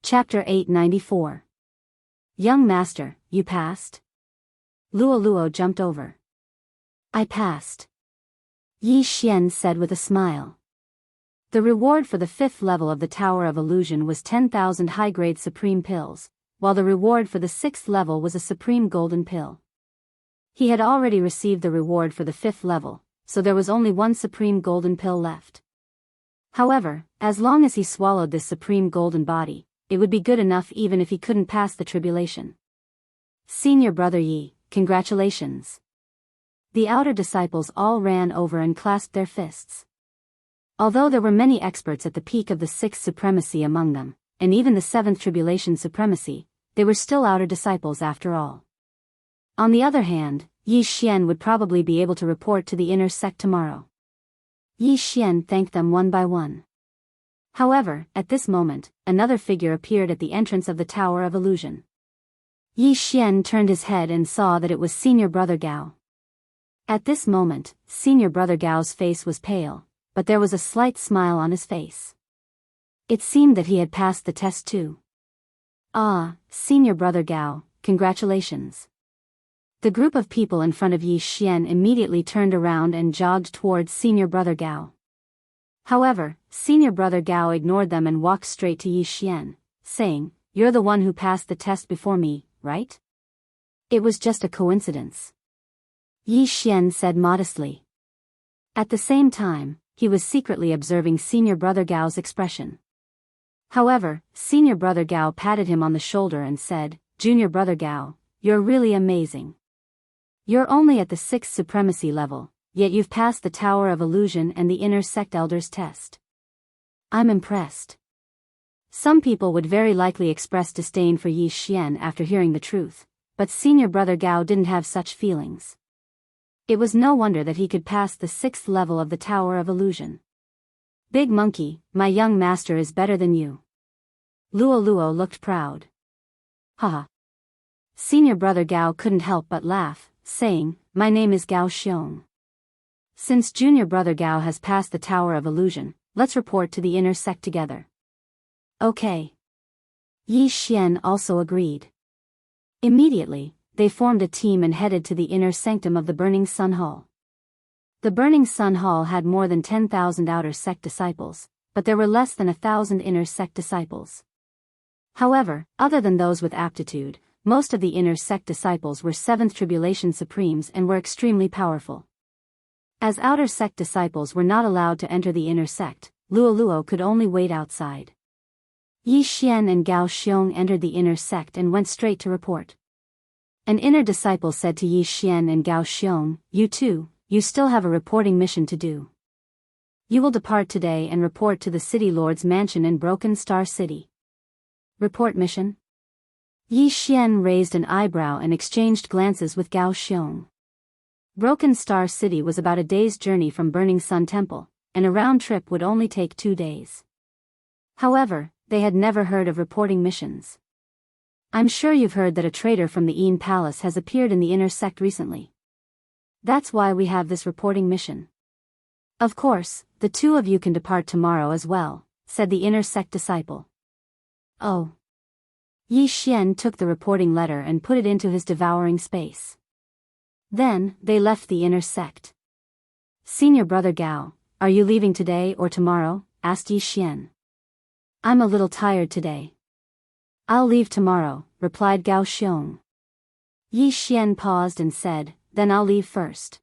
Chapter 894. Young master, you passed? Luo jumped over. I passed. Yi Xian said with a smile. The reward for the 5th level of the Tower of Illusion was 10,000 high-grade supreme pills, while the reward for the 6th level was a supreme golden pill. He had already received the reward for the 5th level, so there was only one supreme golden pill left. However, as long as he swallowed this supreme golden body, it would be good enough even if he couldn't pass the tribulation. Senior brother Yi, congratulations. The outer disciples all ran over and clasped their fists. Although there were many experts at the peak of the 6th supremacy among them, and even the 7th tribulation supremacy, they were still outer disciples after all. On the other hand, Yi Xian would probably be able to report to the inner sect tomorrow. Yi Xian thanked them one by one. However, at this moment, another figure appeared at the entrance of the Tower of Illusion. Yi Xian turned his head and saw that it was Senior Brother Gao. At this moment, Senior Brother Gao's face was pale, but there was a slight smile on his face. It seemed that he had passed the test too. Ah, Senior Brother Gao, congratulations. The group of people in front of Yi Xian immediately turned around and jogged towards Senior Brother Gao. However, Senior Brother Gao ignored them and walked straight to Yi Xian, saying, "You're the one who passed the test before me, right?" It was just a coincidence. Yi Xian said modestly. At the same time, he was secretly observing Senior Brother Gao's expression. However, Senior Brother Gao patted him on the shoulder and said, "Junior Brother Gao, you're really amazing. You're only at the 6th supremacy level, yet you've passed the Tower of Illusion and the Inner Sect Elders test. I'm impressed." Some people would very likely express disdain for Yi Xian after hearing the truth, but Senior Brother Gao didn't have such feelings. It was no wonder that he could pass the 6th level of the Tower of Illusion. "Big monkey, my young master is better than you." Luo looked proud. Haha. Senior Brother Gao couldn't help but laugh, saying, "My name is Gao Xiong. Since Junior Brother Gao has passed the Tower of Illusion, let's report to the inner sect together." Okay. Yi Xian also agreed. Immediately, they formed a team and headed to the inner sanctum of the Burning Sun Hall. The Burning Sun Hall had more than 10,000 outer sect disciples, but there were less than 1,000 inner sect disciples. However, other than those with aptitude, most of the inner sect disciples were 7th Tribulation Supremes and were extremely powerful. As outer sect disciples were not allowed to enter the inner sect, Luo could only wait outside. Yi Xian and Gao Xiong entered the inner sect and went straight to report. An inner disciple said to Yi Xian and Gao Xiong, "You two, you still have a reporting mission to do. You will depart today and report to the City Lord's mansion in Broken Star City." Report mission? Yi Xian raised an eyebrow and exchanged glances with Gao Xiong. Broken Star City was about a day's journey from Burning Sun Temple, and a round trip would only take 2 days. However, they had never heard of reporting missions. "I'm sure you've heard that a traitor from the Yin Palace has appeared in the inner sect recently. That's why we have this reporting mission. Of course, the two of you can depart tomorrow as well," said the inner sect disciple. Oh. Yi Xian took the reporting letter and put it into his devouring space. Then, they left the inner sect. "Senior Brother Gao, are you leaving today or tomorrow?" asked Yi Xian. "I'm a little tired today." "I'll leave tomorrow," replied Gao Xiong. Yi Xian paused and said, "Then I'll leave first."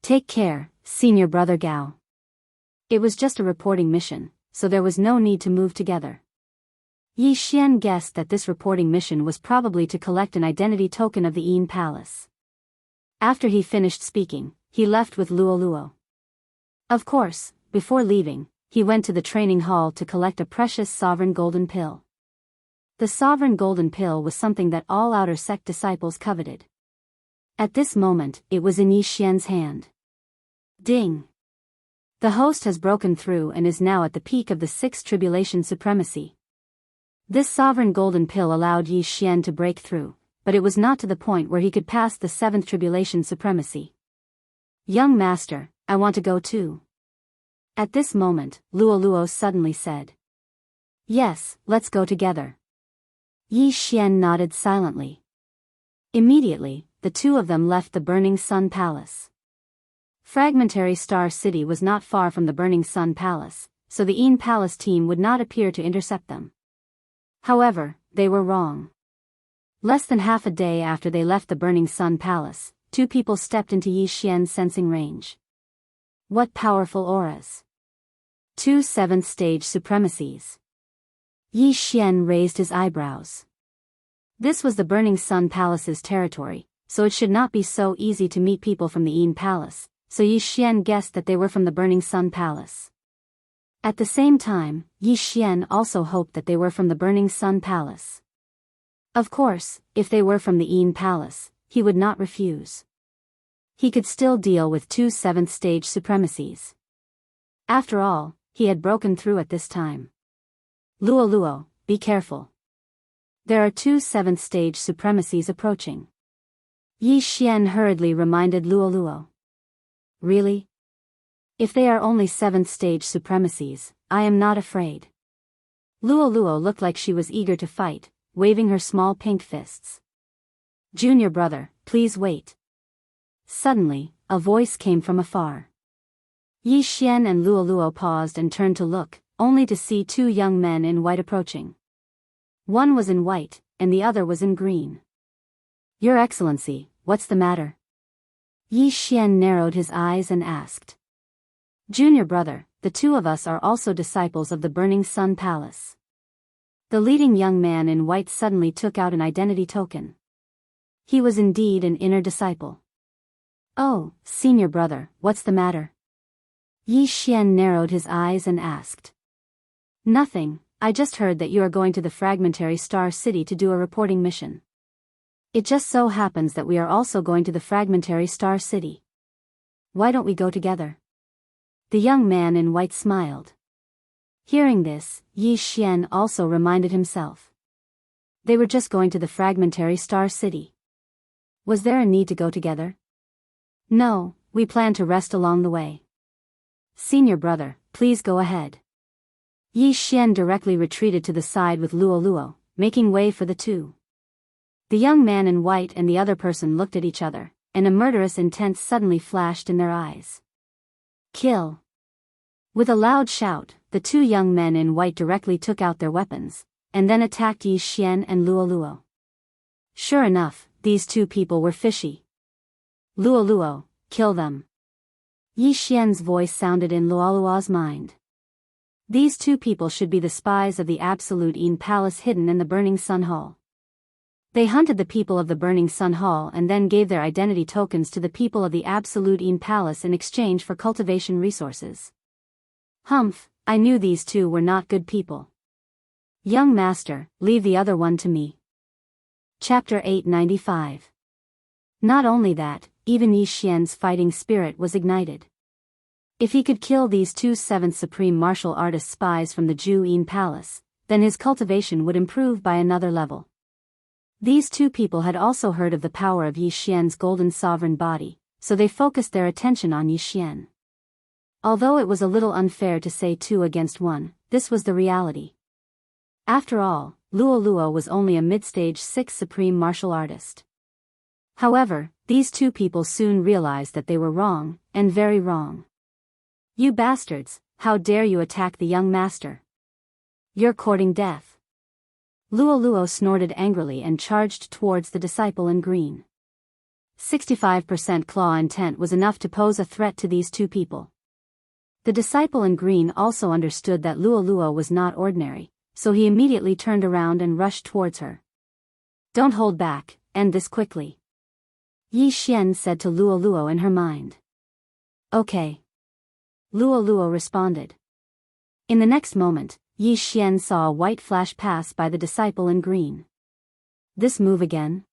"Take care, Senior Brother Gao." It was just a reporting mission, so there was no need to move together. Yi Xian guessed that this reporting mission was probably to collect an identity token of the Yin Palace. After he finished speaking, he left with Luo. Of course, before leaving, he went to the training hall to collect a precious sovereign golden pill. The sovereign golden pill was something that all outer sect disciples coveted. At this moment, it was in Yi Xian's hand. Ding! The host has broken through and is now at the peak of the 6th Tribulation Supremacy. This sovereign golden pill allowed Yi Xian to break through, but it was not to the point where he could pass the 7th Tribulation Supremacy. "Young master, I want to go too." At this moment, Luo suddenly said. Yes, let's go together. Yi Xian nodded silently. Immediately, the two of them left the Burning Sun Palace. Fragmentary Star City was not far from the Burning Sun Palace, so the Yin Palace team would not appear to intercept them. However, they were wrong. Less than half a day after they left the Burning Sun Palace, two people stepped into Yi Xian's sensing range. What powerful auras! 2 7th stage supremacies. Yi Xian raised his eyebrows. This was the Burning Sun Palace's territory, so it should not be so easy to meet people from the Yin Palace, so Yi Xian guessed that they were from the Burning Sun Palace. At the same time, Yi Xian also hoped that they were from the Burning Sun Palace. Of course, if they were from the Yin Palace, he would not refuse. He could still deal with 2 7th stage supremacies. After all, he had broken through at this time. Luo Luo, be careful. There are 2 7th stage supremacies approaching. Yi Xian hurriedly reminded Luo Luo. Really? If they are only 7th stage supremacies, I am not afraid. Luo Luo looked like she was eager to fight, waving her small pink fists. Junior brother, please wait. Suddenly, a voice came from afar. Yi Xian and Luo Luo paused and turned to look, only to see 2 young men in white approaching. One was in white, and the other was in green. Your Excellency, what's the matter? Yi Xian narrowed his eyes and asked. Junior brother, the 2 of us are also disciples of the Burning Sun Palace. The leading young man in white suddenly took out an identity token. He was indeed an inner disciple. Oh, senior brother, what's the matter? Yi Xian narrowed his eyes and asked. Nothing, I just heard that you are going to the Fragmentary Star City to do a reporting mission. It just so happens that we are also going to the Fragmentary Star City. Why don't we go together? The young man in white smiled. Hearing this, Yi Xian also reminded himself. They were just going to the Fragmentary Star City. Was there a need to go together? No, we plan to rest along the way. Senior brother, please go ahead. Yi Xian directly retreated to the side with Luo Luo, making way for the 2. The young man in white and the other person looked at each other, and a murderous intent suddenly flashed in their eyes. Kill! With a loud shout, the 2 young men in white directly took out their weapons, and then attacked Yi Xian and Luo Luo. Sure enough, these 2 people were fishy. Luo Luo, kill them. Yi Xian's voice sounded in Luo Luo's mind. These 2 people should be the spies of the Absolute Yin Palace hidden in the Burning Sun Hall. They hunted the people of the Burning Sun Hall and then gave their identity tokens to the people of the Absolute Yin Palace in exchange for cultivation resources. Humph, I knew these 2 were not good people. Young master, leave the other one to me. Chapter 895. Not only that, even Yi Xian's fighting spirit was ignited. If he could kill these 2 7th Supreme Martial Artist spies from the Jiu Yin Palace, then his cultivation would improve by another level. These 2 people had also heard of the power of Yi Xian's golden sovereign body, so they focused their attention on Yi Xian. Although it was a little unfair to say 2 against 1, this was the reality. After all, Luo Luo was only a mid-stage 6th Supreme Martial Artist. However, these 2 people soon realized that they were wrong, and very wrong. You bastards, how dare you attack the young master? You're courting death. Luo Luo snorted angrily and charged towards the disciple in green. 65% claw intent was enough to pose a threat to these 2 people. The disciple in green also understood that Luo Luo was not ordinary, so he immediately turned around and rushed towards her. Don't hold back, end this quickly. Yi Xian said to Luo Luo in her mind. Okay. Luo Luo responded. In the next moment, Yi Xian saw a white flash pass by the disciple in green. This move again?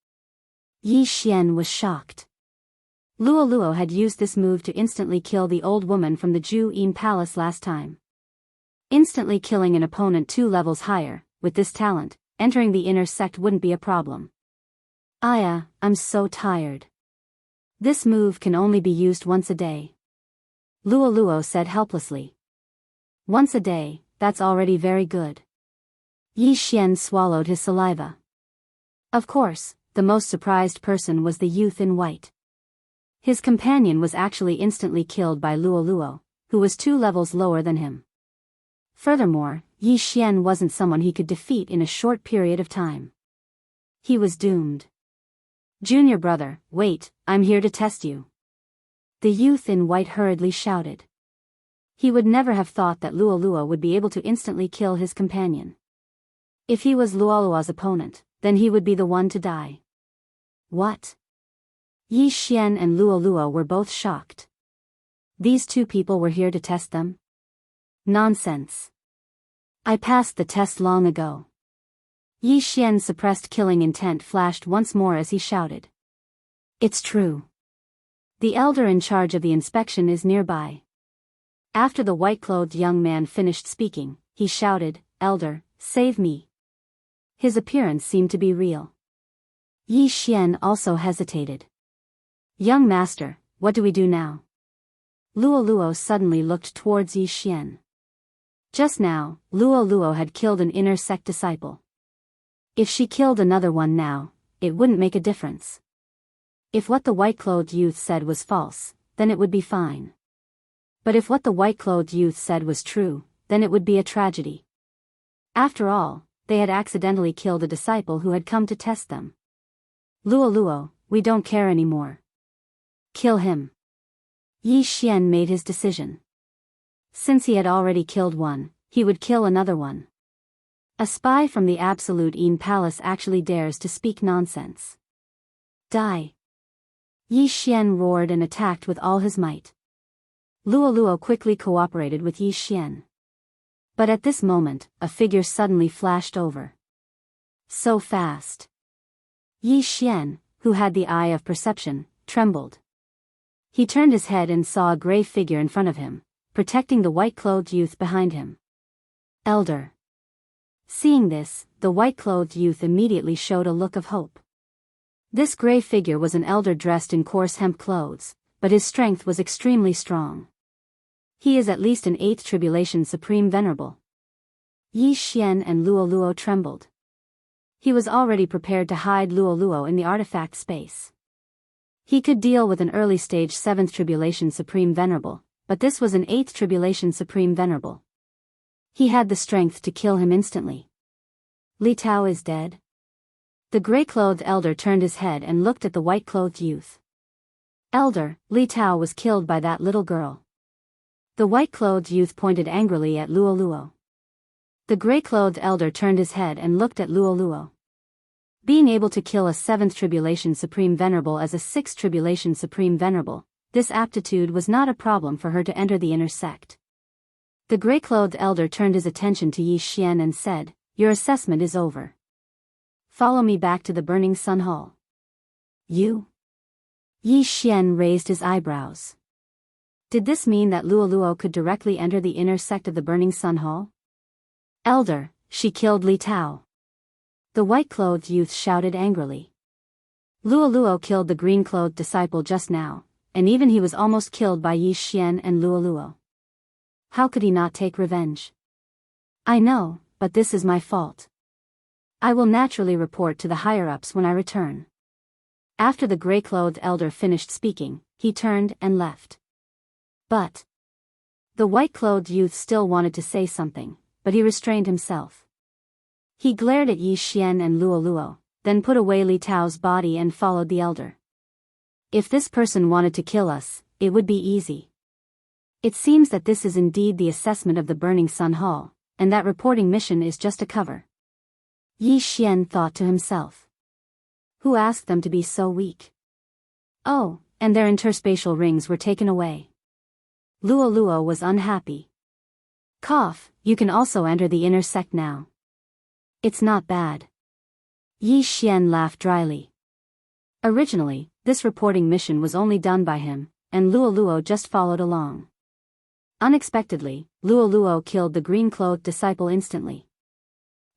Yi Xian was shocked. Luo Luo had used this move to instantly kill the old woman from the Jiu Yin Palace last time. Instantly killing an opponent 2 levels higher, with this talent, entering the inner sect wouldn't be a problem. I'm so tired. This move can only be used once a day. Luo Luo said helplessly. Once a day, that's already very good. Yi Xian swallowed his saliva. Of course, the most surprised person was the youth in white. His companion was actually instantly killed by Luo, who was 2 levels lower than him. Furthermore, Yi Xian wasn't someone he could defeat in a short period of time. He was doomed. Junior brother, wait, I'm here to test you. The youth in white hurriedly shouted. He would never have thought that Luo would be able to instantly kill his companion. If he was Luo's opponent, then he would be the one to die. What? Yi Xian and Luo were both shocked. These 2 people were here to test them? Nonsense. I passed the test long ago. Yi Xian's suppressed killing intent flashed once more as he shouted. It's true. The elder in charge of the inspection is nearby. After the white-clothed young man finished speaking, he shouted, Elder, save me. His appearance seemed to be real. Yi Xian also hesitated. Young master, what do we do now? Luo suddenly looked towards Yi Xian. Just now, Luo had killed an inner sect disciple. If she killed another one now, it wouldn't make a difference. If what the white-clothed youth said was false, then it would be fine. But if what the white-clothed youth said was true, then it would be a tragedy. After all, they had accidentally killed a disciple who had come to test them. Luo, we don't care anymore. Kill him. Yi Xian made his decision. Since he had already killed one, he would kill another one. A spy from the Absolute Yin Palace actually dares to speak nonsense. Die. Yi Xian roared and attacked with all his might. Luo quickly cooperated with Yi Xian. But at this moment, a figure suddenly flashed over. So fast. Yi Xian, who had the eye of perception, trembled. He turned his head and saw a gray figure in front of him, protecting the white-clothed youth behind him. Elder. Seeing this, the white-clothed youth immediately showed a look of hope. This gray figure was an elder dressed in coarse hemp clothes, but his strength was extremely strong. He is at least an 8th Tribulation Supreme Venerable. Yi Xian and Luo trembled. He was already prepared to hide Luo in the artifact space. He could deal with an early-stage 7th Tribulation Supreme Venerable, but this was an 8th Tribulation Supreme Venerable. He had the strength to kill him instantly. Li Tao is dead? The gray-clothed elder turned his head and looked at the white-clothed youth. Elder, Li Tao was killed by that little girl. The white-clothed youth pointed angrily at Luo. The gray-clothed elder turned his head and looked at Luo. Being able to kill a 7th Tribulation Supreme Venerable as a 6th Tribulation Supreme Venerable, this aptitude was not a problem for her to enter the inner sect. The gray-clothed elder turned his attention to Yi Xian and said, Your assessment is over. Follow me back to the Burning Sun Hall. You? Yi Xian raised his eyebrows. Did this mean that Luo could directly enter the inner sect of the Burning Sun Hall? Elder, she killed Li Tao. The white-clothed youth shouted angrily. Luo killed the green-clothed disciple just now, and even he was almost killed by Yi Xian and Luo. How could he not take revenge? I know, but this is my fault. I will naturally report to the higher-ups when I return. After the gray-clothed elder finished speaking, he turned and left. But the white-clothed youth still wanted to say something, but he restrained himself. He glared at Yi Xian and Luo, then put away Li Tao's body and followed the elder. If this person wanted to kill us, it would be easy. It seems that this is indeed the assessment of the Burning Sun Hall, and that reporting mission is just a cover. Yi Xian thought to himself. Who asked them to be so weak? Oh, and their interspatial rings were taken away. Luo was unhappy. Cough, you can also enter the inner sect now. It's not bad. Yi Xian laughed dryly. Originally, this reporting mission was only done by him, and Luo just followed along. Unexpectedly, Luo killed the green-clothed disciple instantly.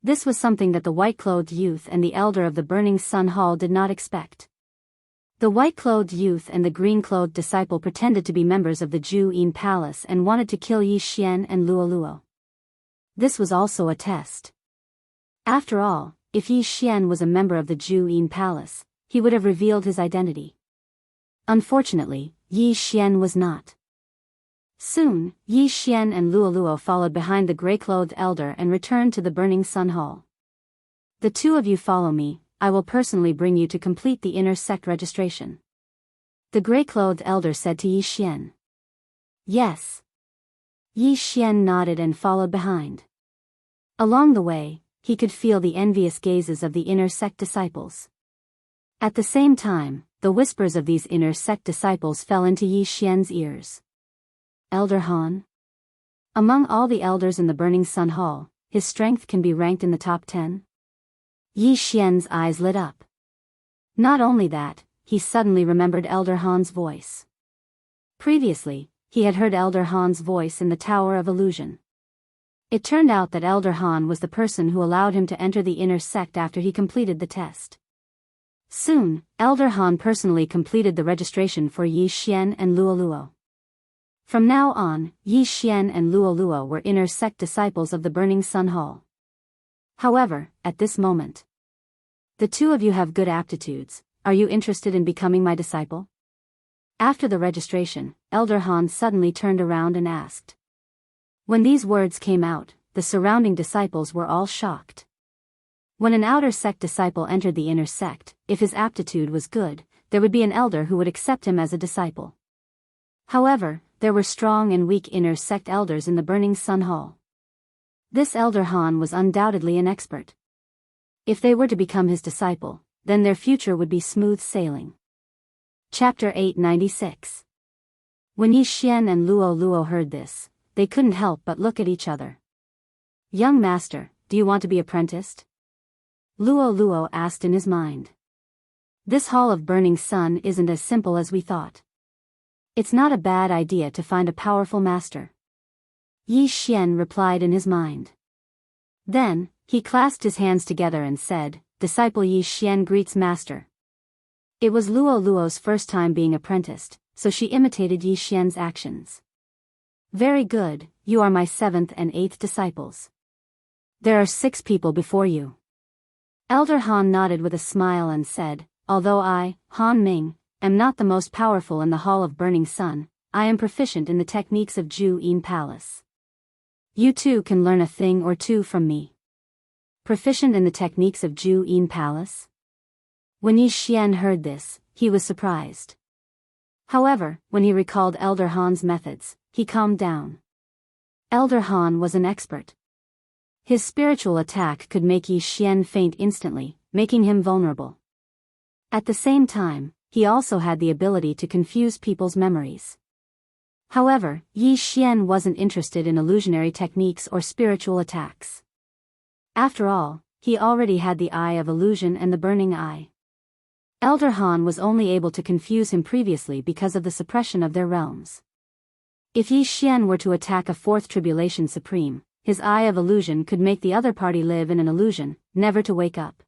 This was something that the white-clothed youth and the elder of the Burning Sun Hall did not expect. The white-clothed youth and the green-clothed disciple pretended to be members of the Jianghu Yin Palace and wanted to kill Yi Xian and Luo. This was also a test. After all, if Yi Xian was a member of the Jianghu palace, he would have revealed his identity. Unfortunately, Yi Xian was not. Soon, Yi Xian and Luo followed behind the gray-clothed elder and returned to the Burning Sun Hall. The two of you follow me, I will personally bring you to complete the inner sect registration. The gray-clothed elder said to Yi Xian. Yes. Yi Xian nodded and followed behind. Along the way, he could feel the envious gazes of the inner sect disciples. At the same time, the whispers of these inner sect disciples fell into Yi Xian's ears. Elder Han? Among all the elders in the Burning Sun Hall, his strength can be ranked in the top 10? Yi Xian's eyes lit up. Not only that, he suddenly remembered Elder Han's voice. Previously, he had heard Elder Han's voice in the Tower of Illusion. It turned out that Elder Han was the person who allowed him to enter the inner sect after he completed the test. Soon, Elder Han personally completed the registration for Yi Xian and Luo. From now on, Yi Xian and Luo were inner sect disciples of the Burning Sun Hall. However, at this moment, the two of you have good aptitudes. Are you interested in becoming my disciple? After the registration, Elder Han suddenly turned around and asked. When these words came out, the surrounding disciples were all shocked. When an outer sect disciple entered the inner sect, if his aptitude was good, there would be an elder who would accept him as a disciple. However, there were strong and weak inner sect elders in the Burning Sun Hall. This Elder Han was undoubtedly an expert. If they were to become his disciple, then their future would be smooth sailing. Chapter 896. When Yi Xian and Luo heard this, they couldn't help but look at each other. Young master, do you want to be apprenticed? Luo asked in his mind. This Hall of Burning Sun isn't as simple as we thought. It's not a bad idea to find a powerful master. Yi Xian replied in his mind. Then, he clasped his hands together and said, Disciple Yi Xian greets master. It was Luo's first time being apprenticed, so she imitated Yi Xian's actions. Very good, you are my 7th and 8th disciples. There are 6 people before you. Elder Han nodded with a smile and said, Although I, Han Ming, am not the most powerful in the Hall of Burning Sun, I am proficient in the techniques of Jianghu Palace. You too can learn a thing or two from me. Proficient in the techniques of Jianghu Palace? When Yi Xian heard this, he was surprised. However, when he recalled Elder Han's methods, he calmed down. Elder Han was an expert. His spiritual attack could make Yi Xian faint instantly, making him vulnerable. At the same time, he also had the ability to confuse people's memories. However, Yi Xian wasn't interested in illusionary techniques or spiritual attacks. After all, he already had the Eye of Illusion and the Burning Eye. Elder Han was only able to confuse him previously because of the suppression of their realms. If Yi Xian were to attack a 4th Tribulation Supreme, his Eye of Illusion could make the other party live in an illusion, never to wake up.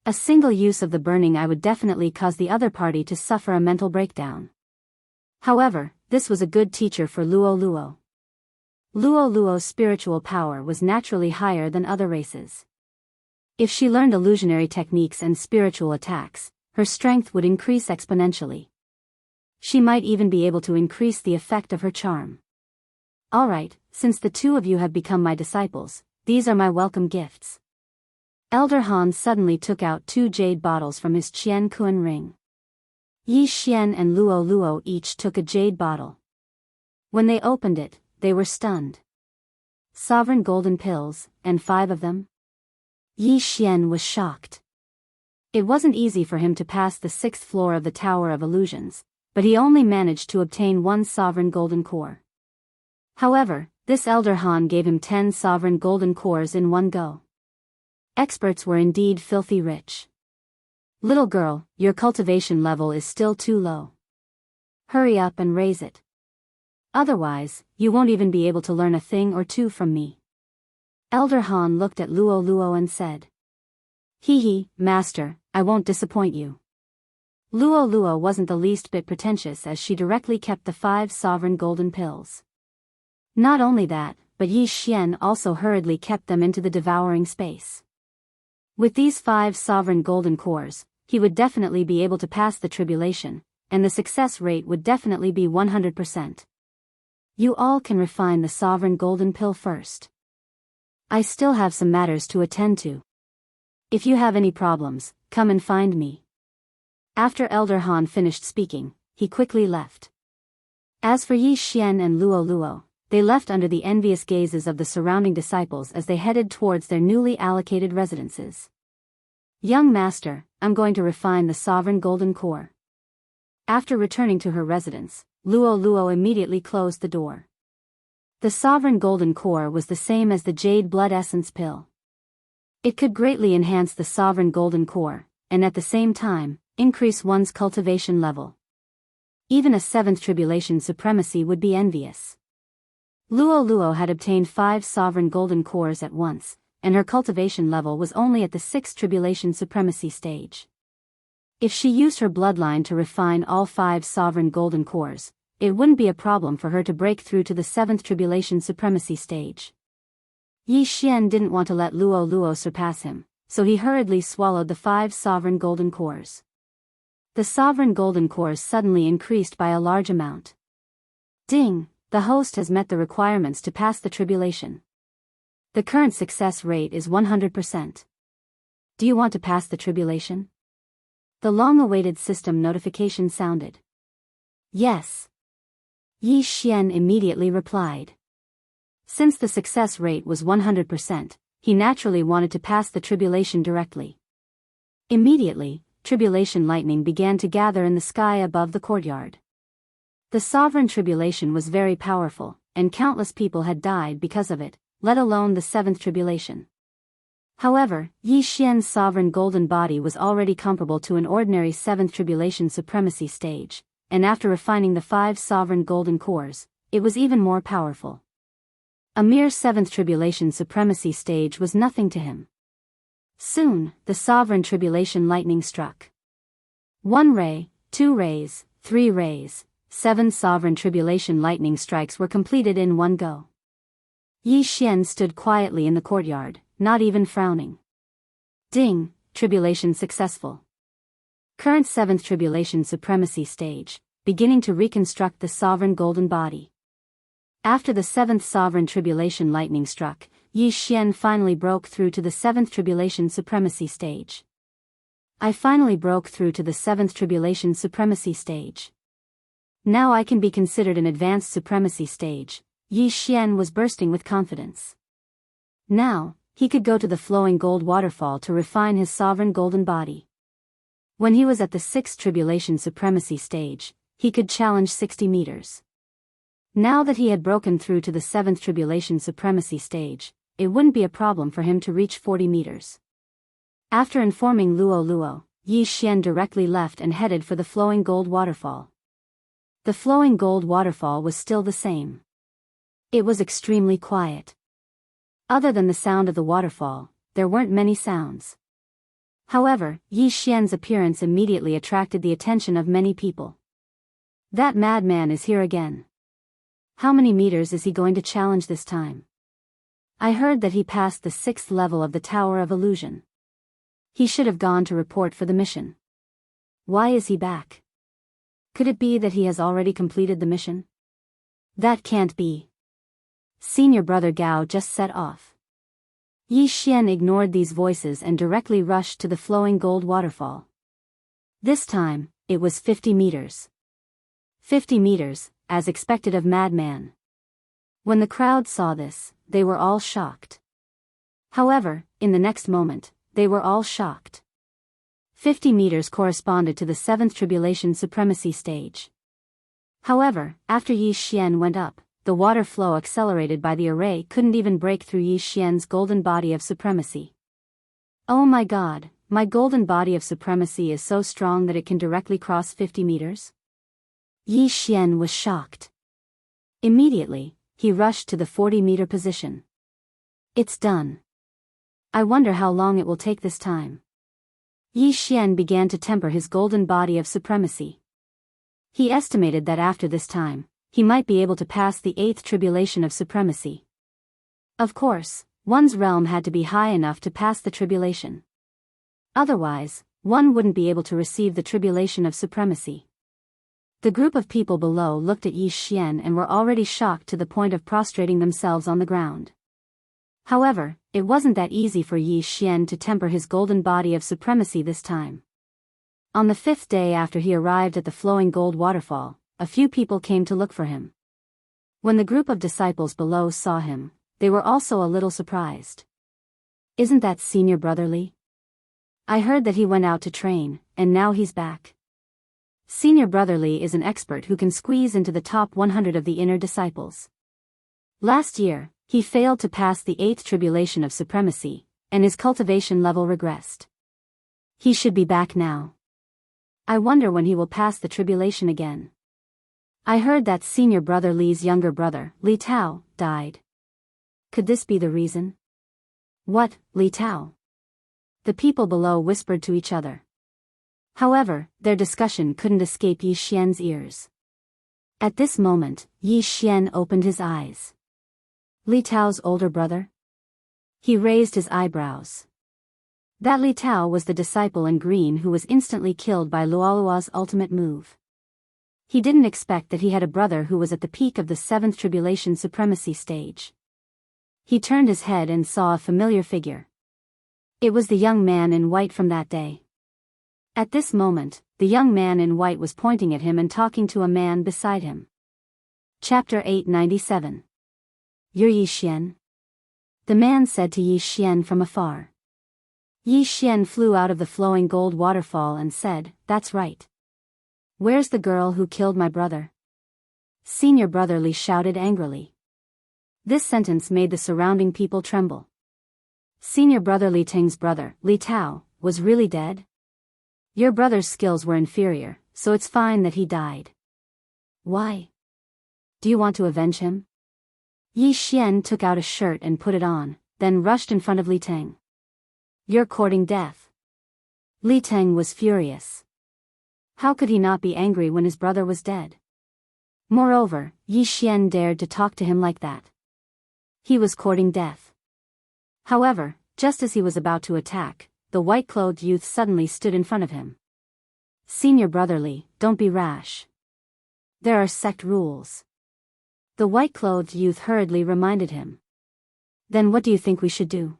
A single use of the Burning Eye would definitely cause the other party to suffer a mental breakdown. However, this was a good teacher for Luo. Luo's spiritual power was naturally higher than other races. If she learned illusionary techniques and spiritual attacks, her strength would increase exponentially. She might even be able to increase the effect of her charm. Alright, since the two of you have become my disciples, these are my welcome gifts. Elder Han suddenly took out 2 jade bottles from his Qian Kun ring. Yi Xian and Luo each took a jade bottle. When they opened it, they were stunned. Sovereign golden pills, and 5 of them? Yi Xian was shocked. It wasn't easy for him to pass the 6th floor of the Tower of Illusions, but he only managed to obtain 1 sovereign golden core. However, this Elder Han gave him 10 sovereign golden cores in one go. Experts were indeed filthy rich. Little girl, your cultivation level is still too low. Hurry up and raise it. Otherwise, you won't even be able to learn a thing or two from me. Elder Han looked at Luo and said. Hee, master, I won't disappoint you. Luo wasn't the least bit pretentious as she directly kept the 5 sovereign golden pills. Not only that, but Yi Xian also hurriedly kept them into the devouring space. With these 5 sovereign golden cores, he would definitely be able to pass the tribulation, and the success rate would definitely be 100%. You all can refine the sovereign golden pill first. I still have some matters to attend to. If you have any problems, come and find me. After Elder Han finished speaking, he quickly left. As for Yi Xian and Luo Luo, they left under the envious gazes of the surrounding disciples as they headed towards their newly allocated residences. Young master, I'm going to refine the sovereign golden core. After returning to her residence, Luo Luo immediately closed the door. The sovereign golden core was the same as the jade blood essence pill. It could greatly enhance the sovereign golden core, and at the same time, increase one's cultivation level. Even a 7th tribulation supremacy would be envious. Luo Luo had obtained 5 sovereign golden cores at once, and her cultivation level was only at the 6th tribulation supremacy stage. If she used her bloodline to refine all 5 sovereign golden cores, it wouldn't be a problem for her to break through to the 7th tribulation supremacy stage. Yi Xian didn't want to let Luo Luo surpass him, so he hurriedly swallowed the 5 sovereign golden cores. The sovereign golden cores suddenly increased by a large amount. Ding! The host has met the requirements to pass the tribulation. The current success rate is 100%. Do you want to pass the tribulation? The long-awaited system notification sounded. Yes. Yi Xian immediately replied. Since the success rate was 100%, he naturally wanted to pass the tribulation directly. Immediately, tribulation lightning began to gather in the sky above the courtyard. The sovereign tribulation was very powerful, and countless people had died because of it, let alone the 7th tribulation. However, Yi Xian's sovereign golden body was already comparable to an ordinary 7th tribulation supremacy stage, and after refining the 5 sovereign golden cores, it was even more powerful. A mere 7th tribulation supremacy stage was nothing to him. Soon, the sovereign tribulation lightning struck. 1 ray, 2 rays, 3 rays, 7 sovereign tribulation lightning strikes were completed in one go. Yi Xian stood quietly in the courtyard, not even frowning. Ding! Tribulation successful. Current 7th tribulation supremacy stage, beginning to reconstruct the sovereign golden body. After the 7th sovereign tribulation lightning struck, Yi Xian finally broke through to the 7th tribulation supremacy stage. I finally broke through to the 7th tribulation supremacy stage. Now I can be considered an advanced supremacy stage. Yi Xian was bursting with confidence. Now, he could go to the flowing gold waterfall to refine his sovereign golden body. When he was at the 6th tribulation supremacy stage, he could challenge 60 meters. Now that he had broken through to the 7th tribulation supremacy stage, it wouldn't be a problem for him to reach 40 meters. After informing Luo Luo, Yi Xian directly left and headed for the flowing gold waterfall. The flowing gold waterfall was still the same. It was extremely quiet. Other than the sound of the waterfall, there weren't many sounds. However, Yi Xian's appearance immediately attracted the attention of many people. That madman is here again. How many meters is he going to challenge this time? I heard that he passed the 6th level of the Tower of Illusion. He should have gone to report for the mission. Why is he back? Could it be that he has already completed the mission? That can't be. Senior brother Gao just set off. Yi Xian ignored these voices and directly rushed to the flowing gold waterfall. This time, it was 50 meters. 50 meters, as expected of madman. When the crowd saw this, they were all shocked. However, in the next moment, they were all shocked. 50 meters corresponded to the 7th tribulation supremacy stage. However, after Yi Xian went up, the water flow accelerated by the array couldn't even break through Yi Xian's golden body of supremacy. Oh my god, my golden body of supremacy is so strong that it can directly cross 50 meters? Yi Xian was shocked. Immediately, he rushed to the 40-meter position. It's done. I wonder how long it will take this time. Yi Xian began to temper his golden body of supremacy. He estimated that after this time, he might be able to pass the 8th tribulation of supremacy. Of course, one's realm had to be high enough to pass the tribulation. Otherwise, one wouldn't be able to receive the tribulation of supremacy. The group of people below looked at Yi Xian and were already shocked to the point of prostrating themselves on the ground. However, it wasn't that easy for Yi Xian to temper his golden body of supremacy this time. On the 5th day after he arrived at the flowing gold waterfall, a few people came to look for him. When the group of disciples below saw him, they were also a little surprised. "Isn't that Senior Brother Li? I heard that he went out to train, and now he's back." Senior Brother Li is an expert who can squeeze into the top 100 of the inner disciples. Last year, he failed to pass the 8th tribulation of supremacy, and his cultivation level regressed. He should be back now. I wonder when he will pass the tribulation again. I heard that Senior Brother Li's younger brother, Li Tao, died. Could this be the reason? What, Li Tao? The people below whispered to each other. However, their discussion couldn't escape Yi Xian's ears. At this moment, Yi Xian opened his eyes. Li Tao's older brother? He raised his eyebrows. That Li Tao was the disciple in green who was instantly killed by Luolua's ultimate move. He didn't expect that he had a brother who was at the peak of the 7th tribulation supremacy stage. He turned his head and saw a familiar figure. It was the young man in white from that day. At this moment, the young man in white was pointing at him and talking to a man beside him. Chapter 897. You're Yi Xian? The man said to Yi Xian from afar. Yi Xian flew out of the flowing gold waterfall and said, "That's right. Where's the girl who killed my brother?" Senior Brother Li shouted angrily. This sentence made the surrounding people tremble. Senior Brother Li Ting's brother, Li Tao, was really dead? Your brother's skills were inferior, so it's fine that he died. Why? Do you want to avenge him? Yi Xian took out a shirt and put it on, then rushed in front of Li Ting. You're courting death. Li Ting was furious. How could he not be angry when his brother was dead? Moreover, Yi Xian dared to talk to him like that. He was courting death. However, just as he was about to attack, the white-clothed youth suddenly stood in front of him. Senior Brother Li, don't be rash. There are sect rules. The white-clothed youth hurriedly reminded him. Then what do you think we should do?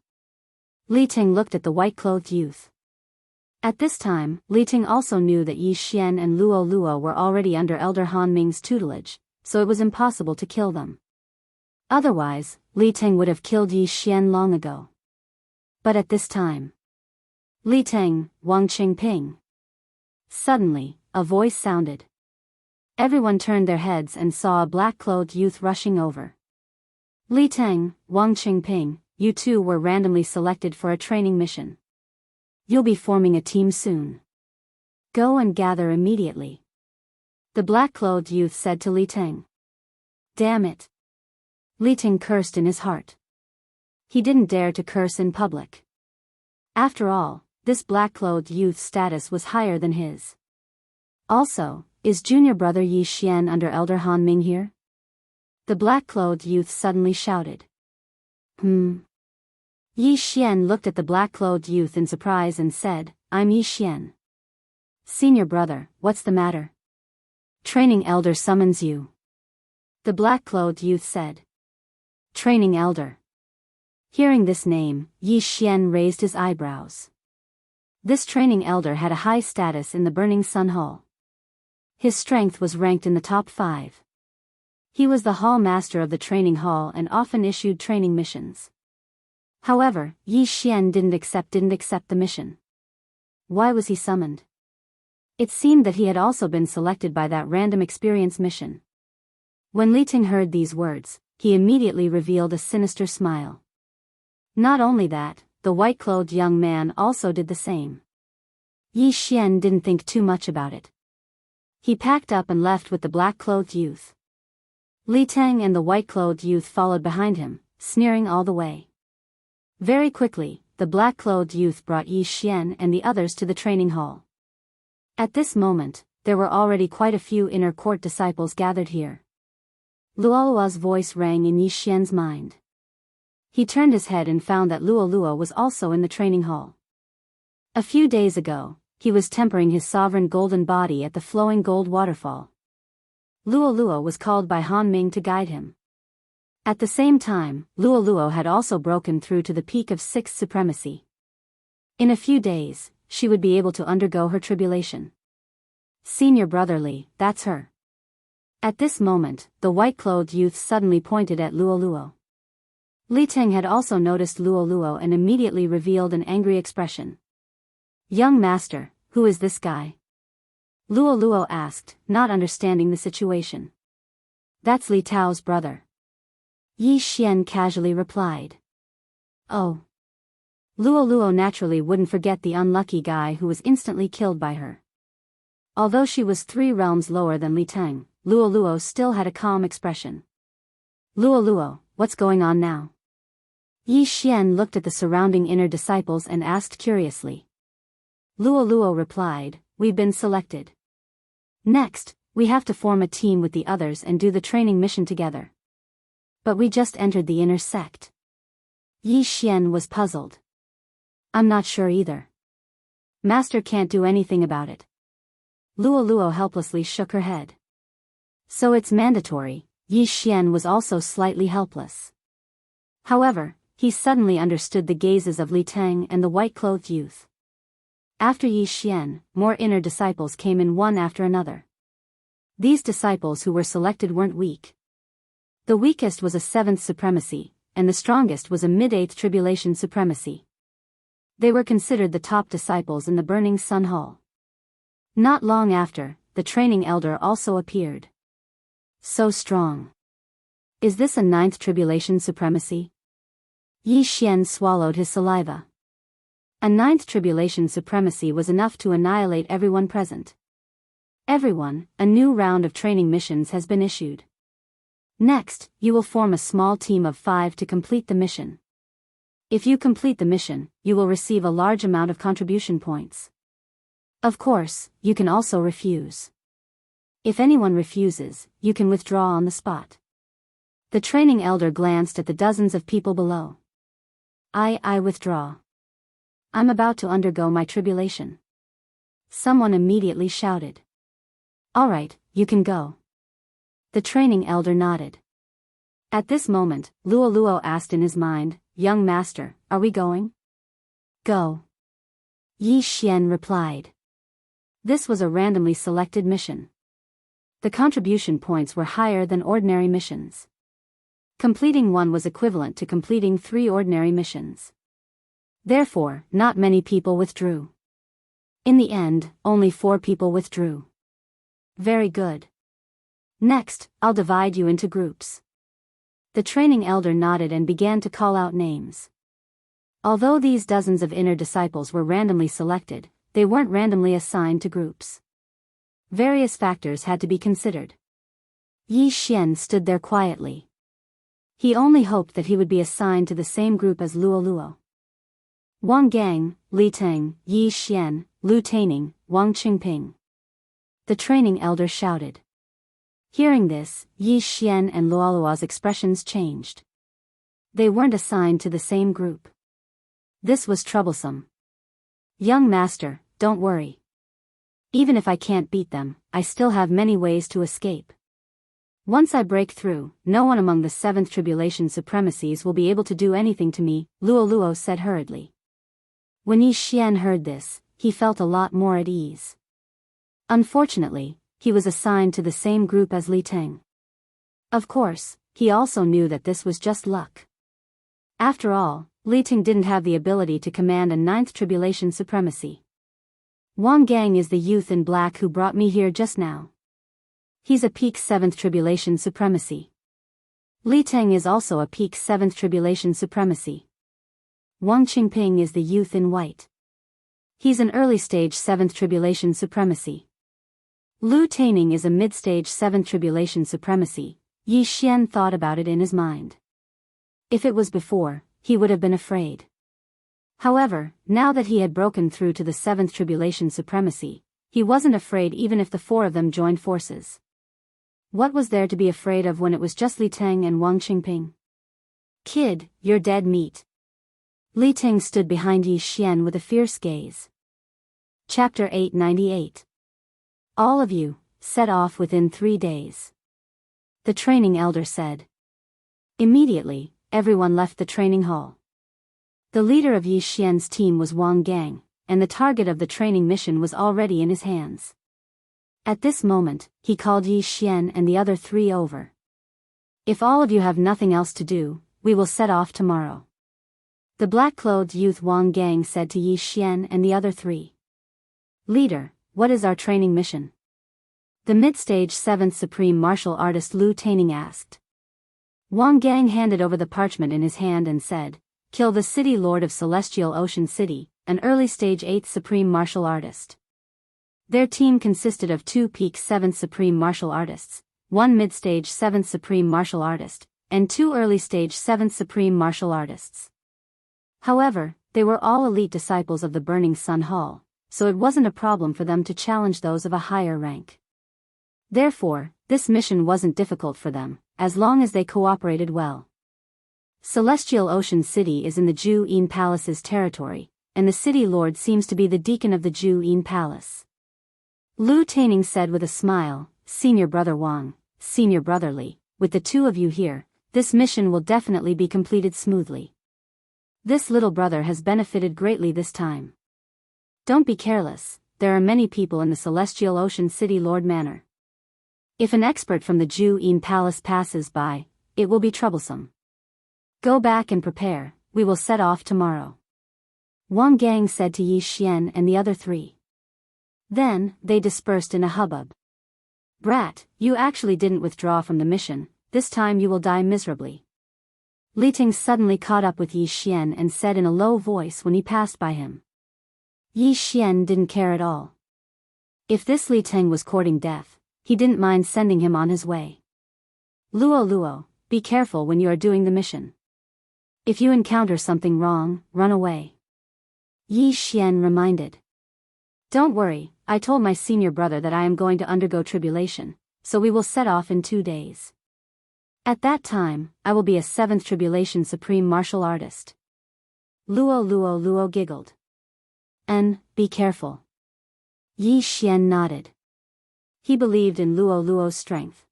Li Ting looked at the white-clothed youth. At this time, Li Ting also knew that Yi Xian and Luo were already under Elder Han Ming's tutelage, so it was impossible to kill them. Otherwise, Li Ting would have killed Yi Xian long ago. But at this time, Li Ting, Wang Qingping. Suddenly, a voice sounded. Everyone turned their heads and saw a black-clothed youth rushing over. Li Ting, Wang Qingping, you two were randomly selected for a training mission. You'll be forming a team soon. Go and gather immediately. The black-clothed youth said to Li Ting. Damn it. Li Ting cursed in his heart. He didn't dare to curse in public. After all, this black-clothed youth's status was higher than his. Also, is junior brother Yi Xian under Elder Han Ming here? The black-clothed youth suddenly shouted. Yi Xian looked at the black-clothed youth in surprise and said, I'm Yi Xian. Senior brother, what's the matter? Training elder summons you. The black-clothed youth said. Training elder. Hearing this name, Yi Xian raised his eyebrows. This training elder had a high status in the Burning Sun Hall. His strength was ranked in the top 5. He was the hall master of the training hall and often issued training missions. However, Yi Xian didn't accept the mission. Why was he summoned? It seemed that he had also been selected by that random experience mission. When Li Ting heard these words, he immediately revealed a sinister smile. Not only that, the white-clothed young man also did the same. Yi Xian didn't think too much about it. He packed up and left with the black-clothed youth. Li Ting and the white-clothed youth followed behind him, sneering all the way. Very quickly, the black-clothed youth brought Yi Xian and the others to the training hall. At this moment, there were already quite a few inner court disciples gathered here. Luolua's voice rang in Yi Xian's mind. He turned his head and found that Luolua was also in the training hall. A few days ago, he was tempering his sovereign golden body at the flowing gold waterfall. Luo Luo was called by Han Ming to guide him. At the same time, Luo Luo had also broken through to the peak of 6th supremacy. In a few days, she would be able to undergo her tribulation. Senior brotherly, that's her. At this moment, the white-clothed youth suddenly pointed at Luo Luo. Li Teng had also noticed Luo Luo and immediately revealed an angry expression. Young master, who is this guy? Luo Luo asked, not understanding the situation. That's Li Tao's brother. Yi Xian casually replied. Oh. Luo Luo naturally wouldn't forget the unlucky guy who was instantly killed by her. Although she was 3 realms lower than Li Teng, Luo Luo still had a calm expression. Luo Luo, what's going on now? Yi Xian looked at the surrounding inner disciples and asked curiously. Luo Luo replied, we've been selected. Next, we have to form a team with the others and do the training mission together. But we just entered the inner sect. Yi Xian was puzzled. I'm not sure either. Master can't do anything about it. Luo Luo helplessly shook her head. So it's mandatory. Yi Xian was also slightly helpless. However, he suddenly understood the gazes of Li Teng and the white-clothed youth. After Yi Xian, more inner disciples came in one after another. These disciples who were selected weren't weak. The weakest was a 7th supremacy, and the strongest was a mid-8th tribulation supremacy. They were considered the top disciples in the Burning Sun Hall. Not long after, the training elder also appeared. So strong. Is this a 9th tribulation supremacy? Yi Xian swallowed his saliva. A 9th tribulation supremacy was enough to annihilate everyone present. Everyone, a new round of training missions has been issued. Next, you will form a small team of 5 to complete the mission. If you complete the mission, you will receive a large amount of contribution points. Of course, you can also refuse. If anyone refuses, you can withdraw on the spot. The training elder glanced at the dozens of people below. I withdraw. I'm about to undergo my tribulation. Someone immediately shouted. All right, you can go. The training elder nodded. At this moment, Luo Luo asked in his mind, Young master, are we going? Go. Yi Xian replied. This was a randomly selected mission. The contribution points were higher than ordinary missions. Completing one was equivalent to completing 3 ordinary missions. Therefore, not many people withdrew. In the end, only 4 people withdrew. Very good. Next, I'll divide you into groups. The training elder nodded and began to call out names. Although these dozens of inner disciples were randomly selected, they weren't randomly assigned to groups. Various factors had to be considered. Yi Xian stood there quietly. He only hoped that he would be assigned to the same group as Luo Luo. Wang Gang, Li Teng, Yi Xian, Lu Taining, Wang Qingping. The training elder shouted. Hearing this, Yi Xian and Luo Luo's expressions changed. They weren't assigned to the same group. This was troublesome. Young master, don't worry. Even if I can't beat them, I still have many ways to escape. Once I break through, no one among the 7th tribulation supremacies will be able to do anything to me, Luo Luo said hurriedly. When Yi Xian heard this, he felt a lot more at ease. Unfortunately, he was assigned to the same group as Li Teng. Of course, he also knew that this was just luck. After all, Li Teng didn't have the ability to command a 9th tribulation supremacy. Wang Gang is the youth in black who brought me here just now. He's a peak 7th tribulation supremacy. Li Teng is also a peak 7th tribulation supremacy. Wang Qingping is the youth in white. He's an early stage 7th tribulation supremacy. Lu Taining is a mid-stage 7th tribulation supremacy. Yi Xian thought about it in his mind. If it was before, he would have been afraid. However, now that he had broken through to the 7th tribulation supremacy, he wasn't afraid even if the 4 of them joined forces. What was there to be afraid of when it was just Li Teng and Wang Qingping? Kid, you're dead meat. Li Teng stood behind Yi Xian with a fierce gaze. Chapter 898. All of you, set off within 3 days. The training elder said. Immediately, everyone left the training hall. The leader of Yi Xian's team was Wang Gang, and the target of the training mission was already in his hands. At this moment, he called Yi Xian and the other 3 over. If all of you have nothing else to do, we will set off tomorrow. The black-clothed youth Wang Gang said to Yi Xian and the other 3. Leader, what is our training mission? The mid-stage 7th Supreme Martial Artist Lu Taining asked. Wang Gang handed over the parchment in his hand and said, kill the City Lord of Celestial Ocean City, an early-stage 8th Supreme Martial Artist. Their team consisted of 2 peak 7th Supreme Martial Artists, 1 mid-stage 7th Supreme Martial Artist, and 2 early-stage 7th Supreme Martial Artists. However, they were all elite disciples of the Burning Sun Hall, so it wasn't a problem for them to challenge those of a higher rank. Therefore, this mission wasn't difficult for them, as long as they cooperated well. Celestial Ocean City is in the Ju-In Palace's territory, and the City Lord seems to be the deacon of the Ju-In Palace. Lu Taining said with a smile, Senior Brother Wang, Senior Brother Li, with the 2 of you here, this mission will definitely be completed smoothly. This little brother has benefited greatly this time. Don't be careless, there are many people in the Celestial Ocean City Lord Manor. If an expert from the Ju-In Palace passes by, it will be troublesome. Go back and prepare, we will set off tomorrow. Wang Gang said to Yi Xian and the other 3. Then, they dispersed in a hubbub. Brat, you actually didn't withdraw from the mission, this time you will die miserably. Li Ting suddenly caught up with Yi Xian and said in a low voice when he passed by him. Yi Xian didn't care at all. If this Li Ting was courting death, he didn't mind sending him on his way. Luo, be careful when you are doing the mission. If you encounter something wrong, run away. Yi Xian reminded. Don't worry, I told my senior brother that I am going to undergo tribulation, so we will set off in 2 days. At that time, I will be a 7th Tribulation Supreme Martial Artist. Luo giggled. Be careful. Yi Xian nodded. He believed in Luo's strength.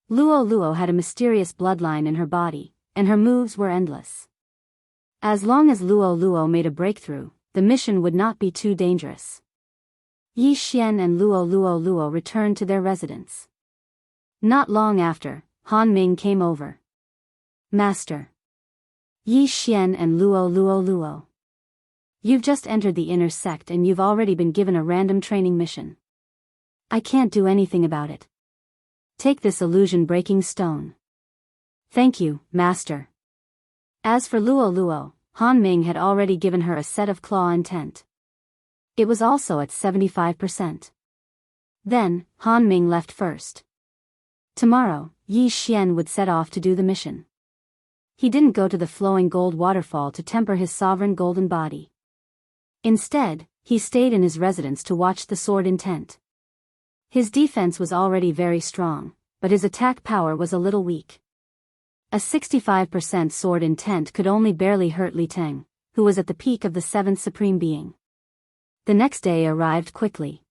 Luo had a mysterious bloodline in her body, and her moves were endless. As long as Luo made a breakthrough, the mission would not be too dangerous. Yi Xian and Luo returned to their residence. Not long after, Han Ming came over. Master. Yi Xian and Luo. You've just entered the inner sect and you've already been given a random training mission. I can't do anything about it. Take this illusion-breaking stone. Thank you, Master. As for Luo, Han Ming had already given her a set of claw intent. It was also at 75%. Then, Han Ming left first. Tomorrow, Yi Xian would set off to do the mission. He didn't go to the flowing gold waterfall to temper his sovereign golden body. Instead, he stayed in his residence to watch the sword intent. His defense was already very strong, but his attack power was a little weak. A 65% sword intent could only barely hurt Li Teng, who was at the peak of the 7th Supreme Being. The next day arrived quickly.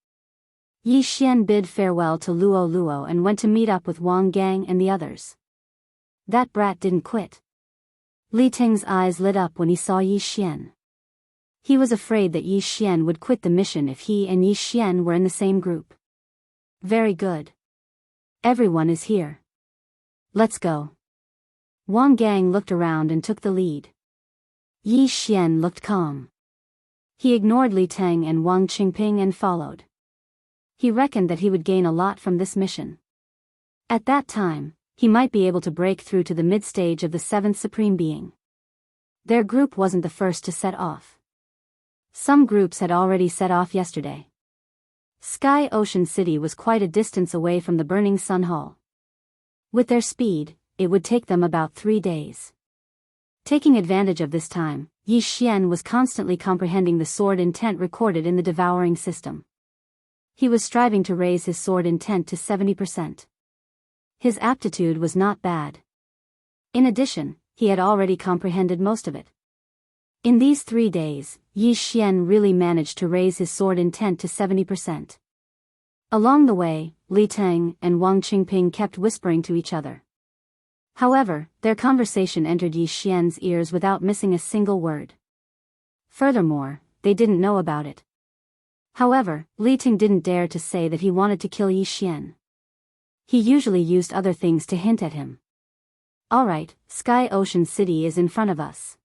Yi Xian bid farewell to Luo and went to meet up with Wang Gang and the others. That brat didn't quit. Li Teng's eyes lit up when he saw Yi Xian. He was afraid that Yi Xian would quit the mission if he and Yi Xian were in the same group. Very good. Everyone is here. Let's go. Wang Gang looked around and took the lead. Yi Xian looked calm. He ignored Li Teng and Wang Qingping and followed. He reckoned that he would gain a lot from this mission. At that time, he might be able to break through to the mid-stage of the 7th Supreme Being. Their group wasn't the first to set off. Some groups had already set off yesterday. Sky Ocean City was quite a distance away from the Burning Sun Hall. With their speed, it would take them about 3 days. Taking advantage of this time, Yi Xian was constantly comprehending the sword intent recorded in the devouring system. He was striving to raise his sword intent to 70%. His aptitude was not bad. In addition, he had already comprehended most of it. In these 3 days, Yi Xian really managed to raise his sword intent to 70%. Along the way, Li Teng and Wang Qingping kept whispering to each other. However, their conversation entered Yi Xian's ears without missing a single word. Furthermore, they didn't know about it. However, Li Teng didn't dare to say that he wanted to kill Yi Xian. He usually used other things to hint at him. Alright, Sky Ocean City is in front of us.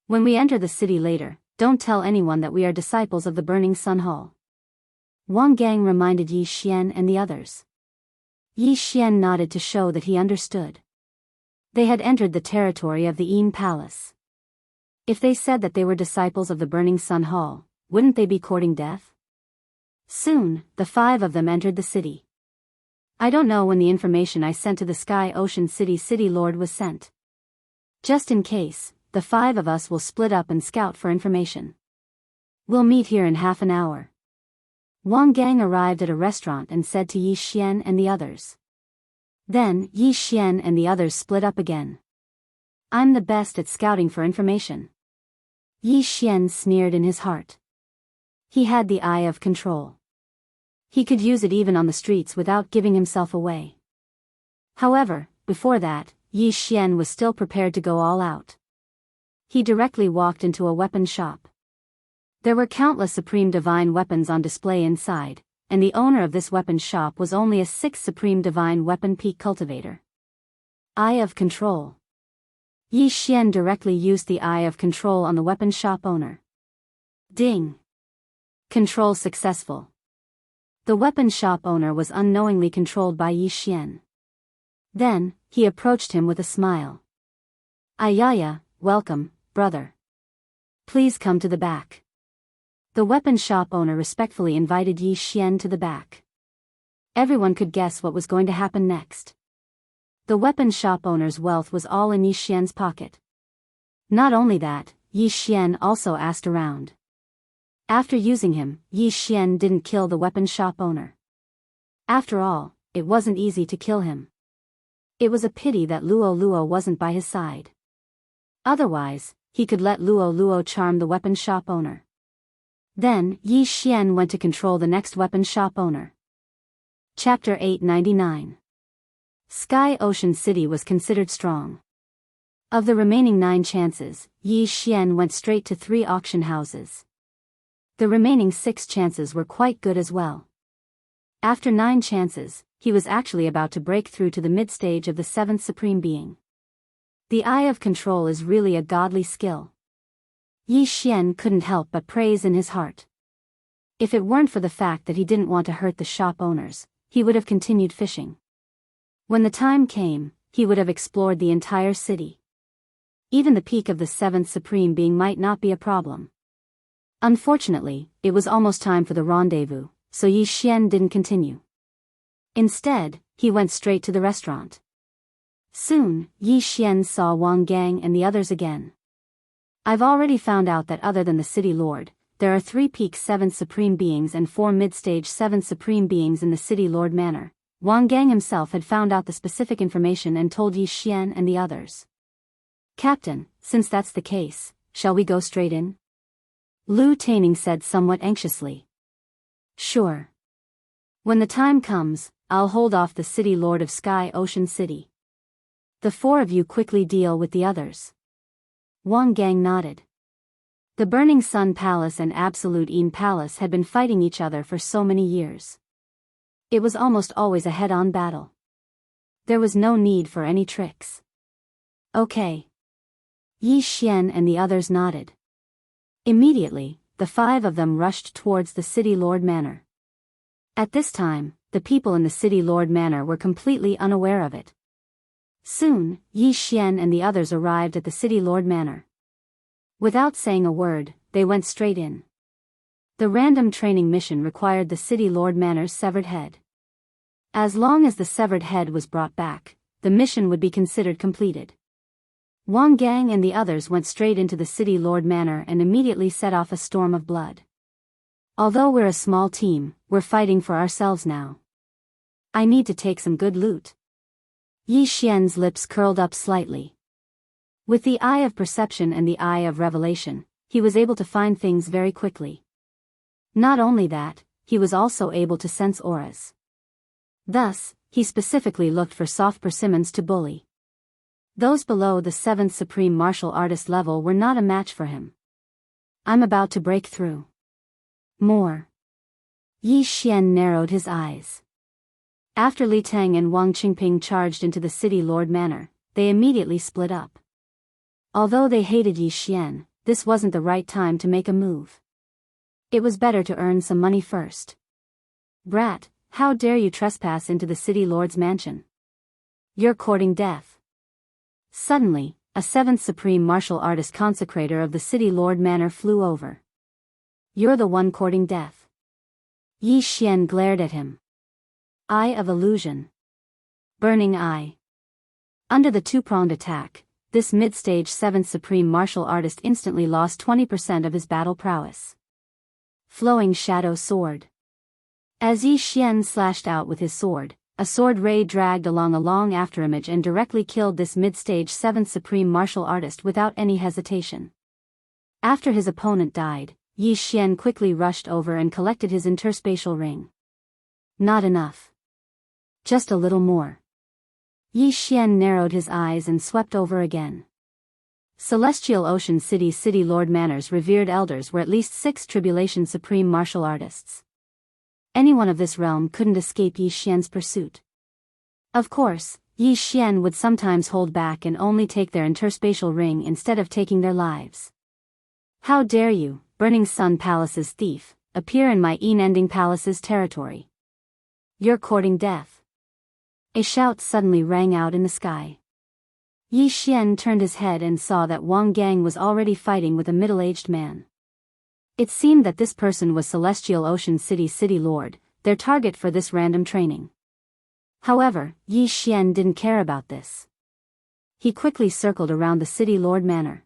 When we enter the city later, don't tell anyone that we are disciples of the Burning Sun Hall. Wang Gang reminded Yi Xian and the others. Yi Xian nodded to show that he understood. They had entered the territory of the Yin Palace. If they said that they were disciples of the Burning Sun Hall, wouldn't they be courting death? Soon, the 5 of them entered the city. I don't know when the information I sent to the Sky Ocean City Lord was sent. Just in case, the 5 of us will split up and scout for information. We'll meet here in half an hour. Wang Gang arrived at a restaurant and said to Yi Xian and the others. Then, Yi Xian and the others split up again. I'm the best at scouting for information. Yi Xian sneered in his heart. He had the eye of control. He could use it even on the streets without giving himself away. However, before that, Yi Xian was still prepared to go all out. He directly walked into a weapon shop. There were countless supreme divine weapons on display inside, and the owner of this weapon shop was only a 6th supreme divine weapon peak cultivator. Eye of control. Yi Xian directly used the eye of control on the weapon shop owner. Ding! Control successful. The weapon shop owner was unknowingly controlled by Yi Xian. Then, he approached him with a smile. Ayaya, welcome, brother. Please come to the back. The weapon shop owner respectfully invited Yi Xian to the back. Everyone could guess what was going to happen next. The weapon shop owner's wealth was all in Yi Xian's pocket. Not only that, Yi Xian also asked around. After using him, Yi Xian didn't kill the weapon shop owner. After all, it wasn't easy to kill him. It was a pity that Luo Luo wasn't by his side. Otherwise, he could let Luo Luo charm the weapon shop owner. Then, Yi Xian went to control the next weapon shop owner. Chapter 899. Sky Ocean City was considered strong. Of the remaining 9 chances, Yi Xian went straight to 3 auction houses. The remaining 6 chances were quite good as well. After 9 chances, he was actually about to break through to the mid-stage of the 7th Supreme Being. The eye of control is really a godly skill. Yi Xian couldn't help but praise in his heart. If it weren't for the fact that he didn't want to hurt the shop owners, he would have continued fishing. When the time came, he would have explored the entire city. Even the peak of the 7th Supreme Being might not be a problem. Unfortunately, it was almost time for the rendezvous, so Yi Xian didn't continue. Instead, he went straight to the restaurant. Soon, Yi Xian saw Wang Gang and the others again. I've already found out that other than the City Lord, there are 3 peak 7th Supreme Beings and 4 mid-stage 7th Supreme Beings in the City Lord Manor. Wang Gang himself had found out the specific information and told Yi Xian and the others. Captain, since that's the case, shall we go straight in? Lu Taining said somewhat anxiously. Sure. When the time comes, I'll hold off the City Lord of Sky Ocean City. The 4 of you quickly deal with the others. Wang Gang nodded. The Burning Sun Palace and Absolute Yin Palace had been fighting each other for so many years. It was almost always a head-on battle. There was no need for any tricks. Okay. Yi Xian and the others nodded. Immediately, the 5 of them rushed towards the City Lord Manor. At this time, the people in the City Lord Manor were completely unaware of it. Soon, Yi Xian and the others arrived at the City Lord Manor. Without saying a word, they went straight in. The random training mission required the City Lord Manor's severed head. As long as the severed head was brought back, the mission would be considered completed. Wang Gang and the others went straight into the City Lord Manor and immediately set off a storm of blood. Although we're a small team, we're fighting for ourselves now. I need to take some good loot. Yi Xian's lips curled up slightly. With the eye of perception and the eye of revelation, he was able to find things very quickly. Not only that, he was also able to sense auras. Thus, he specifically looked for soft persimmons to bully. Those below the 7th Supreme Martial Artist level were not a match for him. I'm about to break through. More. Yi Xian narrowed his eyes. After Li Tang and Wang Qingping charged into the city lord manor, they immediately split up. Although they hated Yi Xian, this wasn't the right time to make a move. It was better to earn some money first. Brat, how dare you trespass into the city lord's mansion? You're courting death. Suddenly, a 7th Supreme Martial Artist consecrator of the city lord manor flew over. You're the one courting death. Yi Xian glared at him. Eye of illusion. Burning eye. Under the two-pronged attack, this mid-stage 7th Supreme Martial Artist instantly lost 20% of his battle prowess. Flowing shadow sword. As Yi Xian slashed out with his sword, a sword ray dragged along a long afterimage and directly killed this mid-stage 7th Supreme Martial Artist without any hesitation. After his opponent died, Yi Xian quickly rushed over and collected his interspatial ring. Not enough. Just a little more. Yi Xian narrowed his eyes and swept over again. Celestial Ocean City's city lord manor's revered elders were at least 6 Tribulation Supreme Martial Artists. Anyone of this realm couldn't escape Yi Xian's pursuit. Of course, Yi Xian would sometimes hold back and only take their interspatial ring instead of taking their lives. How dare you, Burning Sun Palace's thief, appear in my Ending Palace's territory? You're courting death. A shout suddenly rang out in the sky. Yi Xian turned his head and saw that Wang Gang was already fighting with a middle-aged man. It seemed that this person was Celestial Ocean City's city lord, their target for this random training. However, Yi Xian didn't care about this. He quickly circled around the city lord manor.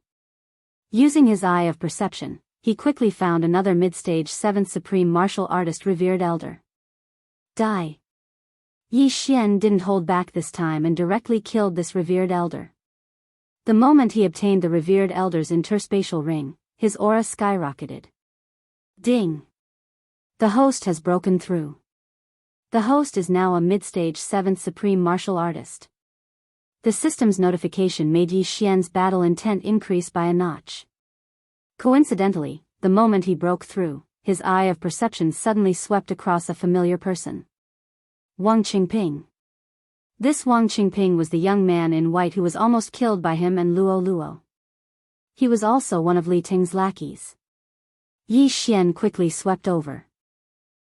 Using his eye of perception, he quickly found another mid-stage 7th Supreme Martial Artist revered elder. Die. Yi Xian didn't hold back this time and directly killed this revered elder. The moment he obtained the revered elder's interspatial ring, his aura skyrocketed. Ding! The host has broken through. The host is now a mid-stage 7th Supreme Martial Artist. The system's notification made Yi Xian's battle intent increase by a notch. Coincidentally, the moment he broke through, his eye of perception suddenly swept across a familiar person. Wang Qingping. This Wang Qingping was the young man in white who was almost killed by him and Luo Luo. He was also one of Li Ting's lackeys. Yi Xian quickly swept over.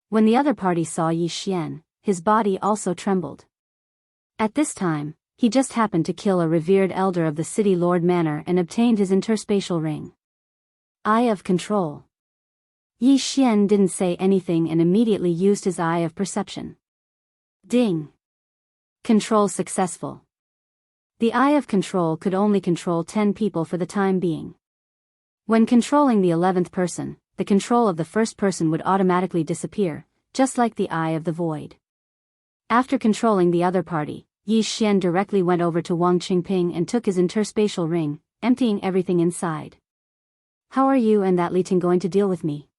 When the other party saw Yi Xian, his body also trembled. At this time, he just happened to kill a revered elder of the city lord manor and obtained his interspatial ring. Eye of control. Yi Xian didn't say anything and immediately used his eye of perception. Ding! Control successful. The eye of control could only control 10 people for the time being. When controlling the 11th person, the control of the first person would automatically disappear, just like the eye of the void. After controlling the other party, Yi Xian directly went over to Wang Qingping and took his interspatial ring, emptying everything inside. How are you and that Li Ting going to deal with me?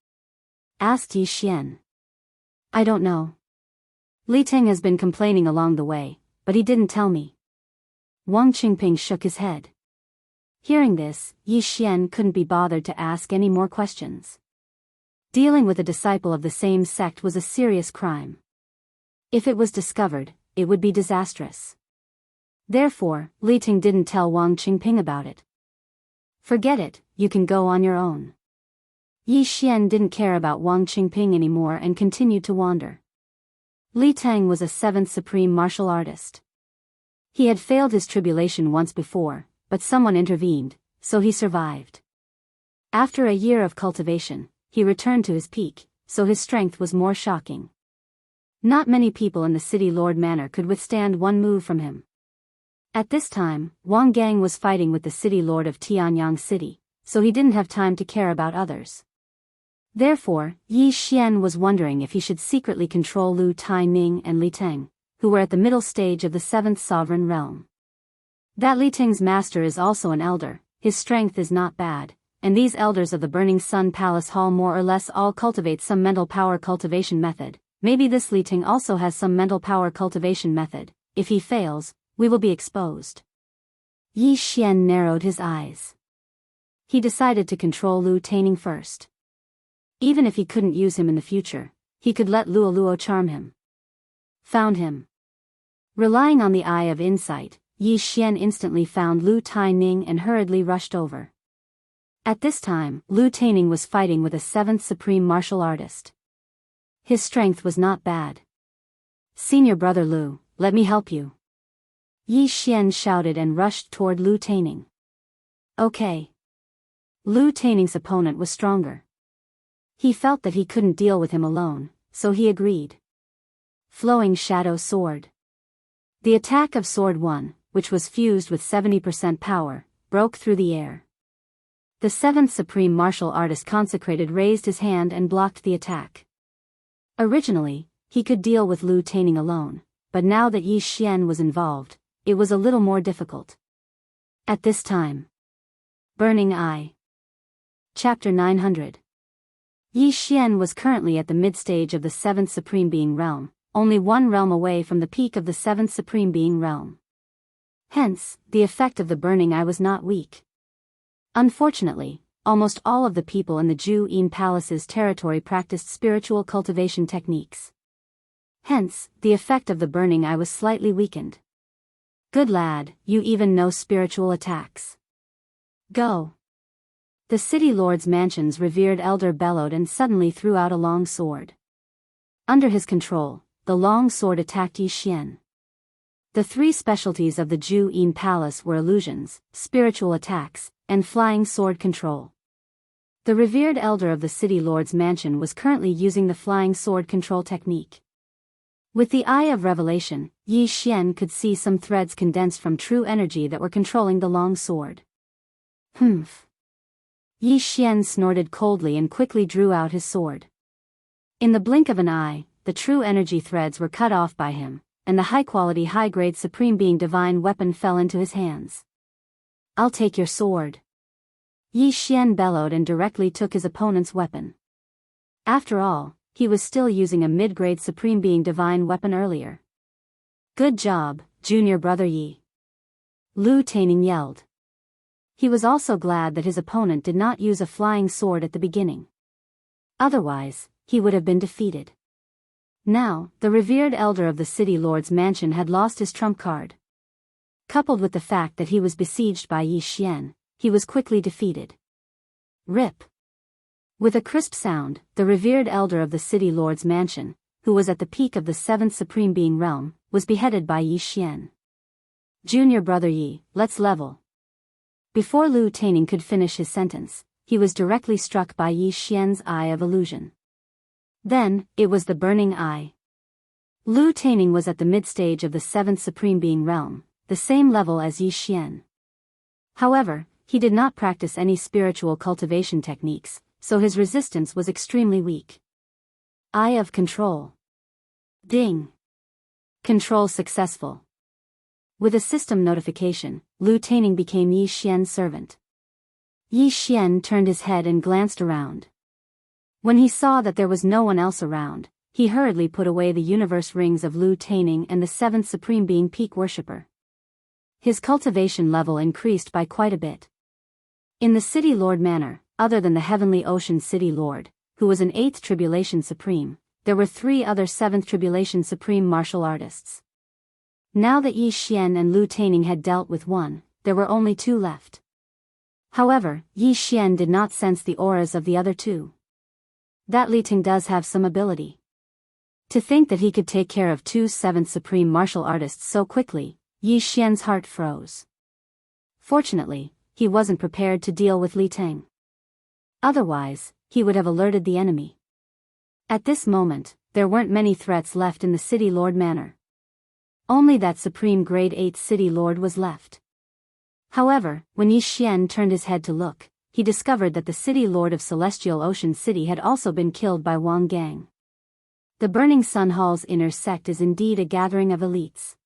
Asked Yi Xian. I don't know. Li Ting has been complaining along the way, but he didn't tell me. Wang Qingping shook his head. Hearing this, Yi Xian couldn't be bothered to ask any more questions. Dealing with a disciple of the same sect was a serious crime. If it was discovered, it would be disastrous. Therefore, Li Ting didn't tell Wang Qingping about it. Forget it, you can go on your own. Yi Xian didn't care about Wang Qingping anymore and continued to wander. Li Tang was a 7th Supreme Martial Artist. He had failed his tribulation once before, but someone intervened, so he survived. After a year of cultivation, he returned to his peak, so his strength was more shocking. Not many people in the city lord manor could withstand one move from him. At this time, Wang Gang was fighting with the city lord of Tianyang City, so he didn't have time to care about others. Therefore, Yi Xian was wondering if he should secretly control Lu Taining and Li Teng, who were at the middle stage of the 7th sovereign realm. That Li Ting's master is also an elder, his strength is not bad, and these elders of the Burning Sun Palace Hall more or less all cultivate some mental power cultivation method. Maybe this Li Ting also has some mental power cultivation method. If he fails, we will be exposed. Yi Xian narrowed his eyes. He decided to control Lu Taining first. Even if he couldn't use him in the future, he could let Luo Luo charm him. Found him. Relying on the eye of insight, Yi Xian instantly found Lu Taining and hurriedly rushed over. At this time, Lu Taining was fighting with a 7th supreme martial artist. His strength was not bad. "Senior brother Lu, let me help you." Yi Xian shouted and rushed toward Lu Taining. Okay. Lu Taining's opponent was stronger. He felt that he couldn't deal with him alone, so he agreed. Flowing Shadow Sword. The attack of Sword 1, which was fused with 70% power, broke through the air. The 7th supreme martial artist consecrated raised his hand and blocked the attack. Originally, he could deal with Lu Taining alone, but now that Yi Xian was involved, it was a little more difficult. At this time. Burning Eye. Chapter 900. Yi Xian was currently at the mid-stage of the 7th Supreme Being realm, only one realm away from the peak of the 7th Supreme Being realm. Hence, the effect of the Burning Eye was not weak. Unfortunately, almost all of the people in the Jianghu Palace's territory practiced spiritual cultivation techniques. Hence, the effect of the Burning Eye was slightly weakened. Good lad, you even know spiritual attacks. Go. The city lord's mansion's revered elder bellowed and suddenly threw out a long sword. Under his control, the long sword attacked Yi Xian. The 3 specialties of the Jianghu Palace were illusions, spiritual attacks, and flying sword control. The revered elder of the city lord's mansion was currently using the flying sword control technique. With the eye of revelation, Yi Xian could see some threads condensed from true energy that were controlling the long sword. Humph. Yi Xian snorted coldly and quickly drew out his sword. In the blink of an eye, the true energy threads were cut off by him, and the high-quality high-grade Supreme Being Divine weapon fell into his hands. "I'll take your sword." Yi Xian bellowed and directly took his opponent's weapon. After all, he was still using a mid-grade Supreme Being Divine weapon earlier. "Good job, junior brother Yi." Lu Taining yelled. He was also glad that his opponent did not use a flying sword at the beginning. Otherwise, he would have been defeated. Now, the revered elder of the city lord's mansion had lost his trump card. Coupled with the fact that he was besieged by Yi Xian, he was quickly defeated. Rip. With a crisp sound, the revered elder of the city lord's mansion, who was at the peak of the 7th Supreme Being realm, was beheaded by Yi Xian. "Junior brother Yi, let's level." Before Lu Taining could finish his sentence, he was directly struck by Yi Xian's eye of illusion. Then, it was the Burning Eye. Lu Taining was at the mid-stage of the 7th Supreme Being realm, the same level as Yi Xian. However, he did not practice any spiritual cultivation techniques, so his resistance was extremely weak. Eye of Control. Ding. Control successful. With a system notification, Lu Taining became Yi Xian's servant. Yi Xian turned his head and glanced around. When he saw that there was no one else around, he hurriedly put away the universe rings of Lu Taining and the 7th Supreme Being Peak Worshipper. His cultivation level increased by quite a bit. In the City Lord Manor, other than the Heavenly Ocean City Lord, who was an 8th Tribulation Supreme, there were 3 other 7th Tribulation Supreme martial artists. Now that Yi Xian and Lu Taining had dealt with one, there were only 2 left. However, Yi Xian did not sense the auras of the other 2. That Li Ting does have some ability. To think that he could take care of 2 7th Supreme martial artists so quickly, Yi Xian's heart froze. Fortunately, he wasn't prepared to deal with Li Ting. Otherwise, he would have alerted the enemy. At this moment, there weren't many threats left in the City Lord Manor. Only that Supreme Grade 8 City Lord was left. However, when Yi Xian turned his head to look, he discovered that the City Lord of Celestial Ocean City had also been killed by Wang Gang. The Burning Sun Hall's inner sect is indeed a gathering of elites.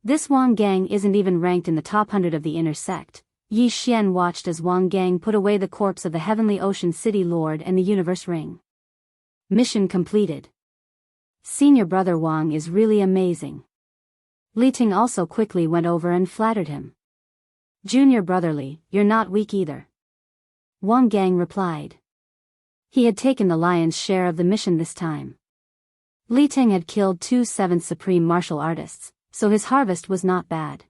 This Wang Gang isn't even ranked in the top 100 of the inner sect. Yi Xian watched as Wang Gang put away the corpse of the Heavenly Ocean City Lord and the Universe Ring. Mission completed. Senior brother Wang is really amazing. Li Ting also quickly went over and flattered him. Junior brother Li, you're not weak either. Wang Gang replied. He had taken the lion's share of the mission this time. Li Ting had killed 2 7th Supreme Martial Artists, so his harvest was not bad.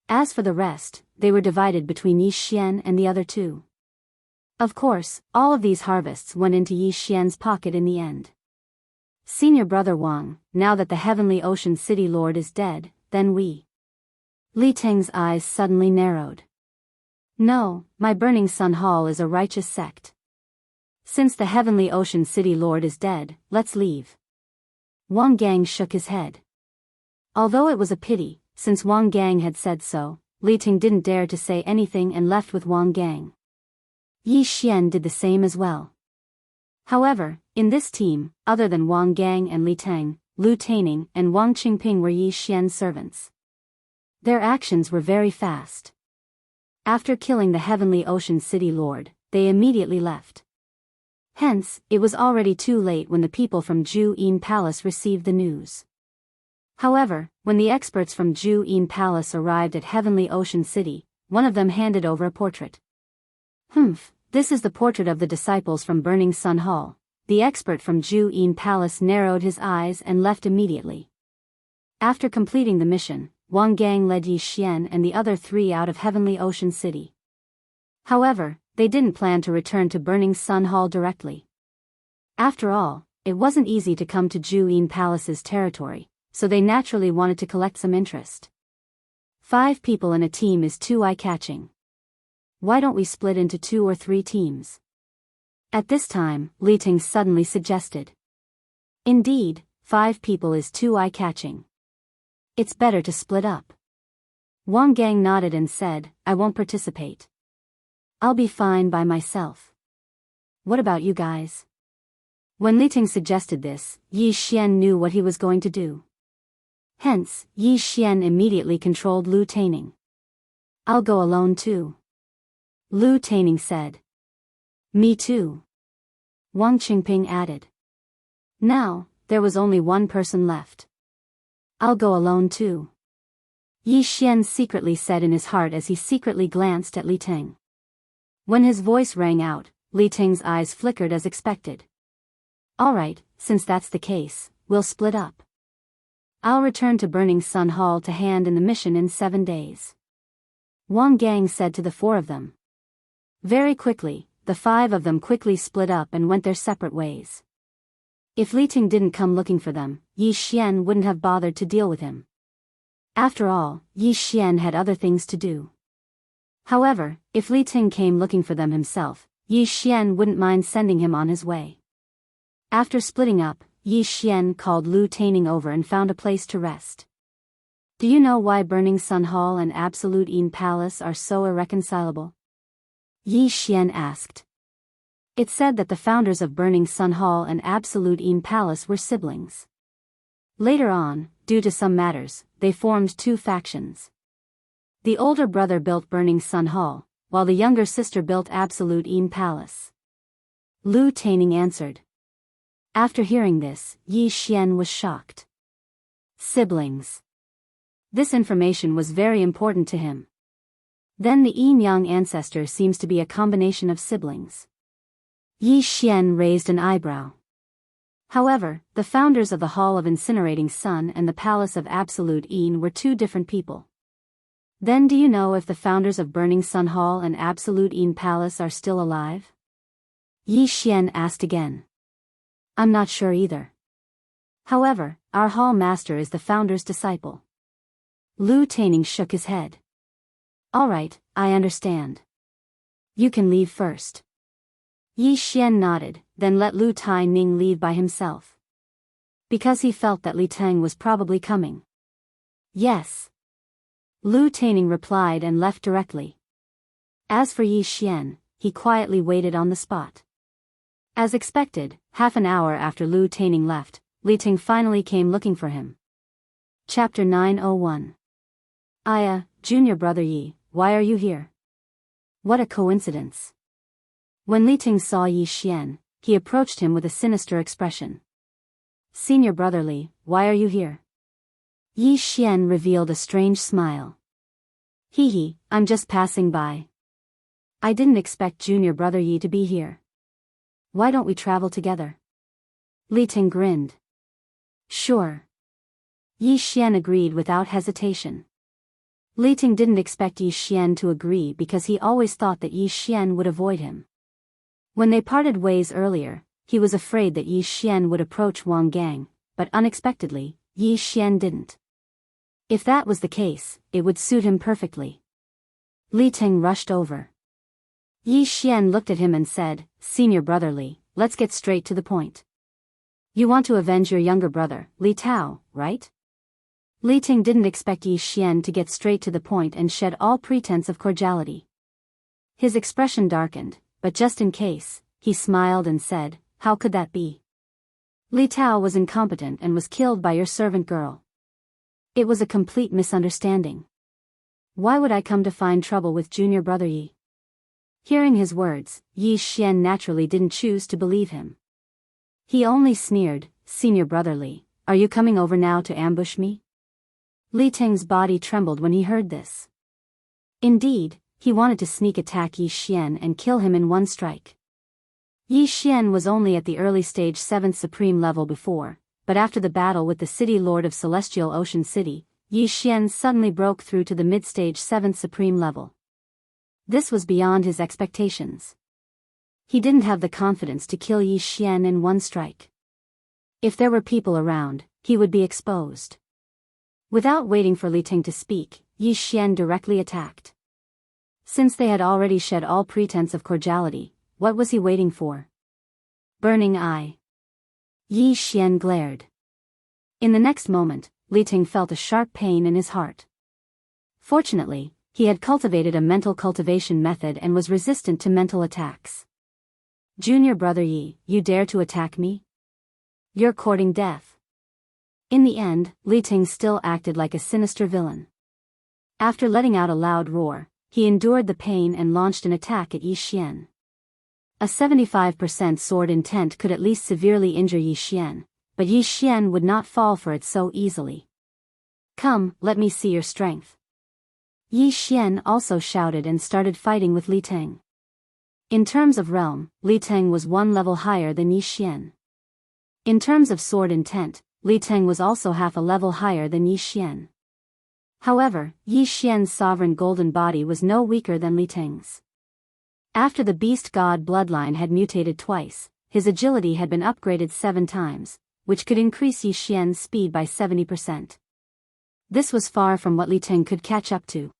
As for the rest, they were divided between Yi Xian and the other 2. Of course, all of these harvests went into Yi Xian's pocket in the end. Senior brother Wang, now that the Heavenly Ocean City Lord is dead, then we. Li Ting's eyes suddenly narrowed. No, my Burning Sun Hall is a righteous sect. Since the Heavenly Ocean City Lord is dead, let's leave. Wang Gang shook his head. Although it was a pity, since Wang Gang had said so, Li Ting didn't dare to say anything and left with Wang Gang. Yi Xian did the same as well. However, in this team, other than Wang Gang and Li Teng, Lu Taining and Wang Qingping were Yi Xian's servants. Their actions were very fast. After killing the Heavenly Ocean City Lord, they immediately left. Hence, it was already too late when the people from Ju Yin Palace received the news. However, when the experts from Ju Yin Palace arrived at Heavenly Ocean City, one of them handed over a portrait. This is the portrait of the disciples from Burning Sun Hall. The expert from Ju Yin Palace narrowed his eyes and left immediately. After completing the mission, Wang Gang led Yi Xian and the other 3 out of Heavenly Ocean City. However, they didn't plan to return to Burning Sun Hall directly. After all, it wasn't easy to come to Ju Yin Palace's territory, so they naturally wanted to collect some interest. 5 people in a team is too eye-catching. Why don't we split into 2 or 3 teams? At this time, Li Ting suddenly suggested. Indeed, 5 people is too eye-catching. It's better to split up. Wang Gang nodded and said, I won't participate. I'll be fine by myself. What about you guys? When Li Ting suggested this, Yi Xian knew what he was going to do. Hence, Yi Xian immediately controlled Lu Taining. I'll go alone too. Lu Taining said. Me too. Wang Qingping added. Now, there was only one person left. I'll go alone too. Yi Xian secretly said in his heart as he secretly glanced at Li Ting. When his voice rang out, Li Ting's eyes flickered as expected. Alright, since that's the case, we'll split up. I'll return to Burning Sun Hall to hand in the mission in 7 days. Wang Gang said to the 4 of them. Very quickly, the 5 of them quickly split up and went their separate ways. If Li Ting didn't come looking for them, Yi Xian wouldn't have bothered to deal with him. After all, Yi Xian had other things to do. However, if Li Ting came looking for them himself, Yi Xian wouldn't mind sending him on his way. After splitting up, Yi Xian called Lu Taining over and found a place to rest. Do you know why Burning Sun Hall and Absolute Yin Palace are so irreconcilable? Yi Xian asked. It's said that the founders of Burning Sun Hall and Absolute Yin Palace were siblings. Later on, due to some matters, they formed 2 factions. The older brother built Burning Sun Hall, while the younger sister built Absolute Yin Palace. Lu Taining answered. After hearing this, Yi Xian was shocked. Siblings. This information was very important to him. Then the yin-yang ancestor seems to be a combination of siblings. Yi Xian raised an eyebrow. However, the founders of the Hall of Incinerating Sun and the Palace of Absolute Yin were 2 different people. Then do you know if the founders of Burning Sun Hall and Absolute Yin Palace are still alive? Yi Xian asked again. I'm not sure either. However, our hall master is the founder's disciple. Lu Taining shook his head. Alright, I understand. You can leave first. Yi Xian nodded, then let Lu Taining leave by himself. Because he felt that Li Teng was probably coming. Yes. Lu Taining replied and left directly. As for Yi Xian, he quietly waited on the spot. As expected, half an hour after Lu Taining left, Li Ting finally came looking for him. Chapter 901. Junior brother Yi, why are you here? What a coincidence. When Li Ting saw Yi Xian, he approached him with a sinister expression. Senior brother Li, why are you here? Yi Xian revealed a strange smile. Hee, I'm just passing by. I didn't expect junior brother Yi to be here. Why don't we travel together? Li Ting grinned. Sure. Yi Xian agreed without hesitation. Li Ting didn't expect Yi Xian to agree because he always thought that Yi Xian would avoid him. When they parted ways earlier, he was afraid that Yi Xian would approach Wang Gang, but unexpectedly, Yi Xian didn't. If that was the case, it would suit him perfectly. Li Ting rushed over. Yi Xian looked at him and said, Senior brother Li, let's get straight to the point. You want to avenge your younger brother, Li Tao, right? Li Ting didn't expect Yi Xian to get straight to the point and shed all pretense of cordiality. His expression darkened, but just in case, he smiled and said, How could that be? Li Tao was incompetent and was killed by your servant girl. It was a complete misunderstanding. Why would I come to find trouble with junior brother Yi? Hearing his words, Yi Xian naturally didn't choose to believe him. He only sneered, Senior brother Li, are you coming over now to ambush me? Li Ting's body trembled when he heard this. Indeed, he wanted to sneak attack Yi Xian and kill him in one strike. Yi Xian was only at the early stage 7th supreme level before, but after the battle with the city lord of Celestial Ocean City, Yi Xian suddenly broke through to the mid-stage 7th supreme level. This was beyond his expectations. He didn't have the confidence to kill Yi Xian in one strike. If there were people around, he would be exposed. Without waiting for Li Ting to speak, Yi Xian directly attacked. Since they had already shed all pretense of cordiality, what was he waiting for? Burning eye. Yi Xian glared. In the next moment, Li Ting felt a sharp pain in his heart. Fortunately, he had cultivated a mental cultivation method and was resistant to mental attacks. Junior brother Yi, you dare to attack me? You're courting death. In the end, Li Ting still acted like a sinister villain. After letting out a loud roar, he endured the pain and launched an attack at Yi Xian. A 75% sword intent could at least severely injure Yi Xian, but Yi Xian would not fall for it so easily. Come, let me see your strength. Yi Xian also shouted and started fighting with Li Ting. In terms of realm, Li Ting was one level higher than Yi Xian. In terms of sword intent, Li Ting was also half a level higher than Yi Xian. However, Yi Xian's sovereign golden body was no weaker than Li Ting's. After the beast god bloodline had mutated twice, his agility had been upgraded 7 times, which could increase Yi Xian's speed by 70%. This was far from what Li Ting could catch up to.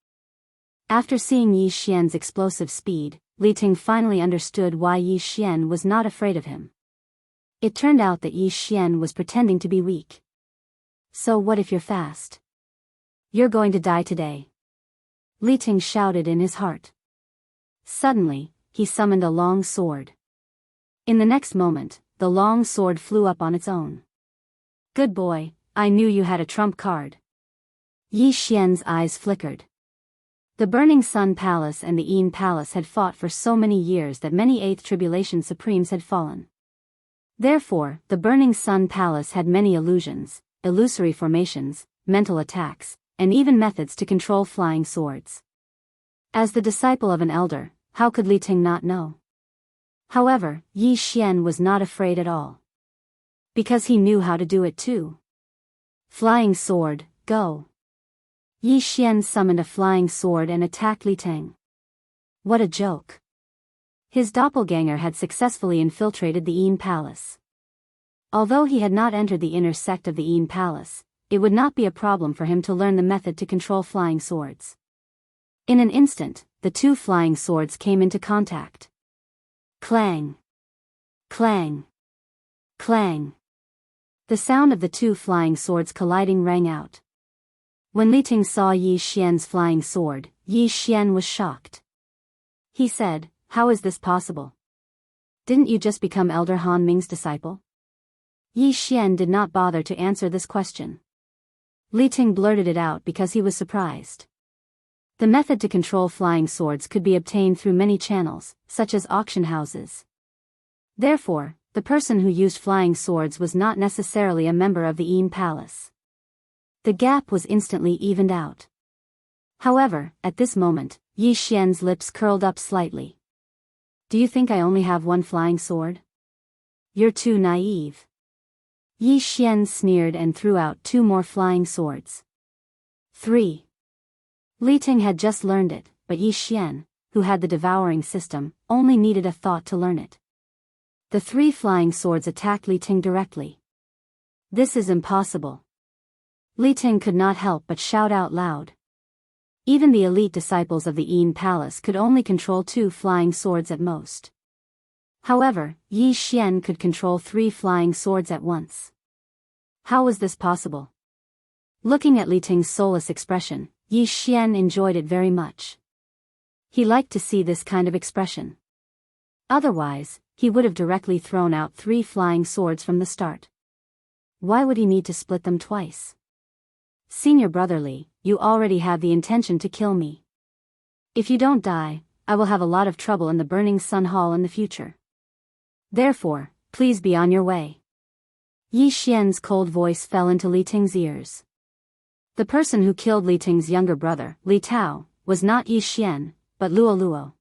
After seeing Yi Xian's explosive speed, Li Ting finally understood why Yi Xian was not afraid of him. It turned out that Yi Xian was pretending to be weak. So what if you're fast? You're going to die today. Li Ting shouted in his heart. Suddenly, he summoned a long sword. In the next moment, the long sword flew up on its own. Good boy, I knew you had a trump card. Yi Xian's eyes flickered. The Burning Sun Palace and the Yin Palace had fought for so many years that many 8th Tribulation Supremes had fallen. Therefore, the Burning Sun Palace had many illusions, illusory formations, mental attacks, and even methods to control flying swords. As the disciple of an elder, how could Li Ting not know? However, Yi Xian was not afraid at all. Because he knew how to do it too. Flying sword, go. Yi Xian summoned a flying sword and attacked Li Ting. What a joke. His doppelganger had successfully infiltrated the Yin Palace. Although he had not entered the inner sect of the Yin Palace, it would not be a problem for him to learn the method to control flying swords. In an instant, the two flying swords came into contact. Clang! Clang! Clang! The sound of the two flying swords colliding rang out. When Li Ting saw Yi Xian's flying sword, Yi Xian was shocked. He said, "How is this possible? Didn't you just become Elder Han Ming's disciple?" Yi Xian did not bother to answer this question. Li Ting blurted it out because he was surprised. The method to control flying swords could be obtained through many channels, such as auction houses. Therefore, the person who used flying swords was not necessarily a member of the Yin Palace. The gap was instantly evened out. However, at this moment, Yi Xian's lips curled up slightly. Do you think I only have one flying sword? You're too naive. Yi Xian sneered and threw out 2 more flying swords. 3. Li Ting had just learned it, but Yi Xian, who had the devouring system, only needed a thought to learn it. The 3 flying swords attacked Li Ting directly. This is impossible. Li Ting could not help but shout out loud. Even the elite disciples of the Yin Palace could only control 2 flying swords at most. However, Yi Xian could control 3 flying swords at once. How was this possible? Looking at Li Ting's soulless expression, Yi Xian enjoyed it very much. He liked to see this kind of expression. Otherwise, he would have directly thrown out 3 flying swords from the start. Why would he need to split them twice? Senior brother Li, you already have the intention to kill me. If you don't die, I will have a lot of trouble in the Burning Sun Hall in the future. Therefore, please be on your way. Yi Xian's cold voice fell into Li Ting's ears. The person who killed Li Ting's younger brother, Li Tao, was not Yi Xian, but Luo Luo.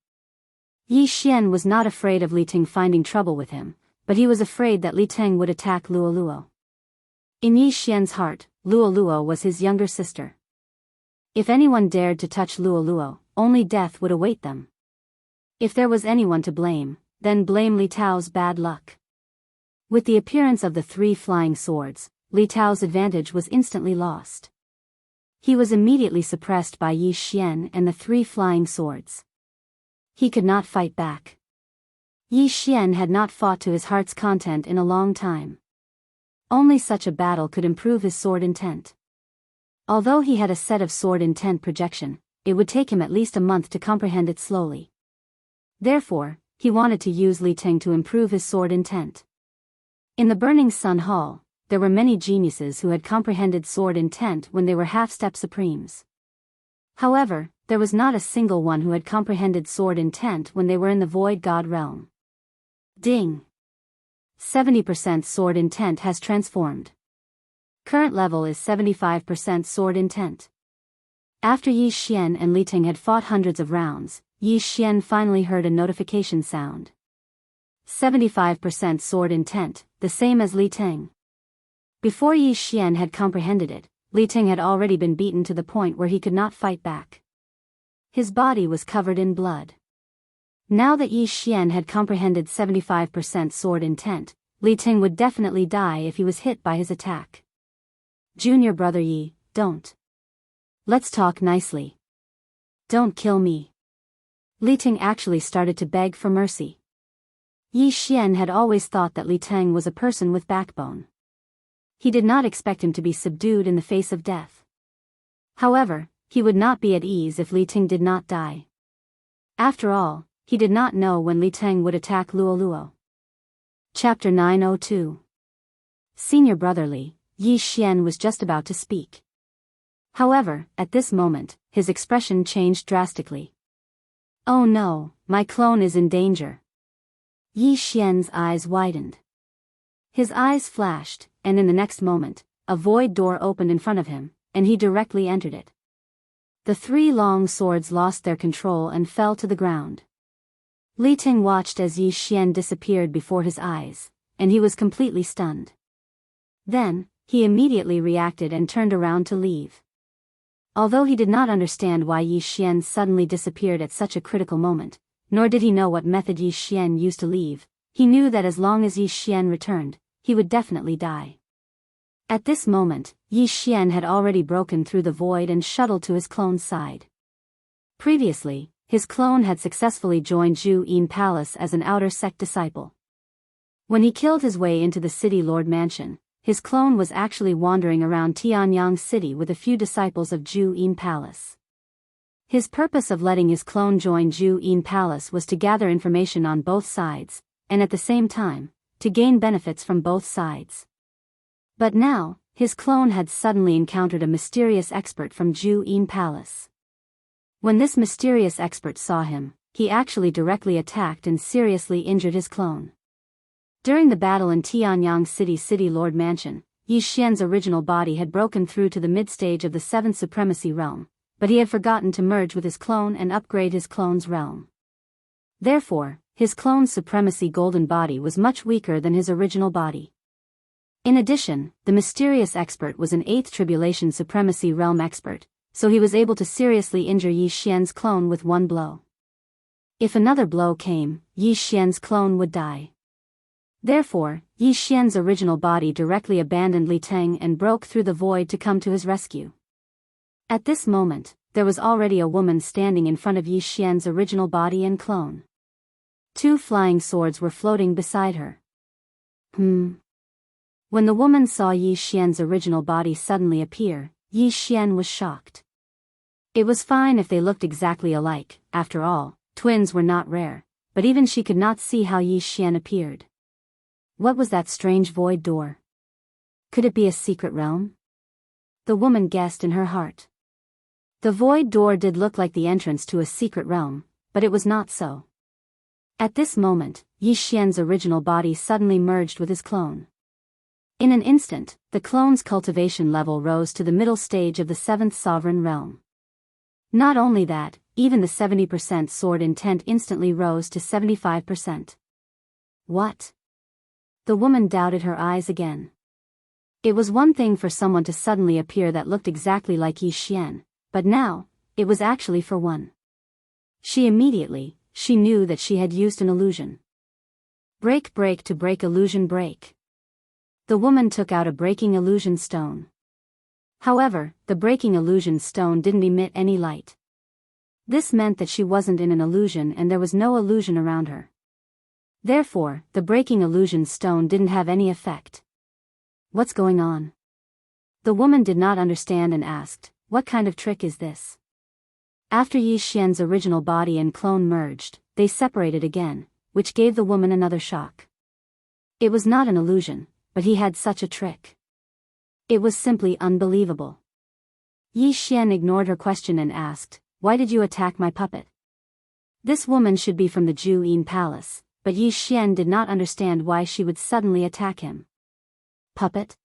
Yi Xian was not afraid of Li Ting finding trouble with him, but he was afraid that Li Ting would attack Luo Luo. In Yi Xian's heart, Luo Luo was his younger sister. If anyone dared to touch Luo Luo, only death would await them. If there was anyone to blame, then blame Li Tao's bad luck. With the appearance of the 3 flying swords, Li Tao's advantage was instantly lost. He was immediately suppressed by Yi Xian and the 3 flying swords. He could not fight back. Yi Xian had not fought to his heart's content in a long time. Only such a battle could improve his sword intent. Although he had a set of sword intent projection, it would take him at least a month to comprehend it slowly. Therefore, he wanted to use Li Ting to improve his sword intent. In the Burning Sun Hall, there were many geniuses who had comprehended sword intent when they were half-step supremes. However, there was not a single one who had comprehended sword intent when they were in the Void God realm. Ding! 70% sword intent has transformed. Current level is 75% sword intent. After Yi Xian and Li Ting had fought hundreds of rounds, Yi Xian finally heard a notification sound. 75% sword intent, the same as Li Ting. Before Yi Xian had comprehended it, Li Ting had already been beaten to the point where he could not fight back. His body was covered in blood. Now that Yi Xian had comprehended 75% sword intent, Li Ting would definitely die if he was hit by his attack. Junior brother Yi, don't. Let's talk nicely. Don't kill me. Li Ting actually started to beg for mercy. Yi Xian had always thought that Li Ting was a person with backbone. He did not expect him to be subdued in the face of death. However, he would not be at ease if Li Ting did not die. After all, he did not know when Li Ting would attack Luo Luo. Chapter 902. Senior brother Li, Yi Xian was just about to speak. However, at this moment, his expression changed drastically. Oh no, my clone is in danger. Yi Xian's eyes widened. His eyes flashed, and in the next moment, a void door opened in front of him, and he directly entered it. The 3 long swords lost their control and fell to the ground. Li Ting watched as Yi Xian disappeared before his eyes, and he was completely stunned. Then, he immediately reacted and turned around to leave. Although he did not understand why Yi Xian suddenly disappeared at such a critical moment, nor did he know what method Yi Xian used to leave, he knew that as long as Yi Xian returned, he would definitely die. At this moment, Yi Xian had already broken through the void and shuttled to his clone's side. Previously, his clone had successfully joined Zhu Yin Palace as an outer sect disciple. When he killed his way into the city lord mansion, his clone was actually wandering around Tianyang City with a few disciples of Zhu Yin Palace. His purpose of letting his clone join Zhu Yin Palace was to gather information on both sides, and at the same time, to gain benefits from both sides. But now, his clone had suddenly encountered a mysterious expert from Zhu Yin Palace. When this mysterious expert saw him, he actually directly attacked and seriously injured his clone. During the battle in Tianyang City Lord Mansion, Yi Xian's original body had broken through to the mid-stage of the 7th Supremacy Realm, but he had forgotten to merge with his clone and upgrade his clone's realm. Therefore, his clone's Supremacy Golden body was much weaker than his original body. In addition, the mysterious expert was an 8th Tribulation Supremacy Realm expert, so he was able to seriously injure Yi Xian's clone with one blow. If another blow came, Yi Xian's clone would die. Therefore, Yi Xian's original body directly abandoned Li Teng and broke through the void to come to his rescue. At this moment, there was already a woman standing in front of Yi Xian's original body and clone. 2 flying swords were floating beside her. When the woman saw Yi Xian's original body suddenly appear, Yi Xian was shocked. It was fine if they looked exactly alike, after all, twins were not rare, but even she could not see how Yi Xian appeared. What was that strange void door? Could it be a secret realm? The woman guessed in her heart. The void door did look like the entrance to a secret realm, but it was not so. At this moment, Yi Xian's original body suddenly merged with his clone. In an instant, the clone's cultivation level rose to the middle stage of the 7th Sovereign Realm. Not only that, even the 70% sword intent instantly rose to 75%. What? The woman doubted her eyes again. It was one thing for someone to suddenly appear that looked exactly like Yi Xian, but now, it was actually for one. She knew that she had used an illusion. Break to break illusion break. The woman took out a breaking illusion stone. However, the breaking illusion stone didn't emit any light. This meant that she wasn't in an illusion and there was no illusion around her. Therefore, the breaking illusion stone didn't have any effect. What's going on? The woman did not understand and asked, what kind of trick is this? After Yi Xian's original body and clone merged, they separated again, which gave the woman another shock. It was not an illusion, but he had such a trick. It was simply unbelievable. Yi Xian ignored her question and asked, why did you attack my puppet? This woman should be from the Jianghu Palace, but Yi Xian did not understand why she would suddenly attack him. Puppet?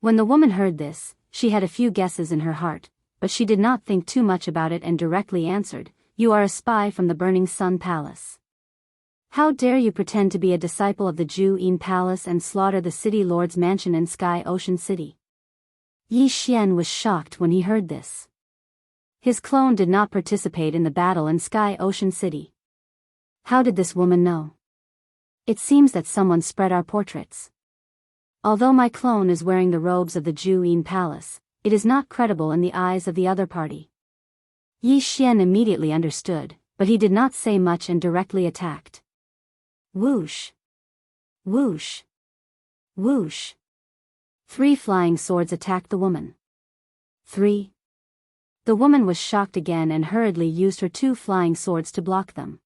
When the woman heard this, she had a few guesses in her heart, but she did not think too much about it and directly answered, you are a spy from the Burning Sun Palace. How dare you pretend to be a disciple of the Jianghu Palace and slaughter the City Lord's mansion in Sky Ocean City? Yi Xian was shocked when he heard this. His clone did not participate in the battle in Sky Ocean City. How did this woman know? It seems that someone spread our portraits. Although my clone is wearing the robes of the Jianghu Palace, it is not credible in the eyes of the other party. Yi Xian immediately understood, but he did not say much and directly attacked. Whoosh! Whoosh! Whoosh! 3 flying swords attacked the woman. 3. The woman was shocked again and hurriedly used her 2 flying swords to block them.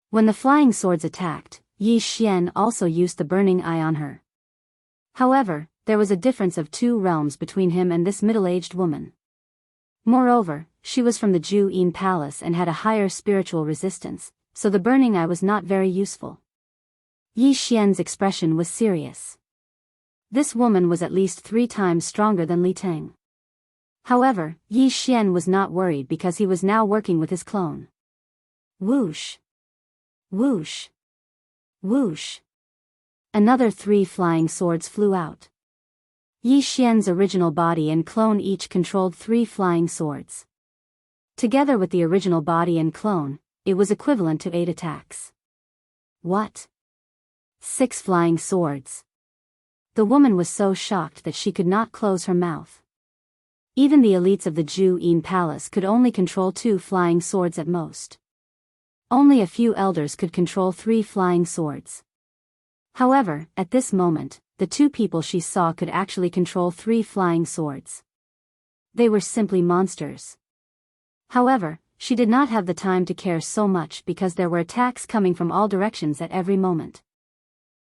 When the flying swords attacked, Yi Xian also used the burning eye on her. However, there was a difference of 2 realms between him and this middle-aged woman. Moreover, she was from the Jianghu Palace and had a higher spiritual resistance, so the burning eye was not very useful. Yi Xian's expression was serious. This woman was at least 3 times stronger than Li Teng. However, Yi Xian was not worried because he was now working with his clone. Whoosh! Whoosh! Whoosh! Another 3 flying swords flew out. Yi Xian's original body and clone each controlled 3 flying swords. Together with the original body and clone, it was equivalent to 8 attacks. What? 6 flying swords. The woman was so shocked that she could not close her mouth. Even the elites of the Jianghu Palace could only control 2 flying swords at most. Only a few elders could control 3 flying swords. However, at this moment, the 2 people she saw could actually control 3 flying swords. They were simply monsters. However, she did not have the time to care so much because there were attacks coming from all directions at every moment.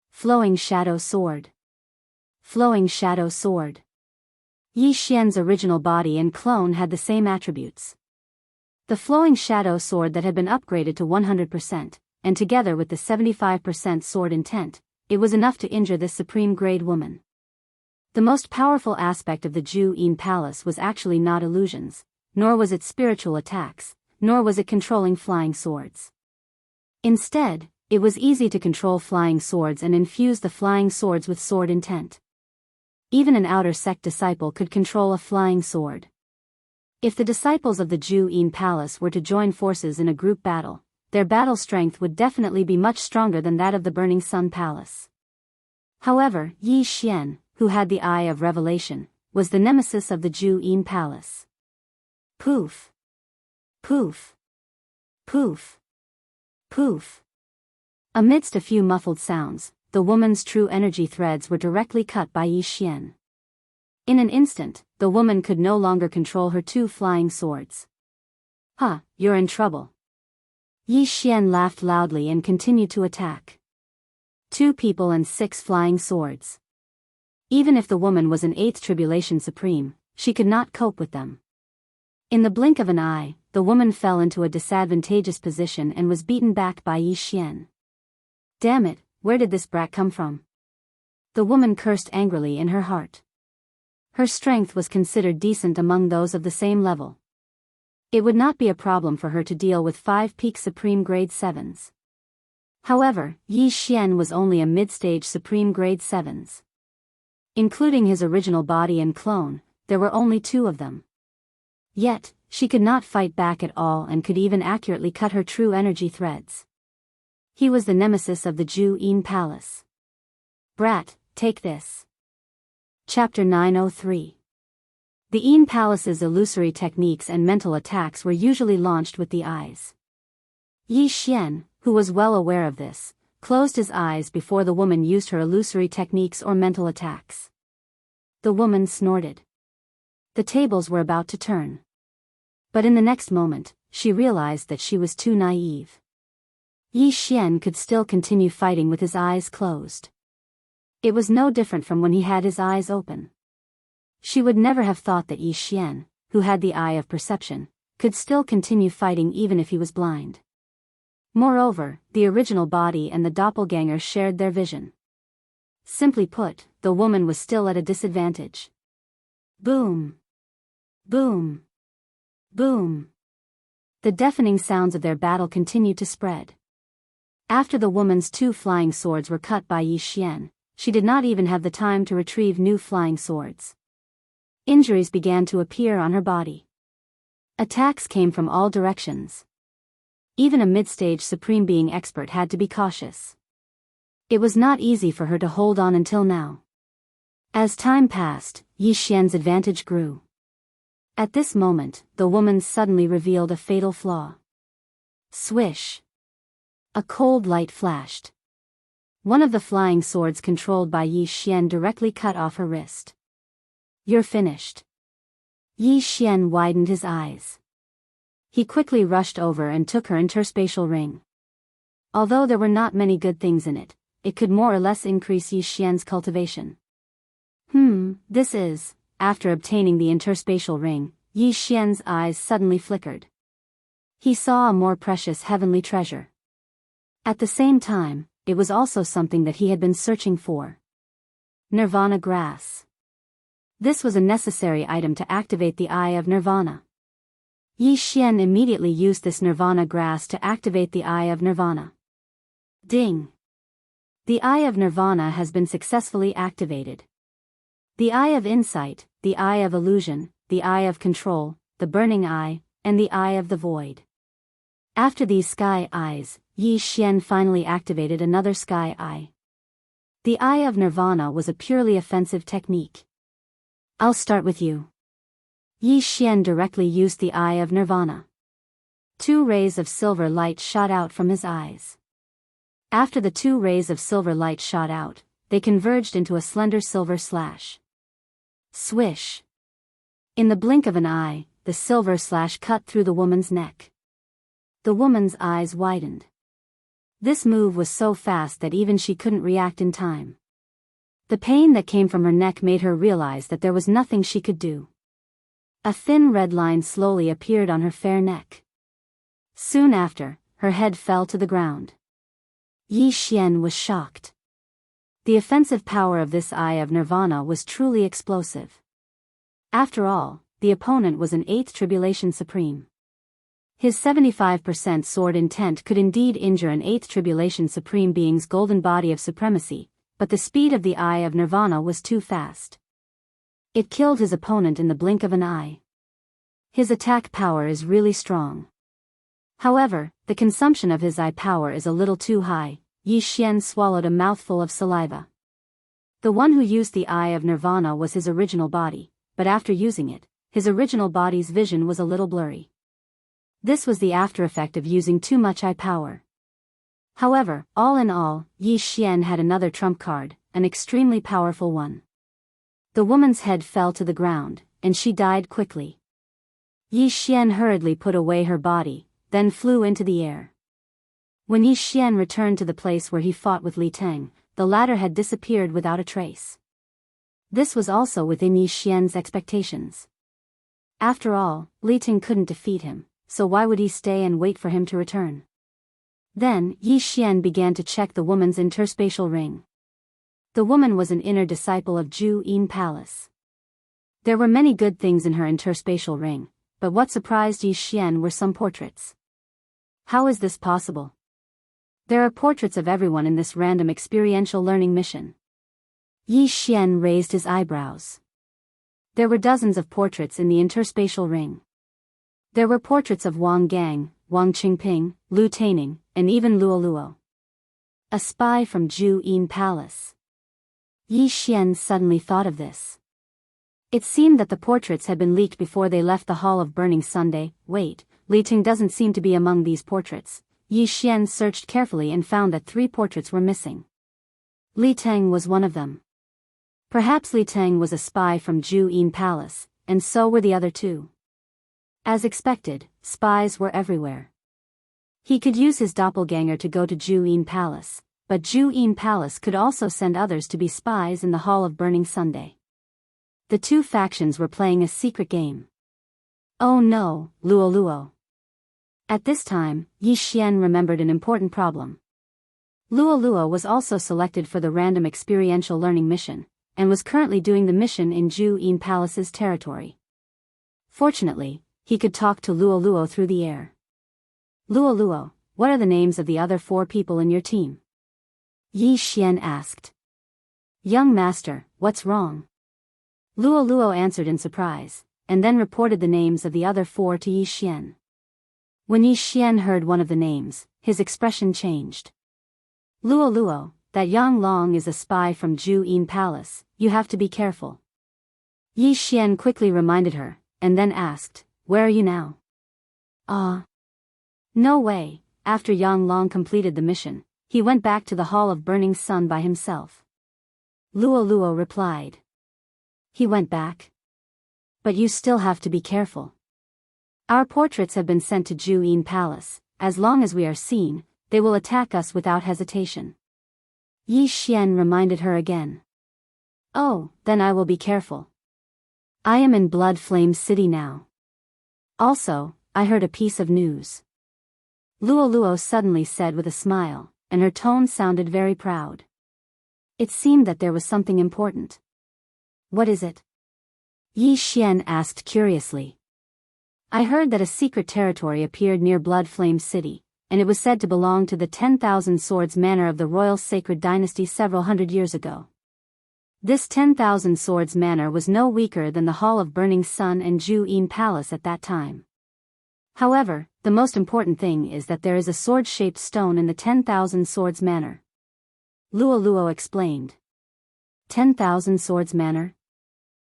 Flowing Shadow Sword. Flowing Shadow Sword. Yi Xian's original body and clone had the same attributes. The flowing shadow sword that had been upgraded to 100%, and together with the 75% sword intent, it was enough to injure this supreme-grade woman. The most powerful aspect of the Jianghu palace was actually not illusions, nor was it spiritual attacks, nor was it controlling flying swords. Instead, it was easy to control flying swords and infuse the flying swords with sword intent. Even an outer sect disciple could control a flying sword. If the disciples of the Jianghu palace were to join forces in a group battle, their battle strength would definitely be much stronger than that of the Burning Sun Palace. However, Yi Xian, who had the Eye of Revelation, was the nemesis of the Jianghu palace. Poof! Poof! Poof! Poof! Amidst a few muffled sounds, the woman's true energy threads were directly cut by Yi Xian. In an instant, the woman could no longer control her two flying swords. "Huh, you're in trouble." Yi Xian laughed loudly and continued to attack. 2 people and 6 flying swords. Even if the woman was an 8th Tribulation Supreme, she could not cope with them. In the blink of an eye, the woman fell into a disadvantageous position and was beaten back by Yi Xian. Damn it, where did this brat come from? The woman cursed angrily in her heart. Her strength was considered decent among those of the same level. It would not be a problem for her to deal with 5 peak Supreme Grade 7s. However, Yi Xian was only a mid-stage Supreme Grade 7s. Including his original body and clone, there were only 2 of them. Yet, she could not fight back at all and could even accurately cut her true energy threads. He was the nemesis of the Jianghu palace. Brat, take this. Chapter 903. The Yin Palace's illusory techniques and mental attacks were usually launched with the eyes. Yi Xian, who was well aware of this, closed his eyes before the woman used her illusory techniques or mental attacks. The woman snorted. The tables were about to turn. But in the next moment, she realized that she was too naive. Yi Xian could still continue fighting with his eyes closed. It was no different from when he had his eyes open. She would never have thought that Yi Xian, who had the eye of perception, could still continue fighting even if he was blind. Moreover, the original body and the doppelganger shared their vision. Simply put, the woman was still at a disadvantage. Boom! Boom! Boom! The deafening sounds of their battle continued to spread. After the woman's 2 flying swords were cut by Yi Xian, she did not even have the time to retrieve new flying swords. Injuries began to appear on her body. Attacks came from all directions. Even a mid-stage Supreme Being expert had to be cautious. It was not easy for her to hold on until now. As time passed, Yi Xian's advantage grew. At this moment, the woman suddenly revealed a fatal flaw. Swish! A cold light flashed. One of the flying swords controlled by Yi Xian directly cut off her wrist. You're finished. Yi Xian widened his eyes. He quickly rushed over and took her interspatial ring. Although there were not many good things in it, it could more or less increase Yi Xian's cultivation. This is... After obtaining the interspatial ring, Yi Xian's eyes suddenly flickered. He saw a more precious heavenly treasure. At the same time, it was also something that he had been searching for. Nirvana grass. This was a necessary item to activate the Eye of Nirvana. Yi Xian immediately used this Nirvana grass to activate the Eye of Nirvana. Ding! The Eye of Nirvana has been successfully activated. The Eye of Insight, the Eye of Illusion, the Eye of Control, the Burning Eye, and the Eye of the Void. After these sky eyes, Yi Xian finally activated another sky eye. The Eye of Nirvana was a purely offensive technique. I'll start with you. Yi Xian directly used the Eye of Nirvana. 2 rays of silver light shot out from his eyes. After the 2 rays of silver light shot out, they converged into a slender silver slash. Swish! In the blink of an eye, the silver slash cut through the woman's neck. The woman's eyes widened. This move was so fast that even she couldn't react in time. The pain that came from her neck made her realize that there was nothing she could do. A thin red line slowly appeared on her fair neck. Soon after, her head fell to the ground. Yi Xian was shocked. The offensive power of this Eye of Nirvana was truly explosive. After all, the opponent was an 8th Tribulation Supreme. His 75% sword intent could indeed injure an 8th Tribulation Supreme being's golden body of supremacy, but the speed of the Eye of Nirvana was too fast. It killed his opponent in the blink of an eye. His attack power is really strong. However, the consumption of his eye power is a little too high. Yi Xian swallowed a mouthful of saliva. The one who used the Eye of Nirvana was his original body, but after using it, his original body's vision was a little blurry. This was the after effect of using too much eye power. However, all in all, Yi Xian had another trump card, an extremely powerful one. The woman's head fell to the ground, and she died quickly. Yi Xian hurriedly put away her body, then flew into the air. When Yi Xian returned to the place where he fought with Li Teng, the latter had disappeared without a trace. This was also within Yi Xian's expectations. After all, Li Teng couldn't defeat him, so why would he stay and wait for him to return? Then, Yi Xian began to check the woman's interspatial ring. The woman was an inner disciple of Zhu Yin Palace. There were many good things in her interspatial ring, but what surprised Yi Xian were some portraits. How is this possible? There are portraits of everyone in this random experiential learning mission. Yi Xian raised his eyebrows. There were dozens of portraits in the interspatial ring. There were portraits of Wang Gang, Wang Qingping, Lu Taining, and even Luo Luo. A spy from Zhu Yin Palace. Yi Xian suddenly thought of this. It seemed that the portraits had been leaked before they left the Hall of Burning Sunday. Wait, Li Ting doesn't seem to be among these portraits. Yi Xian searched carefully and found that 3 portraits were missing. Li Teng was one of them. Perhaps Li Teng was a spy from Zhu Yin Palace, and so were the other 2. As expected, spies were everywhere. He could use his doppelganger to go to Zhu Yin Palace, but Zhu Yin Palace could also send others to be spies in the Hall of Burning Sunday. The 2 factions were playing a secret game. Oh no, Luo Luo. At this time, Yi Xian remembered an important problem. Luo Luo was also selected for the random experiential learning mission, and was currently doing the mission in Zhu Yin Palace's territory. Fortunately, he could talk to Luo Luo through the air. Luo Luo, what are the names of the other 4 people in your team? Yi Xian asked. Young master, what's wrong? Luo Luo answered in surprise, and then reported the names of the other 4 to Yi Xian. When Yi Xian heard one of the names, his expression changed. Luo Luo, that Yang Long is a spy from Zhu Yin Palace, you have to be careful. Yi Xian quickly reminded her, and then asked, where are you now? No way. After Yang Long completed the mission, he went back to the Hall of Burning Sun by himself. Luo Luo replied. He went back? But you still have to be careful. Our portraits have been sent to Zhu Yin Palace. As long as we are seen, they will attack us without hesitation. Yi Xian reminded her again. Oh, then I will be careful. I am in Blood Flame City now. Also, I heard a piece of news. Luo Luo suddenly said with a smile, and her tone sounded very proud. It seemed that there was something important. What is it? Yi Xian asked curiously. I heard that a secret territory appeared near Blood Flame City, and it was said to belong to the 10,000 Swords Manor of the Royal Sacred Dynasty several hundred years ago. This 10,000 Swords Manor was no weaker than the Hall of Burning Sun and Zhu Yin Palace at that time. However, the most important thing is that there is a sword-shaped stone in the 10,000 Swords Manor. Luo Luo explained. 10,000 Swords Manor?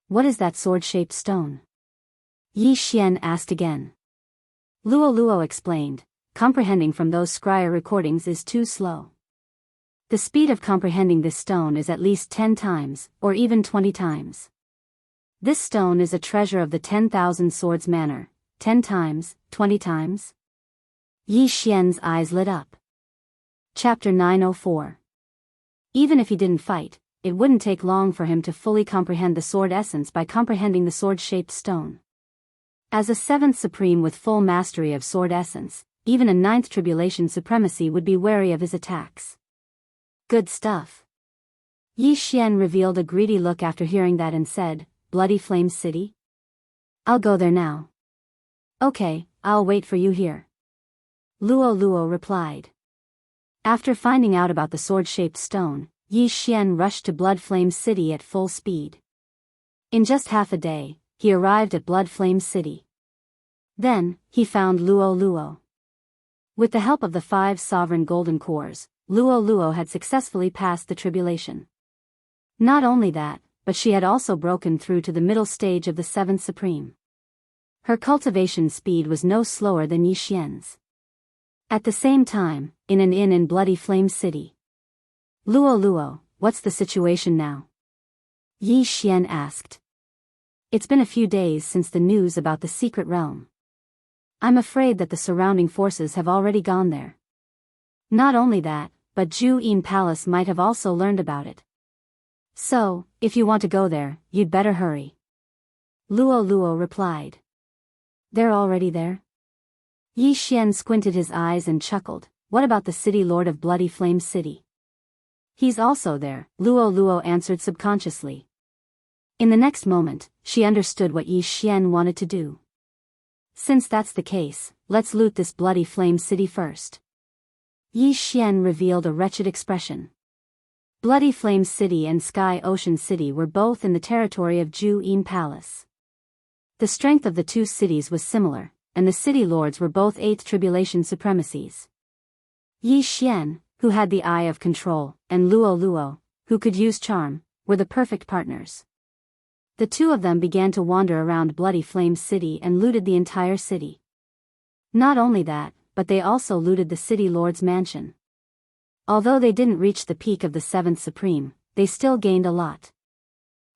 What is that sword-shaped stone? Yi Xian asked again. Luo Luo explained, comprehending from those scryer recordings is too slow. The speed of comprehending this stone is at least 10 times, or even 20 times. This stone is a treasure of the 10,000 Swords Manor, 10 times, 20 times? Yi Xian's eyes lit up. Chapter 904. Even if he didn't fight, it wouldn't take long for him to fully comprehend the sword essence by comprehending the sword-shaped stone. As a 7th Supreme with full mastery of sword essence, even a ninth tribulation supremacy would be wary of his attacks. Good stuff. Yi Xian revealed a greedy look after hearing that and said, Bloody Flame City? I'll go there now. Okay, I'll wait for you here. Luo Luo replied. After finding out about the sword-shaped stone, Yi Xian rushed to Blood Flame City at full speed. In just half a day, he arrived at Blood Flame City. Then, he found Luo Luo. With the help of the 5 sovereign golden cores, Luo Luo had successfully passed the tribulation. Not only that, but she had also broken through to the middle stage of the 7th Supreme. Her cultivation speed was no slower than Yi Xian's. At the same time, in an inn in Bloody Flame City. Luo Luo, what's the situation now? Yi Xian asked. It's been a few days since the news about the secret realm. I'm afraid that the surrounding forces have already gone there. Not only that, but Zhu Yin Palace might have also learned about it. So, if you want to go there, you'd better hurry. Luo Luo replied. They're already there? Yi Xian squinted his eyes and chuckled, what about the city lord of Bloody Flame City? He's also there, Luo Luo answered subconsciously. In the next moment, she understood what Yi Xian wanted to do. Since that's the case, let's loot this Bloody Flame City first. Yi Xian revealed a wretched expression. Bloody Flame City and Sky Ocean City were both in the territory of Zhu Yin Palace. The strength of the two cities was similar, and the city lords were both 8th tribulation supremacies. Yi Xian, who had the eye of control, and Luo Luo, who could use charm, were the perfect partners. The two of them began to wander around Bloody Flame City and looted the entire city. Not only that, but they also looted the city lord's mansion. Although they didn't reach the peak of the 7th Supreme, they still gained a lot.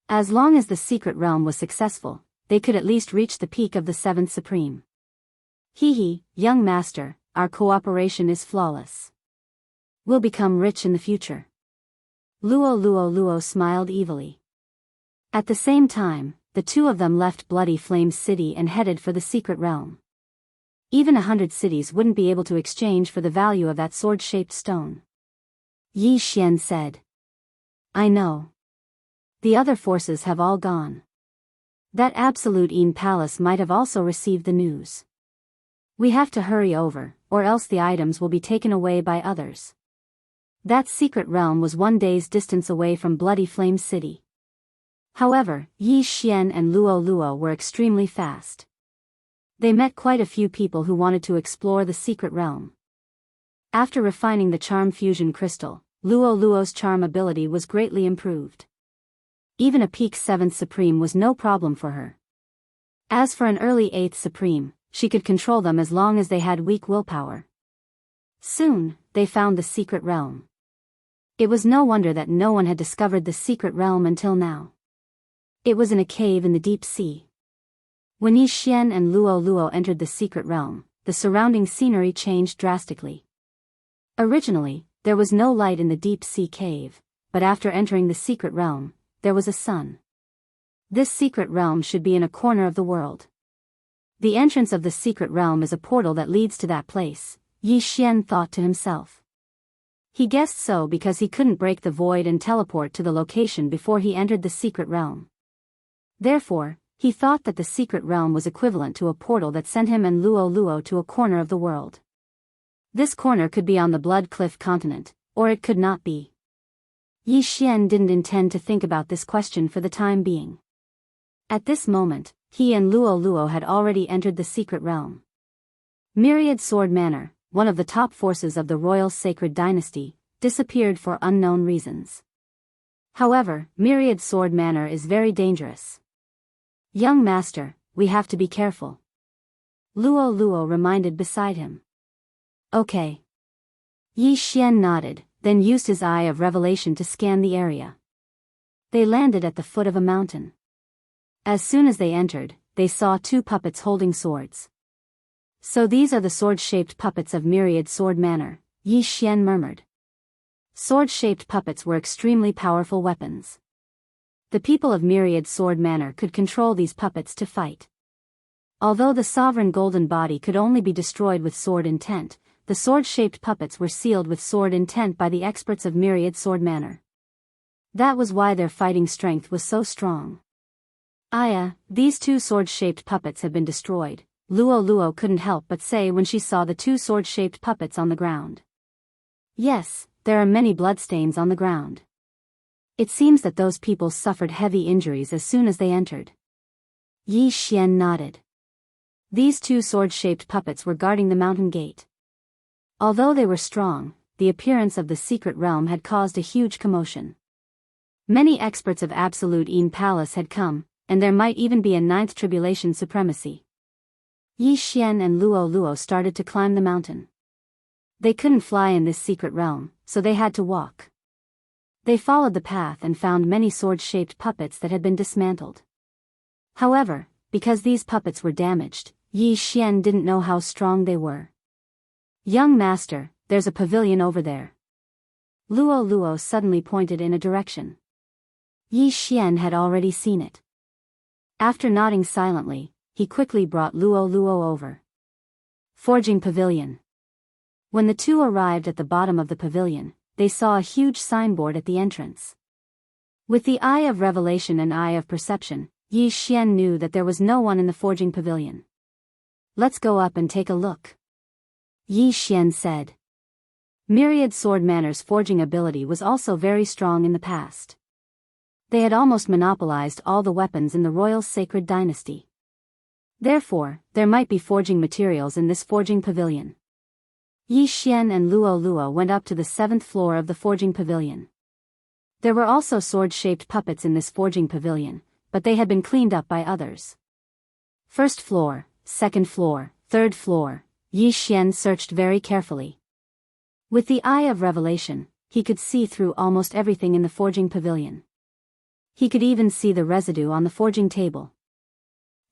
As long as the secret realm was successful, they could at least reach the peak of the 7th Supreme. Hee, young master, our cooperation is flawless. We'll become rich in the future. Luo Luo smiled evilly. At the same time, the two of them left Bloody Flame City and headed for the secret realm. Even 100 cities wouldn't be able to exchange for the value of that sword-shaped stone. Yi Xian said. I know. The other forces have all gone. That absolute Yin Palace might have also received the news. We have to hurry over, or else the items will be taken away by others. That secret realm was 1 day's distance away from Bloody Flame City. However, Yi Xian and Luo Luo were extremely fast. They met quite a few people who wanted to explore the secret realm. After refining the charm fusion crystal, Luo Luo's charm ability was greatly improved. Even a peak 7th Supreme was no problem for her. As for an early 8th Supreme, she could control them as long as they had weak willpower. Soon, they found the secret realm. It was no wonder that no one had discovered the secret realm until now. It was in a cave in the deep sea. When Yi Xian and Luo Luo entered the secret realm, the surrounding scenery changed drastically. Originally, there was no light in the deep sea cave, but after entering the secret realm, there was a sun. This secret realm should be in a corner of the world. The entrance of the secret realm is a portal that leads to that place, Yi Xian thought to himself. He guessed so because he couldn't break the void and teleport to the location before he entered the secret realm. Therefore, he thought that the secret realm was equivalent to a portal that sent him and Luo Luo to a corner of the world. This corner could be on the Blood Cliff continent, or it could not be. Yi Xian didn't intend to think about this question for the time being. At this moment, he and Luo Luo had already entered the secret realm. Myriad Sword Manor, one of the top forces of the Royal Sacred Dynasty, disappeared for unknown reasons. However, Myriad Sword Manor is very dangerous. Young master, we have to be careful. Luo Luo reminded beside him. Okay. Yi Xian nodded, then used his eye of revelation to scan the area. They landed at the foot of a mountain. As soon as they entered, they saw 2 puppets holding swords. So these are the sword-shaped puppets of Myriad Sword Manor, Yi Xian murmured. Sword-shaped puppets were extremely powerful weapons. The people of Myriad Sword Manor could control these puppets to fight. Although the sovereign golden body could only be destroyed with sword intent, the sword-shaped puppets were sealed with sword intent by the experts of myriad sword manner. That was why their fighting strength was so strong. Aya, these two sword-shaped puppets have been destroyed, Luo Luo couldn't help but say when she saw the two sword-shaped puppets on the ground. Yes, there are many bloodstains on the ground. It seems that those people suffered heavy injuries as soon as they entered. Yi Xian nodded. These two sword-shaped puppets were guarding the mountain gate. Although they were strong, the appearance of the secret realm had caused a huge commotion. Many experts of Absolute Yin Palace had come, and there might even be a ninth tribulation supremacy. Yi Xian and Luo Luo started to climb the mountain. They couldn't fly in this secret realm, so they had to walk. They followed the path and found many sword-shaped puppets that had been dismantled. However, because these puppets were damaged, Yi Xian didn't know how strong they were. Young master, there's a pavilion over there. Luo Luo suddenly pointed in a direction. Yi Xian had already seen it. After nodding silently, he quickly brought Luo Luo over. Forging Pavilion. When the two arrived at the bottom of the pavilion, they saw a huge signboard at the entrance. With the eye of revelation and eye of perception, Yi Xian knew that there was no one in the forging pavilion. Let's go up and take a look. Yi Xian said. Myriad Sword Manor's forging ability was also very strong in the past. They had almost monopolized all the weapons in the royal sacred dynasty. Therefore, there might be forging materials in this forging pavilion. Yi Xian and Luo Luo went up to the 7th floor of the forging pavilion. There were also sword-shaped puppets in this forging pavilion, but they had been cleaned up by others. 1st floor, 2nd floor, 3rd floor, Yi Xian searched very carefully. With the eye of revelation, he could see through almost everything in the forging pavilion. He could even see the residue on the forging table.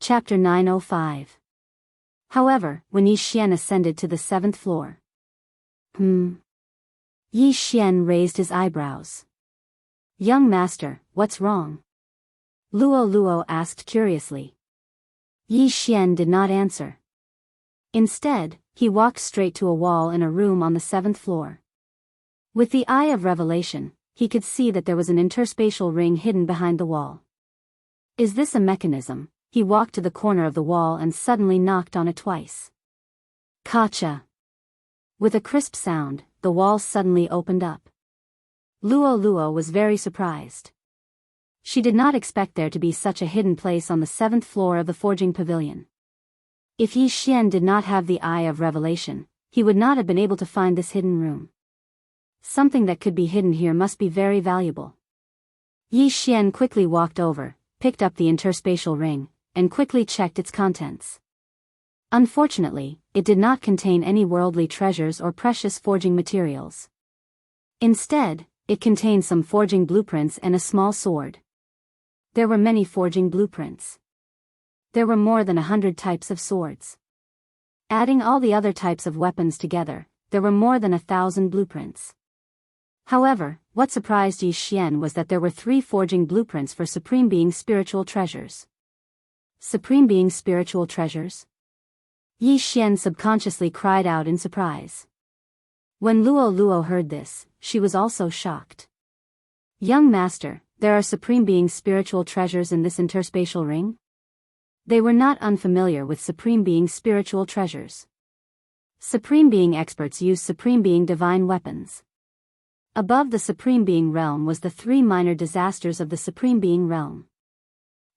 Chapter 905. However, when Yi Xian ascended to the 7th floor. Yi Xian raised his eyebrows. Young master, what's wrong? Luo Luo asked curiously. Yi Xian did not answer. Instead, he walked straight to a wall in a room on the 7th floor. With the eye of revelation, he could see that there was an interspatial ring hidden behind the wall. Is this a mechanism? He walked to the corner of the wall and suddenly knocked on it twice. Kacha! With a crisp sound, the wall suddenly opened up. Luo Luo was very surprised. She did not expect there to be such a hidden place on the 7th floor of the forging pavilion. If Yi Xian did not have the eye of revelation, he would not have been able to find this hidden room. Something that could be hidden here must be very valuable. Yi Xian quickly walked over, picked up the interspatial ring, and quickly checked its contents. Unfortunately, it did not contain any worldly treasures or precious forging materials. Instead, it contained some forging blueprints and a small sword. There were many forging blueprints. There were more than 100 types of swords. Adding all the other types of weapons together, there were more than 1,000 blueprints. However, what surprised Yi Xian was that there were 3 forging blueprints for Supreme Being spiritual treasures. Supreme Being spiritual treasures? Yi Xian subconsciously cried out in surprise. When Luo Luo heard this, she was also shocked. Young master, there are Supreme Being spiritual treasures in this interspatial ring? They were not unfamiliar with Supreme Being spiritual treasures. Supreme Being experts use Supreme Being divine weapons. Above the Supreme Being realm was the 3 minor disasters of the Supreme Being realm.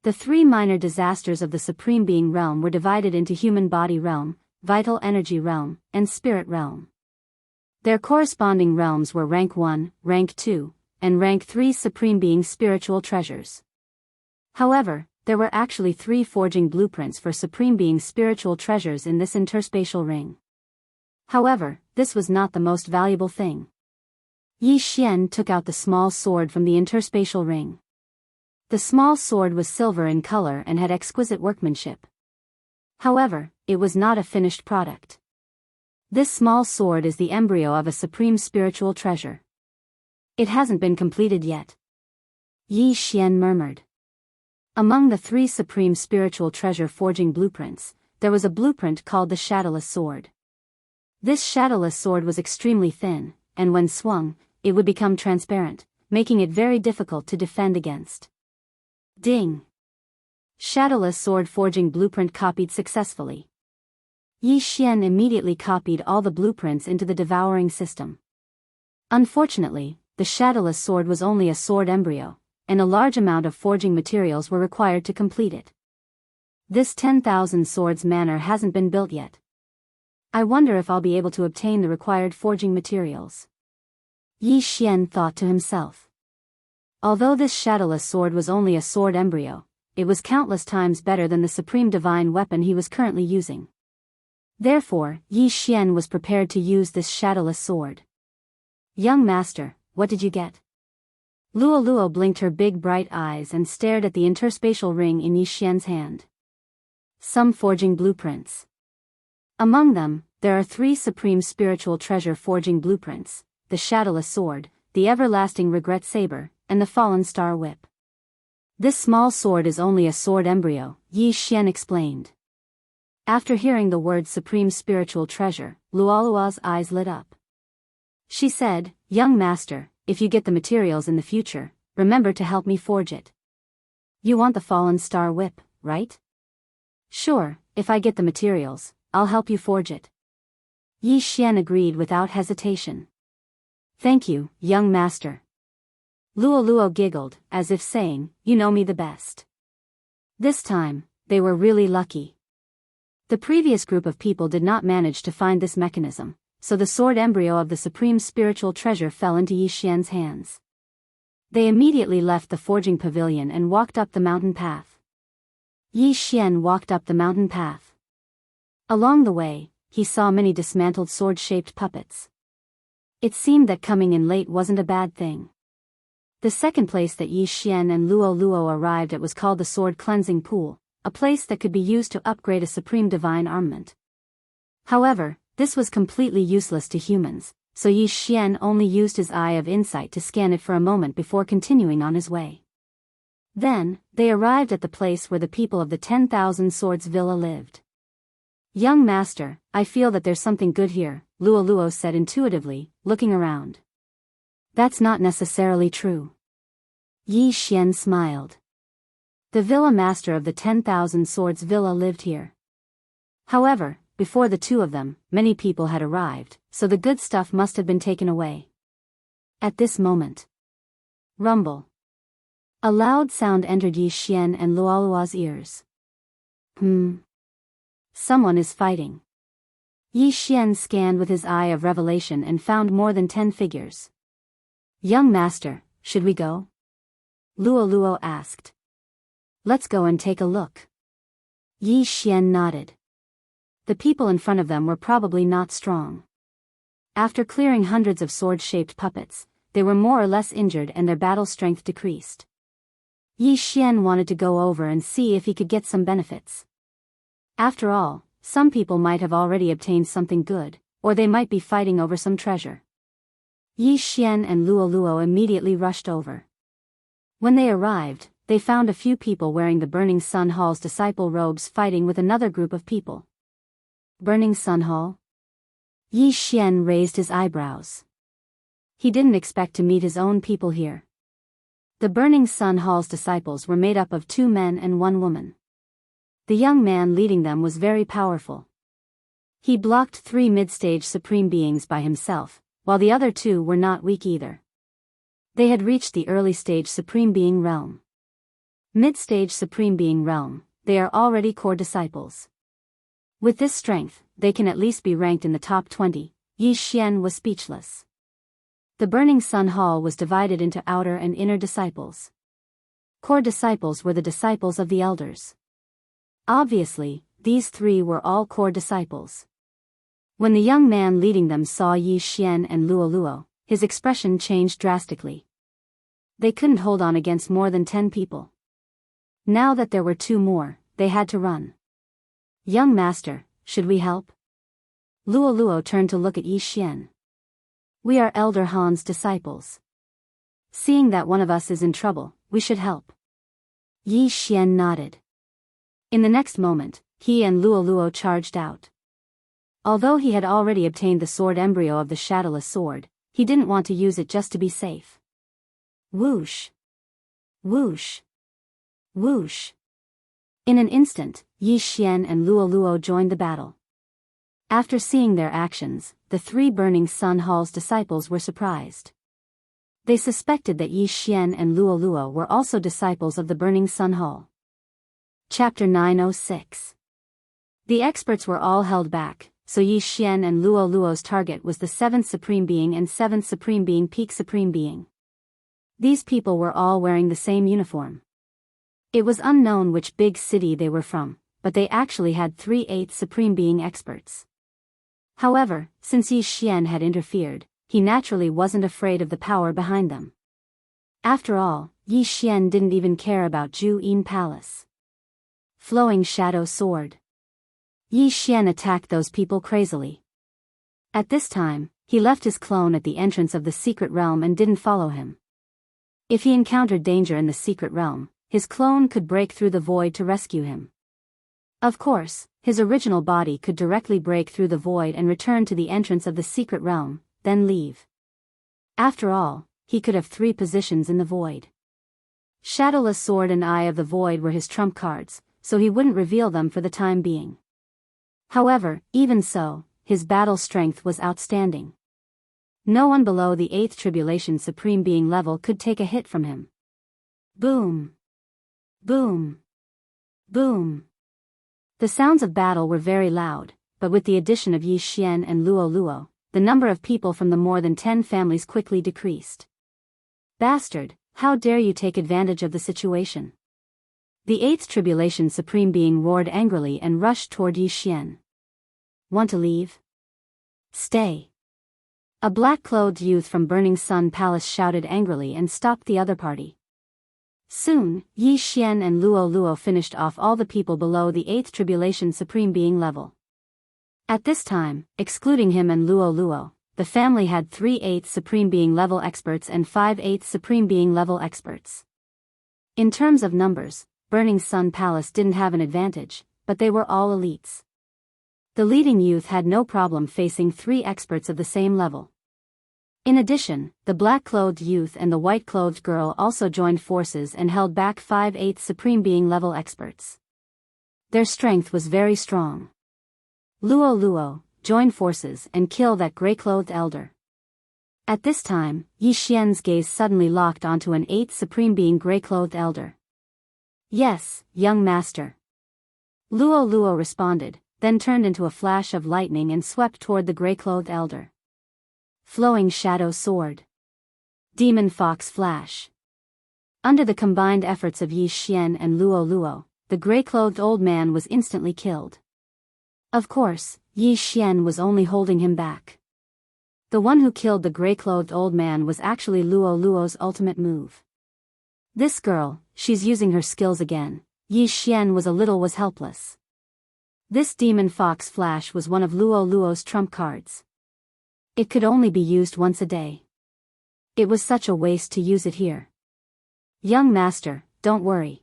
The 3 minor disasters of the Supreme Being realm were divided into human body realm, vital energy realm, and spirit realm. Their corresponding realms were rank 1, rank 2, and rank 3 Supreme Being spiritual treasures. However, there were actually 3 forging blueprints for Supreme Being spiritual treasures in this interspatial ring. However, this was not the most valuable thing. Yi Xian took out the small sword from the interspatial ring. The small sword was silver in color and had exquisite workmanship. However, it was not a finished product. This small sword is the embryo of a supreme spiritual treasure. It hasn't been completed yet. Yi Xian murmured. Among the 3 supreme spiritual treasure forging blueprints, there was a blueprint called the Shadowless Sword. This shadowless sword was extremely thin, and when swung, it would become transparent, making it very difficult to defend against. Ding! Shadowless sword forging blueprint copied successfully. Yi Xian immediately copied all the blueprints into the devouring system. Unfortunately, the shadowless sword was only a sword embryo, and a large amount of forging materials were required to complete it. This 10,000 swords manor hasn't been built yet. I wonder if I'll be able to obtain the required forging materials. Yi Xian thought to himself. Although this shadowless sword was only a sword embryo, it was countless times better than the supreme divine weapon he was currently using. Therefore, Yi Xian was prepared to use this shadowless sword. Young master, what did you get? Luo Luo blinked her big bright eyes and stared at the interspatial ring in Yi Xian's hand. Some forging blueprints. Among them, there are 3 supreme spiritual treasure forging blueprints, the shadowless sword, the everlasting regret saber, and the fallen star whip. This small sword is only a sword embryo, Yi Xian explained. After hearing the word supreme spiritual treasure, Luolua's eyes lit up. She said, young master, if you get the materials in the future, remember to help me forge it. You want the fallen star whip, right? Sure, if I get the materials, I'll help you forge it. Yi Xian agreed without hesitation. Thank you, young master. Luo Luo giggled, as if saying, you know me the best. This time, they were really lucky. The previous group of people did not manage to find this mechanism, so the sword embryo of the supreme spiritual treasure fell into Yi Xian's hands. They immediately left the forging pavilion and walked up the mountain path. Yi Xian walked up the mountain path. Along the way, he saw many dismantled sword-shaped puppets. It seemed that coming in late wasn't a bad thing. The second place that Yi Xian and Luo Luo arrived at was called the Sword Cleansing Pool, a place that could be used to upgrade a supreme divine armament. However, this was completely useless to humans, so Yi Xian only used his eye of insight to scan it for a moment before continuing on his way. Then, they arrived at the place where the people of the 10,000 Swords Villa lived. Young master, I feel that there's something good here, Luo Luo said intuitively, looking around. That's not necessarily true. Yi Xian smiled. The villa master of the 10,000 Swords Villa lived here. However, before the two of them, many people had arrived, so the good stuff must have been taken away. At this moment. Rumble. A loud sound entered Yi Xian and Luolua's ears. Someone is fighting. Yi Xian scanned with his eye of revelation and found more than 10 figures. Young master, should we go? Luo Luo asked. Let's go and take a look. Yi Xian nodded. The people in front of them were probably not strong. After clearing hundreds of sword-shaped puppets, they were more or less injured and their battle strength decreased. Yi Xian wanted to go over and see if he could get some benefits. After all, some people might have already obtained something good, or they might be fighting over some treasure. Yi Xian and Luo Luo immediately rushed over. When they arrived, they found a few people wearing the Burning Sun Hall's disciple robes fighting with another group of people. Burning Sun Hall? Yi Xian raised his eyebrows. He didn't expect to meet his own people here. The Burning Sun Hall's disciples were made up of 2 men and 1 woman. The young man leading them was very powerful. He blocked 3 mid-stage supreme beings by himself, while the other 2 were not weak either. They had reached the early stage supreme being realm. Mid-stage supreme being realm, they are already core disciples. With this strength, they can at least be ranked in the top 20. Yi Xian was speechless. The Burning Sun Hall was divided into outer and inner disciples. Core disciples were the disciples of the elders. Obviously, these 3 were all core disciples. When the young man leading them saw Yi Xian and Luo Luo, his expression changed drastically. They couldn't hold on against more than 10 people. Now that there were 2 more, they had to run. Young master, should we help? Luo Luo turned to look at Yi Xian. We are Elder Han's disciples. Seeing that one of us is in trouble, we should help. Yi Xian nodded. In the next moment, he and Luo charged out. Although he had already obtained the sword embryo of the shadowless sword, he didn't want to use it just to be safe. Whoosh! Whoosh! Whoosh! In an instant, Yi Xian and Luo joined the battle. After seeing their actions, the 3 Burning Sun Hall's disciples were surprised. They suspected that Yi Xian and Luo were also disciples of the Burning Sun Hall. Chapter 906. The experts were all held back, so Yi Xian and Luo's target was the 7th Supreme Being and 7th Supreme Being Peak Supreme Being. These people were all wearing the same uniform. It was unknown which big city they were from, but they actually had 3 8th Supreme Being experts. However, since Yi Xian had interfered, he naturally wasn't afraid of the power behind them. After all, Yi Xian didn't even care about Zhu Yin Palace. Flowing Shadow Sword. Yi Xian attacked those people crazily. At this time, he left his clone at the entrance of the secret realm and didn't follow him. If he encountered danger in the secret realm, his clone could break through the void to rescue him. Of course, his original body could directly break through the void and return to the entrance of the secret realm, then leave. After all, he could have 3 positions in the void. Shadowless Sword and Eye of the Void were his trump cards, so he wouldn't reveal them for the time being. However, even so, his battle strength was outstanding. No one below the 8th Tribulation Supreme Being level could take a hit from him. Boom! Boom! Boom! The sounds of battle were very loud, but with the addition of Yi Xian and Luo, the number of people from the more than 10 families quickly decreased. Bastard, how dare you take advantage of the situation? The 8th Tribulation Supreme Being roared angrily and rushed toward Yi Xian. Want to leave? Stay. A black-clothed youth from Burning Sun Palace shouted angrily and stopped the other party. Soon, Yi Xian and Luo finished off all the people below the 8th Tribulation Supreme Being level. At this time, excluding him and Luo, the family had 3 8th Supreme Being level experts and 5 8th Supreme Being level experts. In terms of numbers, Burning Sun Palace didn't have an advantage, but they were all elites. The leading youth had no problem facing 3 experts of the same level. In addition, the black-clothed youth and the white-clothed girl also joined forces and held back 5 8th Supreme Being level experts. Their strength was very strong. Luo, join forces and kill that gray-clothed elder. At this time, Yi Xian's gaze suddenly locked onto an 8th Supreme Being gray-clothed elder. Yes, young master. Luo responded, then turned into a flash of lightning and swept toward the gray-clothed elder. Flowing Shadow Sword. Demon Fox Flash. Under the combined efforts of Yi Xian and Luo, the gray-clothed old man was instantly killed. Of course, Yi Xian was only holding him back. The one who killed the gray-clothed old man was actually Luo's ultimate move. This girl, she's using her skills again. Yi Xian was helpless. This Demon Fox Flash was one of Luo's trump cards. It could only be used once a day. It was such a waste to use it here. Young master, don't worry.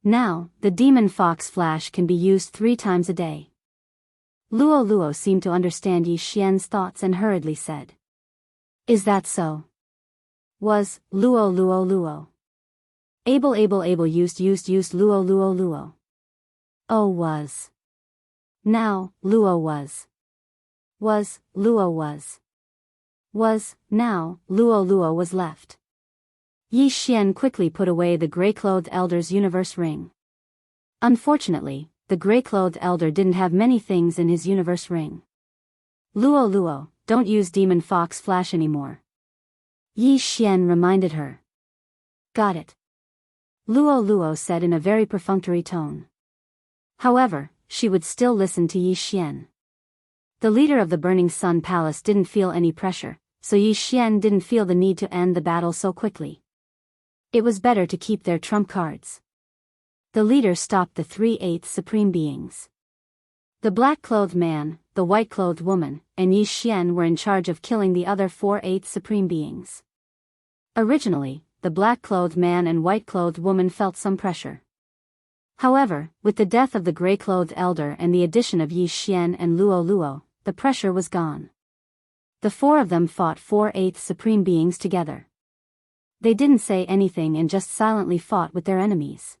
Now, the Demon Fox Flash can be used 3 times a day. Luo seemed to understand Yi Xian's thoughts and hurriedly said. Is that so? Was, Luo. Able used Luo. Oh was. Now, Luo was. Was, Luo was. Was, now, Luo was left. Yi Xian quickly put away the gray-clothed elder's universe ring. Unfortunately, the gray-clothed elder didn't have many things in his universe ring. Luo, don't use Demon Fox Flash anymore. Yi Xian reminded her. Got it. Luo said in a very perfunctory tone. However, she would still listen to Yi Xian. The leader of the Burning Sun Palace didn't feel any pressure, so Yi Xian didn't feel the need to end the battle so quickly. It was better to keep their trump cards. The leader stopped the 3 8th Supreme Beings. The black-clothed man, the white-clothed woman, and Yi Xian were in charge of killing the other 4 8th Supreme Beings. Originally, the black-clothed man and white-clothed woman felt some pressure. However, with the death of the gray-clothed elder and the addition of Yi Xian and Luo Luo, the pressure was gone. The four of them fought 4/8 supreme beings together. They didn't say anything and just silently fought with their enemies.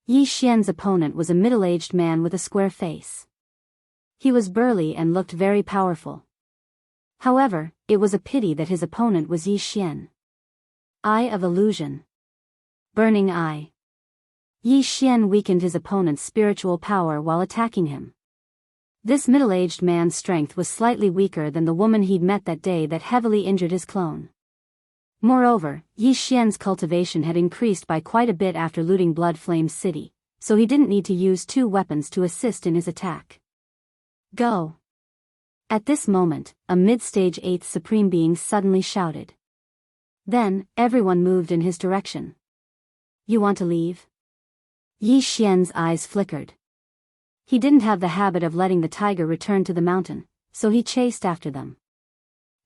Yi Xian's opponent was a middle-aged man with a square face. He was burly and looked very powerful. However, it was a pity that his opponent was Yi Xian. Eye of Illusion. Burning Eye. Yi Xian weakened his opponent's spiritual power while attacking him. This middle-aged man's strength was slightly weaker than the woman he'd met that day that heavily injured his clone. Moreover, Yi Xian's cultivation had increased by quite a bit after looting Blood Flame's city, so he didn't need to use two weapons to assist in his attack. Go! At this moment, a mid-stage 8th supreme being suddenly shouted. Then, everyone moved in his direction. You want to leave? Yi Xian's eyes flickered. He didn't have the habit of letting the tiger return to the mountain, so he chased after them.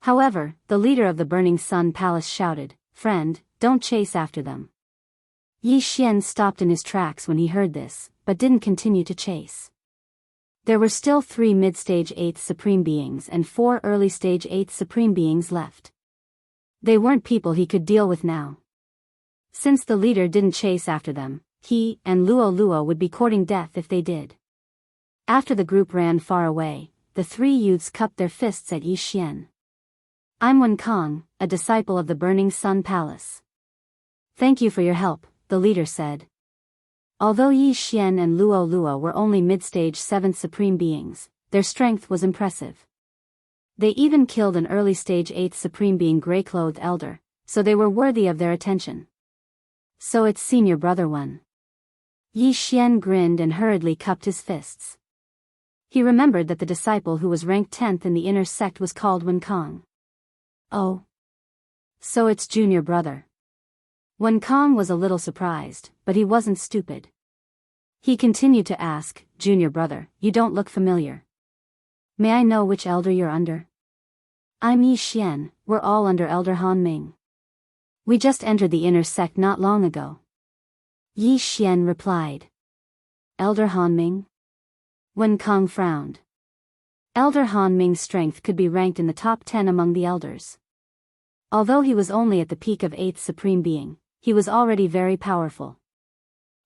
However, the leader of the Burning Sun Palace shouted, "Friend, don't chase after them." Yi Xian stopped in his tracks when he heard this, but didn't continue to chase. There were still 3 mid-stage 8th supreme beings and 4 early-stage 8th supreme beings left. They weren't people he could deal with now. Since the leader didn't chase after them, he and Luo Luo would be courting death if they did. After the group ran far away, the 3 youths cupped their fists at Yi Xian. I'm Wen Kong, a disciple of the Burning Sun Palace. Thank you for your help, the leader said. Although Yi Xian and Luo Luo were only mid-stage 7th supreme beings, their strength was impressive. They even killed an early-stage 8th supreme being gray-clothed elder, so they were worthy of their attention. So it's senior brother Wen. Yi Xian grinned and hurriedly cupped his fists. He remembered that the disciple who was ranked 10th in the inner sect was called Wen Kong. Oh. So it's junior brother. Wen Kong was a little surprised, but he wasn't stupid. He continued to ask, "Junior brother, you don't look familiar. May I know which elder you're under?" "I'm Yi Xian, we're all under Elder Han Ming. We just entered the inner sect not long ago." Yi Xian replied. "Elder Han Ming?" Wen Kong frowned. Elder Han Ming's strength could be ranked in the top 10 among the elders. Although he was only at the peak of 8th supreme being, he was already very powerful.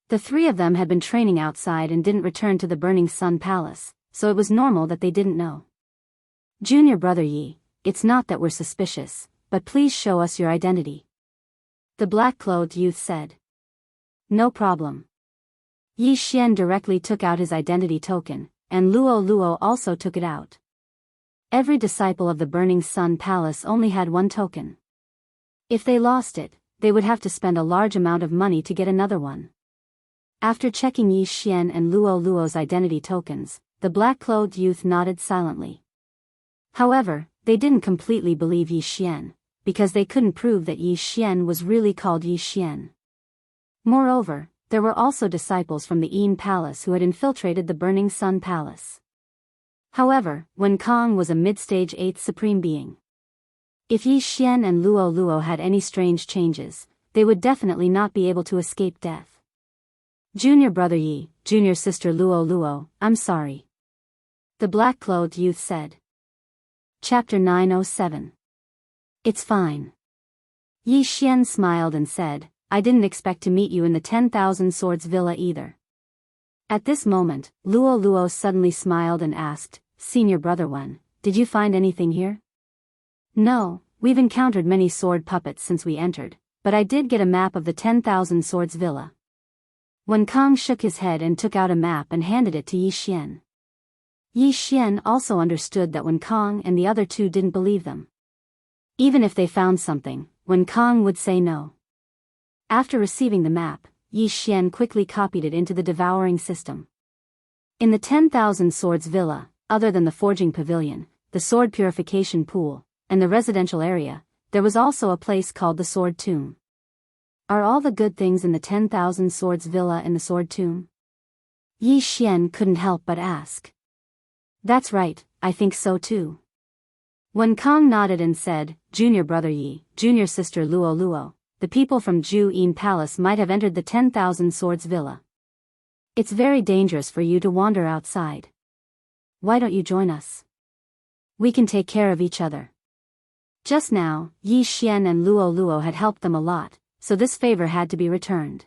The 3 of them had been training outside and didn't return to the Burning Sun Palace, so it was normal that they didn't know. "Junior brother Yi, it's not that we're suspicious, but please show us your identity," the black-clothed youth said. "No problem." Yi Xian directly took out his identity token, and Luo Luo also took it out. Every disciple of the Burning Sun Palace only had one token. If they lost it, they would have to spend a large amount of money to get another one. After checking Yi Xian and Luo Luo's identity tokens, the black-clothed youth nodded silently. However, they didn't completely believe Yi Xian, because they couldn't prove that Yi Xian was really called Yi Xian. Moreover, there were also disciples from the Yin Palace who had infiltrated the Burning Sun Palace. However, Wen Kong was a mid-stage 8th supreme being. If Yi Xian and Luo Luo had any strange changes, they would definitely not be able to escape death. "Junior brother Yi, junior sister Luo Luo, I'm sorry," the black-clothed youth said. Chapter 907. It's fine. Yi Xian smiled and said, "I didn't expect to meet you in the 10,000 Swords Villa either." At this moment, Luo Luo suddenly smiled and asked, "Senior brother Wen, did you find anything here?" "No, we've encountered many sword puppets since we entered, but I did get a map of the 10,000 Swords Villa." Wen Kong shook his head and took out a map and handed it to Yi Xian. Yi Xian also understood that Wen Kong and the other 2 didn't believe them. Even if they found something, Wen Kong would say no. After receiving the map, Yi Xian quickly copied it into the devouring system. In the 10,000 Swords Villa, other than the forging pavilion, the sword purification pool, and the residential area, there was also a place called the Sword Tomb. Are all the good things in the 10,000 Swords Villa in the Sword Tomb? Yi Xian couldn't help but ask. "That's right, I think so too." Wen Kong nodded and said, "Junior brother Yi, junior sister Luo Luo, the people from Ju Yin Palace might have entered the 10,000 Swords Villa. It's very dangerous for you to wander outside. Why don't you join us? We can take care of each other. Just now, Yi Xian and Luo Luo had helped them a lot, so this favor had to be returned.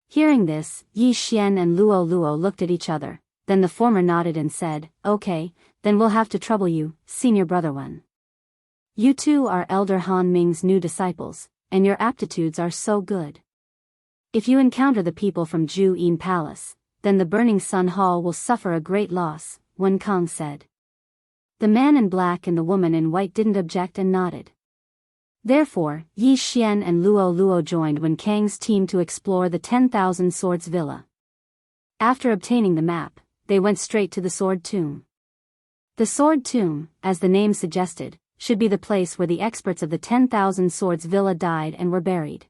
Hearing this, Yi Xian and Luo Luo looked at each other, then the former nodded and said, "Okay, then we'll have to trouble you, senior brother one. You two are Elder Han Ming's new disciples, and your aptitudes are so good. If you encounter the people from Ju Yin Palace, then the Burning Sun Hall will suffer a great loss," Wen Kong said. The man in black and the woman in white didn't object and nodded. Therefore, Yi Xian and Luo Luo joined Wen Kang's team to explore the 10,000 Swords Villa. After obtaining the map, they went straight to the Sword Tomb. The Sword Tomb, as the name suggested, should be the place where the experts of the 10,000 Swords Villa died and were buried.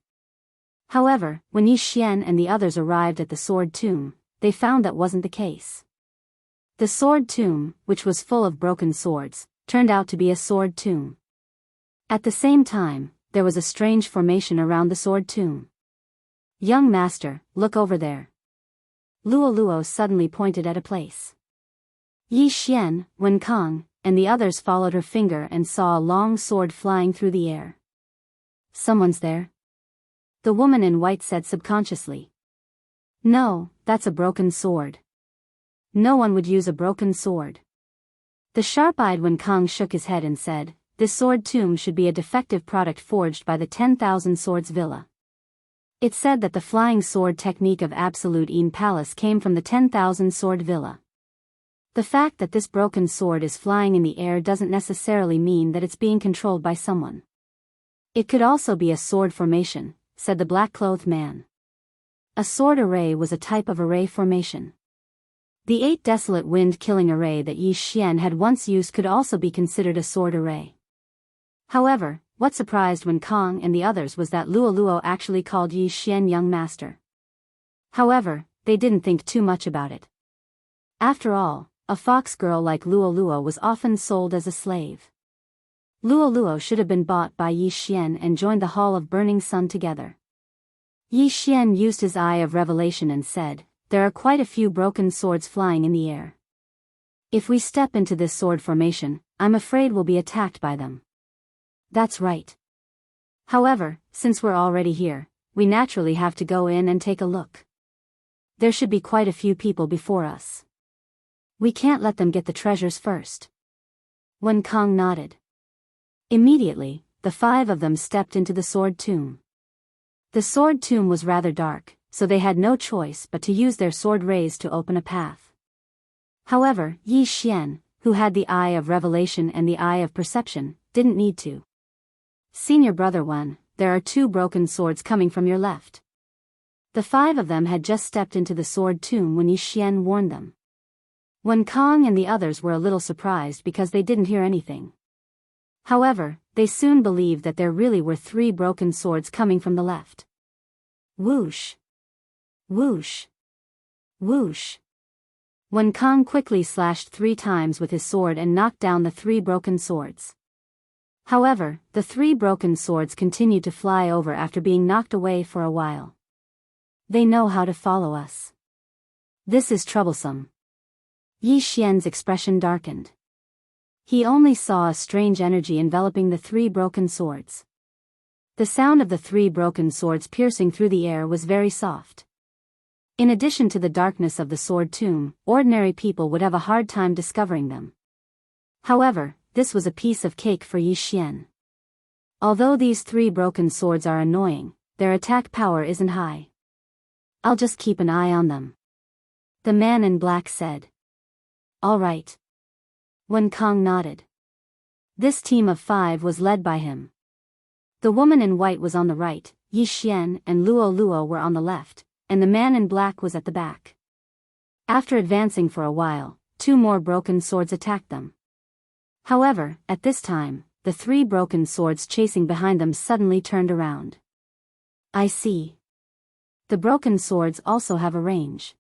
However, when Yi Xian and the others arrived at the Sword Tomb, they found that wasn't the case. The Sword Tomb, which was full of broken swords, turned out to be a sword tomb. At the same time, there was a strange formation around the Sword Tomb. "Young master, look over there." Luo Luo suddenly pointed at a place. Yi Xian, Wen Kong, and the others followed her finger and saw a long sword flying through the air. "Someone's there?" the woman in white said subconsciously. "No, that's a broken sword. No one would use a broken sword." The sharp-eyed Wen Kong shook his head and said, "This sword tomb should be a defective product forged by the 10,000 Swords Villa. It said that the flying sword technique of Absolute Yin Palace came from the 10,000 Sword Villa. The fact that this broken sword is flying in the air doesn't necessarily mean that it's being controlled by someone. It could also be a sword formation," said the black-clothed man. A sword array was a type of array formation. The 8 desolate wind-killing array that Yi Xian had once used could also be considered a sword array. However, what surprised Wen Kong and the others was that Luo Luo actually called Yi Xian young master. However, they didn't think too much about it. After all, a fox girl like Luo Luo was often sold as a slave. Luo Luo should have been bought by Yi Xian and joined the Hall of Burning Sun together. Yi Xian used his eye of revelation and said, "There are quite a few broken swords flying in the air. If we step into this sword formation, I'm afraid we'll be attacked by them." "That's right. However, since we're already here, we naturally have to go in and take a look. There should be quite a few people before us. We can't let them get the treasures first." Wen Kong nodded. Immediately, the 5 of them stepped into the Sword Tomb. The Sword Tomb was rather dark, so they had no choice but to use their sword rays to open a path. However, Yi Xian, who had the eye of revelation and the eye of perception, didn't need to. "Senior brother one, there are 2 broken swords coming from your left." The 5 of them had just stepped into the Sword Tomb when Yi Xian warned them. Wen Kong and the others were a little surprised because they didn't hear anything. However, they soon believed that there really were 3 broken swords coming from the left. Whoosh! Whoosh! Whoosh! Wen Kong quickly slashed 3 times with his sword and knocked down the 3 broken swords. However, the 3 broken swords continued to fly over after being knocked away for a while. "They know how to follow us. This is troublesome." Yi Xian's expression darkened. He only saw a strange energy enveloping the 3 broken swords. The sound of the 3 broken swords piercing through the air was very soft. In addition to the darkness of the Sword Tomb, ordinary people would have a hard time discovering them. However, this was a piece of cake for Yi Xian. Although these 3 broken swords are annoying, their attack power isn't high. "I'll just keep an eye on them," the man in black said. "All right." Wen Kong nodded. This team of 5 was led by him. The woman in white was on the right, Yi Xian and Luo Luo were on the left, and the man in black was at the back. After advancing for a while, 2 more broken swords attacked them. However, at this time, the 3 broken swords chasing behind them suddenly turned around. "I see. The broken swords also have a range.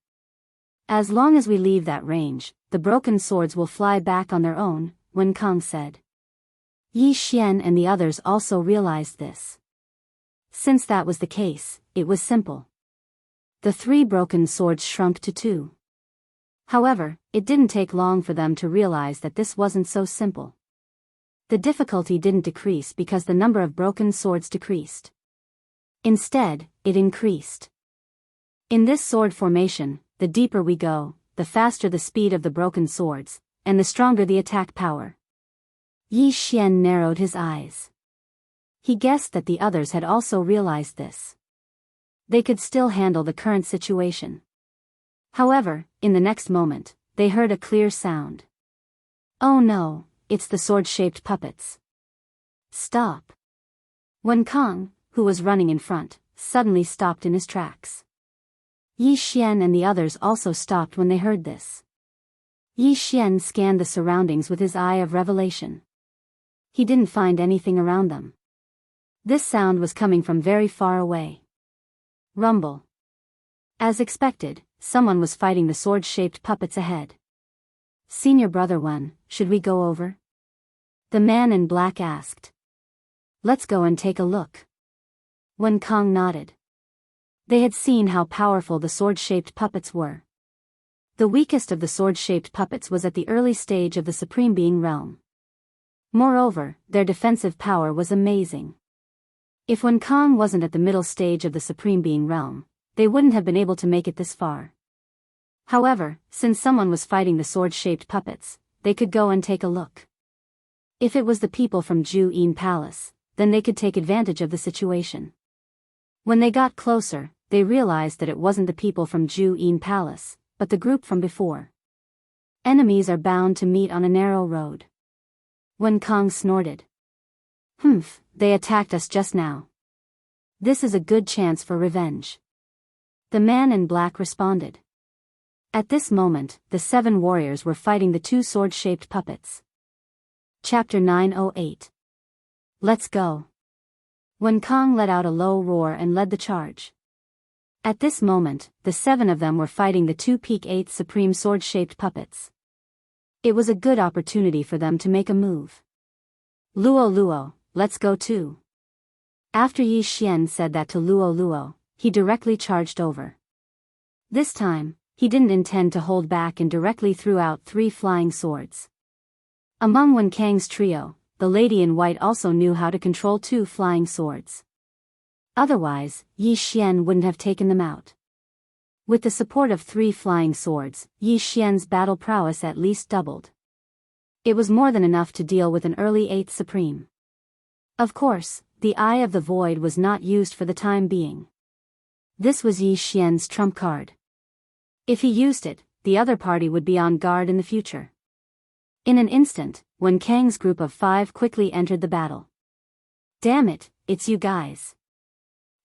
As long as we leave that range, the broken swords will fly back on their own," Wen Kong said. Yi Xian and the others also realized this. Since that was the case, it was simple. The 3 broken swords shrunk to 2. However, it didn't take long for them to realize that this wasn't so simple. The difficulty didn't decrease because the number of broken swords decreased. Instead, it increased. In this sword formation, the deeper we go, the faster the speed of the broken swords, and the stronger the attack power. Yi Xian narrowed his eyes. He guessed that the others had also realized this. They could still handle the current situation. However, in the next moment, they heard a clear sound. Oh no, it's the sword-shaped puppets. Stop. Wen Kong, who was running in front, suddenly stopped in his tracks. Yi Xian and the others also stopped when they heard this. Yi Xian scanned the surroundings with his eye of revelation. He didn't find anything around them. This sound was coming from very far away. Rumble. As expected, someone was fighting the sword-shaped puppets ahead. Senior brother Wen, should we go over? The man in black asked. Let's go and take a look. Wen Kong nodded. They had seen how powerful the sword-shaped puppets were. The weakest of the sword-shaped puppets was at the early stage of the Supreme Being realm. Moreover, their defensive power was amazing. If Wen Kong wasn't at the middle stage of the Supreme Being realm, they wouldn't have been able to make it this far. However, since someone was fighting the sword-shaped puppets, they could go and take a look. If it was the people from Ju Yin Palace, then they could take advantage of the situation. When they got closer, they realized that it wasn't the people from Ju Yin Palace, but the group from before. Enemies are bound to meet on a narrow road. Wen Kong snorted. Humph, they attacked us just now. This is a good chance for revenge. The man in black responded. At this moment, the 7 warriors were fighting the 2 sword-shaped puppets. Chapter 908. Let's go. Wen Kong let out a low roar and led the charge. At this moment, the 7 of them were fighting the 2 Peak 8 supreme sword-shaped puppets. It was a good opportunity for them to make a move. Luo Luo, let's go too. After Yi Xian said that to Luo Luo, he directly charged over. This time, he didn't intend to hold back and directly threw out 3 flying swords. Among Wen Kang's trio, the lady in white also knew how to control 2 flying swords. Otherwise, Yi Xian wouldn't have taken them out. With the support of 3 flying swords, Yi Xian's battle prowess at least doubled. It was more than enough to deal with an early 8th supreme. Of course, the Eye of the Void was not used for the time being. This was Yi Xian's trump card. If he used it, the other party would be on guard in the future. In an instant, Wen Kang's group of 5 quickly entered the battle. Damn it, it's you guys.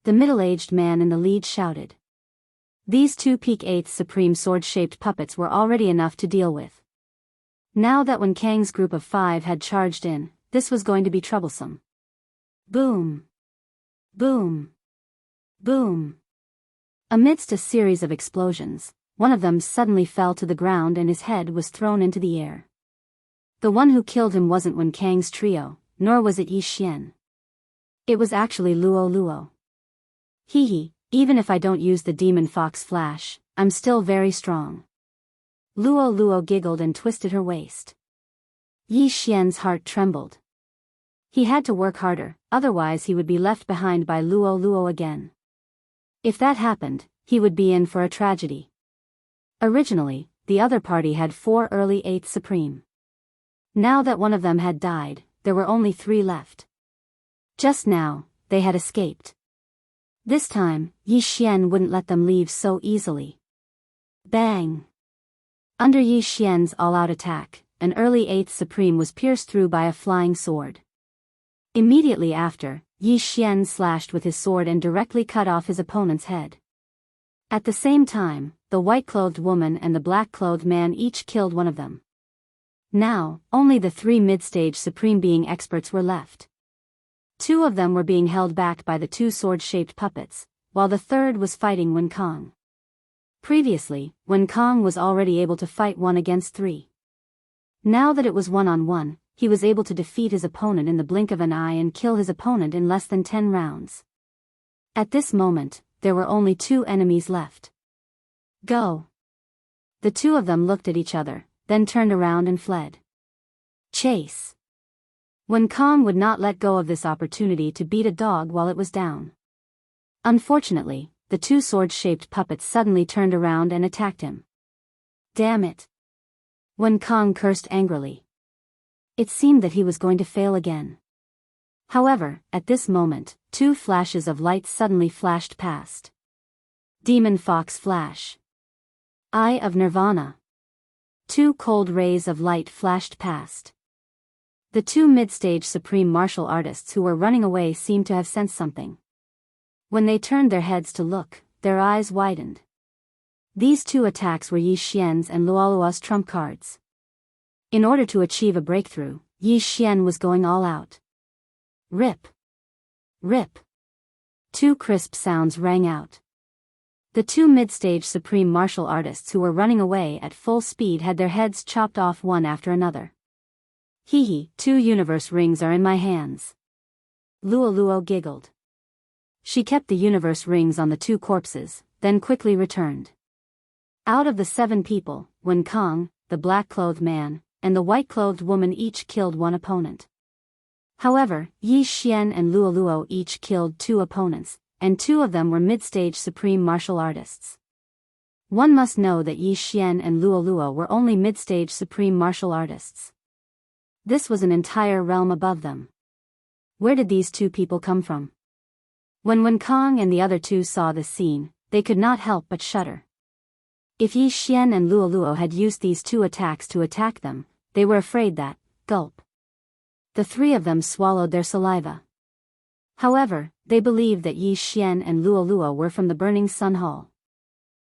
The middle-aged man in the lead shouted. These 2 Peak 8th supreme sword-shaped puppets were already enough to deal with. Now that Wen Kang's group of 5 had charged in, this was going to be troublesome. Boom! Boom! Boom! Amidst a series of explosions, one of them suddenly fell to the ground and his head was thrown into the air. The one who killed him wasn't Wen Kang's trio, nor was it Yi Xian. It was actually Luo Luo. Hee hee, even if I don't use the Demon Fox Flash, I'm still very strong. Luo Luo giggled and twisted her waist. Yi Xian's heart trembled. He had to work harder, otherwise he would be left behind by Luo Luo again. If that happened, he would be in for a tragedy. Originally, the other party had 4 early 8th supreme. Now that one of them had died, there were only 3 left. Just now, they had escaped. This time, Yi Xian wouldn't let them leave so easily. Bang! Under Yi Xian's all-out attack, an early 8th supreme was pierced through by a flying sword. Immediately after, Yi Xian slashed with his sword and directly cut off his opponent's head. At the same time, the white-clothed woman and the black-clothed man each killed one of them. Now, only the 3 mid-stage Supreme Being experts were left. 2 of them were being held back by the 2 sword-shaped puppets, while the 3rd was fighting Wen Kong. Previously, Wen Kong was already able to fight 1 against 3. Now that it was 1-on-1, he was able to defeat his opponent in the blink of an eye and kill his opponent in less than 10 rounds. At this moment, there were only 2 enemies left. Go! The 2 of them looked at each other, then turned around and fled. Chase! Wen Kong would not let go of this opportunity to beat a dog while it was down. Unfortunately, the 2 sword-shaped puppets suddenly turned around and attacked him. Damn it! Wen Kong cursed angrily. It seemed that he was going to fail again. However, at this moment, 2 flashes of light suddenly flashed past. Demon Fox Flash. Eye of Nirvana. 2 cold rays of light flashed past. The 2 mid-stage supreme martial artists who were running away seemed to have sensed something. When they turned their heads to look, their eyes widened. These 2 attacks were Yi Xian's and Luoluo's trump cards. In order to achieve a breakthrough, Yi Xian was going all out. Rip! Rip! 2 crisp sounds rang out. The 2 mid-stage supreme martial artists who were running away at full speed had their heads chopped off one after another. Hee, 2 universe rings are in my hands. Luoluo giggled. She kept the universe rings on the 2 corpses, then quickly returned. Out of the 7 people, Wen Kong, the black-clothed man, and the white-clothed woman each killed 1 opponent. However, Yi Xian and Luoluo each killed 2 opponents, and 2 of them were mid-stage supreme martial artists. One must know that Yi Xian and Luoluo were only mid-stage supreme martial artists. This was an entire realm above them. Where did these 2 people come from? When Wen Kong and the other 2 saw this scene, they could not help but shudder. If Yi Xian and Luoluo had used these 2 attacks to attack them, they were afraid that, gulp. The 3 of them swallowed their saliva. However, they believed that Yi Xian and Luoluo were from the Burning Sun Hall.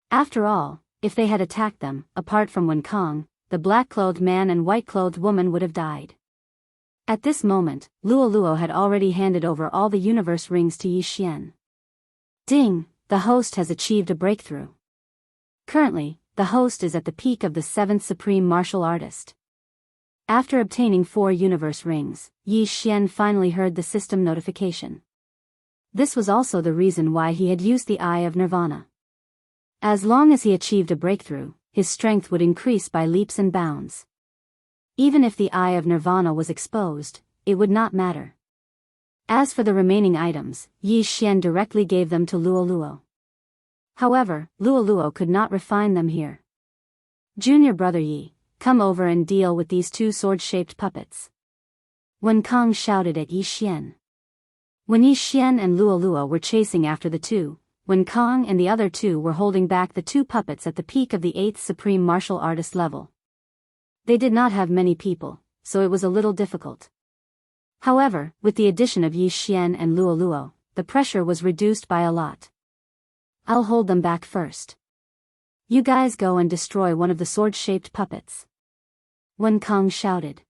After all, if they had attacked them, apart from Wen Kong, the black-clothed man and white-clothed woman would have died. At this moment, Luoluo had already handed over all the universe rings to Yi Xian. Ding! The host has achieved a breakthrough. Currently, the host is at the peak of the 7th supreme martial artist. After obtaining 4 universe rings, Yi Xian finally heard the system notification. This was also the reason why he had used the Eye of Nirvana. As long as he achieved a breakthrough, his strength would increase by leaps and bounds. Even if the Eye of Nirvana was exposed, it would not matter. As for the remaining items, Yi Xian directly gave them to Luoluo. However, Luoluo could not refine them here. Junior brother Yi, come over and deal with these 2 sword-shaped puppets. Wen Kong shouted at Yi Xian. When Yi Xian and Luoluo were chasing after the 2, Wen Kong and the other 2 were holding back the 2 puppets at the peak of the 8th supreme martial artist level. They did not have many people, so it was a little difficult. However, with the addition of Yi Xian and Luoluo, the pressure was reduced by a lot. I'll hold them back first. You guys go and destroy one of the sword-shaped puppets. Wen Kong shouted.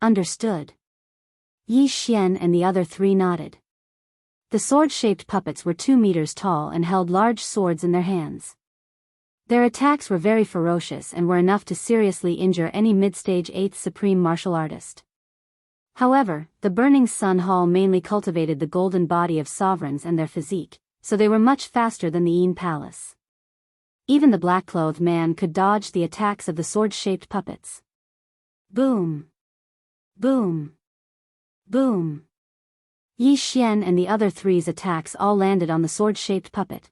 Understood. Yi Xian and the other 3 nodded. The sword-shaped puppets were 2 meters tall and held large swords in their hands. Their attacks were very ferocious and were enough to seriously injure any mid-stage 8th supreme martial artist. However, the Burning Sun Hall mainly cultivated the golden body of sovereigns and their physique, so they were much faster than the Yin Palace. Even the black-clothed man could dodge the attacks of the sword-shaped puppets. Boom! Boom! Boom! Yi Xian and the other 3's attacks all landed on the sword-shaped puppet.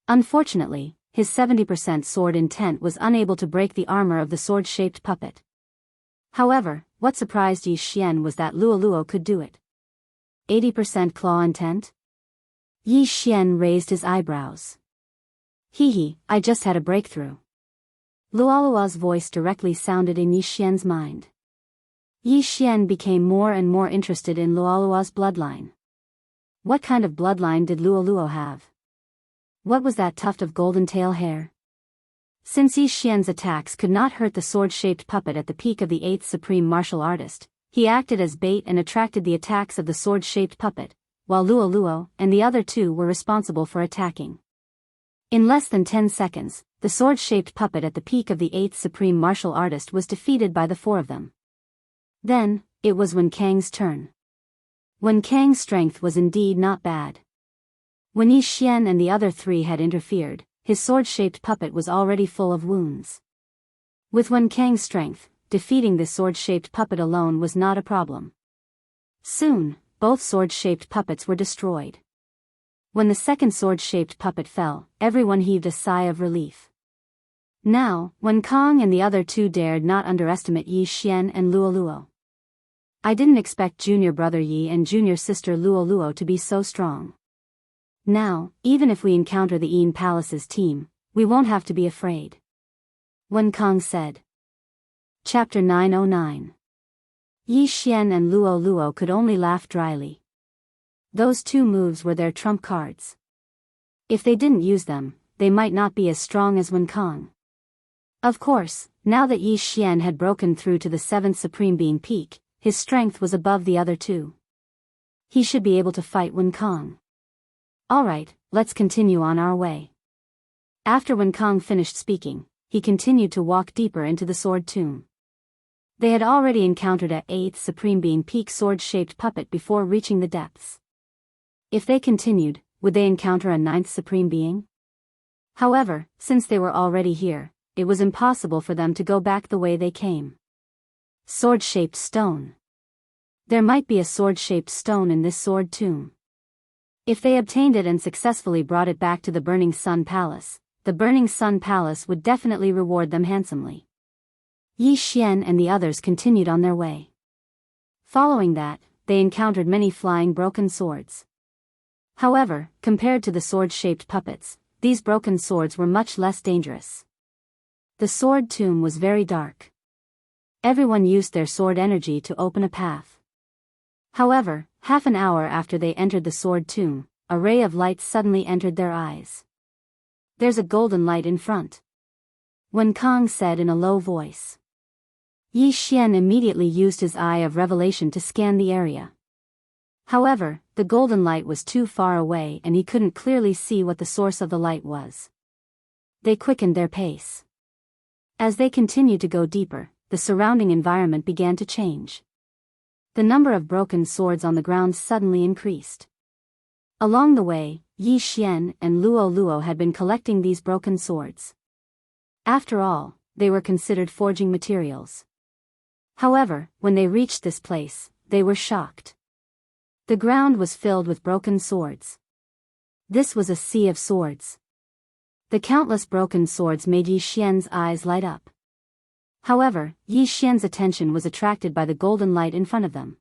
Unfortunately, his 70% sword intent was unable to break the armor of the sword-shaped puppet. However, what surprised Yi Xian was that Luoluo could do it. 80% claw intent? Yi Xian raised his eyebrows. Hee, I just had a breakthrough. Luoluo's voice directly sounded in Yi Xian's mind. Yi Xian became more and more interested in Luoluo's bloodline. What kind of bloodline did Luoluo have? What was that tuft of golden tail hair? Since Yi Xian's attacks could not hurt the sword-shaped puppet at the peak of the 8th supreme martial artist, he acted as bait and attracted the attacks of the sword-shaped puppet, while Luoluo and the other 2 were responsible for attacking. In less than 10 seconds, the sword-shaped puppet at the peak of the 8th supreme martial artist was defeated by the 4 of them. Then, it was Wen Kang's turn. Wen Kang's strength was indeed not bad. When Yi Xian and the other three had interfered, his sword-shaped puppet was already full of wounds. With Wen Kang's strength, defeating this sword-shaped puppet alone was not a problem. Soon, both sword-shaped puppets were destroyed. When the second sword-shaped puppet fell, everyone heaved a sigh of relief. Now, Wen Kang and the other two dared not underestimate Yi Xian and Luo Luo. I didn't expect junior brother Yi and junior sister Luo Luo to be so strong. Now, even if we encounter the Yin Palace's team, we won't have to be afraid. Wen Kang said. Chapter 909. Yi Xian and Luo Luo could only laugh dryly. Those two moves were their trump cards. If they didn't use them, they might not be as strong as Wen Kang. Of course, now that Yi Xian had broken through to the 7th Supreme Being peak, his strength was above the other two. He should be able to fight Wen Kang. Alright, let's continue on our way. After Wen Kang finished speaking, he continued to walk deeper into the sword tomb. They had already encountered a 8th Supreme Being peak sword-shaped puppet before reaching the depths. If they continued, would they encounter a 9th Supreme Being? However, since they were already here, it was impossible for them to go back the way they came. Sword-shaped stone. There might be a sword-shaped stone in this sword tomb. If they obtained it and successfully brought it back to the Burning Sun Palace, the Burning Sun Palace would definitely reward them handsomely. Yi Xian and the others continued on their way. Following that, they encountered many flying broken swords. However, compared to the sword-shaped puppets, these broken swords were much less dangerous. The sword tomb was very dark. Everyone used their sword energy to open a path. However, half an hour after they entered the sword tomb, a ray of light suddenly entered their eyes. There's a golden light in front. Wen Kang said in a low voice. Yi Xian immediately used his eye of revelation to scan the area. However, the golden light was too far away and he couldn't clearly see what the source of the light was. They quickened their pace. As they continued to go deeper, the surrounding environment began to change. The number of broken swords on the ground suddenly increased. Along the way, Yi Xian and Luo Luo had been collecting these broken swords. After all, they were considered forging materials. However, when they reached this place, they were shocked. The ground was filled with broken swords. This was a sea of swords. The countless broken swords made Yi Xian's eyes light up. However, Yi Xian's attention was attracted by the golden light in front of them.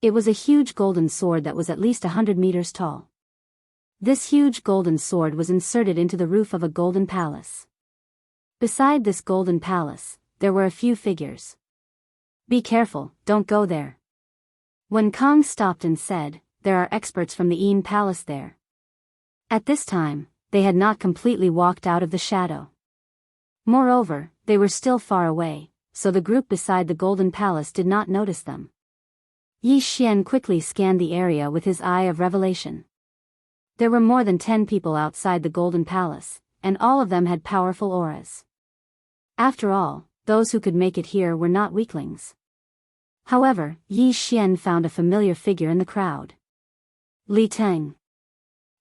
It was a huge golden sword that was at least 100 meters tall. This huge golden sword was inserted into the roof of a golden palace. Beside this golden palace, there were a few figures. Be careful, don't go there. Wen Kang stopped and said, there are experts from the Yin Palace there. At this time, they had not completely walked out of the shadow. Moreover, they were still far away, so the group beside the Golden Palace did not notice them. Yi Xian quickly scanned the area with his eye of revelation. There were more than 10 people outside the Golden Palace, and all of them had powerful auras. After all, those who could make it here were not weaklings. However, Yi Xian found a familiar figure in the crowd. Li Teng.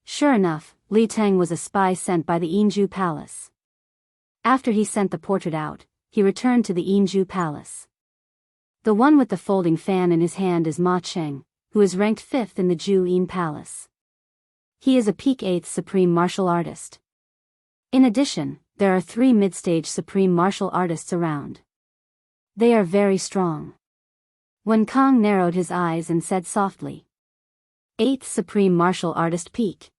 Sure enough, Li Teng was a spy sent by the Yinju Palace. After he sent the portrait out, he returned to the Yinju Palace. The one with the folding fan in his hand is Ma Cheng, who is ranked 5th in the Ju Yin Palace. He is a peak 8th supreme martial artist. In addition, there are 3 mid-stage supreme martial artists around. They are very strong. Wen Kang narrowed his eyes and said softly. 8th supreme martial artist peak.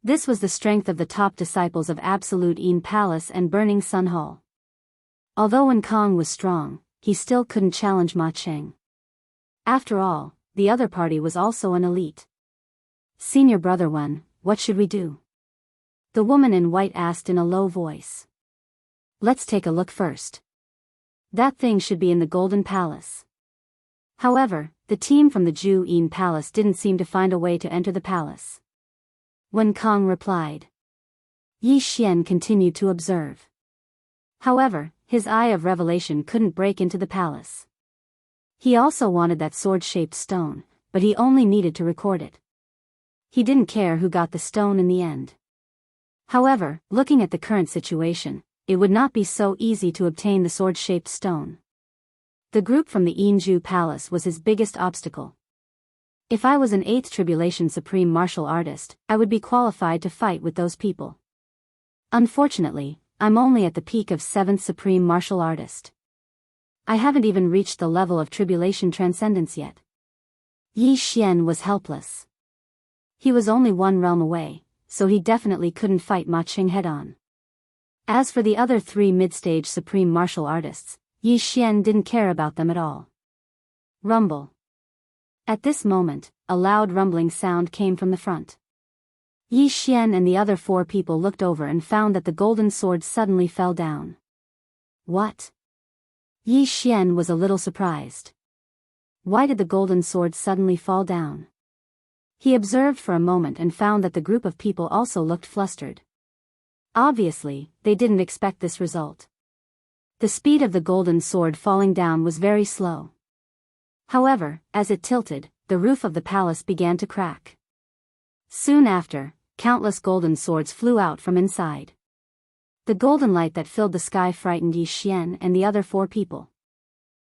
This was the strength of the top disciples of Absolute Yin Palace and Burning Sun Hall. Although Wen Kang was strong, he still couldn't challenge Ma Cheng. After all, the other party was also an elite. Senior brother Wen, what should we do? The woman in white asked in a low voice. Let's take a look first. That thing should be in the Golden Palace. However, the team from the Ju Yin Palace didn't seem to find a way to enter the palace. Wen Kang replied. Yi Xian continued to observe. However, his eye of revelation couldn't break into the palace. He also wanted that sword-shaped stone, but he only needed to record it. He didn't care who got the stone in the end. However, looking at the current situation, it would not be so easy to obtain the sword-shaped stone. The group from the Jianghu palace was his biggest obstacle. If I was an 8th Tribulation Supreme Martial Artist, I would be qualified to fight with those people. Unfortunately, I'm only at the peak of 7th Supreme Martial Artist. I haven't even reached the level of Tribulation Transcendence yet. Yi Xian was helpless. He was only one realm away, so he definitely couldn't fight Ma Qing head-on. As for the other 3 mid-stage Supreme Martial Artists, Yi Xian didn't care about them at all. Rumble. At this moment, a loud rumbling sound came from the front. Yi Xian and the other 4 people looked over and found that the golden sword suddenly fell down. What? Yi Xian was a little surprised. Why did the golden sword suddenly fall down? He observed for a moment and found that the group of people also looked flustered. Obviously, they didn't expect this result. The speed of the golden sword falling down was very slow. However, as it tilted, the roof of the palace began to crack. Soon after, countless golden swords flew out from inside. The golden light that filled the sky frightened Yi Xian and the other 4 people.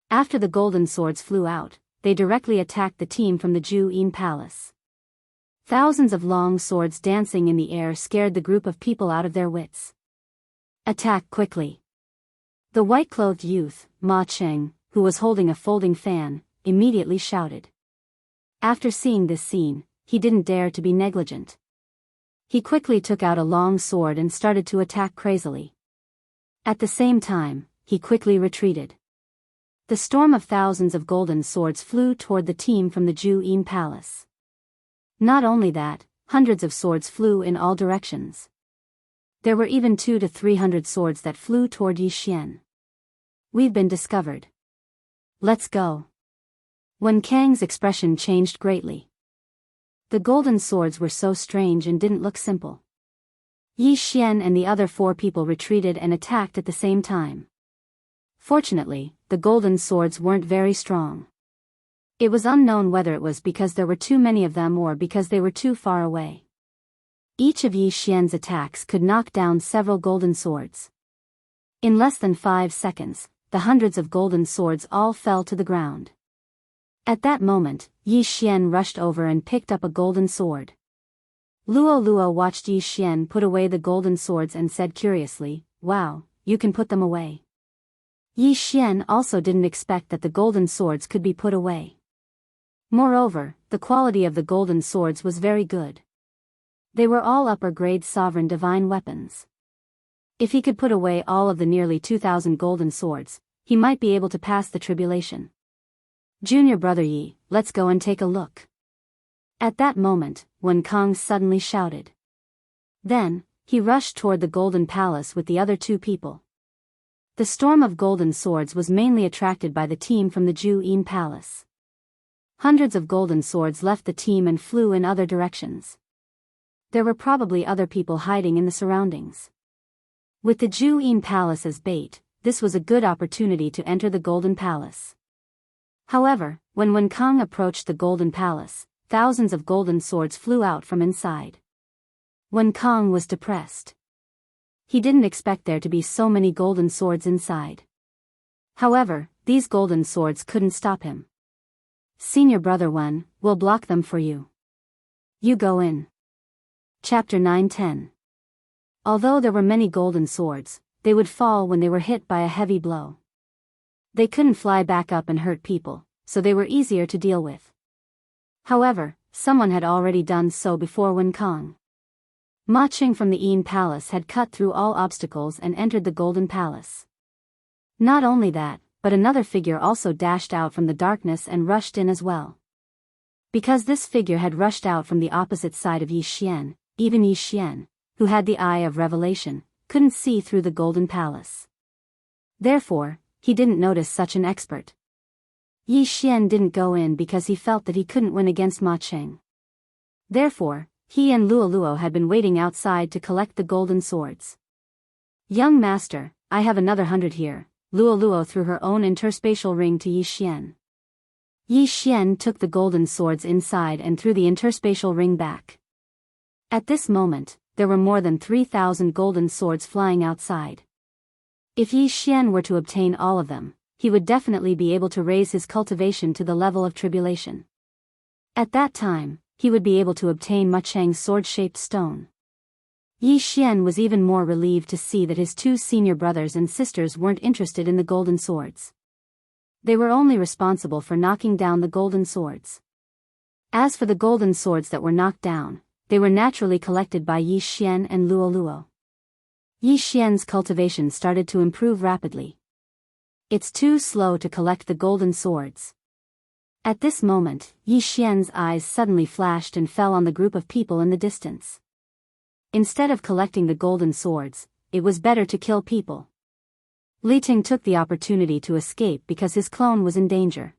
After the golden swords flew out, they directly attacked the team from the Jianghu palace. Thousands of long swords dancing in the air scared the group of people out of their wits. Attack quickly. The white-clothed youth, Ma Qing, who was holding a folding fan, immediately shouted. After seeing this scene, he didn't dare to be negligent. He quickly took out a long sword and started to attack crazily. At the same time, he quickly retreated. The storm of thousands of golden swords flew toward the team from the Jianghu palace. Not only that, hundreds of swords flew in all directions. There were even 200 to 300 swords that flew toward Yi Xian. We've been discovered. Let's go. Wen Kang's expression changed greatly. The golden swords were so strange and didn't look simple. Yi Xian and the other 4 people retreated and attacked at the same time. Fortunately, the golden swords weren't very strong. It was unknown whether it was because there were too many of them or because they were too far away. Each of Yi Xian's attacks could knock down several golden swords. In less than 5 seconds, the hundreds of golden swords all fell to the ground. At that moment, Yi Xian rushed over and picked up a golden sword. Luo watched Yi Xian put away the golden swords and said curiously, "Wow, you can put them away." Yi Xian also didn't expect that the golden swords could be put away. Moreover, the quality of the golden swords was very good. They were all upper-grade sovereign divine weapons. If he could put away all of the nearly 2,000 golden swords, he might be able to pass the tribulation. "Junior brother Yi, let's go and take a look." At that moment, Wen Kang suddenly shouted. Then, he rushed toward the golden palace with the other 2 people. The storm of golden swords was mainly attracted by the team from the Jianghu palace. Hundreds of golden swords left the team and flew in other directions. There were probably other people hiding in the surroundings. With the Jianghu palace as bait, this was a good opportunity to enter the golden palace. However, when Wen Kang approached the golden palace, thousands of golden swords flew out from inside. Wen Kang was depressed. He didn't expect there to be so many golden swords inside. However, these golden swords couldn't stop him. "Senior brother Wen, we'll block them for you. You go in." Chapter 9-10. Although there were many golden swords, they would fall when they were hit by a heavy blow. They couldn't fly back up and hurt people, so they were easier to deal with. However, someone had already done so before Wen Kang. Ma Qing from the Jianghu palace had cut through all obstacles and entered the golden palace. Not only that, but another figure also dashed out from the darkness and rushed in as well. Because this figure had rushed out from the opposite side of Yi Xian, even Yi Xian, who had the eye of revelation, couldn't see through the golden palace. Therefore, he didn't notice such an expert. Yi Xian didn't go in because he felt that he couldn't win against Ma Qing. Therefore, he and Luo had been waiting outside to collect the golden swords. "Young master, I have another 100 here," Luo threw her own interspatial ring to Yi Xian. Yi Xian took the golden swords inside and threw the interspatial ring back. At this moment, there were more than 3,000 golden swords flying outside. If Yi Xian were to obtain all of them, he would definitely be able to raise his cultivation to the level of tribulation. At that time, he would be able to obtain Muchang's sword-shaped stone. Yi Xian was even more relieved to see that his two senior brothers and sisters weren't interested in the golden swords. They were only responsible for knocking down the golden swords. As for the golden swords that were knocked down, they were naturally collected by Yi Xian and Luo Luo. Yi Xian's cultivation started to improve rapidly. It's too slow to collect the golden swords. At this moment, Yi Xian's eyes suddenly flashed and fell on the group of people in the distance. Instead of collecting the golden swords, it was better to kill people. Li Ting took the opportunity to escape because his clone was in danger.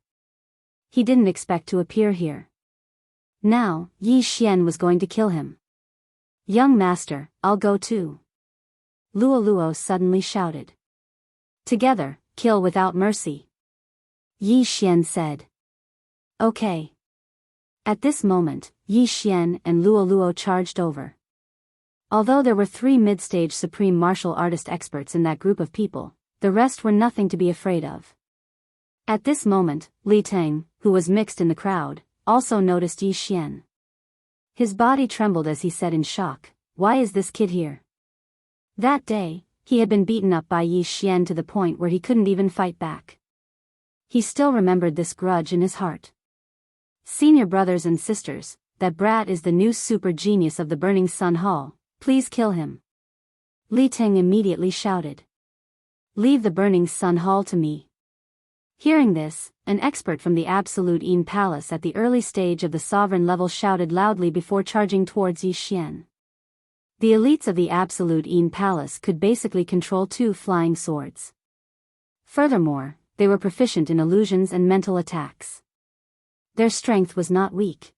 He didn't expect to appear here. Now, Yi Xian was going to kill him. "Young master, I'll go too," Luo Luo suddenly shouted. "Together, kill without mercy," Yi Xian said. "Okay." At this moment, Yi Xian and Luo Luo charged over. Although there were 3 mid-stage supreme martial artist experts in that group of people, the rest were nothing to be afraid of. At this moment, Li Ting, who was mixed in the crowd, also noticed Yi Xian. His body trembled as he said in shock, "Why is this kid here?" That day, he had been beaten up by Yi Xian to the point where he couldn't even fight back. He still remembered this grudge in his heart. "Senior brothers and sisters, that brat is the new super genius of the Burning Sun Hall, please kill him," Li Ting immediately shouted. "Leave the Burning Sun Hall to me." Hearing this, an expert from the Absolute Yin Palace at the early stage of the sovereign level shouted loudly before charging towards Yi Xian. The elites of the Absolute Yin Palace could basically control 2 flying swords. Furthermore, they were proficient in illusions and mental attacks. Their strength was not weak.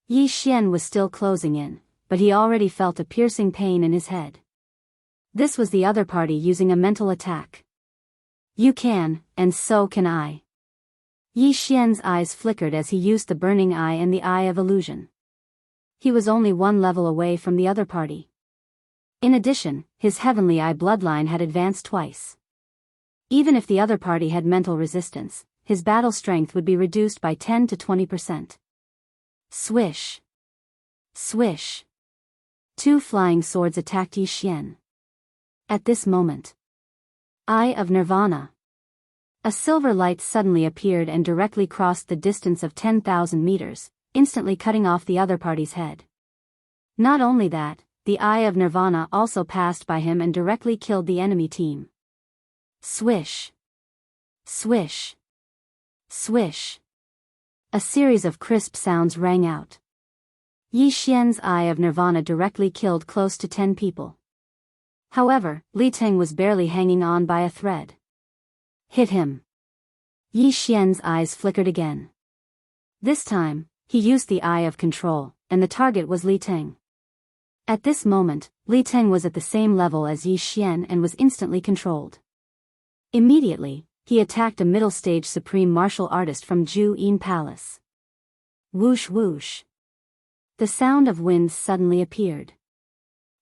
Yi Xian was still closing in, but he already felt a piercing pain in his head. This was the other party using a mental attack. "You can, and so can I." Yi Xian's eyes flickered as he used the burning eye and the eye of illusion. He was only 1 level away from the other party. In addition, his heavenly eye bloodline had advanced twice. Even if the other party had mental resistance, his battle strength would be reduced by 10 to 20%. Swish! Swish! 2 flying swords attacked Yi Xian. At this moment, Eye of Nirvana. A silver light suddenly appeared and directly crossed the distance of 10,000 meters, instantly cutting off the other party's head. Not only that, the Eye of Nirvana also passed by him and directly killed the enemy team. Swish! Swish! Swish! A series of crisp sounds rang out. Yi Xian's Eye of Nirvana directly killed close to 10 people. However, Li Ting was barely hanging on by a thread. "Hit him!" Yi Xian's eyes flickered again. This time, he used the Eye of Control, and the target was Li Ting. At this moment, Li Ting was at the same level as Yi Xian and was instantly controlled. Immediately, he attacked a middle-stage supreme martial artist from Jianghu Yin Palace. Whoosh whoosh. The sound of winds suddenly appeared.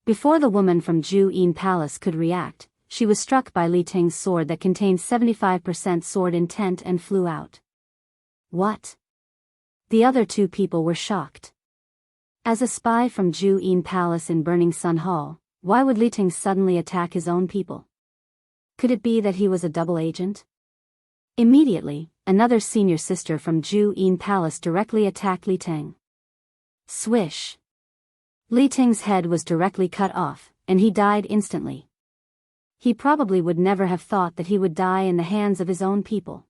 Before the woman from Jianghu Yin Palace could react, she was struck by Li Ting's sword that contained 75% sword intent and flew out. What? The other 2 people were shocked. As a spy from Jianghu Yin Palace in Burning Sun Hall, why would Li Ting suddenly attack his own people? Could it be that he was a double agent? Immediately, another senior sister from Jianghu Yin Palace directly attacked Li Ting. Swish! Li Ting's head was directly cut off, and he died instantly. He probably would never have thought that he would die in the hands of his own people.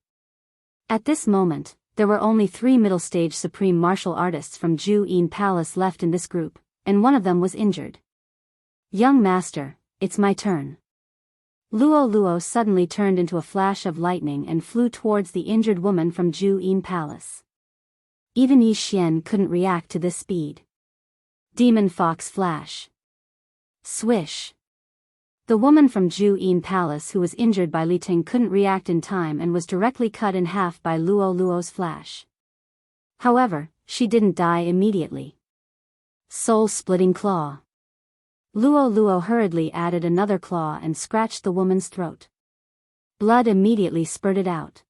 At this moment, there were only 3 middle-stage supreme martial artists from Jianghu Yin Palace left in this group, and one of them was injured. "Young master, it's my turn." Luo Luo suddenly turned into a flash of lightning and flew towards the injured woman from Jianghu Yin Palace. Even Yi Xian couldn't react to this speed. Demon Fox Flash. Swish! The woman from Jianghu Yin Palace who was injured by Li Ting couldn't react in time and was directly cut in half by Luo Luo's flash. However, she didn't die immediately. Soul-splitting claw. Luo Luo hurriedly added another claw and scratched the woman's throat. Blood immediately spurted out.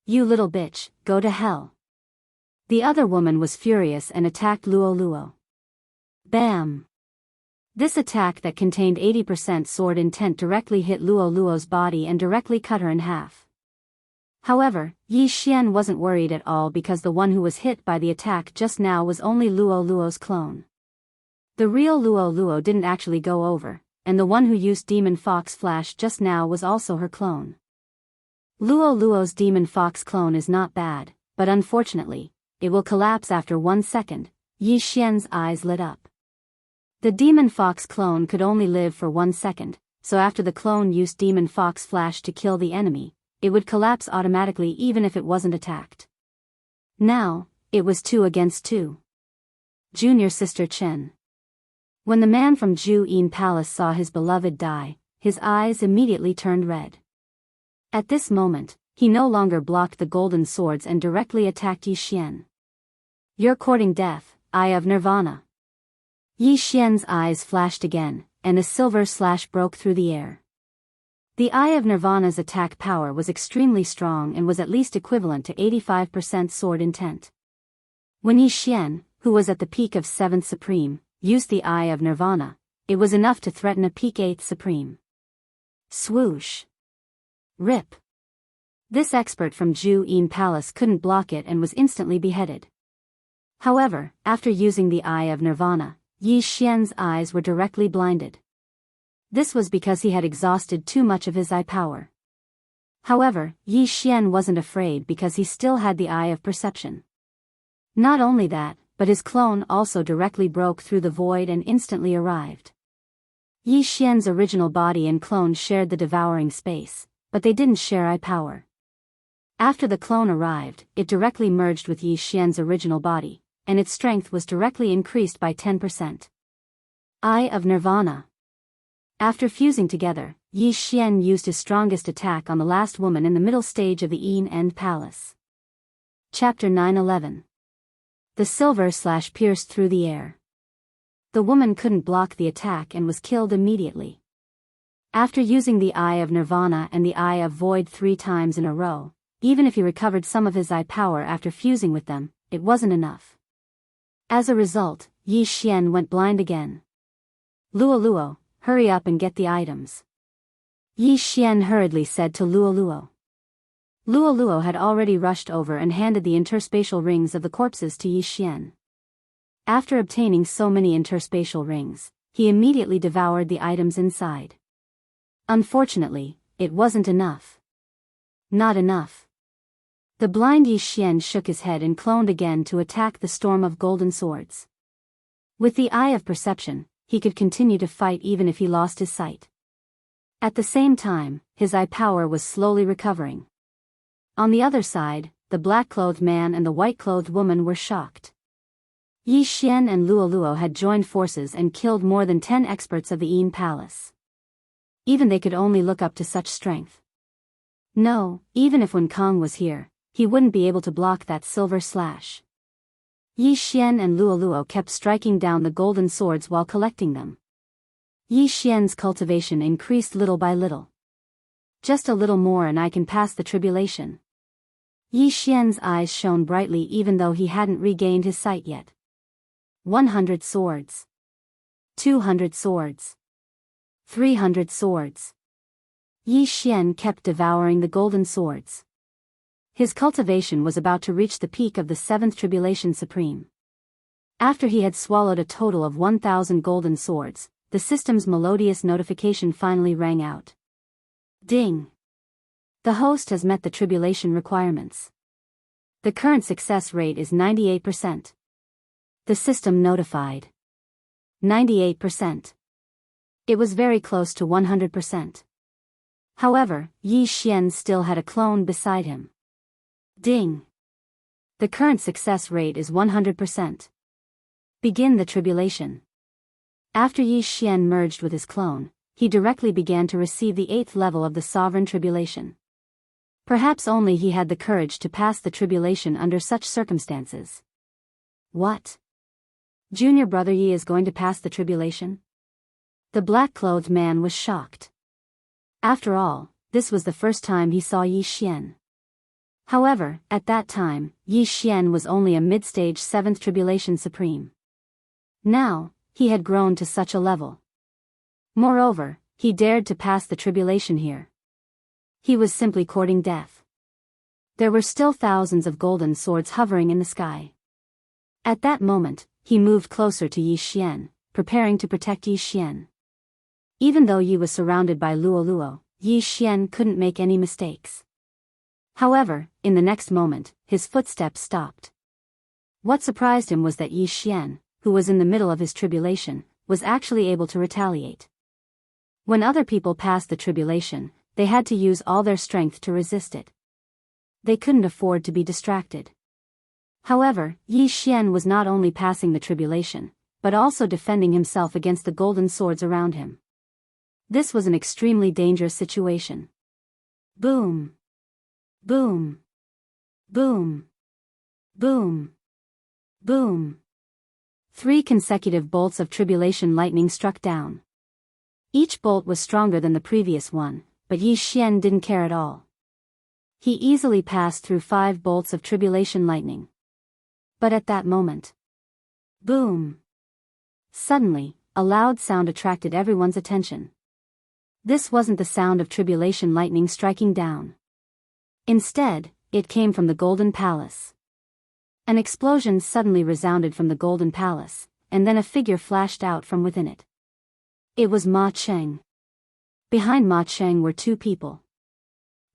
You little bitch, go to hell. The other woman was furious and attacked Luo Luo. Bam! This attack that contained 80% sword intent directly hit Luo Luo's body and directly cut her in half. However, Yi Xian wasn't worried at all because the one who was hit by the attack just now was only Luo Luo's clone. The real Luo Luo didn't actually go over, and the one who used Demon Fox Flash just now was also her clone. Luo Luo's Demon Fox clone is not bad, but unfortunately, it will collapse after 1 second. Yi Xian's eyes lit up. The Demon Fox clone could only live for 1 second, so after the clone used Demon Fox Flash to kill the enemy, it would collapse automatically even if it wasn't attacked. Now, it was 2 against 2. Junior Sister Chen. When the man from Zhu Yin Palace saw his beloved die, his eyes immediately turned red. At this moment, he no longer blocked the golden swords and directly attacked Yi Xian. You're courting death, Eye of Nirvana. Yi Xian's eyes flashed again, and a silver slash broke through the air. The Eye of Nirvana's attack power was extremely strong and was at least equivalent to 85% sword intent. When Yi Xian, who was at the peak of 7th Supreme, used the Eye of Nirvana, it was enough to threaten a peak 8th Supreme. Swoosh. Rip. This expert from Zhu Yin Palace couldn't block it and was instantly beheaded. However, after using the Eye of Nirvana, Yi Xian's eyes were directly blinded. This was because he had exhausted too much of his eye power. However, Yi Xian wasn't afraid because he still had the Eye of Perception. Not only that, but his clone also directly broke through the void and instantly arrived. Yi Xian's original body and clone shared the devouring space, but they didn't share eye power. After the clone arrived, it directly merged with Yi Xian's original body, and its strength was directly increased by 10%. Eye of Nirvana. After fusing together, Yi Xian used his strongest attack on the last woman in the middle stage of the Yin End Palace. Chapter 9:11. The silver slash pierced through the air. The woman couldn't block the attack and was killed immediately. After using the Eye of Nirvana and the Eye of Void 3 times in a row, even if he recovered some of his eye power after fusing with them, it wasn't enough. As a result, Yi Xian went blind again. Luo Luo, hurry up and get the items. Yi Xian hurriedly said to Luo Luo. Luo Luo had already rushed over and handed the interspatial rings of the corpses to Yi Xian. After obtaining so many interspatial rings, he immediately devoured the items inside. Unfortunately, it wasn't enough. Not enough. The blind Yi Xian shook his head and cloned again to attack the storm of golden swords. With the Eye of Perception, he could continue to fight even if he lost his sight. At the same time, his eye power was slowly recovering. On the other side, the black-clothed man and the white-clothed woman were shocked. Yi Xian and Luo Luo had joined forces and killed more than 10 experts of the Yin Palace. Even they could only look up to such strength. No, even if Wen Kong was here, he wouldn't be able to block that silver slash. Yi Xian and Luo Luo kept striking down the golden swords while collecting them. Yi Xian's cultivation increased little by little. Just a little more and I can pass the tribulation. Yi Xian's eyes shone brightly even though he hadn't regained his sight yet. 100 swords. 200 swords. 300 swords. Yi Xian kept devouring the golden swords. His cultivation was about to reach the peak of the 7th Tribulation Supreme. After he had swallowed a total of 1,000 golden swords, the system's melodious notification finally rang out. Ding! The host has met the tribulation requirements. The current success rate is 98%. The system notified. 98%. It was very close to 100%. However, Yi Xian still had a clone beside him. Ding! The current success rate is 100%. Begin the tribulation. After Yi Xian merged with his clone, he directly began to receive the 8th level of the Sovereign Tribulation. Perhaps only he had the courage to pass the tribulation under such circumstances. What? Junior brother Yi is going to pass the tribulation? The black-clothed man was shocked. After all, this was the first time he saw Yi Xian. However, at that time, Yi Xian was only a mid-stage 7th Tribulation Supreme. Now, he had grown to such a level. Moreover, he dared to pass the tribulation here. He was simply courting death. There were still thousands of golden swords hovering in the sky. At that moment, he moved closer to Yi Xian, preparing to protect Yi Xian. Even though Yi was surrounded by Luo, Yi Xian couldn't make any mistakes. However, in the next moment, his footsteps stopped. What surprised him was that Yi Xian, who was in the middle of his tribulation, was actually able to retaliate. When other people passed the tribulation, they had to use all their strength to resist it. They couldn't afford to be distracted. However, Yi Xian was not only passing the tribulation, but also defending himself against the golden swords around him. This was an extremely dangerous situation. Boom! Boom! Boom! Boom! Boom! 3 consecutive bolts of tribulation lightning struck down. Each bolt was stronger than the previous one, but Yi Xian didn't care at all. He easily passed through 5 bolts of tribulation lightning. But at that moment, boom! Suddenly, a loud sound attracted everyone's attention. This wasn't the sound of tribulation lightning striking down. Instead, it came from the Golden Palace. An explosion suddenly resounded from the Golden Palace, and then a figure flashed out from within it. It was Ma Cheng. Behind Ma Cheng were 2 people.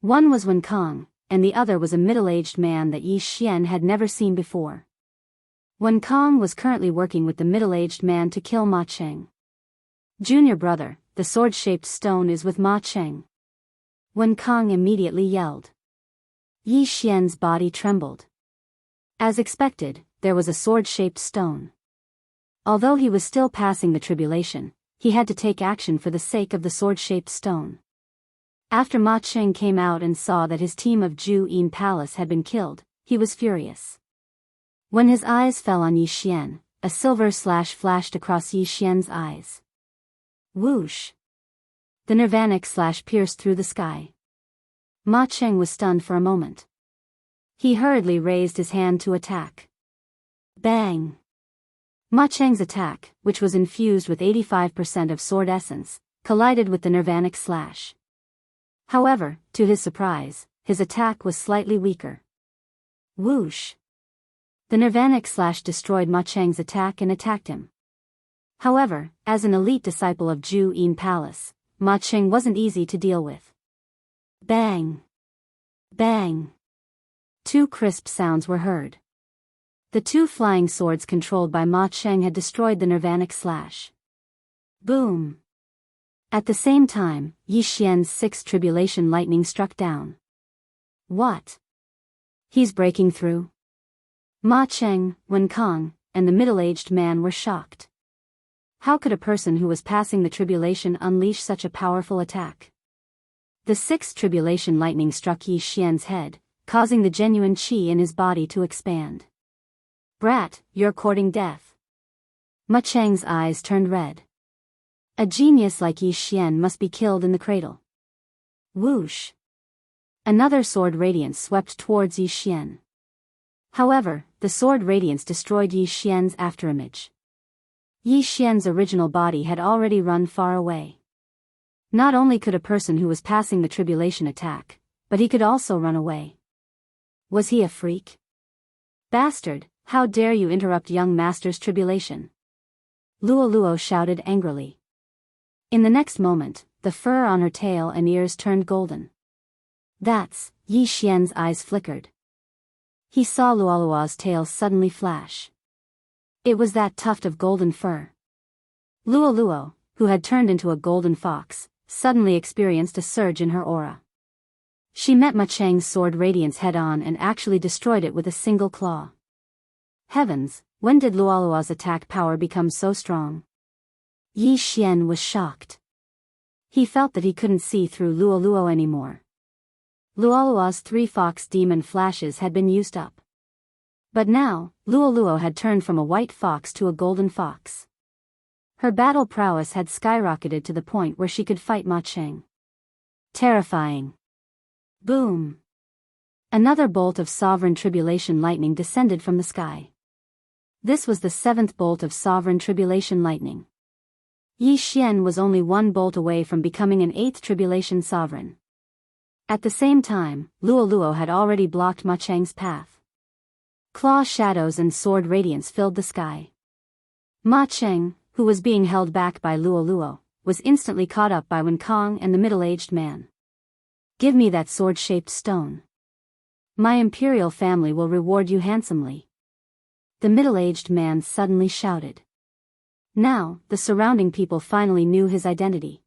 One was Wen Kong, and the other was a middle-aged man that Yi Xian had never seen before. Wen Kong was currently working with the middle-aged man to kill Ma Cheng. Junior brother, the sword-shaped stone is with Ma Cheng. Wen Kong immediately yelled. Yi Xian's body trembled. As expected, there was a sword-shaped stone. Although he was still passing the tribulation, he had to take action for the sake of the sword-shaped stone. After Ma Cheng came out and saw that his team of Jianghu Palace had been killed, he was furious. When his eyes fell on Yi Xian, a silver slash flashed across Yi Xian's eyes. Whoosh! The nirvanic slash pierced through the sky. Ma Cheng was stunned for a moment. He hurriedly raised his hand to attack. Bang! Ma Cheng's attack, which was infused with 85% of sword essence, collided with the nirvanic slash. However, to his surprise, his attack was slightly weaker. Whoosh! The nirvanic slash destroyed Ma Cheng's attack and attacked him. However, as an elite disciple of Jianghu Palace, Ma Cheng wasn't easy to deal with. Bang! Bang! 2 crisp sounds were heard. The 2 flying swords controlled by Ma Cheng had destroyed the nirvanic slash. Boom! At the same time, Yi Xian's 6th tribulation lightning struck down. What? He's breaking through? Ma Cheng, Wen Kong, and the middle-aged man were shocked. How could a person who was passing the tribulation unleash such a powerful attack? The 6th tribulation lightning struck Yi Xian's head, causing the genuine qi in his body to expand. Brat, you're courting death. Ma Cheng's eyes turned red. A genius like Yi Xian must be killed in the cradle. Whoosh! Another sword radiance swept towards Yi Xian. However, the sword radiance destroyed Yi Xian's afterimage. Yi Xian's original body had already run far away. Not only could a person who was passing the tribulation attack, but he could also run away. Was he a freak? Bastard, how dare you interrupt young master's tribulation? Luo shouted angrily. In the next moment, the fur on her tail and ears turned golden. That's, Yi Xian's eyes flickered. He saw Luo's tail suddenly flash. It was that tuft of golden fur. Luo, who had turned into a golden fox, suddenly experienced a surge in her aura. She met Ma Cheng's sword radiance head-on and actually destroyed it with a single claw. Heavens, when did Luo's attack power become so strong? Yi Xian was shocked. He felt that he couldn't see through Luo anymore. Luo's 3 fox demon flashes had been used up. But now, Luo had turned from a white fox to a golden fox. Her battle prowess had skyrocketed to the point where she could fight Ma Cheng. Terrifying. Boom! Another bolt of sovereign tribulation lightning descended from the sky. This was the 7th bolt of sovereign tribulation lightning. Yi Xian was only one bolt away from becoming an 8th tribulation sovereign. At the same time, Luo had already blocked Ma Cheng's path. Claw shadows and sword radiance filled the sky. Ma Cheng, who was being held back by Luo, was instantly caught up by Wen Kong and the middle-aged man. Give me that sword-shaped stone. My imperial family will reward you handsomely. The middle-aged man suddenly shouted. Now, the surrounding people finally knew his identity.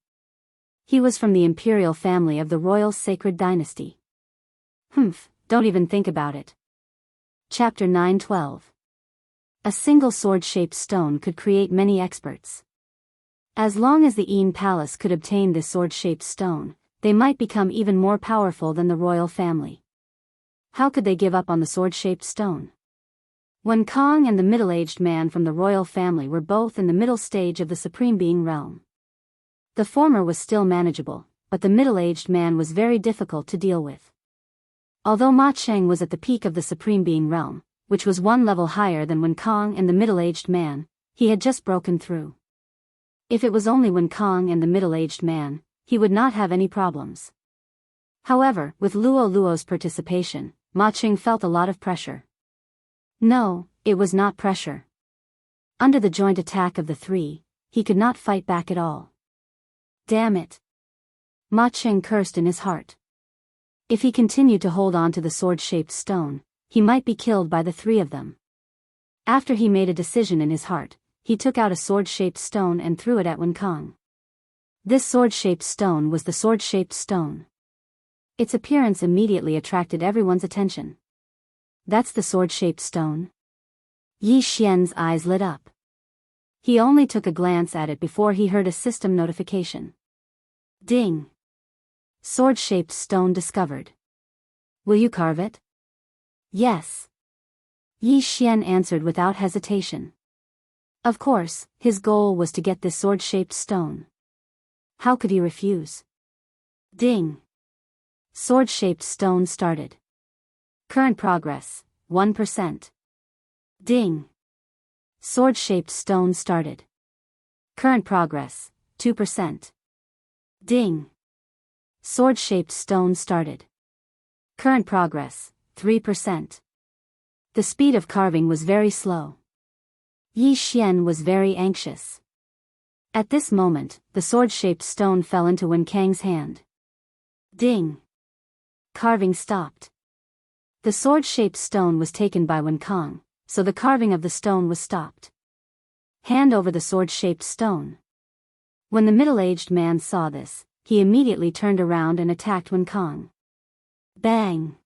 He was from the imperial family of the royal sacred dynasty. Don't even think about it. Chapter 9:12. A single sword-shaped stone could create many experts. As long as the Yin Palace could obtain this sword-shaped stone, they might become even more powerful than the royal family. How could they give up on the sword-shaped stone? Wen Kong and the middle-aged man from the royal family were both in the middle stage of the Supreme Being realm. The former was still manageable, but the middle-aged man was very difficult to deal with. Although Ma Cheng was at the peak of the Supreme Being realm, which was one level higher than Wen Kong and the middle-aged man, he had just broken through. If it was only Wen Kong and the middle-aged man, he would not have any problems. However, with Luo's participation, Ma Cheng felt a lot of pressure. No, it was not pressure. Under the joint attack of the three, he could not fight back at all. Damn it! Ma Cheng cursed in his heart. If he continued to hold on to the sword-shaped stone, he might be killed by the three of them. After he made a decision in his heart, he took out a sword-shaped stone and threw it at Wen Kong. This sword-shaped stone was the sword-shaped stone. Its appearance immediately attracted everyone's attention. That's the sword-shaped stone? Yi Xian's eyes lit up. He only took a glance at it before he heard a system notification. Ding! Sword-shaped stone discovered. Will you carve it? Yes. Yi Xian answered without hesitation. Of course, his goal was to get this sword-shaped stone. How could he refuse? Ding! Sword-shaped stone started. Current progress, 1%. Ding! Sword-shaped stone started. Current progress, 2%. Ding! Sword-shaped stone started. Current progress, 3%. The speed of carving was very slow. Yi Xian was very anxious. At this moment, the sword-shaped stone fell into Wen Kang's hand. Ding! Carving stopped. The sword-shaped stone was taken by Wen Kong, so the carving of the stone was stopped. Hand over the sword-shaped stone. When the middle-aged man saw this, he immediately turned around and attacked Wen Kong. Bang!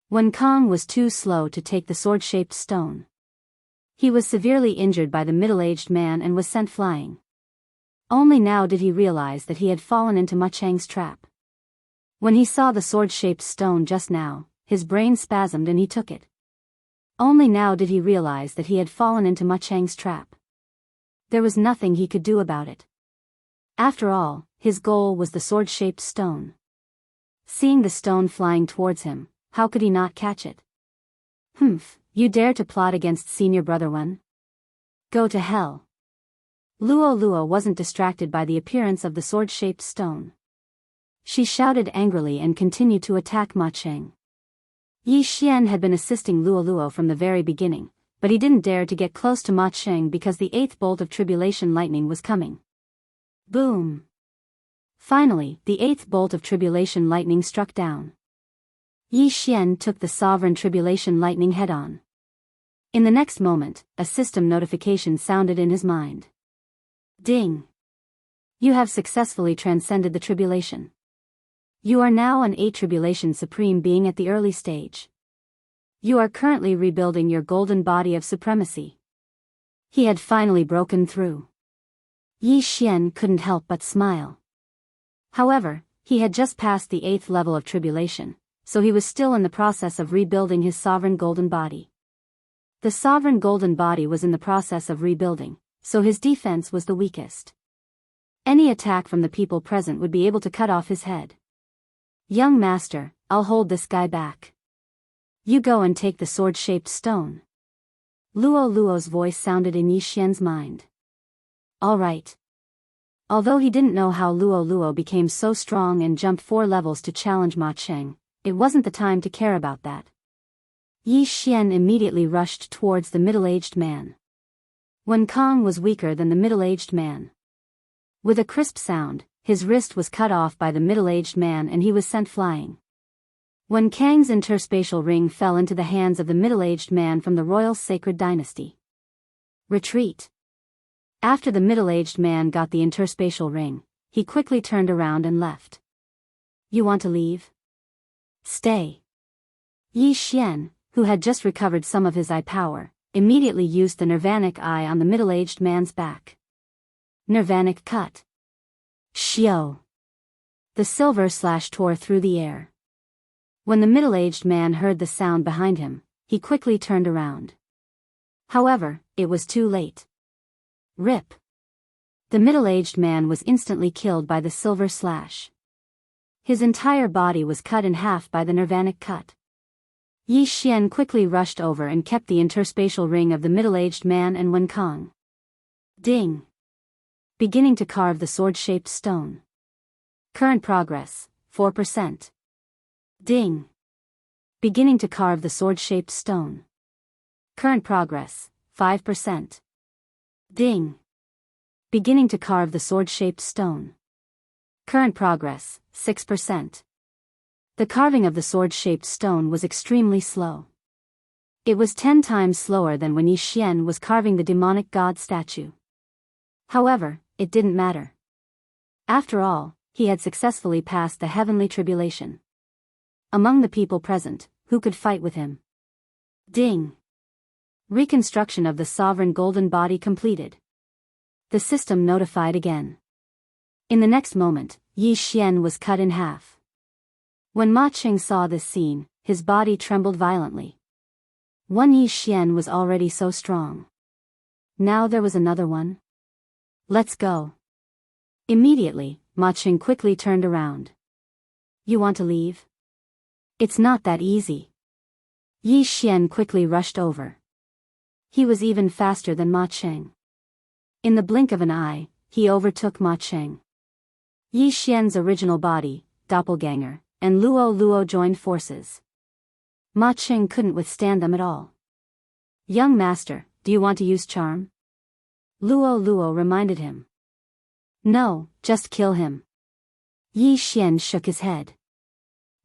Wen Kong was too slow to take the sword-shaped stone. He was severely injured by the middle-aged man and was sent flying. Only now did he realize that he had fallen into Ma Cheng's trap. When he saw the sword-shaped stone just now, his brain spasmed and he took it. Only now did he realize that he had fallen into Ma Cheng's trap. There was nothing he could do about it. After all, his goal was the sword-shaped stone. Seeing the stone flying towards him, how could he not catch it? You dare to plot against senior brother Wen? Go to hell. Luo wasn't distracted by the appearance of the sword-shaped stone. She shouted angrily and continued to attack Ma Cheng. Yi Xian had been assisting Luo from the very beginning, but he didn't dare to get close to Ma Cheng because the 8th bolt of tribulation lightning was coming. Boom! Finally, the 8th bolt of tribulation lightning struck down. Yi Xian took the sovereign tribulation lightning head-on. In the next moment, a system notification sounded in his mind. Ding! You have successfully transcended the tribulation. You are now an 8 tribulation supreme being at the early stage. You are currently rebuilding your golden body of supremacy. He had finally broken through. Yi Xian couldn't help but smile. However, he had just passed the 8th level of tribulation, so he was still in the process of rebuilding his sovereign golden body. The sovereign golden body was in the process of rebuilding, so his defense was the weakest. Any attack from the people present would be able to cut off his head. Young master, I'll hold this guy back. You go and take the sword-shaped stone. Luo Luo's voice sounded in Yi Xian's mind. All right. Although he didn't know how Luo Luo became so strong and jumped 4 levels to challenge Ma Cheng, it wasn't the time to care about that. Yi Xian immediately rushed towards the middle-aged man. Wen Kong was weaker than the middle-aged man. With a crisp sound, his wrist was cut off by the middle-aged man and he was sent flying. Wen Kang's interspatial ring fell into the hands of the middle-aged man from the royal sacred dynasty. Retreat. After the middle-aged man got the interspatial ring, he quickly turned around and left. You want to leave? Stay. Yi Xian, who had just recovered some of his eye power, immediately used the nirvanic eye on the middle-aged man's back. Nirvanic cut. Xiao. The silver slash tore through the air. When the middle-aged man heard the sound behind him, he quickly turned around. However, it was too late. Rip. The middle-aged man was instantly killed by the silver slash. His entire body was cut in half by the nirvanic cut. Yi Xian quickly rushed over and kept the interspatial ring of the middle-aged man and Wen Kong. Ding. Beginning to carve the sword-shaped stone. Current progress, 4%. Ding. Beginning to carve the sword-shaped stone. Current progress, 5%. Ding. Beginning to carve the sword-shaped stone. Current progress, 6%. The carving of the sword-shaped stone was extremely slow. It was 10 times slower than when Yi Xian was carving the demonic god statue. However, it didn't matter. After all, he had successfully passed the heavenly tribulation. Among the people present, who could fight with him? Ding. Reconstruction of the sovereign golden body completed. The system notified again. In the next moment, Yi Xian was cut in half. When Ma Cheng saw this scene, his body trembled violently. One Yi Xian was already so strong. Now there was another one. Let's go. Immediately, Ma Cheng quickly turned around. You want to leave? It's not that easy. Yi Xian quickly rushed over. He was even faster than Ma Cheng. In the blink of an eye, he overtook Ma Cheng. Yi Xian's original body, doppelganger, and Luo Luo joined forces. Ma Cheng couldn't withstand them at all. Young master, do you want to use charm? Luo Luo reminded him. No, just kill him. Yi Xian shook his head.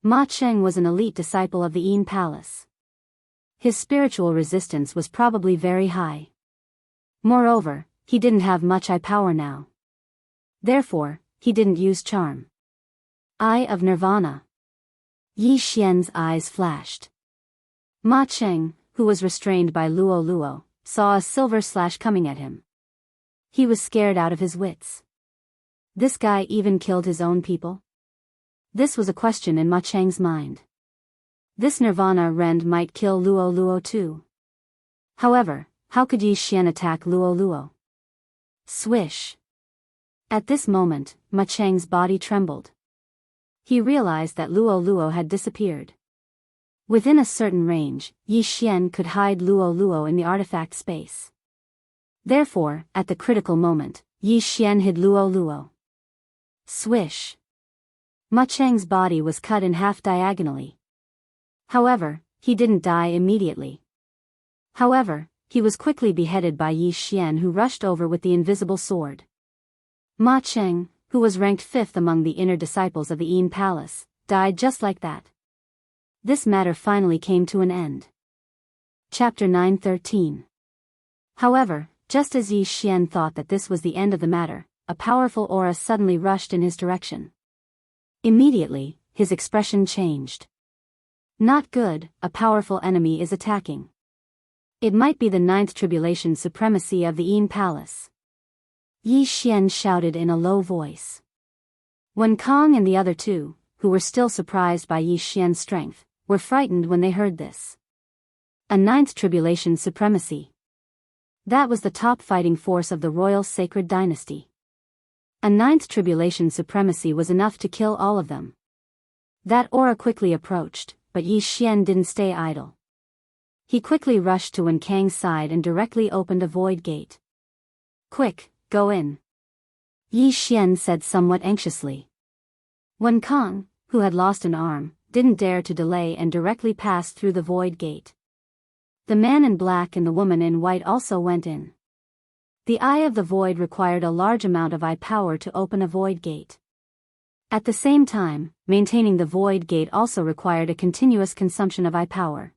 Ma Cheng was an elite disciple of the Yin Palace. His spiritual resistance was probably very high. Moreover, he didn't have much eye power now. Therefore, he didn't use charm. Eye of Nirvana. Yi Xian's eyes flashed. Ma Cheng, who was restrained by Luo Luo, saw a silver slash coming at him. He was scared out of his wits. This guy even killed his own people? This was a question in Ma Cheng's mind. This Nirvana rend might kill Luo Luo too. However, how could Yi Xian attack Luo Luo? Swish. At this moment, Ma Cheng's body trembled. He realized that Luo Luo had disappeared. Within a certain range, Yi Xian could hide Luo Luo in the artifact space. Therefore, at the critical moment, Yi Xian hid Luo Luo. Swish. Ma Cheng's body was cut in half diagonally. However, he didn't die immediately. However, he was quickly beheaded by Yi Xian, who rushed over with the invisible sword. Ma Cheng, who was ranked 5th among the inner disciples of the Yin Palace, died just like that. This matter finally came to an end. Chapter 9:13. However, just as Yi Xian thought that this was the end of the matter, a powerful aura suddenly rushed in his direction. Immediately, his expression changed. Not good, a powerful enemy is attacking. It might be the 9th tribulation supremacy of the Yin Palace. Yi Xian shouted in a low voice. Wen Kong and the other two, who were still surprised by Yi Xian's strength, were frightened when they heard this. A ninth tribulation supremacy. That was the top fighting force of the royal sacred dynasty. A ninth tribulation supremacy was enough to kill all of them. That aura quickly approached, but Yi Xian didn't stay idle. He quickly rushed to Wen Kang's side and directly opened a void gate. Quick, go in. Yi Xian said somewhat anxiously. Wen Kang, who had lost an arm, didn't dare to delay and directly passed through the void gate. The man in black and the woman in white also went in. The eye of the void required a large amount of eye power to open a void gate. At the same time, maintaining the void gate also required a continuous consumption of eye power.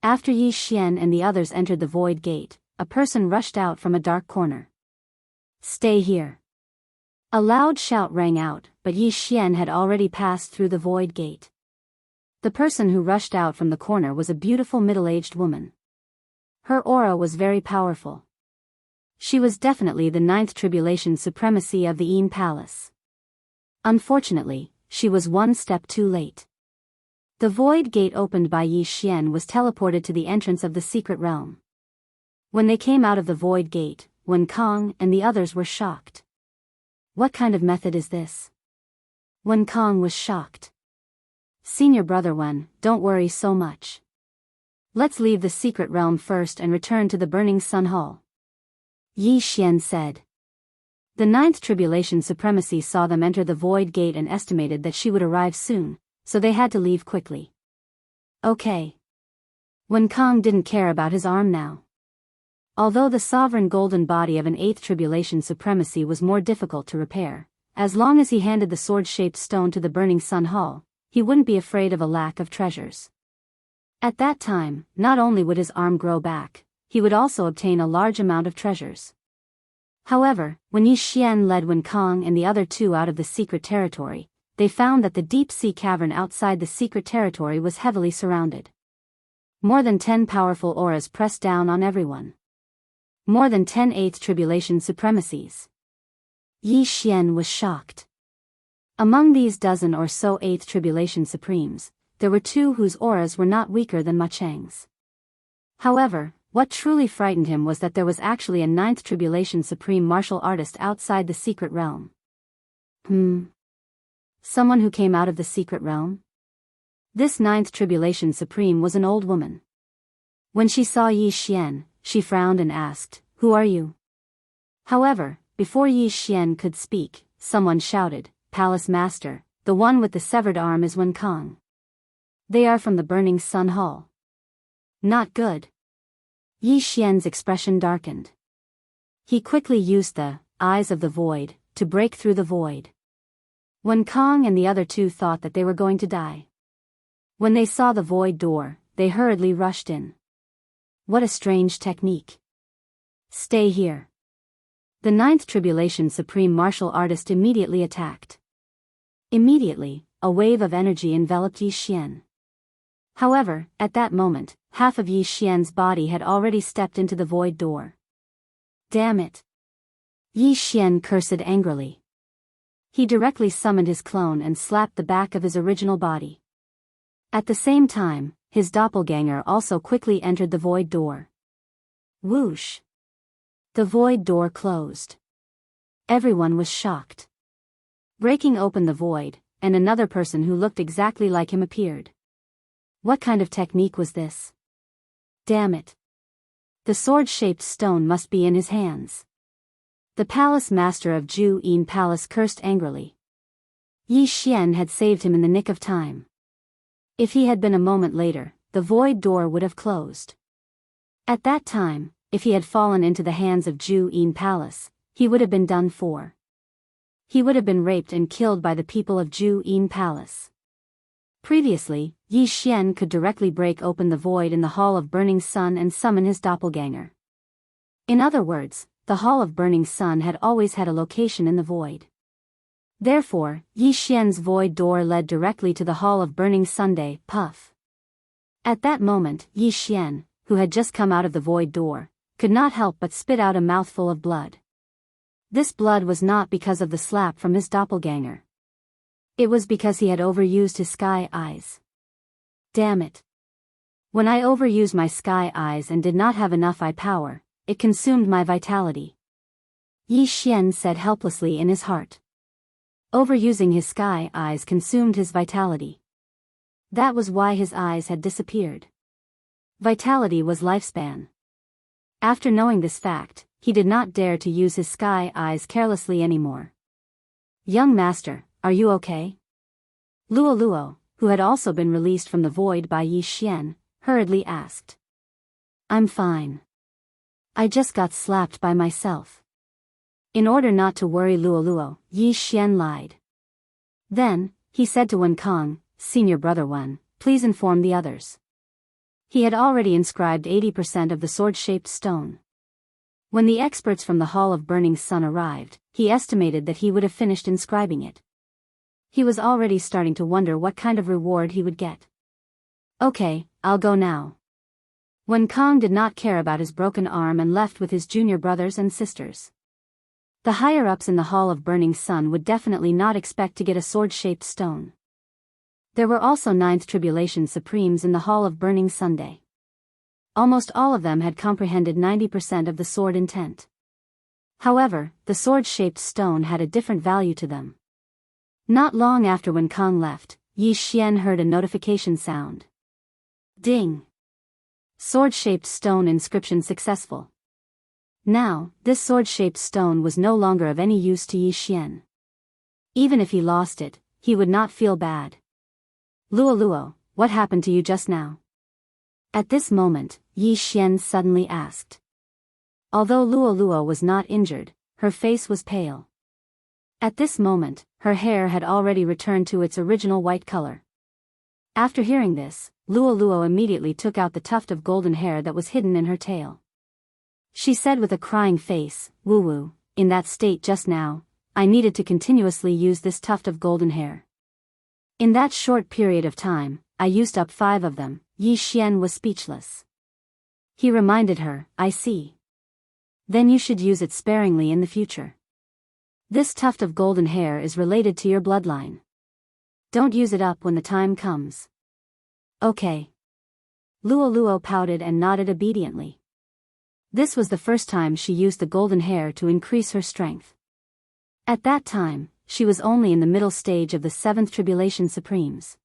After Yi Xian and the others entered the void gate, a person rushed out from a dark corner. Stay here. A loud shout rang out, but Yi Xian had already passed through the void gate. The person who rushed out from the corner was a beautiful middle-aged woman. Her aura was very powerful. She was definitely the ninth tribulation supremacy of the Yin Palace. Unfortunately, she was one step too late. The void gate opened by Yi Xian was teleported to the entrance of the secret realm. When they came out of the void gate, Wen Kang and the others were shocked. What kind of method is this? Wen Kang was shocked. Senior brother Wen, don't worry so much. Let's leave the secret realm first and return to the Burning Sun Hall. Yi Xian said. The ninth tribulation supremacy saw them enter the void gate and estimated that she would arrive soon, so they had to leave quickly. Okay. Wen Kang didn't care about his arm now. Although the sovereign golden body of an eighth tribulation supremacy was more difficult to repair, as long as he handed the sword-shaped stone to the Burning Sun Hall, he wouldn't be afraid of a lack of treasures. At that time, not only would his arm grow back, he would also obtain a large amount of treasures. However, when Yi Xian led Wen Kang and the other two out of the secret territory, they found that the deep-sea cavern outside the secret territory was heavily surrounded. More than 10 powerful auras pressed down on everyone. More than 10 eighth tribulation supremacies. Yi Xian was shocked. Among these dozen or so eighth tribulation supremes, there were two whose auras were not weaker than Ma Cheng's. However, what truly frightened him was that there was actually a ninth tribulation supreme martial artist outside the secret realm. Someone who came out of the secret realm? This ninth tribulation supreme was an old woman. When she saw Yi Xian, she frowned and asked, "Who are you?" However, before Yi Xian could speak, someone shouted, "Palace Master, the one with the severed arm is Wen Kang. They are from the Burning Sun Hall." Not good. Yi Xian's expression darkened. He quickly used the eyes of the void to break through the void. Wen Kang and the other two thought that they were going to die. When they saw the void door, they hurriedly rushed in. What a strange technique. Stay here. The ninth tribulation supreme martial artist immediately attacked. Immediately, a wave of energy enveloped Yi Xian. However, at that moment, half of Yi Xian's body had already stepped into the void door. Damn it! Yi Xian cursed angrily. He directly summoned his clone and slapped the back of his original body. At the same time, his doppelganger also quickly entered the void door. Whoosh! The void door closed. Everyone was shocked. Breaking open the void, and another person who looked exactly like him appeared. What kind of technique was this? Damn it! The sword-shaped stone must be in his hands. The palace master of Zhu Yin Palace cursed angrily. Yi Xian had saved him in the nick of time. If he had been a moment later, the void door would have closed. At that time, if he had fallen into the hands of Zhu Yin Palace, he would have been done for. He would have been raped and killed by the people of Zhu Yin Palace. Previously, Yi Xian could directly break open the void in the Hall of Burning Sun and summon his doppelganger. In other words, the Hall of Burning Sun had always had a location in the void. Therefore, Yi Xian's void door led directly to the Hall of Burning Sunday, puff. At that moment, Yi Xian, who had just come out of the void door, could not help but spit out a mouthful of blood. This blood was not because of the slap from his doppelganger. It was because he had overused his sky eyes. Damn it! When I overused my sky eyes and did not have enough eye power, it consumed my vitality. Yi Xian said helplessly in his heart. Overusing his sky eyes consumed his vitality. That was why his eyes had disappeared. Vitality was lifespan. After knowing this fact, he did not dare to use his sky eyes carelessly anymore. Young master, are you okay? Luo Luo, who had also been released from the void by Yi Xian, hurriedly asked. I'm fine. I just got slapped by myself. In order not to worry Luo Luo, Yi Xian lied. Then, he said to Wen Kong, Senior Brother Wen, please inform the others. He had already inscribed 80% of the sword-shaped stone. When the experts from the Hall of Burning Sun arrived, he estimated that he would have finished inscribing it. He was already starting to wonder what kind of reward he would get. Okay, I'll go now. Wen Kong did not care about his broken arm and left with his junior brothers and sisters. The higher-ups in the Hall of Burning Sun would definitely not expect to get a sword-shaped stone. There were also 9th Tribulation Supremes in the Hall of Burning Sunday. Almost all of them had comprehended 90% of the sword intent. However, the sword-shaped stone had a different value to them. Not long after Wen Kong left, Yi Xian heard a notification sound. Ding! Sword-shaped stone inscription successful. Now, this sword-shaped stone was no longer of any use to Yi Xian. Even if he lost it, he would not feel bad. Luo Luo, what happened to you just now? At this moment, Yi Xian suddenly asked. Although Luo Luo was not injured, her face was pale. At this moment, her hair had already returned to its original white color. After hearing this, Luo Luo immediately took out the tuft of golden hair that was hidden in her tail. She said with a crying face, Woo woo, in that state just now, I needed to continuously use this tuft of golden hair. In that short period of time, I used up 5 of them. Yi Xian was speechless. He reminded her, I see. Then you should use it sparingly in the future. This tuft of golden hair is related to your bloodline. Don't use it up when the time comes. Okay. Luo Luo pouted and nodded obediently. This was the first time she used the golden hair to increase her strength. At that time, she was only in the middle stage of the 7th Tribulation Supremes.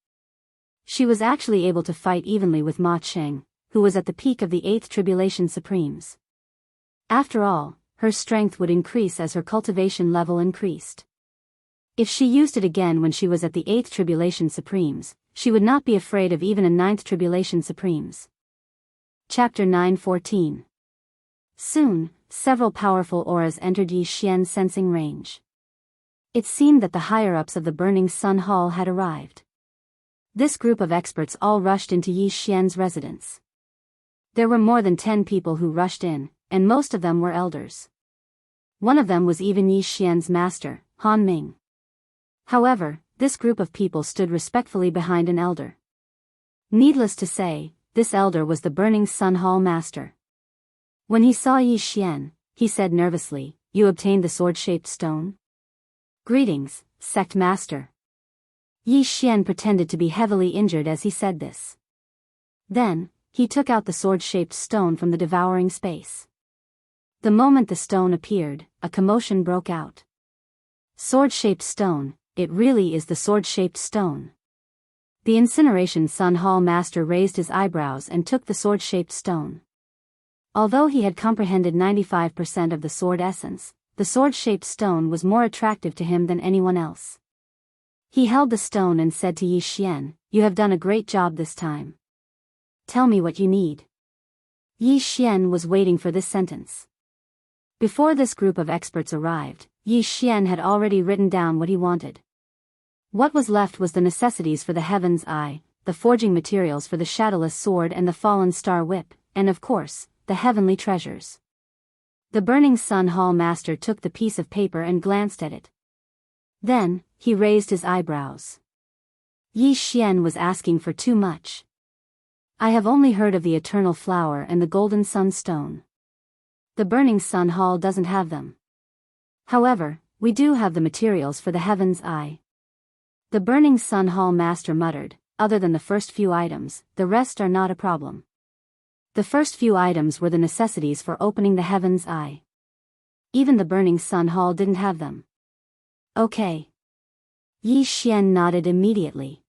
She was actually able to fight evenly with Ma Cheng, who was at the peak of the 8th Tribulation Supremes. After all, her strength would increase as her cultivation level increased. If she used it again when she was at the 8th Tribulation Supremes, she would not be afraid of even a 9th Tribulation Supremes. Chapter 9:14. Soon, several powerful auras entered Yi Xian's sensing range. It seemed that the higher-ups of the Burning Sun Hall had arrived. This group of experts all rushed into Yi Xian's residence. There were more than 10 people who rushed in, and most of them were elders. One of them was even Yi Xian's master, Han Ming. However, this group of people stood respectfully behind an elder. Needless to say, this elder was the Burning Sun Hall master. When he saw Yi Xian, he said nervously, You obtained the sword-shaped stone? Greetings, sect master. Yi Xian pretended to be heavily injured as he said this. Then, he took out the sword-shaped stone from the devouring space. The moment the stone appeared, a commotion broke out. Sword-shaped stone, it really is the sword-shaped stone. The Incineration Sun Hall master raised his eyebrows and took the sword-shaped stone. Although he had comprehended 95% of the sword essence, the sword-shaped stone was more attractive to him than anyone else. He held the stone and said to Yi Xian, You have done a great job this time. Tell me what you need. Yi Xian was waiting for this sentence. Before this group of experts arrived, Yi Xian had already written down what he wanted. What was left was the necessities for the Heaven's Eye, the forging materials for the Shadowless Sword and the Fallen Star Whip, and of course, the heavenly treasures. The Burning Sun Hall master took the piece of paper and glanced at it. Then, he raised his eyebrows. Yi Xian was asking for too much. I have only heard of the Eternal Flower and the Golden Sunstone. The Burning Sun Hall doesn't have them. However, we do have the materials for the Heaven's Eye. The Burning Sun Hall master muttered, other than the first few items, the rest are not a problem. The first few items were the necessities for opening the heaven's eye. Even the Burning Sun Hall didn't have them. Okay. Yi Xian nodded immediately.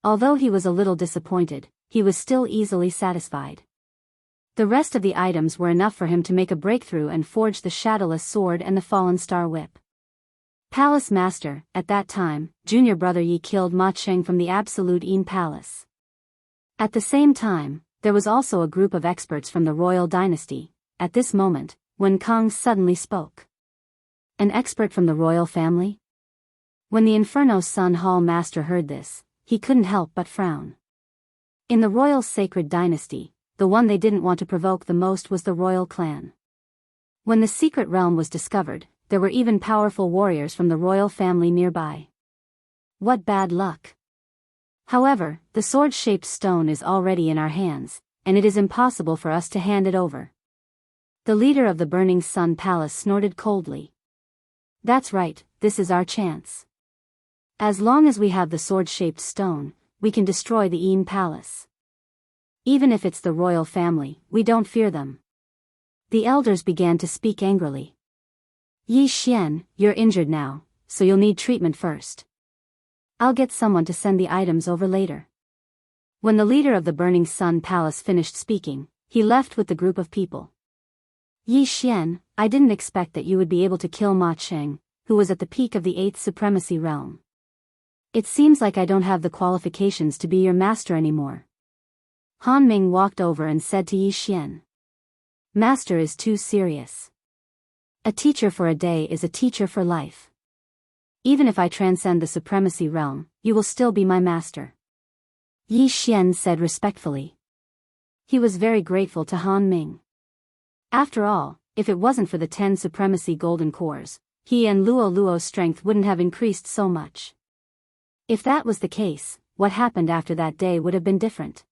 Although he was a little disappointed, he was still easily satisfied. The rest of the items were enough for him to make a breakthrough and forge the Shadowless Sword and the Fallen Star Whip. Palace Master, at that time, junior brother Yi killed Ma Cheng from the Absolute Yin Palace. At the same time, there was also a group of experts from the royal dynasty. At this moment, Wen Kong suddenly spoke. An expert from the royal family? When the Inferno Sun Hall Master heard this, he couldn't help but frown. In the royal sacred dynasty, the one they didn't want to provoke the most was the royal clan. When the secret realm was discovered, there were even powerful warriors from the royal family nearby. What bad luck! However, the sword-shaped stone is already in our hands, and it is impossible for us to hand it over. The leader of the Burning Sun Palace snorted coldly. That's right, this is our chance. As long as we have the sword-shaped stone, we can destroy the Yin Palace. Even if it's the royal family, we don't fear them. The elders began to speak angrily. Yi Xian, you're injured now, so you'll need treatment first. I'll get someone to send the items over later. When the leader of the Burning Sun Palace finished speaking, he left with the group of people. Yi Xian, I didn't expect that you would be able to kill Ma Cheng, who was at the peak of the 8th Supremacy Realm. It seems like I don't have the qualifications to be your master anymore. Han Ming walked over and said to Yi Xian. Master is too serious. A teacher for a day is a teacher for life. Even if I transcend the Supremacy Realm, you will still be my master. Yi Xian said respectfully. He was very grateful to Han Ming. After all, if it wasn't for the 10 Supremacy Golden Cores, he and Luo Luo's strength wouldn't have increased so much. If that was the case, what happened after that day would have been different.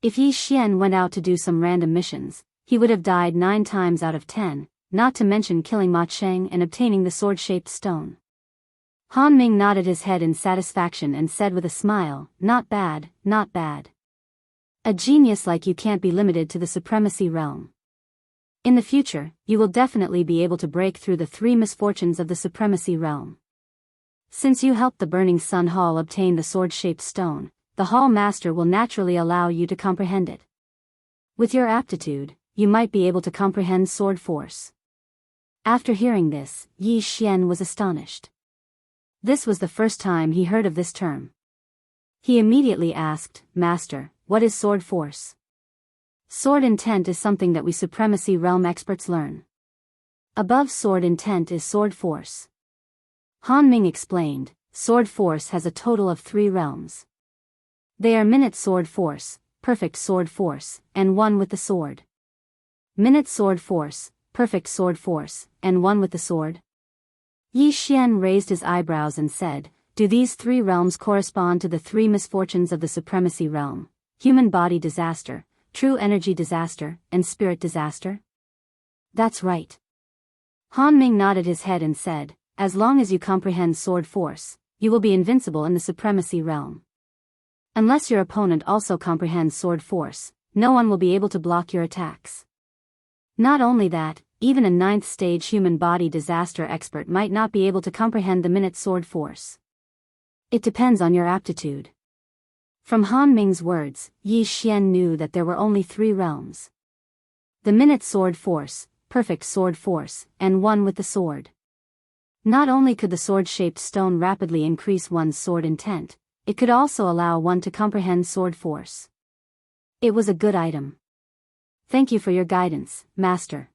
If Yi Xian went out to do some random missions, he would have died 9 times out of 10, not to mention killing Ma Cheng and obtaining the sword-shaped stone. Han Ming nodded his head in satisfaction and said with a smile, not bad, not bad. A genius like you can't be limited to the Supremacy Realm. In the future, you will definitely be able to break through the 3 misfortunes of the Supremacy Realm. Since you helped the Burning Sun Hall obtain the sword-shaped stone, the Hall Master will naturally allow you to comprehend it. With your aptitude, you might be able to comprehend sword force. After hearing this, Yi Xian was astonished. This was the first time he heard of this term. He immediately asked, Master, what is sword force? Sword intent is something that we Supremacy Realm experts learn. Above sword intent is sword force. Han Ming explained, sword force has a total of 3 realms. They are minute sword force, perfect sword force, and one with the sword. Minute sword force, perfect sword force, and one with the sword. Yi Xian raised his eyebrows and said, do these 3 realms correspond to the 3 misfortunes of the Supremacy Realm, human body disaster, true energy disaster, and spirit disaster? That's right. Han Ming nodded his head and said, as long as you comprehend sword force, you will be invincible in the Supremacy Realm. Unless your opponent also comprehends sword force, no one will be able to block your attacks. Not only that, even a 9th stage human body disaster expert might not be able to comprehend the minute sword force. It depends on your aptitude. From Han Ming's words, Yi Xian knew that there were only 3 realms. The minute sword force, perfect sword force, and one with the sword. Not only could the sword-shaped stone rapidly increase one's sword intent, it could also allow one to comprehend sword force. It was a good item. Thank you for your guidance, Master.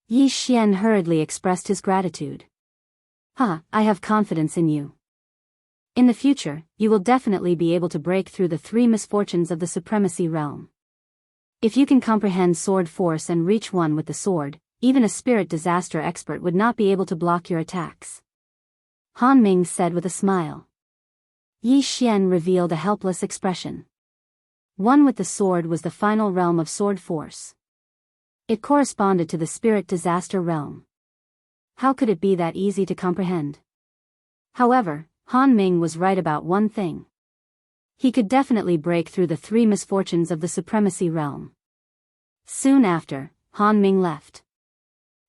Yi Xian hurriedly expressed his gratitude. I have confidence in you. In the future, you will definitely be able to break through the 3 misfortunes of the Supremacy Realm. If you can comprehend sword force and reach one with the sword, even a spirit disaster expert would not be able to block your attacks. Han Ming said with a smile. Yi Xian revealed a helpless expression. One with the sword was the final realm of sword force. It corresponded to the spirit disaster realm. How could it be that easy to comprehend? However, Han Ming was right about one thing. He could definitely break through the three misfortunes of the supremacy realm. Soon after, Han Ming left.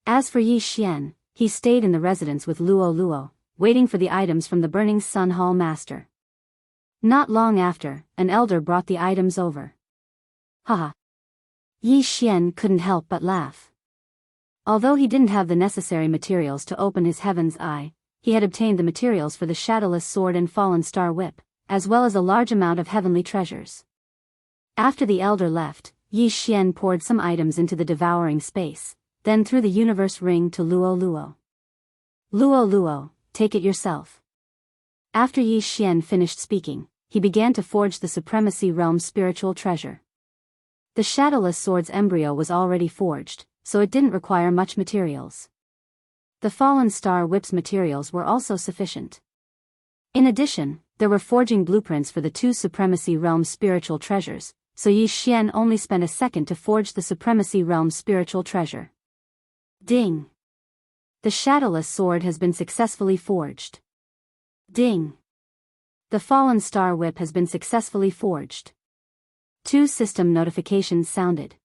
As for Yi Xian, he stayed in the residence with Luo Luo, waiting for the items from the Burning Sun Hall master. Not long after, an elder brought the items over. Haha. Yi Xian couldn't help but laugh. Although he didn't have the necessary materials to open his heaven's eye, he had obtained the materials for the Shadowless Sword and Fallen Star Whip, as well as a large amount of heavenly treasures. After the elder left, Yi Xian poured some items into the devouring space, then threw the universe ring to Luo Luo. Luo Luo, take it yourself. After Yi Xian finished speaking, he began to forge the Supremacy Realm's spiritual treasure. The Shadowless Sword's embryo was already forged, so it didn't require much materials. The Fallen Star Whip's materials were also sufficient. In addition, there were forging blueprints for the two Supremacy Realm's spiritual treasures, so Yi Xian only spent a second to forge the Supremacy Realm's spiritual treasure. Ding! The Shadowless Sword has been successfully forged. Ding! The Fallen Star Whip has been successfully forged. Two system notifications sounded.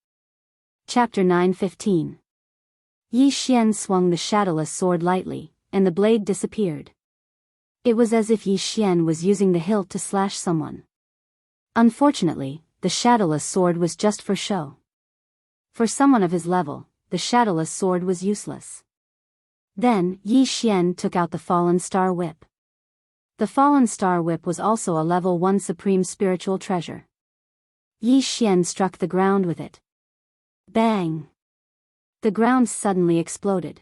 Chapter 9:15. Yi Xian swung the Shadowless Sword lightly, and the blade disappeared. It was as if Yi Xian was using the hilt to slash someone. Unfortunately, the Shadowless Sword was just for show. For someone of his level, the Shadowless Sword was useless. Then, Yi Xian took out the Fallen Star Whip. The Fallen Star Whip was also a level 1 supreme spiritual treasure. Yi Xian struck the ground with it. Bang! The ground suddenly exploded.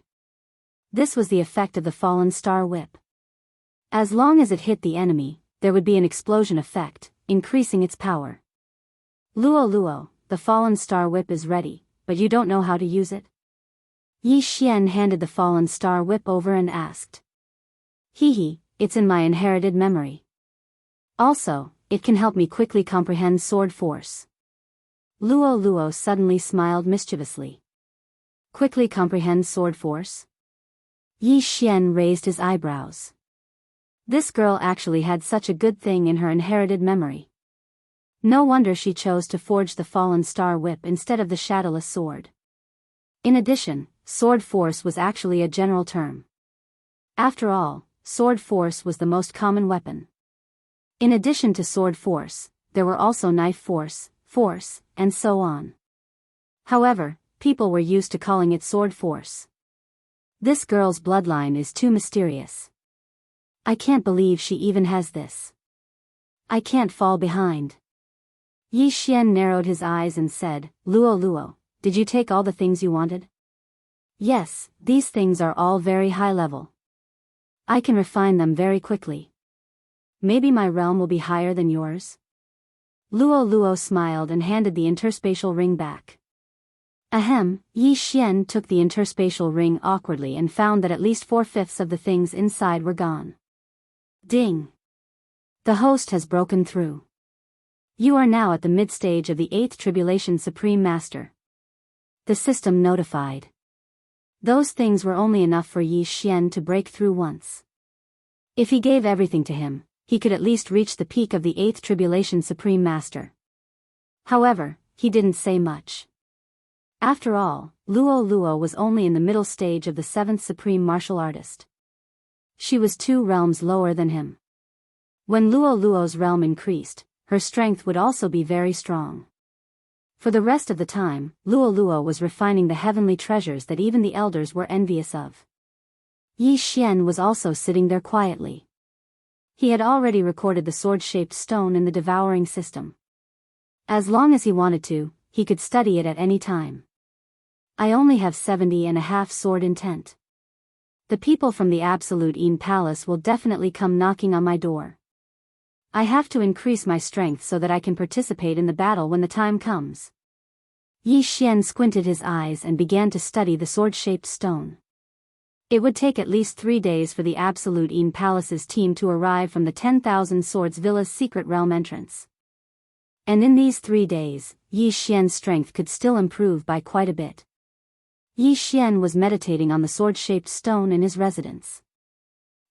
This was the effect of the Fallen Star Whip. As long as it hit the enemy, there would be an explosion effect, increasing its power. Luo Luo, the Fallen Star Whip is ready, but you don't know how to use it? Yi Xian handed the Fallen Star Whip over and asked. Hehe, it's in my inherited memory. Also, it can help me quickly comprehend sword force. Luo Luo suddenly smiled mischievously. Quickly comprehend sword force? Yi Xian raised his eyebrows. This girl actually had such a good thing in her inherited memory. No wonder she chose to forge the Fallen Star Whip instead of the Shadowless Sword. In addition, sword force was actually a general term. After all, sword force was the most common weapon. In addition to sword force, there were also knife force, and so on. However, people were used to calling it sword force. This girl's bloodline is too mysterious. I can't believe she even has this. I can't fall behind. Yi Xian narrowed his eyes and said, Luo Luo, did you take all the things you wanted? Yes, these things are all very high level. I can refine them very quickly. Maybe my realm will be higher than yours? Luo Luo smiled and handed the interspatial ring back. Ahem, Yi Xian took the interspatial ring awkwardly and found that at least 4/5 of the things inside were gone. Ding! The host has broken through. You are now at the mid-stage of the 8th Tribulation Supreme Master. The system notified. Those things were only enough for Yi Xian to break through once. If he gave everything to him, he could at least reach the peak of the 8th Tribulation Supreme Master. However, he didn't say much. After all, Luo Luo was only in the middle stage of the 7th Supreme Martial Artist. She was 2 realms lower than him. When Luo Luo's realm increased, her strength would also be very strong. For the rest of the time, Luo Luo was refining the heavenly treasures that even the elders were envious of. Yi Xian was also sitting there quietly. He had already recorded the sword-shaped stone in the devouring system. As long as he wanted to, he could study it at any time. I only have 70.5 sword intent. The people from the Absolute Yin Palace will definitely come knocking on my door. I have to increase my strength so that I can participate in the battle when the time comes. Yi Xian squinted his eyes and began to study the sword-shaped stone. It would take at least 3 days for the Absolute Yin Palace's team to arrive from the 10,000 Swords Villa's secret realm entrance. And in these 3 days, Yi Xian's strength could still improve by quite a bit. Yi Xian was meditating on the sword-shaped stone in his residence.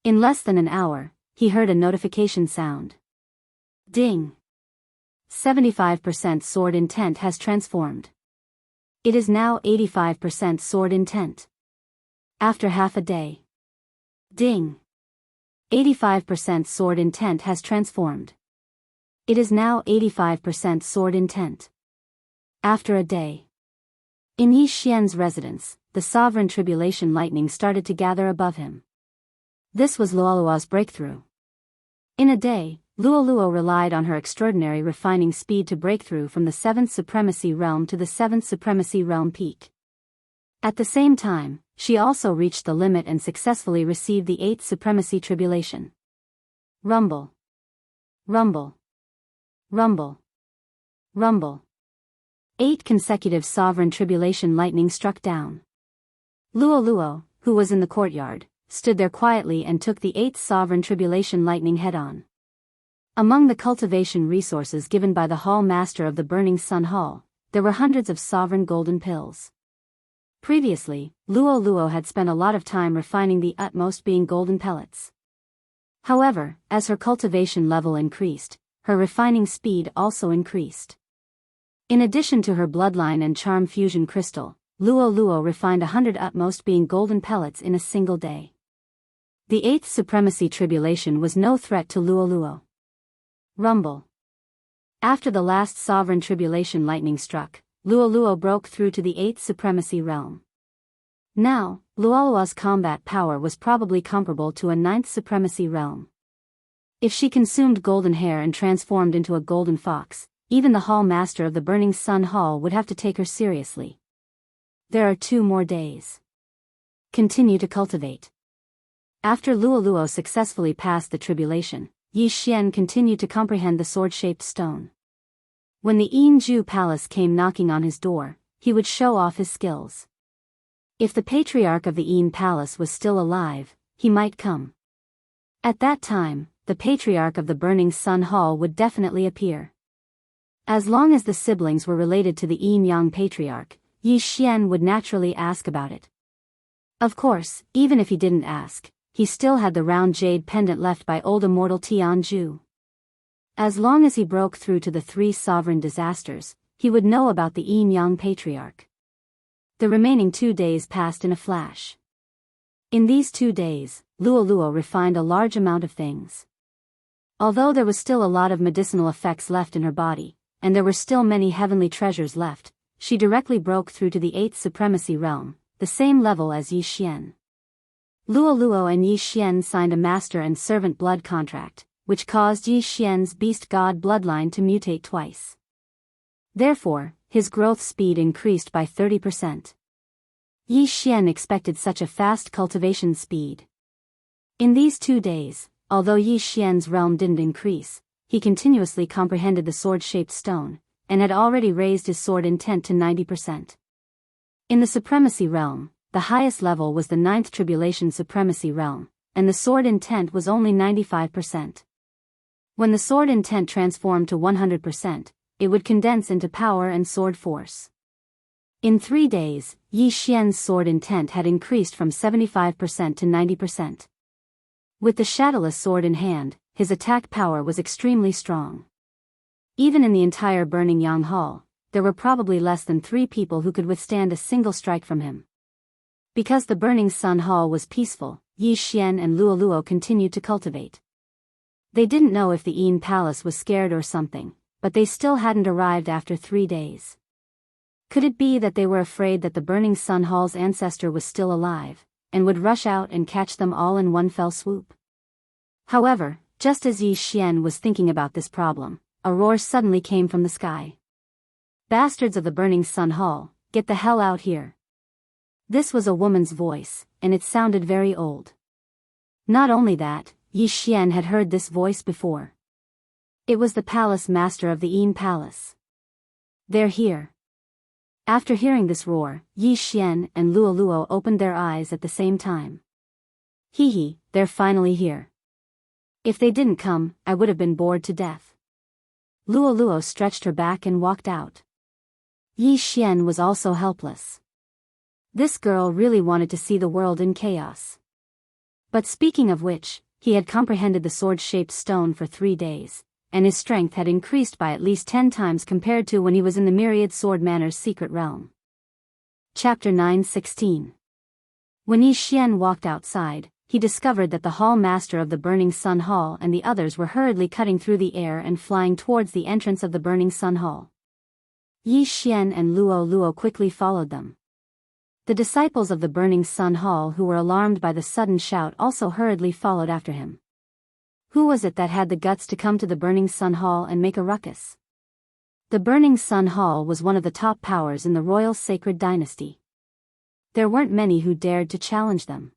In less than an hour, he heard a notification sound. Ding. 75% sword intent has transformed. It is now 85% sword intent. After half a day. Ding. 85% sword intent has transformed. It is now 85% sword intent. After a day. In Yi Xian's residence, the sovereign tribulation lightning started to gather above him. This was Luoluo's breakthrough. In a day, Luoluo relied on her extraordinary refining speed to break through from the 7th Supremacy Realm to the 7th Supremacy Realm peak. At the same time, she also reached the limit and successfully received the 8th Supremacy Tribulation. Rumble. Rumble. Rumble. Rumble. 8 consecutive sovereign tribulation lightning struck down. Luoluo, who was in the courtyard, stood there quietly and took the 8th sovereign tribulation lightning head-on. Among the cultivation resources given by the Hall Master of the Burning Sun Hall, there were hundreds of sovereign golden pills. Previously, Luoluo had spent a lot of time refining the utmost being golden pellets. However, as her cultivation level increased, her refining speed also increased. In addition to her bloodline and charm fusion crystal, Luoluo refined 100 utmost being golden pellets in a single day. The 8th Supremacy Tribulation was no threat to Luoluo. Rumble. After the last sovereign tribulation lightning struck, Luoluo broke through to the 8th Supremacy Realm. Now, Luoluo's combat power was probably comparable to a 9th Supremacy Realm. If she consumed golden hair and transformed into a golden fox, even the Hall Master of the Burning Sun Hall would have to take her seriously. There are 2 more days. Continue to cultivate. After Luoluo successfully passed the tribulation, Yi Xian continued to comprehend the sword-shaped stone. When the Yinju Palace came knocking on his door, he would show off his skills. If the patriarch of the Yin Palace was still alive, he might come. At that time, the patriarch of the Burning Sun Hall would definitely appear. As long as the siblings were related to the Yin Yang patriarch, Yi Xian would naturally ask about it. Of course, even if he didn't ask, he still had the round jade pendant left by old immortal Tianju. As long as he broke through to the 3 sovereign disasters, he would know about the Yin Yang patriarch. The remaining 2 days passed in a flash. In these 2 days, Luoluo refined a large amount of things. Although there was still a lot of medicinal effects left in her body, and there were still many heavenly treasures left, she directly broke through to the 8th Supremacy Realm, the same level as Yi Xian. Luoluo and Yi Xian signed a master and servant blood contract, which caused Yi Xian's beast god bloodline to mutate twice. Therefore, his growth speed increased by 30%. Yi Xian expected such a fast cultivation speed. In these 2 days, although Yi Xian's realm didn't increase, he continuously comprehended the sword-shaped stone, and had already raised his sword intent to 90%. In the Supremacy Realm, the highest level was the 9th Tribulation Supremacy Realm, and the sword intent was only 95%. When the sword intent transformed to 100%, it would condense into power and sword force. In 3 days, Yi Xian's sword intent had increased from 75% to 90%. With the shadowless sword in hand, his attack power was extremely strong. Even in the entire Burning Yang Hall, there were probably less than 3 people who could withstand a single strike from him. Because the Burning Sun Hall was peaceful, Yi Xian and Luoluo continued to cultivate. They didn't know if the Yin Palace was scared or something, but they still hadn't arrived after 3 days. Could it be that they were afraid that the Burning Sun Hall's ancestor was still alive, and would rush out and catch them all in one fell swoop? However, just as Yi Xian was thinking about this problem, a roar suddenly came from the sky. "Bastards of the Burning Sun Hall, get the hell out here." This was a woman's voice, and it sounded very old. Not only that, Yi Xian had heard this voice before. It was the palace master of the Yin Palace. "They're here." After hearing this roar, Yi Xian and Luoluo opened their eyes at the same time. "Hee, they're finally here. If they didn't come, I would have been bored to death." Luoluo stretched her back and walked out. Yi Xian was also helpless. This girl really wanted to see the world in chaos. But speaking of which, he had comprehended the sword-shaped stone for 3 days, and his strength had increased by at least 10 times compared to when he was in the myriad sword manor's secret realm. Chapter 9:16. When Yi Xian walked outside, he discovered that the hall master of the Burning Sun Hall and the others were hurriedly cutting through the air and flying towards the entrance of the Burning Sun Hall. Yi Xian and Luo quickly followed them. The disciples of the Burning Sun Hall who were alarmed by the sudden shout also hurriedly followed after him. Who was it that had the guts to come to the Burning Sun Hall and make a ruckus? The Burning Sun Hall was one of the top powers in the royal sacred dynasty. There weren't many who dared to challenge them.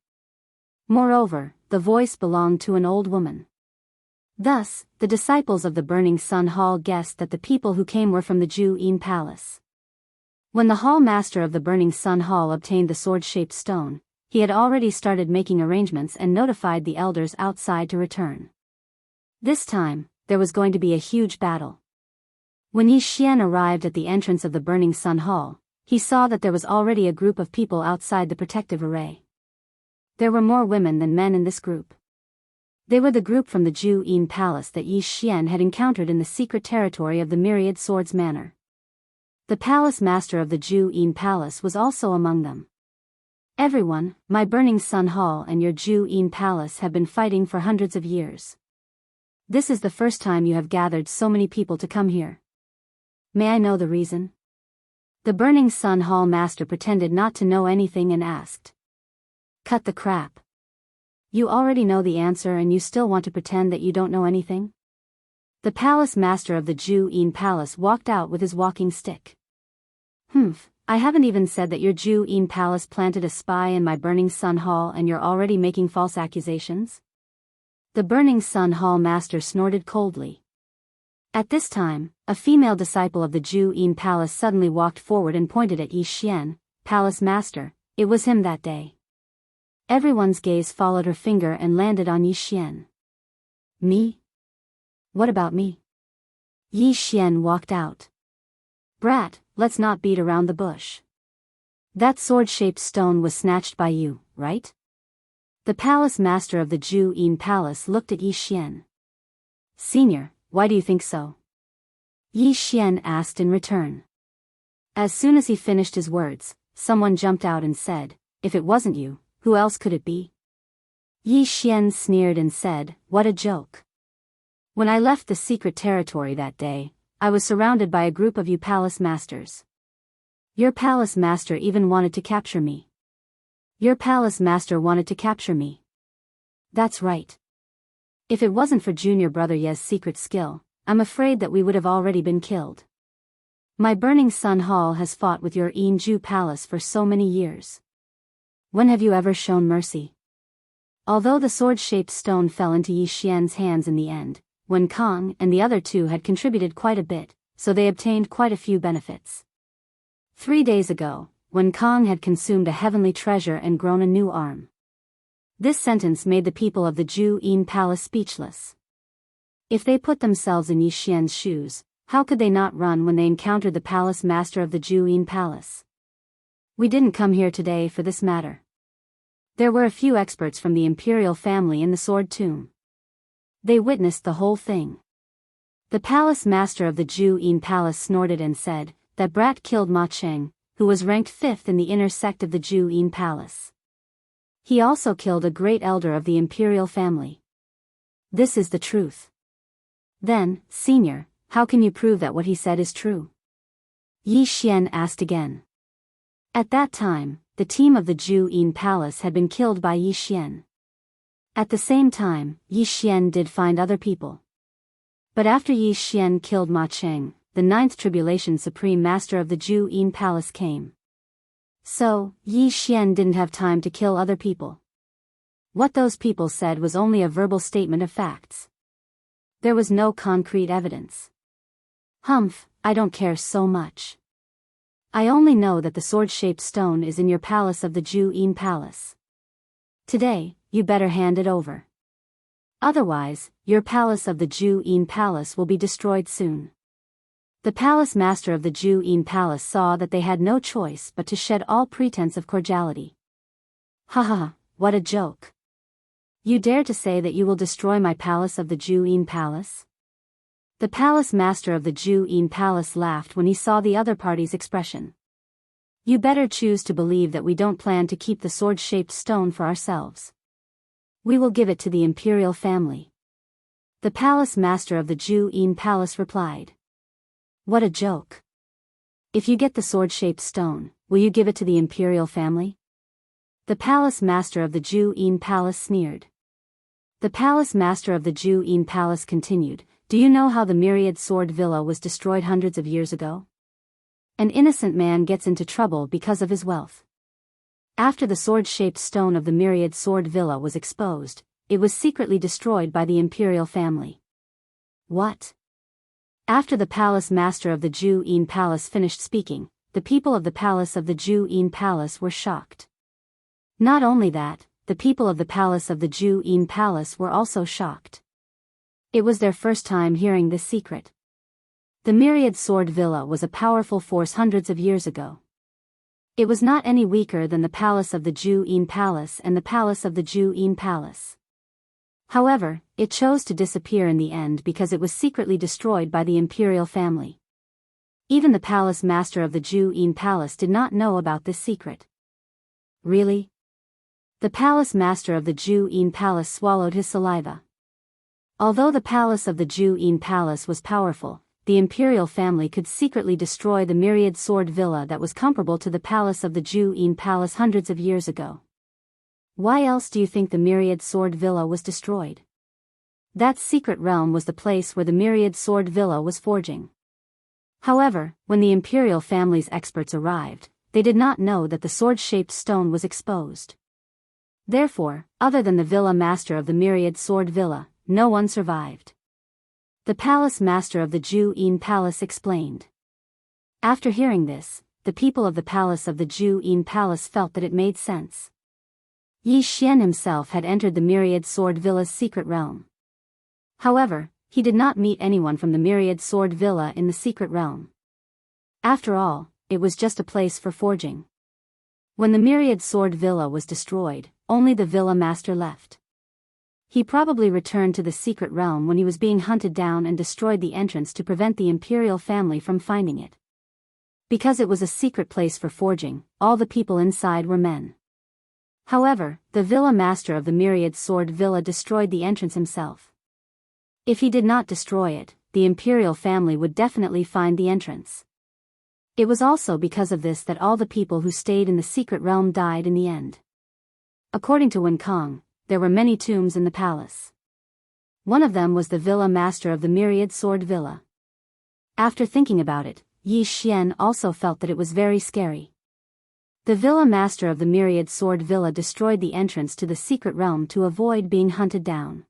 Moreover, the voice belonged to an old woman. Thus, the disciples of the Burning Sun Hall guessed that the people who came were from the Jianghu Palace. When the hall master of the Burning Sun Hall obtained the sword-shaped stone, he had already started making arrangements and notified the elders outside to return. This time, there was going to be a huge battle. When Yi Xian arrived at the entrance of the Burning Sun Hall, he saw that there was already a group of people outside the protective array. There were more women than men in this group. They were the group from the Jianghu Palace that Yi Xian had encountered in the secret territory of the Myriad Swords Manor. The palace master of the Jianghu Palace was also among them. Everyone, my Burning Sun Hall and your Jianghu Palace have been fighting for hundreds of years. This is the first time you have gathered so many people to come here. May I know the reason? The Burning Sun Hall master pretended not to know anything and asked. Cut the crap. You already know the answer and you still want to pretend that you don't know anything? The palace master of the Jianghu Palace walked out with his walking stick. I haven't even said that your Jianghu Palace planted a spy in my Burning Sun Hall and you're already making false accusations? The Burning Sun Hall master snorted coldly. At this time, a female disciple of the Jianghu Palace suddenly walked forward and pointed at Yi Xian, palace master. It was him that day. Everyone's gaze followed her finger and landed on Yi Xian. Me? What about me? Yi Xian walked out. Brat, let's not beat around the bush. That sword-shaped stone was snatched by you, right? The palace master of the Jianghu Palace looked at Yi Xian. Senior, why do you think so? Yi Xian asked in return. As soon as he finished his words, someone jumped out and said, if it wasn't you, who else could it be? Yi Xian sneered and said, what a joke. When I left the secret territory that day, I was surrounded by a group of you palace masters. Your palace master even wanted to capture me. Your palace master wanted to capture me. That's right. If it wasn't for junior brother Ye's secret skill, I'm afraid that we would have already been killed. My Burning Sun Hall has fought with your Jianghu Palace for so many years. When have you ever shown mercy? Although the sword-shaped stone fell into Yi Xian's hands in the end, Wen Kong and the other two had contributed quite a bit, so they obtained quite a few benefits. 3 days ago, Wen Kong had consumed a heavenly treasure and grown a new arm. This sentence made the people of the Jianghu Palace speechless. If they put themselves in Yi Xian's shoes, how could they not run when they encountered the palace master of the Jianghu Palace? We didn't come here today for this matter. There were a few experts from the imperial family in the sword tomb. They witnessed the whole thing. The palace master of the Jianghu Palace snorted and said, that brat killed Ma Cheng, who was ranked 5th in the inner sect of the Jianghu Palace. He also killed a great elder of the imperial family. This is the truth. Then, senior, how can you prove that what he said is true? Yi Xian asked again. At that time, the team of the Jianghu Palace had been killed by Yi Xian. At the same time, Yi Xian did find other people. But after Yi Xian killed Ma Cheng, the 9th Tribulation Supreme Master of the Jianghu Palace came. So, Yi Xian didn't have time to kill other people. What those people said was only a verbal statement of facts. There was no concrete evidence. I don't care so much. I only know that the sword-shaped stone is in your palace of the Jianghu Palace. Today, you better hand it over. Otherwise, your palace of the Jianghu Palace will be destroyed soon. The palace master of the Jianghu Palace saw that they had no choice but to shed all pretense of cordiality. What a joke. You dare to say that you will destroy my palace of the Jianghu Palace? The palace master of the Jianghu palace laughed when he saw the other party's expression. You better choose to believe that we don't plan to keep the sword-shaped stone for ourselves. We will give it to the imperial family. The palace master of the Jianghu palace replied. What a joke. If you get the sword-shaped stone, will you give it to the imperial family? The palace master of the Jianghu palace sneered. The palace master of the Jianghu palace continued, do you know how the myriad sword villa was destroyed hundreds of years ago? An innocent man gets into trouble because of his wealth. After the sword-shaped stone of the myriad sword villa was exposed, it was secretly destroyed by the imperial family. What? After the palace master of the Jianghu palace finished speaking, the people of the palace of the Jianghu palace were shocked. Not only that, the people of the palace of the Jianghu palace were also shocked. It was their first time hearing this secret. The myriad sword villa was a powerful force hundreds of years ago. It was not any weaker than the palace of the Jianghu palace and the palace of the Jianghu palace. However, it chose to disappear in the end because it was secretly destroyed by the imperial family. Even the palace master of the Jianghu palace did not know about this secret. Really? The palace master of the Jianghu palace swallowed his saliva. Although the palace of the Jianghu palace was powerful, the imperial family could secretly destroy the myriad sword villa that was comparable to the palace of the Jianghu palace hundreds of years ago. Why else do you think the myriad sword villa was destroyed? That secret realm was the place where the myriad sword villa was forging. However, when the imperial family's experts arrived, they did not know that the sword-shaped stone was exposed. Therefore, other than the villa master of the myriad sword villa, no one survived. The palace master of the Jianghu palace explained. After hearing this, the people of the palace of the Jianghu palace felt that it made sense. Yi Xian himself had entered the myriad sword villa's secret realm. However, he did not meet anyone from the myriad sword villa in the secret realm. After all, it was just a place for forging. When the myriad sword villa was destroyed, only the villa master left. He probably returned to the secret realm when he was being hunted down and destroyed the entrance to prevent the imperial family from finding it. Because it was a secret place for forging, all the people inside were men. However, the villa master of the myriad sword villa destroyed the entrance himself. If he did not destroy it, the imperial family would definitely find the entrance. It was also because of this that all the people who stayed in the secret realm died in the end. According to Wen Kong, there were many tombs in the palace. One of them was the villa master of the myriad sword villa. After thinking about it, Yi Xian also felt that it was very scary. The villa master of the myriad sword villa destroyed the entrance to the secret realm to avoid being hunted down.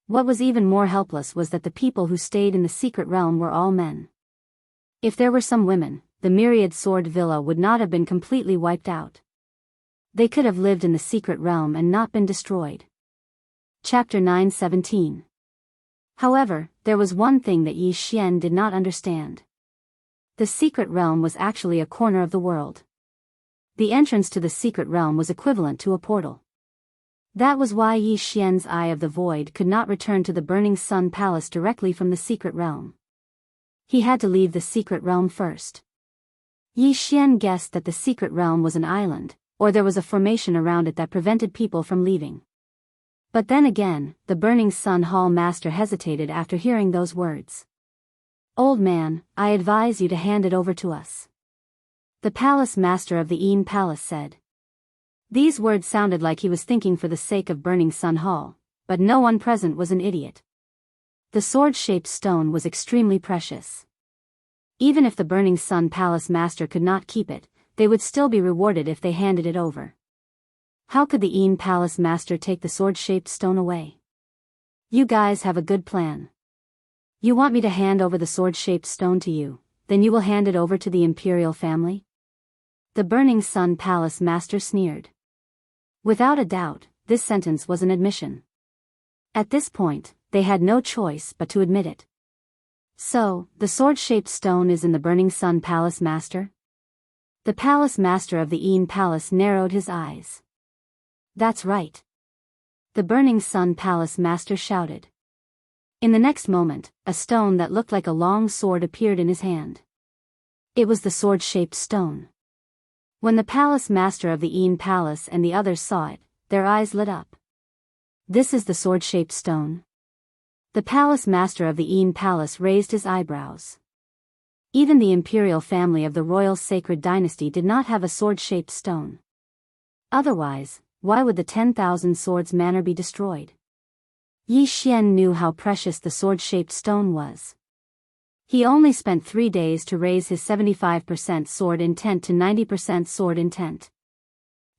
What was even more helpless was that the people who stayed in the secret realm were all men. If there were some women, the myriad sword villa would not have been completely wiped out. They could have lived in the secret realm and not been destroyed. Chapter 9:17. However, there was one thing that Yi Xian did not understand. The secret realm was actually a corner of the world. The entrance to the secret realm was equivalent to a portal. That was why Yi Xian's Eye of the Void could not return to the Burning Sun Palace directly from the secret realm. He had to leave the secret realm first. Yi Xian guessed that the secret realm was an island, or there was a formation around it that prevented people from leaving. But then again, the Burning Sun Hall master hesitated after hearing those words. Old man, I advise you to hand it over to us. The palace master of the Yin Palace said. These words sounded like he was thinking for the sake of Burning Sun Hall, but no one present was an idiot. The sword-shaped stone was extremely precious. Even if the Burning Sun Palace master could not keep it, they would still be rewarded if they handed it over. How could the Yin Palace master take the sword-shaped stone away? You guys have a good plan. You want me to hand over the sword-shaped stone to you, then you will hand it over to the imperial family? The Burning Sun Palace master sneered. Without a doubt, this sentence was an admission. At this point, they had no choice but to admit it. So, the sword-shaped stone is in the Burning Sun Palace master? The palace master of the Yin Palace narrowed his eyes. That's right. The Burning Sun Palace master shouted. In the next moment, a stone that looked like a long sword appeared in his hand. It was the sword-shaped stone. When the palace master of the Yin Palace and the others saw it, their eyes lit up. This is the sword-shaped stone? The palace master of the Yin Palace raised his eyebrows. Even the imperial family of the royal sacred dynasty did not have a sword-shaped stone. Otherwise, why would the 10,000 swords manor be destroyed? Yi Xian knew how precious the sword-shaped stone was. He only spent 3 days to raise his 75% sword intent to 90% sword intent.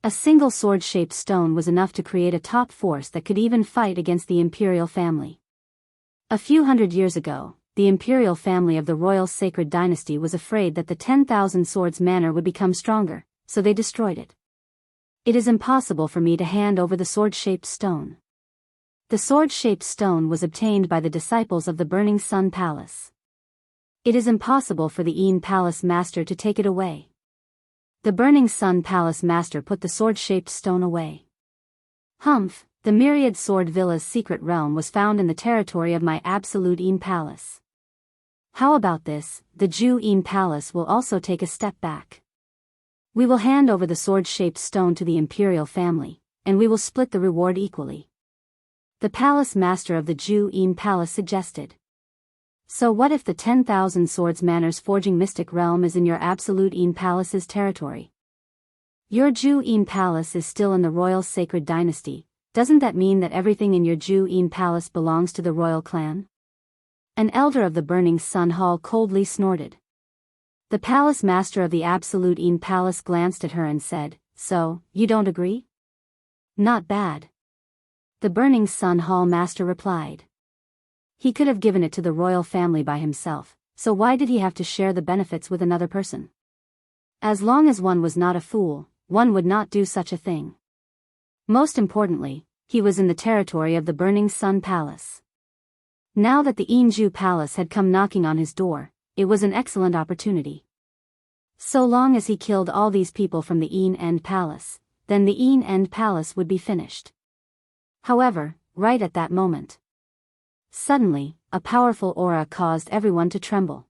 A single sword-shaped stone was enough to create a top force that could even fight against the imperial family. A few hundred years ago, the imperial family of the royal sacred dynasty was afraid that the 10,000 swords manor would become stronger, so they destroyed it. It is impossible for me to hand over the sword-shaped stone. The sword-shaped stone was obtained by the disciples of the Burning Sun Palace. It is impossible for the Yin Palace master to take it away. The Burning Sun Palace master put the sword-shaped stone away. Humph, the myriad sword villa's secret realm was found in the territory of my absolute Yin Palace. How about this? The Jiu Yin Palace will also take a step back. We will hand over the sword-shaped stone to the imperial family, and we will split the reward equally. The palace master of the Jiu Yin Palace suggested. So what if the 10,000 swords manor's forging mystic realm is in your absolute Yin Palace's territory? Your Jiu Yin Palace is still in the royal sacred dynasty. Doesn't that mean that everything in your Jiu Yin Palace belongs to the royal clan? An elder of the Burning Sun Hall coldly snorted. The palace master of the absolute Yin Palace glanced at her and said, "So, you don't agree?" "Not bad." The Burning Sun Hall master replied. He could have given it to the royal family by himself, so why did he have to share the benefits with another person? As long as one was not a fool, one would not do such a thing. Most importantly, he was in the territory of the Burning Sun Palace. Now that the Yinju Palace had come knocking on his door, it was an excellent opportunity. So long as he killed all these people from the Yin End Palace, then the Yin End Palace would be finished. However, right at that moment, suddenly, a powerful aura caused everyone to tremble.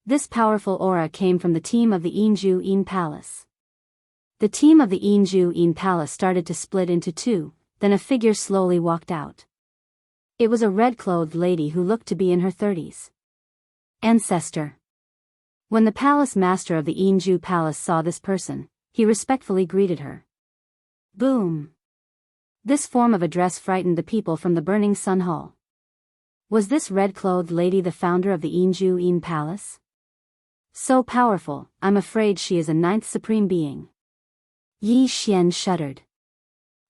This powerful aura came from the team of the Yinju Yin Palace. The team of the Yinju Yin Palace started to split into two, then a figure slowly walked out. It was a red-clothed lady who looked to be in her 30s. Ancestor. When the palace master of the Yinju Palace saw this person, he respectfully greeted her. Boom! This form of address frightened the people from the Burning Sun Hall. Was this red-clothed lady the founder of the Yinju Yin Palace? So powerful, I'm afraid she is a ninth supreme being. Yi Xian shuddered.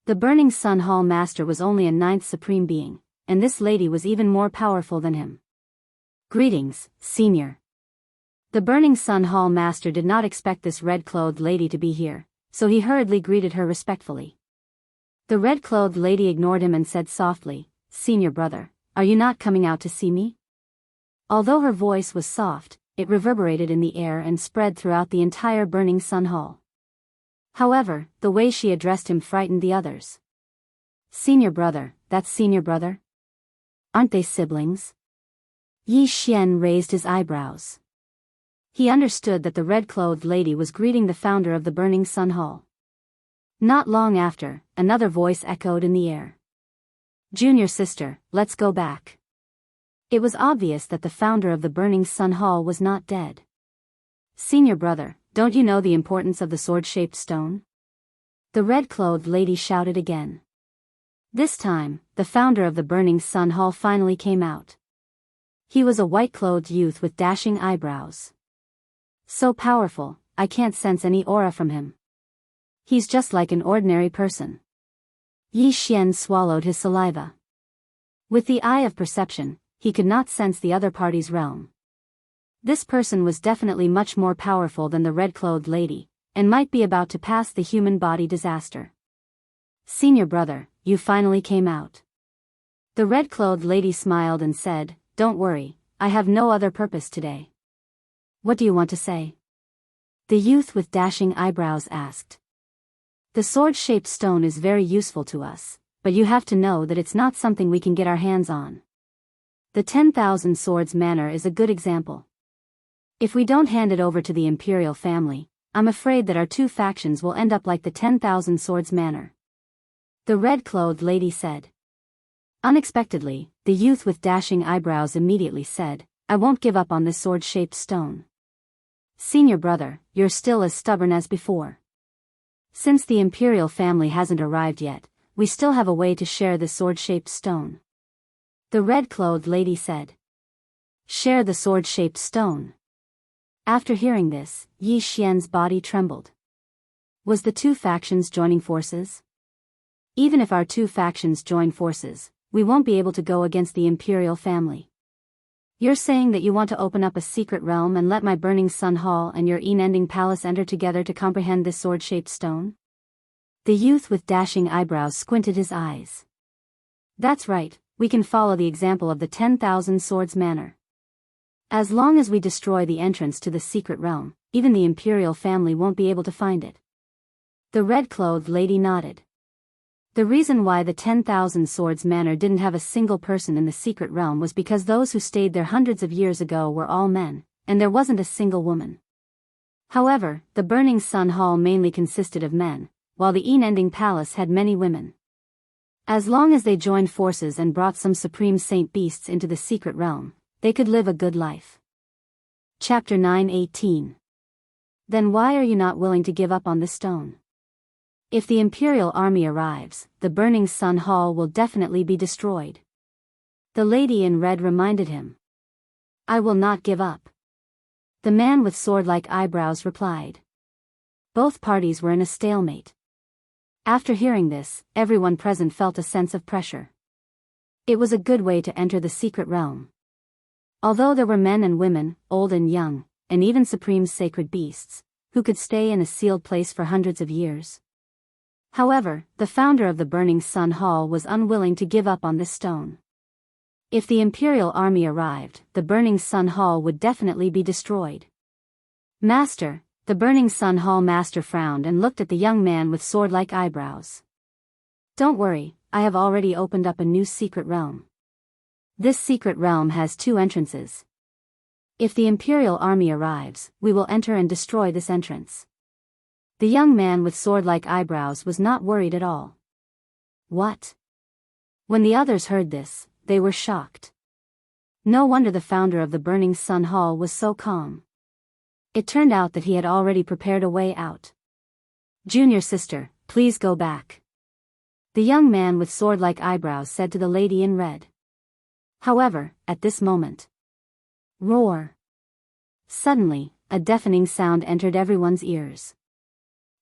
The Burning Sun Hall master was only a ninth supreme being, and this lady was even more powerful than him. Greetings, senior. The Burning Sun Hall master did not expect this red-clothed lady to be here, so he hurriedly greeted her respectfully. The red-clothed lady ignored him and said softly, "Senior brother, are you not coming out to see me?" Although her voice was soft, it reverberated in the air and spread throughout the entire Burning Sun Hall. However, the way she addressed him frightened the others. "Senior brother, that's senior brother? Aren't they siblings?" Yi Xian raised his eyebrows. He understood that the red-clothed lady was greeting the founder of the Burning Sun Hall. Not long after, another voice echoed in the air. "Junior sister, let's go back." It was obvious that the founder of the Burning Sun Hall was not dead. "Senior brother, don't you know the importance of the sword-shaped stone?" The red-clothed lady shouted again. This time, the founder of the Burning Sun Hall finally came out. He was a white-clothed youth with dashing eyebrows. So powerful, I can't sense any aura from him. He's just like an ordinary person. Yi Xian swallowed his saliva. With the eye of perception, he could not sense the other party's realm. This person was definitely much more powerful than the red-clothed lady, and might be about to pass the human body disaster. "Senior brother, you finally came out." The red-clothed lady smiled and said, "Don't worry, I have no other purpose today." "What do you want to say?" the youth with dashing eyebrows asked. "The sword-shaped stone is very useful to us, but you have to know that it's not something we can get our hands on." The 10,000 Swords Manor is a good example. If we don't hand it over to the imperial family, I'm afraid that our two factions will end up like the 10,000 Swords Manor. The red-clothed lady said. Unexpectedly, the youth with dashing eyebrows immediately said, I won't give up on this sword-shaped stone. Senior brother, you're still as stubborn as before. Since the imperial family hasn't arrived yet, we still have a way to share this sword-shaped stone. The red-clothed lady said. Share the sword-shaped stone. After hearing this, Yi Xian's body trembled. Was the two factions joining forces? Even if our two factions join forces, we won't be able to go against the imperial family. You're saying that you want to open up a secret realm and let my Burning Sun Hall and your unending palace enter together to comprehend this sword-shaped stone? The youth with dashing eyebrows squinted his eyes. That's right, we can follow the example of the 10,000 Swords Manor. As long as we destroy the entrance to the secret realm, even the imperial family won't be able to find it. The red-clothed lady nodded. The reason why the 10,000 Swords Manor didn't have a single person in the secret realm was because those who stayed there hundreds of years ago were all men, and there wasn't a single woman. However, the Burning Sun Hall mainly consisted of men, while the unending palace had many women. As long as they joined forces and brought some supreme saint beasts into the secret realm, they could live a good life. Chapter 9:18. Then why are you not willing to give up on the stone? If the imperial army arrives, the Burning Sun Hall will definitely be destroyed. The lady in red reminded him. I will not give up. The man with sword-like eyebrows replied. Both parties were in a stalemate. After hearing this, everyone present felt a sense of pressure. It was a good way to enter the secret realm. Although there were men and women, old and young, and even supreme sacred beasts, who could stay in a sealed place for hundreds of years. However, the founder of the Burning Sun Hall was unwilling to give up on this stone. If the imperial army arrived, the Burning Sun Hall would definitely be destroyed. Master, the Burning Sun Hall master frowned and looked at the young man with sword-like eyebrows. Don't worry, I have already opened up a new secret realm. This secret realm has two entrances. If the imperial army arrives, we will enter and destroy this entrance. The young man with sword-like eyebrows was not worried at all. What? When the others heard this, they were shocked. No wonder the founder of the Burning Sun Hall was so calm. It turned out that he had already prepared a way out. Junior sister, please go back. The young man with sword-like eyebrows said to the lady in red. However, at this moment. Roar. Suddenly, a deafening sound entered everyone's ears.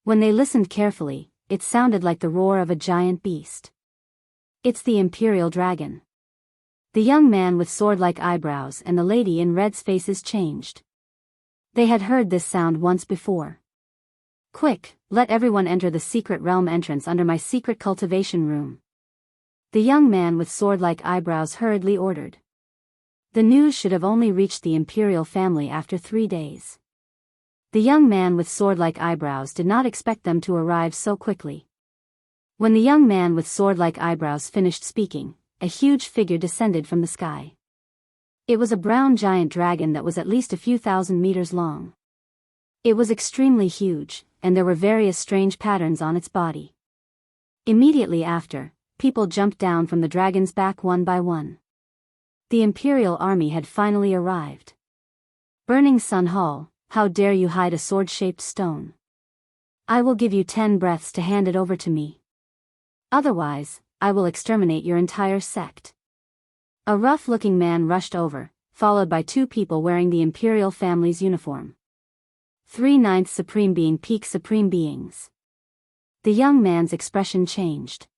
When they listened carefully, it sounded like the roar of a giant beast. It's the Imperial Dragon. The young man with sword-like eyebrows and the lady in red's faces changed. They had heard this sound once before. Quick, let everyone enter the secret realm entrance under my secret cultivation room. The young man with sword-like eyebrows hurriedly ordered. The news should have only reached the imperial family after 3 days. The young man with sword-like eyebrows did not expect them to arrive so quickly. When the young man with sword-like eyebrows finished speaking, a huge figure descended from the sky. It was a brown giant dragon that was at least a few thousand meters long. It was extremely huge, and there were various strange patterns on its body. Immediately after, people jumped down from the dragon's back one by one. The Imperial army had finally arrived. Burning Sun Hall, how dare you hide a sword-shaped stone? I will give you 10 breaths to hand it over to me. Otherwise, I will exterminate your entire sect. A rough-looking man rushed over, followed by 2 people wearing the Imperial family's uniform. 3/9 Supreme Being Peak Supreme Beings. The young man's expression changed.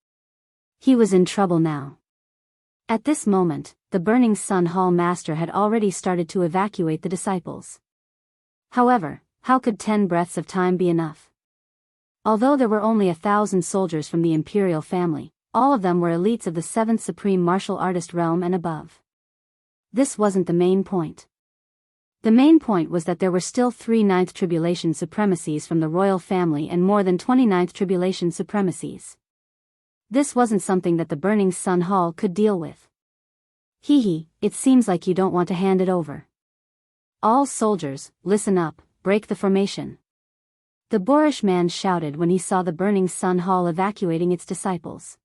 He was in trouble now. At this moment, the Burning Sun Hall master had already started to evacuate the disciples. However, how could 10 breaths of time be enough? Although there were only 1,000 soldiers from the Imperial family, all of them were elites of the 7th Supreme Martial Artist realm and above. This wasn't the main point. The main point was that there were still 3/9 Tribulation supremacies from the royal family and more than 29th Tribulation supremacies. This wasn't something that the Burning Sun Hall could deal with. Hee, it seems like you don't want to hand it over. All soldiers, listen up, break the formation. The boorish man shouted when he saw the burning Sun Hall evacuating its disciples.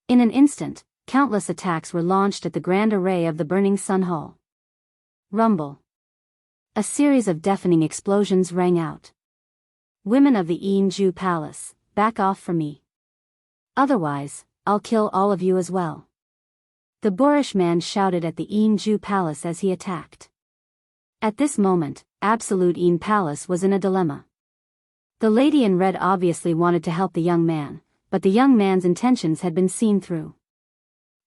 In an instant, countless attacks were launched at the grand array of the burning Sun Hall. Rumble. A series of deafening explosions rang out. Women of the Jianghu Palace, back off from me. Otherwise, I'll kill all of you as well. The boorish man shouted at the Jianghu Palace as he attacked. At this moment, Absolute Yin Palace was in a dilemma. The lady in red obviously wanted to help the young man, but the young man's intentions had been seen through.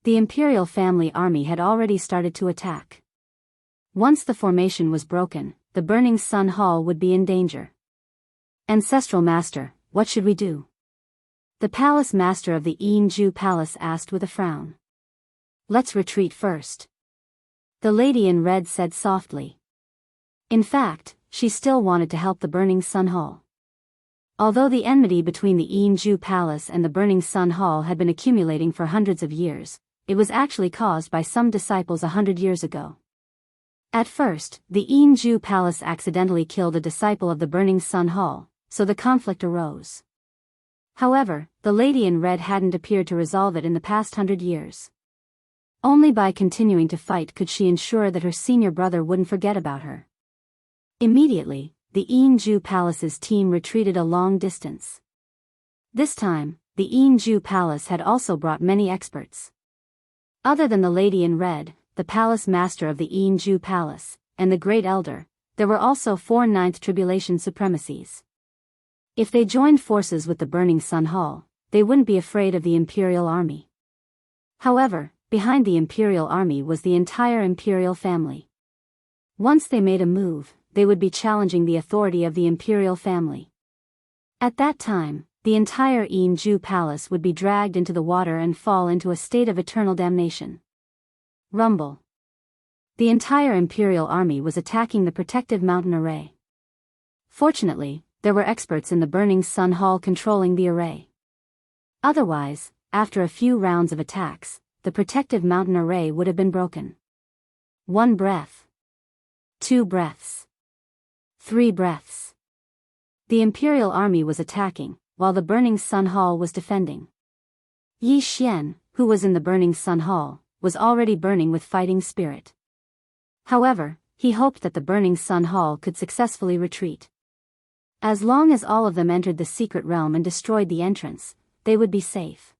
The imperial family army had already started to attack. Once the formation was broken, the burning Sun Hall would be in danger. Ancestral Master, what should we do? The palace master of the Jianghu Palace asked with a frown. Let's retreat first. The lady in red said softly. In fact, she still wanted to help the burning Sun Hall. Although the enmity between the Jianghu Palace and the burning Sun Hall had been accumulating for hundreds of years, it was actually caused by some disciples 100 years ago. At first, the Jianghu Palace accidentally killed a disciple of the burning Sun Hall, so the conflict arose. However, the lady in red hadn't appeared to resolve it in the past 100 years. Only by continuing to fight could she ensure that her senior brother wouldn't forget about her. Immediately, the Jianghu Palace's team retreated a long distance. This time, the Jianghu Palace had also brought many experts. Other than the lady in red, the palace master of the Jianghu Palace, and the great elder, there were also 4 Ninth Tribulation supremacies. If they joined forces with the burning Sun Hall, they wouldn't be afraid of the imperial army. However, behind the imperial army was the entire imperial family. Once they made a move, they would be challenging the authority of the imperial family. At that time, the entire Jianghu Palace would be dragged into the water and fall into a state of eternal damnation. Rumble. The entire imperial army was attacking the protective mountain array. Fortunately, there were experts in the burning Sun Hall controlling the array. Otherwise, after a few rounds of attacks, the protective mountain array would have been broken. 1 breath. 2 breaths. 3 breaths. The imperial army was attacking, while the burning Sun Hall was defending. Yi Xian, who was in the burning Sun Hall, was already burning with fighting spirit. However, he hoped that the burning Sun Hall could successfully retreat. As long as all of them entered the secret realm and destroyed the entrance, they would be safe.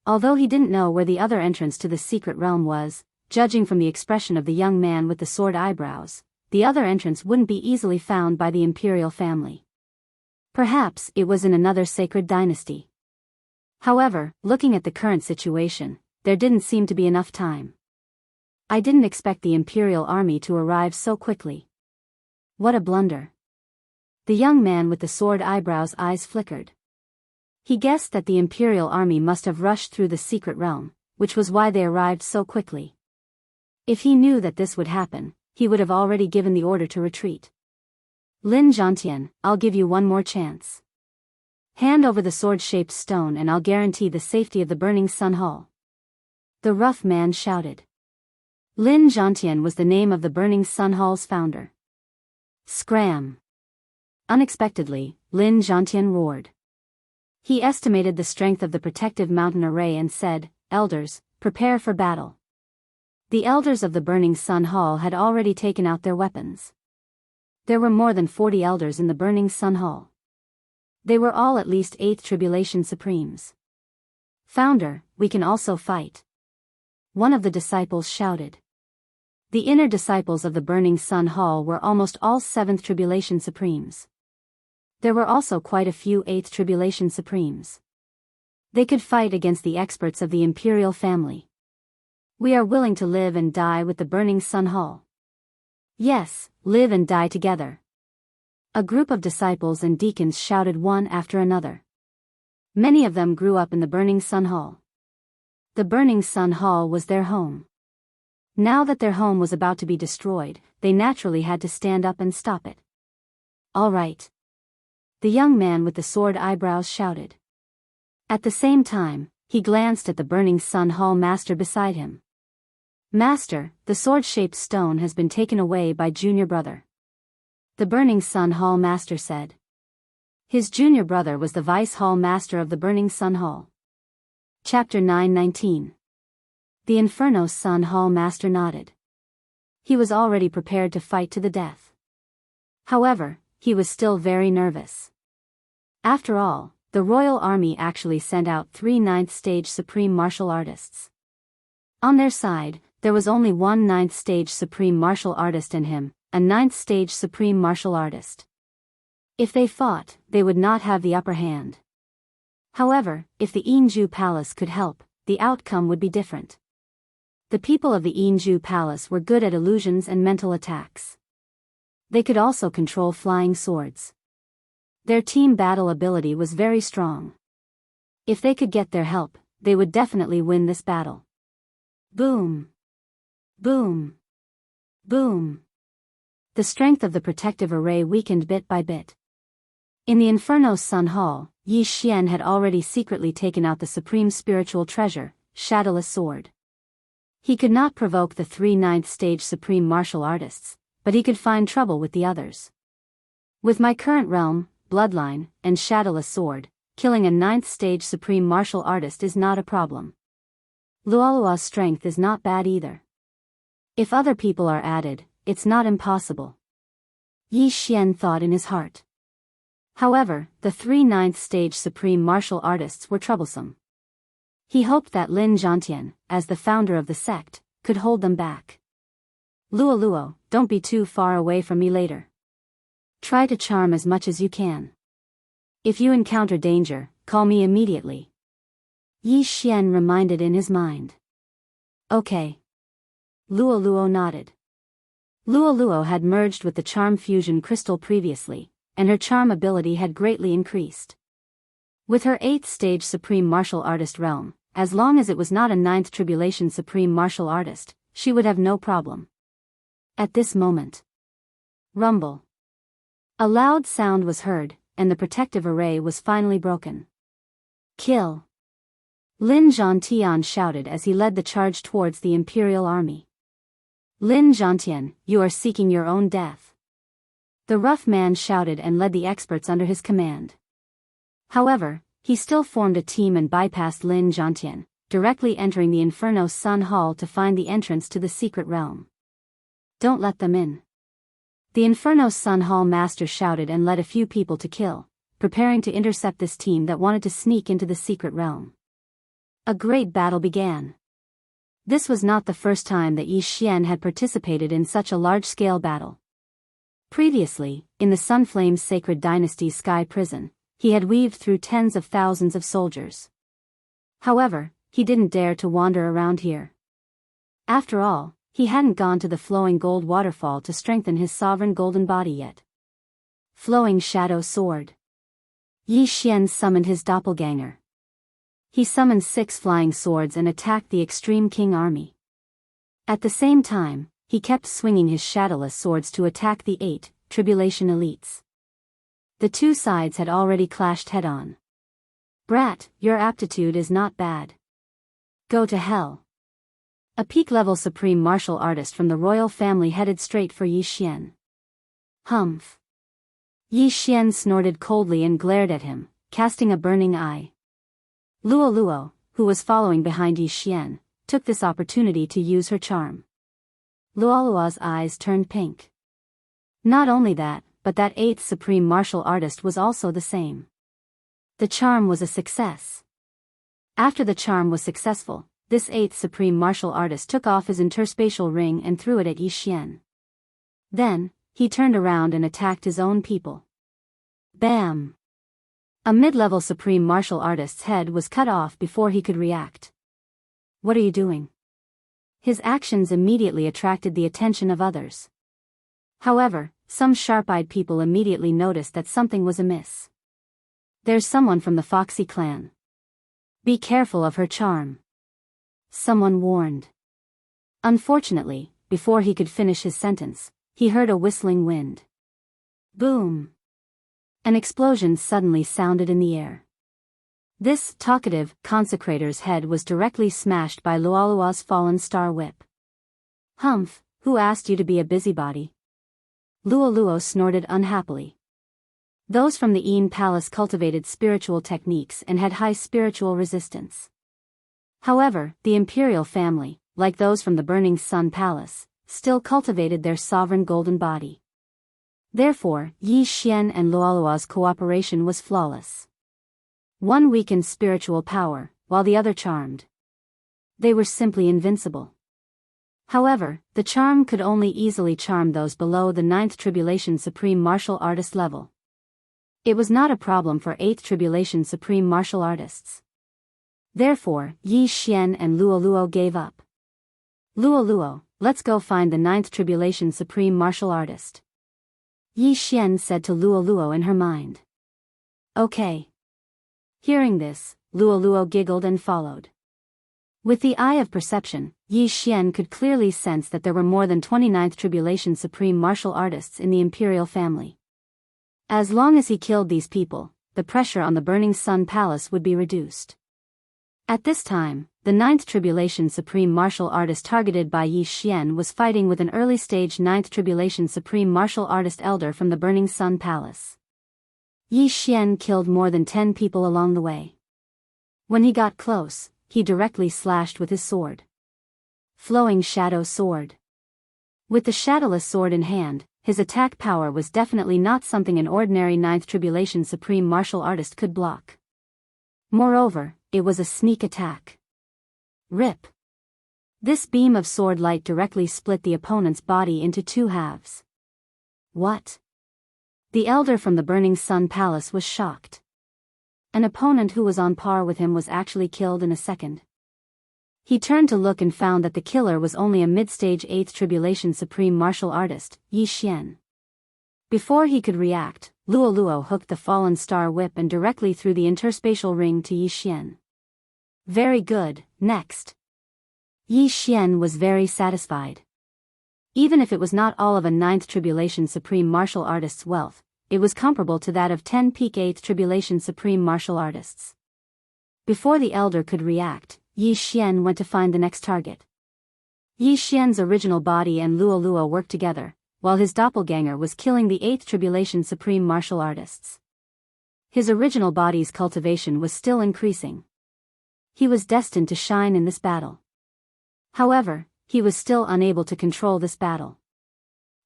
Although he didn't know where the other entrance to the secret realm was, judging from the expression of the young man with the sword eyebrows, the other entrance wouldn't be easily found by the imperial family. Perhaps it was in another sacred dynasty. However, looking at the current situation, there didn't seem to be enough time. I didn't expect the imperial army to arrive so quickly. What a blunder. The young man with the sword eyebrows' eyes flickered. He guessed that the imperial army must have rushed through the secret realm, which was why they arrived so quickly. If he knew that this would happen, he would have already given the order to retreat. Lin Zhantian, I'll give you one more chance. Hand over the sword-shaped stone and I'll guarantee the safety of the burning Sun Hall. The rough man shouted. Lin Zhantian was the name of the burning Sun Hall's founder. Scram! Unexpectedly, Lin Zhantian roared. He estimated the strength of the protective mountain array and said, Elders, prepare for battle. The elders of the burning Sun Hall had already taken out their weapons. There were more than 40 elders in the burning Sun Hall. They were all at least 8th Tribulation Supremes. Founder, we can also fight. One of the disciples shouted. The inner disciples of the burning Sun Hall were almost all 7th Tribulation Supremes. There were also quite a few 8th Tribulation Supremes. They could fight against the experts of the imperial family. We are willing to live and die with the burning Sun Hall. Yes, live and die together. A group of disciples and deacons shouted one after another. Many of them grew up in the burning Sun Hall. The burning Sun Hall was their home. Now that their home was about to be destroyed, they naturally had to stand up and stop it. All right. The young man with the sword eyebrows shouted. At the same time, he glanced at the burning Sun Hall master beside him. Master, the sword-shaped stone has been taken away by junior brother. The Burning Sun Hall master said. His junior brother was the vice hall master of the Burning Sun Hall. Chapter 9:19. The Inferno Sun Hall master nodded. He was already prepared to fight to the death. However, he was still very nervous. After all, the royal army actually sent out 3 ninth stage supreme martial artists. On their side, there was only one 9th stage supreme martial artist and him, a 9th stage supreme martial artist. If they fought, they would not have the upper hand. However, if the Yinju Palace could help, the outcome would be different. The people of the Yinju Palace were good at illusions and mental attacks. They could also control flying swords. Their team battle ability was very strong. If they could get their help, they would definitely win this battle. Boom! Boom! Boom! The strength of the protective array weakened bit by bit. In the Inferno Sun Hall, Yi Xian had already secretly taken out the supreme spiritual treasure, Shadowless Sword. He could not provoke the 3 ninth stage supreme martial artists, but he could find trouble with the others. With my current realm, bloodline, and Shadowless Sword, killing a 9th stage supreme martial artist is not a problem. Luolua's strength is not bad either. If other people are added, it's not impossible. Yi Xian thought in his heart. However, the 3 ninth stage supreme martial artists were troublesome. He hoped that Lin Zhantian, as the founder of the sect, could hold them back. Luoluo, don't be too far away from me later. Try to charm as much as you can. If you encounter danger, call me immediately. Yi Xian reminded in his mind. Okay. Luoluo nodded. Luoluo had merged with the charm fusion crystal previously, and her charm ability had greatly increased. With her 8th stage supreme martial artist realm, as long as it was not a 9th tribulation supreme martial artist, she would have no problem. At this moment. Rumble. A loud sound was heard, and the protective array was finally broken. Kill! Lin Zhantian shouted as he led the charge towards the Imperial Army. Lin Zhantian, you are seeking your own death. The rough man shouted and led the experts under his command. However, he still formed a team and bypassed Lin Zhantian, directly entering the Inferno Sun Hall to find the entrance to the secret realm. Don't let them in. The Inferno Sun Hall master shouted and led a few people to kill, preparing to intercept this team that wanted to sneak into the secret realm. A great battle began. This was not the first time that Yi Xian had participated in such a large-scale battle. Previously, in the Sunflame's Sacred Dynasty's Sky Prison, he had weaved through tens of thousands of soldiers. However, he didn't dare to wander around here. After all, he hadn't gone to the flowing gold waterfall to strengthen his sovereign golden body yet. Flowing Shadow Sword. Yi Xian summoned his doppelganger. He summoned 6 flying swords and attacked the Extreme King army. At the same time, he kept swinging his shadowless swords to attack the 8 tribulation elites. The two sides had already clashed head-on. Brat, your aptitude is not bad. Go to hell. A peak-level supreme martial artist from the royal family headed straight for Yi Xian. Humph. Yi Xian snorted coldly and glared at him, casting a burning eye. Luoluo, who was following behind Yi Xian, took this opportunity to use her charm. Luoluo's eyes turned pink. Not only that, but that 8th supreme martial artist was also the same. The charm was a success. After the charm was successful, this 8th supreme martial artist took off his interspatial ring and threw it at Yi Xian. Then, he turned around and attacked his own people. Bam! A mid-level supreme martial artist's head was cut off before he could react. What are you doing? His actions immediately attracted the attention of others. However, some sharp-eyed people immediately noticed that something was amiss. There's someone from the Foxy clan. Be careful of her charm. Someone warned. Unfortunately, before he could finish his sentence, he heard a whistling wind. Boom! An explosion suddenly sounded in the air. This talkative consecrator's head was directly smashed by Luolua's fallen star whip. Humph, who asked you to be a busybody? Luo Luo snorted unhappily. Those from the Yin Palace cultivated spiritual techniques and had high spiritual resistance. However, the imperial family, like those from the Burning Sun Palace, still cultivated their sovereign golden body. Therefore, Yi Xian and Luoluo's cooperation was flawless. One weakened spiritual power, while the other charmed. They were simply invincible. However, the charm could only easily charm those below the 9th Tribulation Supreme Martial Artist level. It was not a problem for 8th Tribulation Supreme Martial Artists. Therefore, Yi Xian and Luo Luo gave up. Luo Luo, let's go find the 9th Tribulation Supreme Martial Artist. Yi Xian said to Luo Luo in her mind. Okay. Hearing this, Luo Luo giggled and followed. With the eye of perception, Yi Xian could clearly sense that there were more than 29th Tribulation Supreme Martial Artists in the imperial family. As long as he killed these people, the pressure on the Burning Sun Palace would be reduced. At this time, the 9th Tribulation Supreme Martial Artist targeted by Yi Xian was fighting with an early-stage 9th Tribulation Supreme Martial Artist elder from the Burning Sun Palace. Yi Xian killed more than 10 people along the way. When he got close, he directly slashed with his sword. Flowing Shadow Sword. With the shadowless sword in hand, his attack power was definitely not something an ordinary 9th Tribulation Supreme Martial Artist could block. Moreover, it was a sneak attack. Rip. This beam of sword light directly split the opponent's body into 2 halves. What? The elder from the Burning Sun Palace was shocked. An opponent who was on par with him was actually killed in a second. He turned to look and found that the killer was only a mid-stage 8th Tribulation Supreme Martial Artist, Yi Xian. Before he could react, Luo Luo hooked the Fallen Star Whip and directly threw the interspatial ring to Yi Xian. Very good, next. Yi Xian was very satisfied. Even if it was not all of a 9th Tribulation Supreme Martial Artist's wealth, it was comparable to that of 10 peak 8th Tribulation Supreme Martial Artists. Before the elder could react, Yi Xian went to find the next target. Yi Xian's original body and Luo Luo worked together, while his doppelganger was killing the 8th Tribulation Supreme Martial Artists. His original body's cultivation was still increasing. He was destined to shine in this battle. However, he was still unable to control this battle.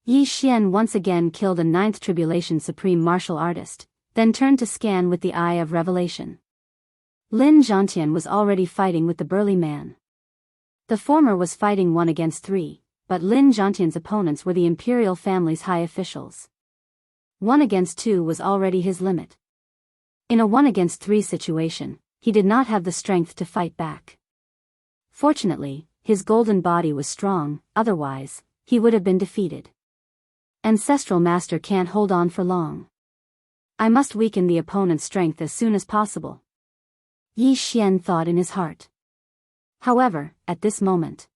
Yi Xian once again killed a 9th Tribulation Supreme Martial Artist, then turned to scan with the Eye of Revelation. Lin Zhantian was already fighting with the burly man. The former was fighting 1 against 3, but Lin Zhantian's opponents were the imperial family's high officials. 1 against 2 was already his limit. In a 1 against 3 situation, he did not have the strength to fight back. Fortunately, his golden body was strong, otherwise, he would have been defeated. Ancestral Master can't hold on for long. I must weaken the opponent's strength as soon as possible. Yi Xian thought in his heart. However, at this moment.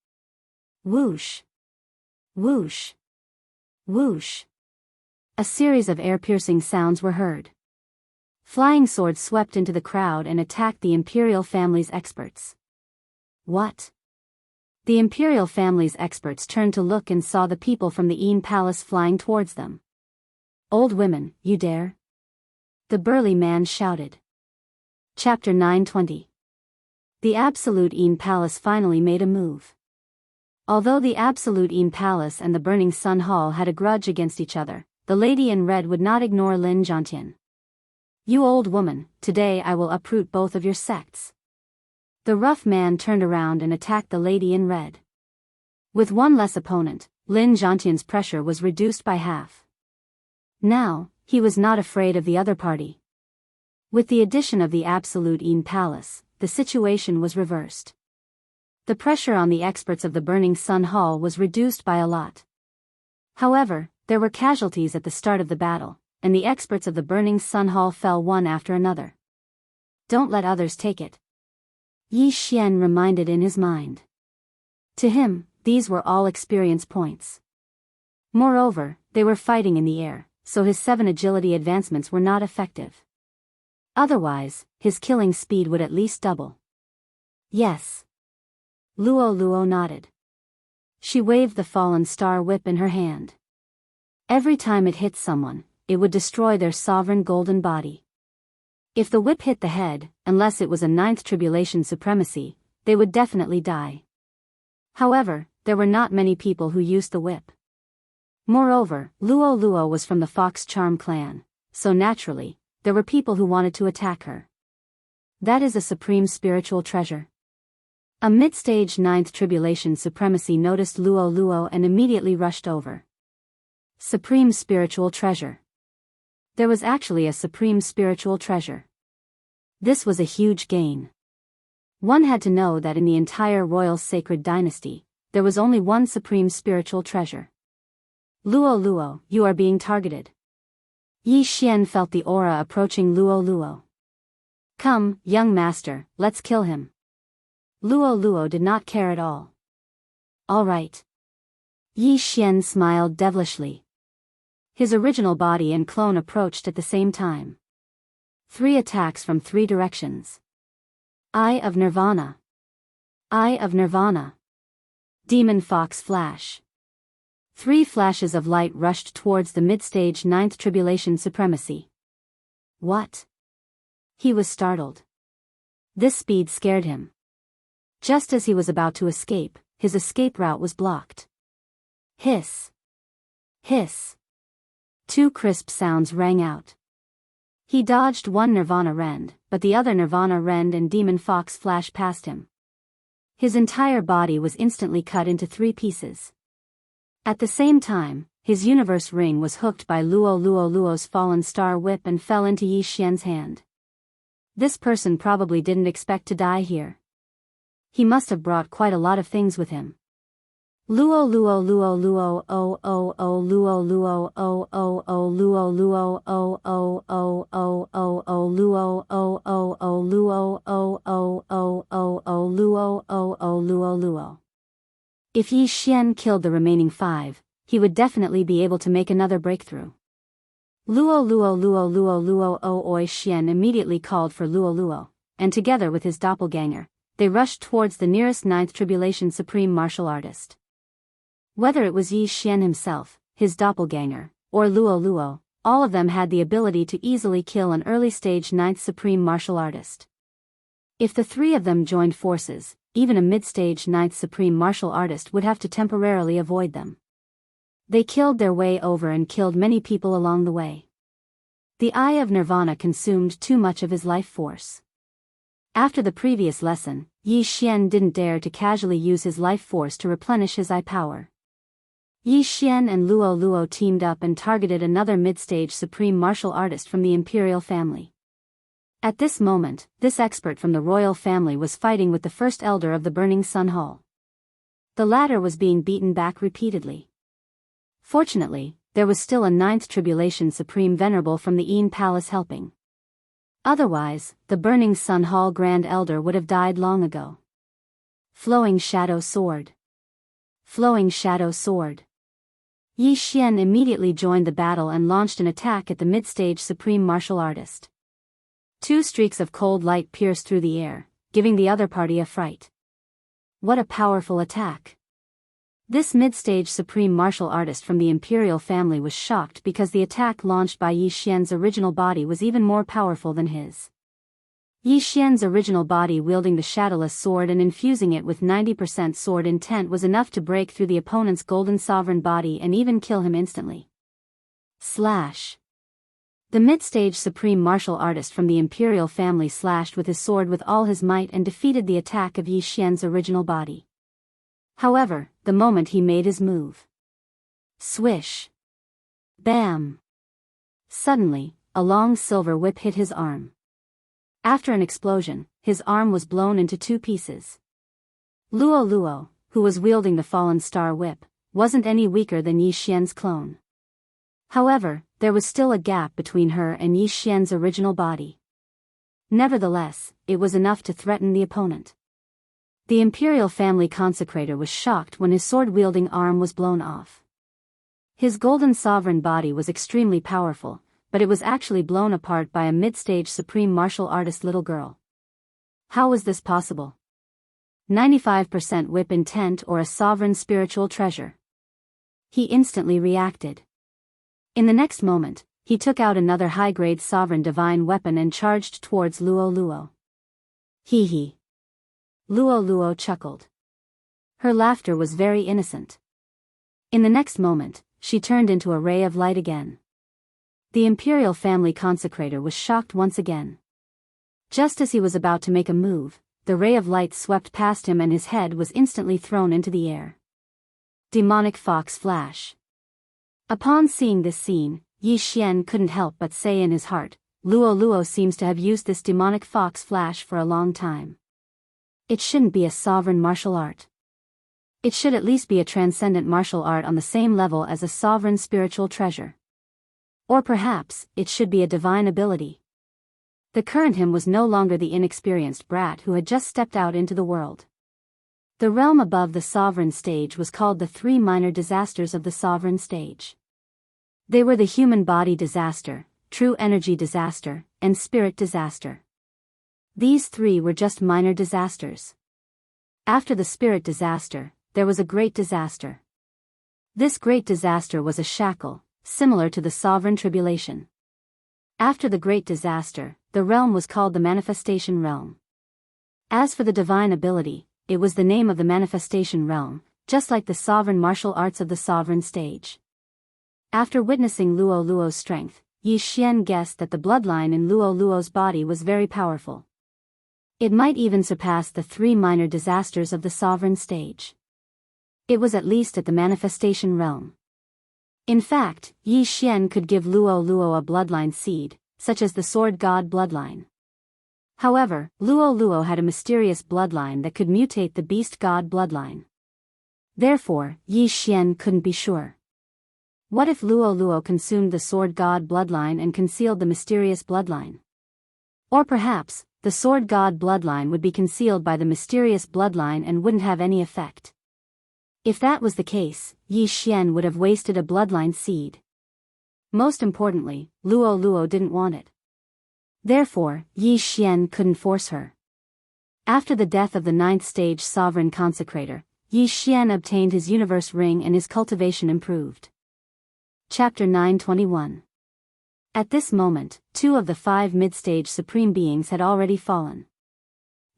Whoosh! Whoosh! Whoosh! A series of air-piercing sounds were heard. Flying swords swept into the crowd and attacked the imperial family's experts. What? The imperial family's experts turned to look and saw the people from the Yin Palace flying towards them. Old women, you dare? The burly man shouted. Chapter 920. The Absolute Yin Palace finally made a move. Although the Absolute Yin Palace and the Burning Sun Hall had a grudge against each other, the lady in red would not ignore Lin Zhantian. You old woman, today I will uproot both of your sects. The rough man turned around and attacked the lady in red. With 1 less opponent, Lin Zhantian's pressure was reduced by half. Now, he was not afraid of the other party. With the addition of the Absolute Yin Palace, the situation was reversed. The pressure on the experts of the Burning Sun Hall was reduced by a lot. However, there were casualties at the start of the battle, and the experts of the Burning Sun Hall fell one after another. Don't let others take it. Yi Xian reminded in his mind. To him, these were all experience points. Moreover, they were fighting in the air, so his 7 agility advancements were not effective. Otherwise, his killing speed would at least double. Yes. Luo Luo nodded. She waved the fallen star whip in her hand. Every time it hit someone, it would destroy their sovereign golden body. If the whip hit the head, unless it was a ninth tribulation supremacy, they would definitely die. However, there were not many people who used the whip. Moreover, Luo Luo was from the Fox Charm clan, so naturally, there were people who wanted to attack her. That is a supreme spiritual treasure. A mid-stage ninth tribulation supremacy noticed Luo Luo and immediately rushed over. Supreme spiritual treasure. There was actually a supreme spiritual treasure. This was a huge gain. One had to know that in the entire royal sacred dynasty, there was only one supreme spiritual treasure. Luo Luo, you are being targeted. Yi Xian felt the aura approaching Luo Luo. Come, young master, let's kill him. Luo Luo did not care at all. All right. Yi Xian smiled devilishly. His original body and clone approached at the same time. 3 attacks from 3 directions. Eye of Nirvana. Eye of Nirvana. Demon Fox Flash. 3 flashes of light rushed towards the mid-stage ninth tribulation supremacy. What? He was startled. This speed scared him. Just as he was about to escape, his escape route was blocked. Hiss. Hiss. 2 crisp sounds rang out. He dodged one Nirvana Rend, but the other Nirvana Rend and Demon Fox Flash passed him. His entire body was instantly cut into 3 pieces. At the same time, his universe ring was hooked by Luo Luo's fallen star whip and fell into Yi Xian's hand. This person probably didn't expect to die here. He must have brought quite a lot of things with him. Luo Luo Luo o o o Luo Luo o o o Luo Luo o o o o o o Luo o o o Luo o o o o o Luo o o Luo Luo. If Yi Xian killed the remaining 5, he would definitely be able to make another breakthrough. Luo o Oi Xian immediately called for Luo Luo, and together with his doppelganger, they rushed towards the nearest ninth tribulation supreme martial artist. Whether it was Yi Xian himself, his doppelganger, or Luo Luo, all of them had the ability to easily kill an early-stage ninth supreme martial artist. If the 3 of them joined forces, even a mid-stage ninth supreme martial artist would have to temporarily avoid them. They killed their way over and killed many people along the way. The Eye of Nirvana consumed too much of his life force. After the previous lesson, Yi Xian didn't dare to casually use his life force to replenish his eye power. Yi Xian and Luo Luo teamed up and targeted another mid-stage supreme martial artist from the imperial family. At this moment, this expert from the royal family was fighting with the first elder of the Burning Sun Hall. The latter was being beaten back repeatedly. Fortunately, there was still a ninth tribulation supreme venerable from the Een Palace helping. Otherwise, the Burning Sun Hall Grand Elder would have died long ago. Flowing Shadow Sword. Flowing Shadow Sword. Yi Xian immediately joined the battle and launched an attack at the mid-stage supreme martial artist. 2 streaks of cold light pierced through the air, giving the other party a fright. What a powerful attack! This mid-stage supreme martial artist from the imperial family was shocked because the attack launched by Yi Xian's original body was even more powerful than his. Yi Xian's original body wielding the shadowless sword and infusing it with 90% sword intent was enough to break through the opponent's golden sovereign body and even kill him instantly. Slash. The mid-stage supreme martial artist from the imperial family slashed with his sword with all his might and defeated the attack of Yi Xian's original body. However, the moment he made his move. Swish. Bam. Suddenly, a long silver whip hit his arm. After an explosion, his arm was blown into 2 pieces. Luo Luo, who was wielding the fallen star whip, wasn't any weaker than Yi Xian's clone. However, there was still a gap between her and Yi Xian's original body. Nevertheless, it was enough to threaten the opponent. The imperial family consecrator was shocked when his sword-wielding arm was blown off. His golden sovereign body was extremely powerful, but it was actually blown apart by a mid-stage supreme martial artist little girl. How was this possible? 95% whip intent or a sovereign spiritual treasure. He instantly reacted. In the next moment, he took out another high-grade sovereign divine weapon and charged towards Luo Luo. Hee hee. Luo Luo chuckled. Her laughter was very innocent. In the next moment, she turned into a ray of light again. The imperial family consecrator was shocked once again. Just as he was about to make a move, the ray of light swept past him and his head was instantly thrown into the air. Demonic fox flash. Upon seeing this scene, Yi Xian couldn't help but say in his heart, Luo Luo seems to have used this demonic fox flash for a long time. It shouldn't be a sovereign martial art. It should at least be a transcendent martial art on the same level as a sovereign spiritual treasure. Or perhaps, it should be a divine ability. The current him was no longer the inexperienced brat who had just stepped out into the world. The realm above the sovereign stage was called the three minor disasters of the sovereign stage. They were the human body disaster, true energy disaster, and spirit disaster. These three were just minor disasters. After the spirit disaster, there was a great disaster. This great disaster was a shackle, similar to the sovereign tribulation. After the great disaster, the realm was called the manifestation realm. As for the divine ability, it was the name of the manifestation realm, just like the sovereign martial arts of the sovereign stage. After witnessing Luo Luo's strength, Yi Xian guessed that the bloodline in Luo Luo's body was very powerful. It might even surpass the three minor disasters of the sovereign stage. It was at least at the manifestation realm. In fact, Yi Xian could give Luo Luo a bloodline seed, such as the sword god bloodline. However, Luo Luo had a mysterious bloodline that could mutate the beast god bloodline. Therefore, Yi Xian couldn't be sure. What if Luo Luo consumed the sword god bloodline and concealed the mysterious bloodline? Or perhaps, the sword god bloodline would be concealed by the mysterious bloodline and wouldn't have any effect. If that was the case, Yi Xian would have wasted a bloodline seed. Most importantly, Luo Luo didn't want it. Therefore, Yi Xian couldn't force her. After the death of the ninth stage sovereign consecrator, Yi Xian obtained his universe ring and his cultivation improved. Chapter 921. At this moment, 2 of the 5 mid-stage supreme beings had already fallen.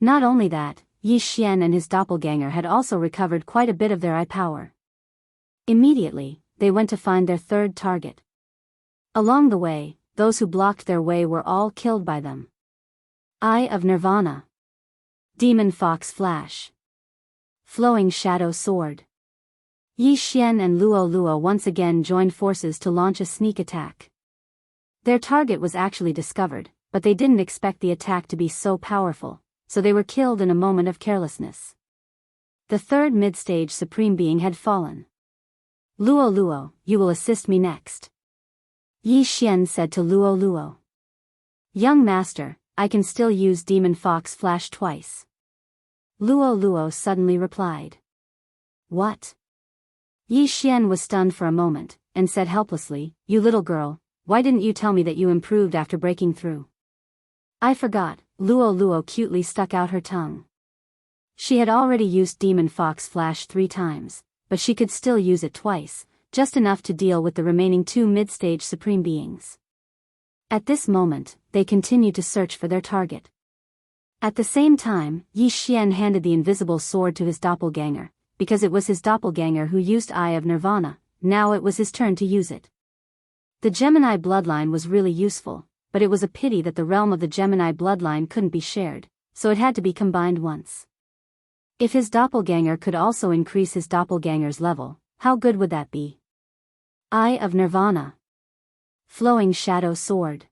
Not only that, Yi Xian and his doppelganger had also recovered quite a bit of their eye power. Immediately, they went to find their third target. Along the way, those who blocked their way were all killed by them. Eye of Nirvana. Demon Fox Flash. Flowing Shadow Sword. Yi Xian and Luo Luo once again joined forces to launch a sneak attack. Their target was actually discovered, but they didn't expect the attack to be so powerful, so they were killed in a moment of carelessness. The third mid-stage supreme being had fallen. Luo Luo, you will assist me next. Yi Xian said to Luo Luo. Young master, I can still use Demon Fox Flash twice. Luo Luo suddenly replied. What? Yi Xian was stunned for a moment, and said helplessly, You little girl, why didn't you tell me that you improved after breaking through? I forgot, Luo Luo cutely stuck out her tongue. She had already used Demon Fox Flash 3 times, but she could still use it twice, just enough to deal with the remaining 2 mid-stage supreme beings. At this moment, they continued to search for their target. At the same time, Yi Xian handed the invisible sword to his doppelganger, because it was his doppelganger who used Eye of Nirvana, now it was his turn to use it. The Gemini bloodline was really useful, but it was a pity that the realm of the Gemini bloodline couldn't be shared, so it had to be combined once. If his doppelganger could also increase his doppelganger's level, how good would that be? Eye of Nirvana. Flowing Shadow Sword.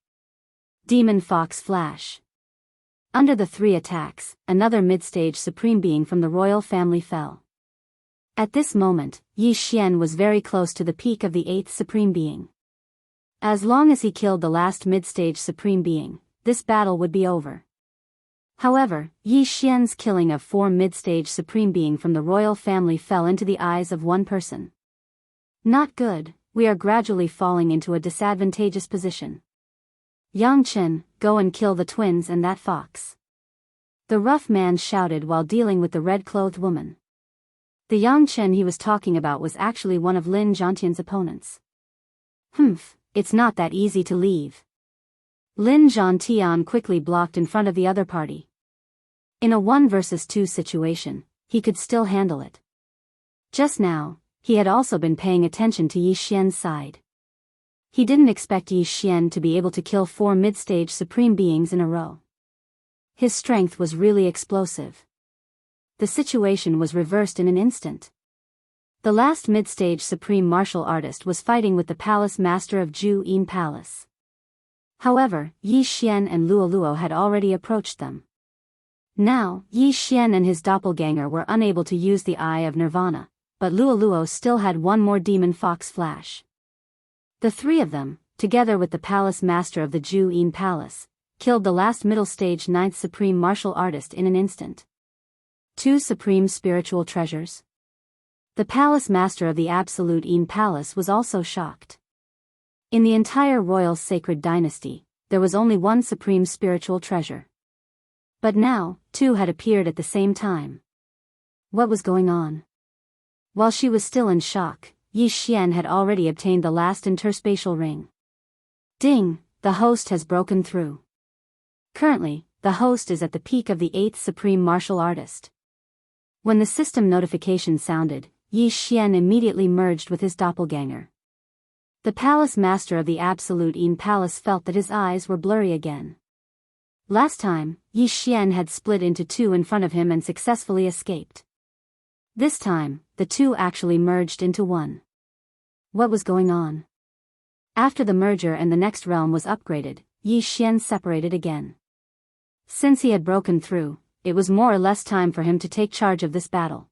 Demon Fox Flash. Under the 3 attacks, another mid-stage supreme being from the royal family fell. At this moment, Yi Xian was very close to the peak of the 8th supreme being. As long as he killed the last mid-stage supreme being, this battle would be over. However, Yi Xian's killing of 4 mid-stage supreme being from the royal family fell into the eyes of one person. Not good, we are gradually falling into a disadvantageous position. Yang Chen, go and kill the twins and that fox. The rough man shouted while dealing with the red-clothed woman. The Yang Chen he was talking about was actually one of Lin Zhantian's opponents. Humph, it's not that easy to leave. Lin Zhantian quickly blocked in front of the other party. In a 1 versus 2 situation, he could still handle it. Just now, he had also been paying attention to Yi Xian's side. He didn't expect Yi Xian to be able to kill 4 mid-stage supreme beings in a row. His strength was really explosive. The situation was reversed in an instant. The last mid-stage supreme martial artist was fighting with the palace master of Jianghu Palace. However, Yi Xian and Luo Luo had already approached them. Now, Yi Xian and his doppelganger were unable to use the Eye of Nirvana, but Luo Luo still had one more demon fox flash. The 3 of them, together with the palace master of the Jianghu Palace, killed the last middle stage 9th supreme martial artist in an instant. 2 supreme spiritual treasures. The palace master of the Absolute Palace was also shocked. In the entire royal sacred dynasty, there was only 1 supreme spiritual treasure. But now, 2 had appeared at the same time. What was going on? While she was still in shock, Yi Xian had already obtained the last interspatial ring. Ding, the host has broken through. Currently, the host is at the peak of the 8th supreme martial artist. When the system notification sounded, Yi Xian immediately merged with his doppelganger. The palace master of the Absolute Palace felt that his eyes were blurry again. Last time, Yi Xian had split into 2 in front of him and successfully escaped. This time, the 2 actually merged into 1. What was going on? After the merger and the next realm was upgraded, Yi Xian separated again. Since he had broken through, it was more or less time for him to take charge of this battle.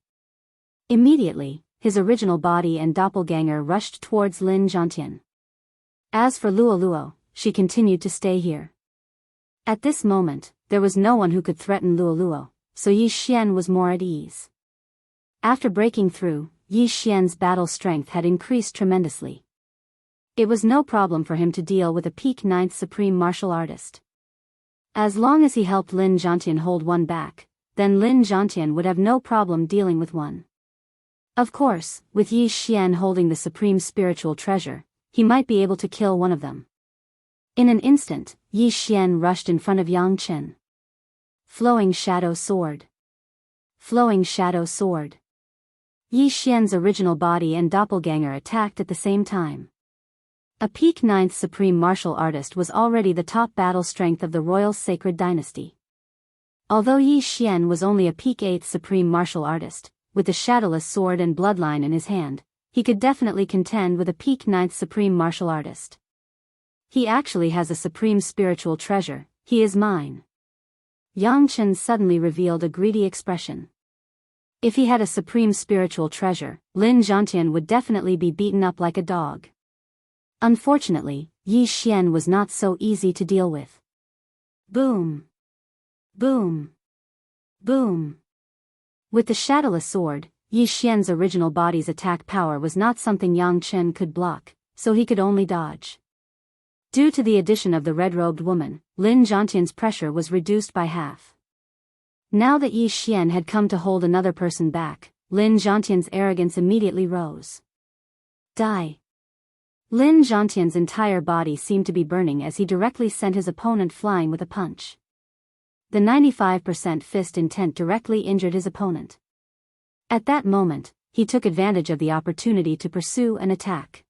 Immediately, his original body and doppelganger rushed towards Lin Zhantian. As for Luo Luo, she continued to stay here. At this moment, there was no one who could threaten Luo Luo, so Yi Xian was more at ease. After breaking through, Yi Xian's battle strength had increased tremendously. It was no problem for him to deal with a peak 9th supreme martial artist. As long as he helped Lin Zhantian hold 1 back, then Lin Zhantian would have no problem dealing with 1. Of course, with Yi Xian holding the supreme spiritual treasure, he might be able to kill 1 of them. In an instant, Yi Xian rushed in front of Yang Chen. Flowing Shadow Sword. Flowing Shadow Sword. Yi Xian's original body and doppelganger attacked at the same time. A peak 9th supreme martial artist was already the top battle strength of the royal sacred dynasty. Although Yi Xian was only a peak 8th supreme martial artist, with the shadowless sword and bloodline in his hand, he could definitely contend with a peak 9th supreme martial artist. He actually has a supreme spiritual treasure, he is mine. Yang Chen suddenly revealed a greedy expression. If he had a supreme spiritual treasure, Lin Zhantian would definitely be beaten up like a dog. Unfortunately, Yi Xian was not so easy to deal with. Boom! Boom! Boom! With the shadowless sword, Yi Xian's original body's attack power was not something Yang Chen could block, so he could only dodge. Due to the addition of the red-robed woman, Lin Zhantian's pressure was reduced by half. Now that Yi Xian had come to hold another person back, Lin Zhantian's arrogance immediately rose. Die! Lin Zhantian's entire body seemed to be burning as he directly sent his opponent flying with a punch. The 95% fist intent directly injured his opponent. At that moment, he took advantage of the opportunity to pursue an attack.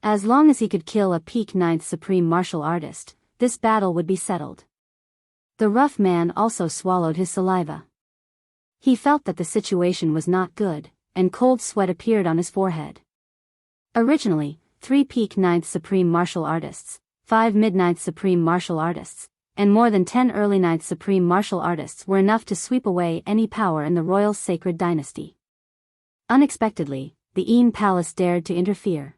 As long as he could kill a peak 9th supreme martial artist, this battle would be settled. The rough man also swallowed his saliva. He felt that the situation was not good, and cold sweat appeared on his forehead. Originally, 3 peak 9th supreme martial artists, 5 mid-9th supreme martial artists, and more than 10 early 9th supreme martial artists were enough to sweep away any power in the royal sacred dynasty. Unexpectedly, the Yin Palace dared to interfere.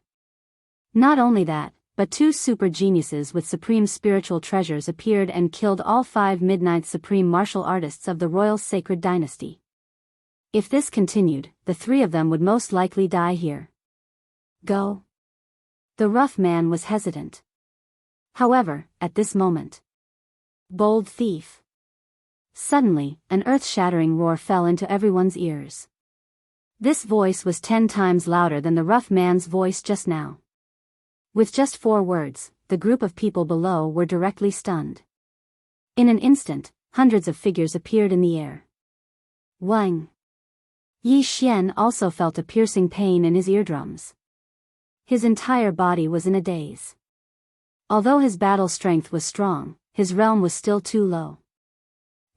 Not only that, but 2 super geniuses with supreme spiritual treasures appeared and killed all 5 mid-9th supreme martial artists of the royal sacred dynasty. If this continued, the 3 of them would most likely die here. Go. The rough man was hesitant. However, at this moment. Bold thief. Suddenly, an earth-shattering roar fell into everyone's ears. This voice was 10 times louder than the rough man's voice just now. With just 4 words, the group of people below were directly stunned. In an instant, hundreds of figures appeared in the air. Wang! Yi Xian also felt a piercing pain in his eardrums. His entire body was in a daze. Although his battle strength was strong, his realm was still too low.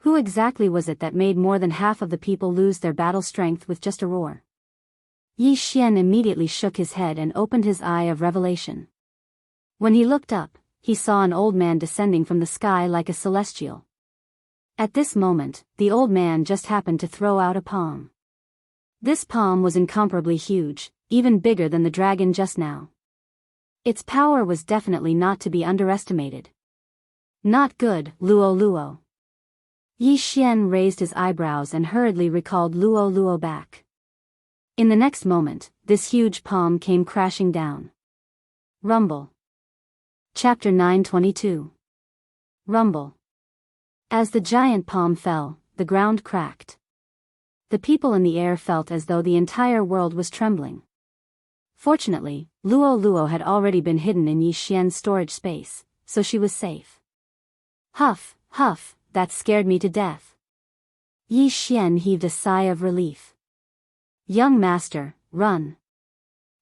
Who exactly was it that made more than half of the people lose their battle strength with just a roar? Yi Xian immediately shook his head and opened his eye of revelation. When he looked up, he saw an old man descending from the sky like a celestial. At this moment, the old man just happened to throw out a palm. This palm was incomparably huge, even bigger than the dragon just now. Its power was definitely not to be underestimated. Not good, Luo Luo. Yi Xian raised his eyebrows and hurriedly recalled Luo Luo back. In the next moment, this huge palm came crashing down. Rumble. Chapter 922. Rumble. As the giant palm fell, the ground cracked. The people in the air felt as though the entire world was trembling. Fortunately, Luo Luo had already been hidden in Yi Xian's storage space, so she was safe. Huff, huff. That scared me to death. Yi Xian heaved a sigh of relief. Young master, run.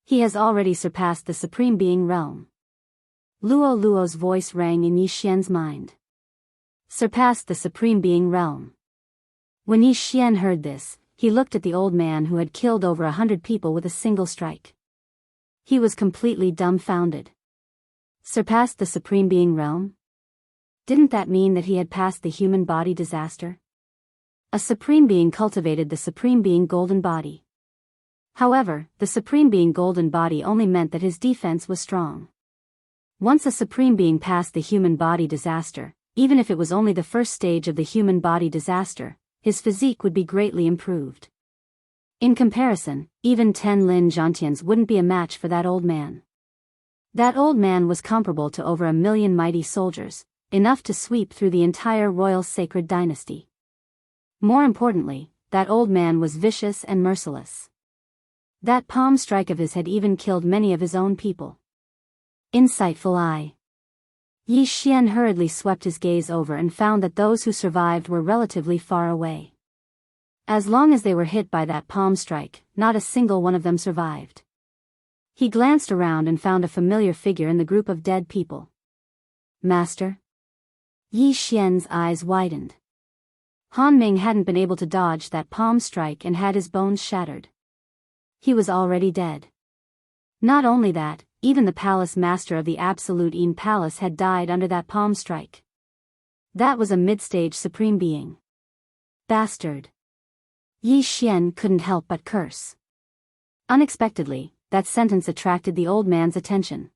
He has already surpassed the Supreme Being realm. Luo Luo's voice rang in Yi Xian's mind. Surpassed the Supreme Being realm. When Yi Xian heard this, he looked at the old man who had killed over 100 people with a single strike. He was completely dumbfounded. Surpassed the Supreme Being realm? Didn't that mean that he had passed the human body disaster? A Supreme Being cultivated the Supreme Being golden body. However, the Supreme Being golden body only meant that his defense was strong. Once a Supreme Being passed the human body disaster, even if it was only the first stage of the human body disaster, his physique would be greatly improved. In comparison, even 10 Lin Zhantians wouldn't be a match for that old man. That old man was comparable to over 1 million mighty soldiers, enough to sweep through the entire royal sacred dynasty. More importantly, that old man was vicious and merciless. That palm strike of his had even killed many of his own people. Insightful eye. Yi Xian hurriedly swept his gaze over and found that those who survived were relatively far away. As long as they were hit by that palm strike, not a single one of them survived. He glanced around and found a familiar figure in the group of dead people. Master? Yi Xian's eyes widened. Han Ming hadn't been able to dodge that palm strike and had his bones shattered. He was already dead. Not only that, even the palace master of the Absolute Yin Palace had died under that palm strike. That was a mid-stage Supreme Being. Bastard. Yi Xian couldn't help but curse. Unexpectedly, that sentence attracted the old man's attention.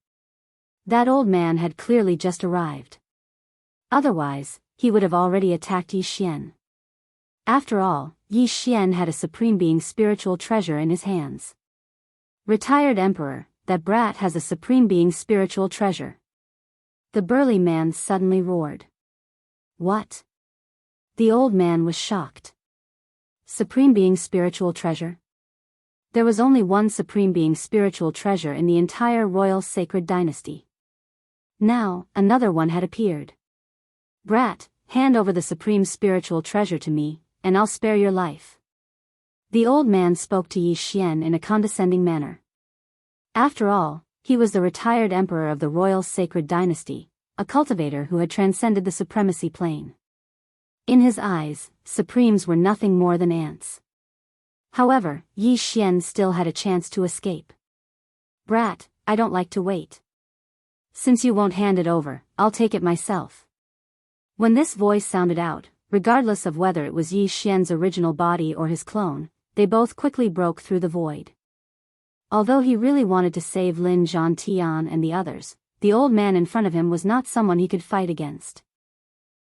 That old man had clearly just arrived. Otherwise, he would have already attacked Yi Xian. After all, Yi Xian had a Supreme Being spiritual treasure in his hands. Retired Emperor, that brat has a Supreme Being spiritual treasure. The burly man suddenly roared. What? The old man was shocked. Supreme Being spiritual treasure? There was only one Supreme Being spiritual treasure in the entire royal sacred dynasty. Now, another one had appeared. Brat, hand over the supreme spiritual treasure to me, and I'll spare your life. The old man spoke to Yi Xian in a condescending manner. After all, he was the retired emperor of the royal sacred dynasty, a cultivator who had transcended the supremacy plane. In his eyes, supremes were nothing more than ants. However, Yi Xian still had a chance to escape. Brat, I don't like to wait. Since you won't hand it over, I'll take it myself. When this voice sounded out, regardless of whether it was Yi Xian's original body or his clone, they both quickly broke through the void. Although he really wanted to save Lin Zhantian and the others, the old man in front of him was not someone he could fight against.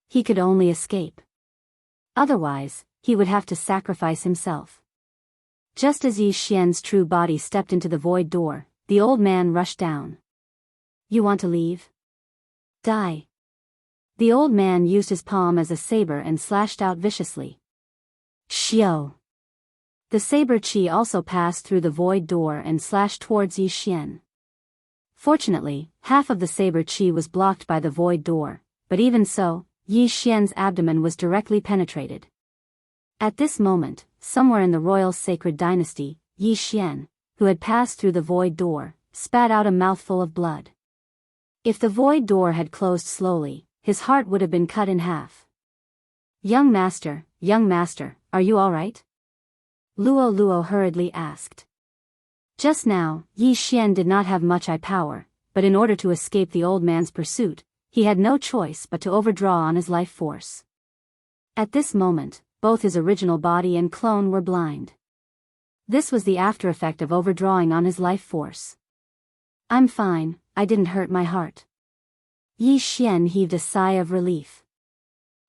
He could only escape. Otherwise, he would have to sacrifice himself. Just as Yi Xian's true body stepped into the void door, the old man rushed down. You want to leave? Die. The old man used his palm as a saber and slashed out viciously. Xiao! The saber chi also passed through the void door and slashed towards Yi Xian. Fortunately, half of the saber chi was blocked by the void door, but even so, Yi Xian's abdomen was directly penetrated. At this moment, somewhere in the royal sacred dynasty, Yi Xian, who had passed through the void door, spat out a mouthful of blood. If the void door had closed slowly, his heart would have been cut in half. Young master, are you all right? Luo Luo hurriedly asked. Just now, Yi Xian did not have much eye power, but in order to escape the old man's pursuit, he had no choice but to overdraw on his life force. At this moment, both his original body and clone were blind. This was the after effect of overdrawing on his life force. I'm fine, I didn't hurt my heart. Yi Xian heaved a sigh of relief.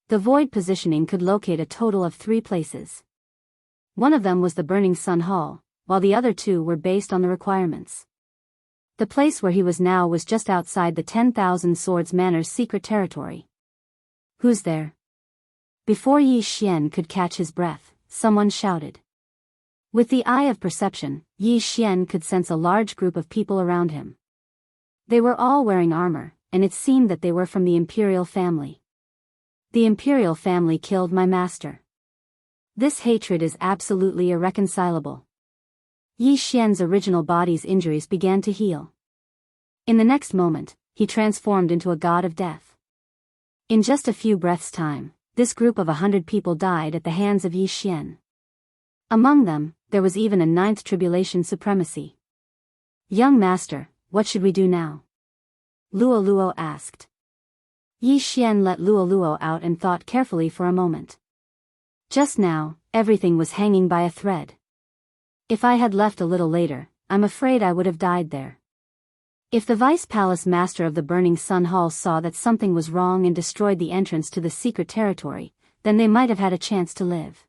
The void positioning could locate a total of 3 places. One of them was the Burning Sun Hall, while the other 2 were based on the requirements. The place where he was now was just outside the 10,000 Swords Manor's secret territory. Who's there? Before Yi Xian could catch his breath, someone shouted. With the eye of perception, Yi Xian could sense a large group of people around him. They were all wearing armor, and it seemed that they were from the imperial family. The imperial family killed my master. This hatred is absolutely irreconcilable. Yi Xian's original body's injuries began to heal. In the next moment, he transformed into a god of death. In just a few breaths' time, this group of 100 people died at the hands of Yi Xian. Among them, there was even a 9th tribulation supremacy. Young master, what should we do now? Luo Luo asked. Yi Xian let Luo Luo out and thought carefully for a moment. Just now, everything was hanging by a thread. If I had left a little later, I'm afraid I would have died there. If the Vice Palace Master of the Burning Sun Hall saw that something was wrong and destroyed the entrance to the secret territory, then they might have had a chance to live.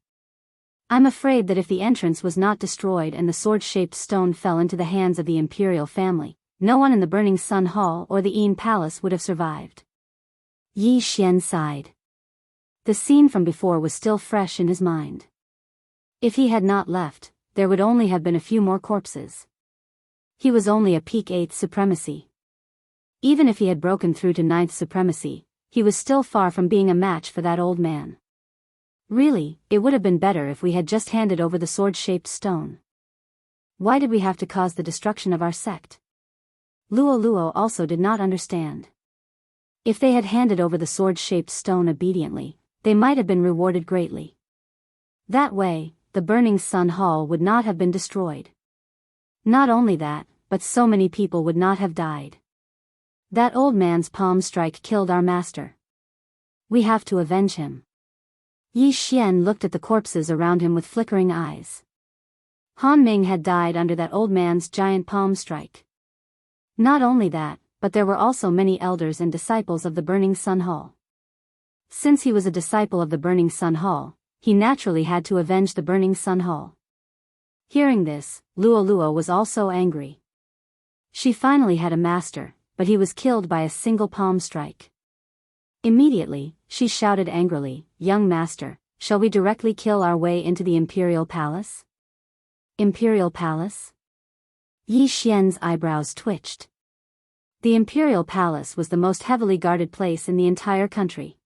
I'm afraid that if the entrance was not destroyed and the sword-shaped stone fell into the hands of the imperial family, no one in the Burning Sun Hall or the Yin Palace would have survived. Yi Xian sighed. The scene from before was still fresh in his mind. If he had not left, there would only have been a few more corpses. He was only a peak 8th supremacy. Even if he had broken through to 9th supremacy, he was still far from being a match for that old man. Really, it would have been better if we had just handed over the sword-shaped stone. Why did we have to cause the destruction of our sect? Luo Luo also did not understand. If they had handed over the sword-shaped stone obediently, they might have been rewarded greatly. That way, the Burning Sun Hall would not have been destroyed. Not only that, but so many people would not have died. That old man's palm strike killed our master. We have to avenge him. Yi Xian looked at the corpses around him with flickering eyes. Han Ming had died under that old man's giant palm strike. Not only that, but there were also many elders and disciples of the Burning Sun Hall. Since he was a disciple of the Burning Sun Hall, he naturally had to avenge the Burning Sun Hall. Hearing this, Luo Luo was also angry. She finally had a master, but he was killed by a single palm strike. Immediately, she shouted angrily, "Young master, shall we directly kill our way into the Imperial Palace?" Imperial Palace? Yi Xian's eyebrows twitched. The Imperial Palace was the most heavily guarded place in the entire country.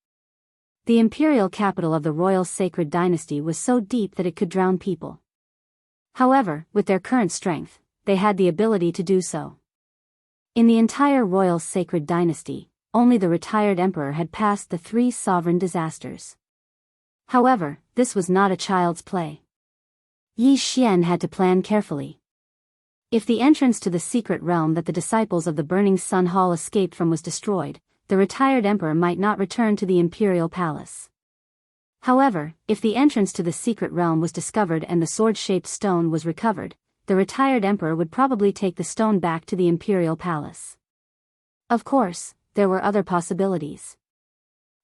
The imperial capital of the royal sacred dynasty was so deep that it could drown people. However, with their current strength, they had the ability to do so. In the entire royal sacred dynasty, only the retired emperor had passed the 3 sovereign disasters. However, this was not a child's play. Yi Xian had to plan carefully. If the entrance to the secret realm that the disciples of the Burning Sun Hall escaped from was destroyed, the retired emperor might not return to the imperial palace. However, if the entrance to the secret realm was discovered and the sword-shaped stone was recovered, the retired emperor would probably take the stone back to the imperial palace. Of course, there were other possibilities.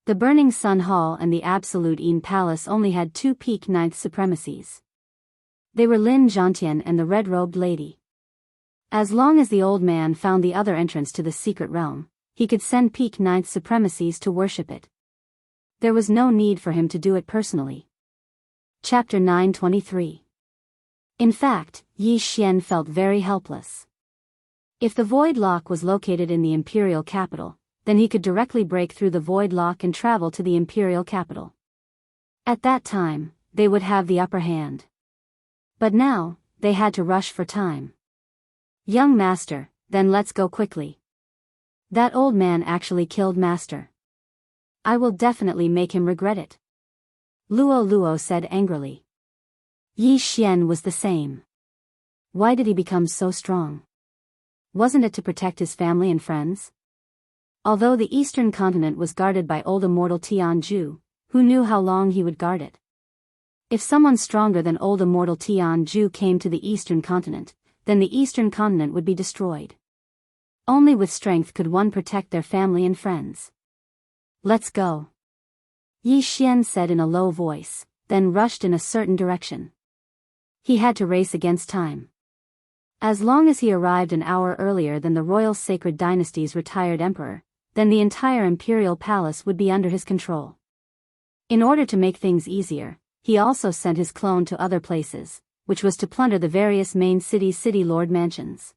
The Burning Sun Hall and the Absolute Yin Palace only had 2 peak 9th supremacies. They were Lin Zhantian and the red-robed lady. As long as the old man found the other entrance to the secret realm, he could send peak ninth supremacies to worship it. There was no need for him to do it personally. Chapter 923. In fact, Yi Xian felt very helpless. If the void lock was located in the imperial capital, then he could directly break through the void lock and travel to the imperial capital. At that time, they would have the upper hand. But now, they had to rush for time. Young master, then let's go quickly. That old man actually killed master. I will definitely make him regret it. Luo Luo said angrily. Yi Xian was the same. Why did he become so strong? Wasn't it to protect his family and friends? Although the eastern continent was guarded by old immortal Tianju, who knew how long he would guard it? If someone stronger than old immortal Tianju came to the eastern continent, then the eastern continent would be destroyed. Only with strength could one protect their family and friends. Let's go. Yi Xian said in a low voice, then rushed in a certain direction. He had to race against time. As long as he arrived an hour earlier than the royal sacred dynasty's retired emperor, then the entire imperial palace would be under his control. In order to make things easier, he also sent his clone to other places, which was to plunder the various main city lord mansions.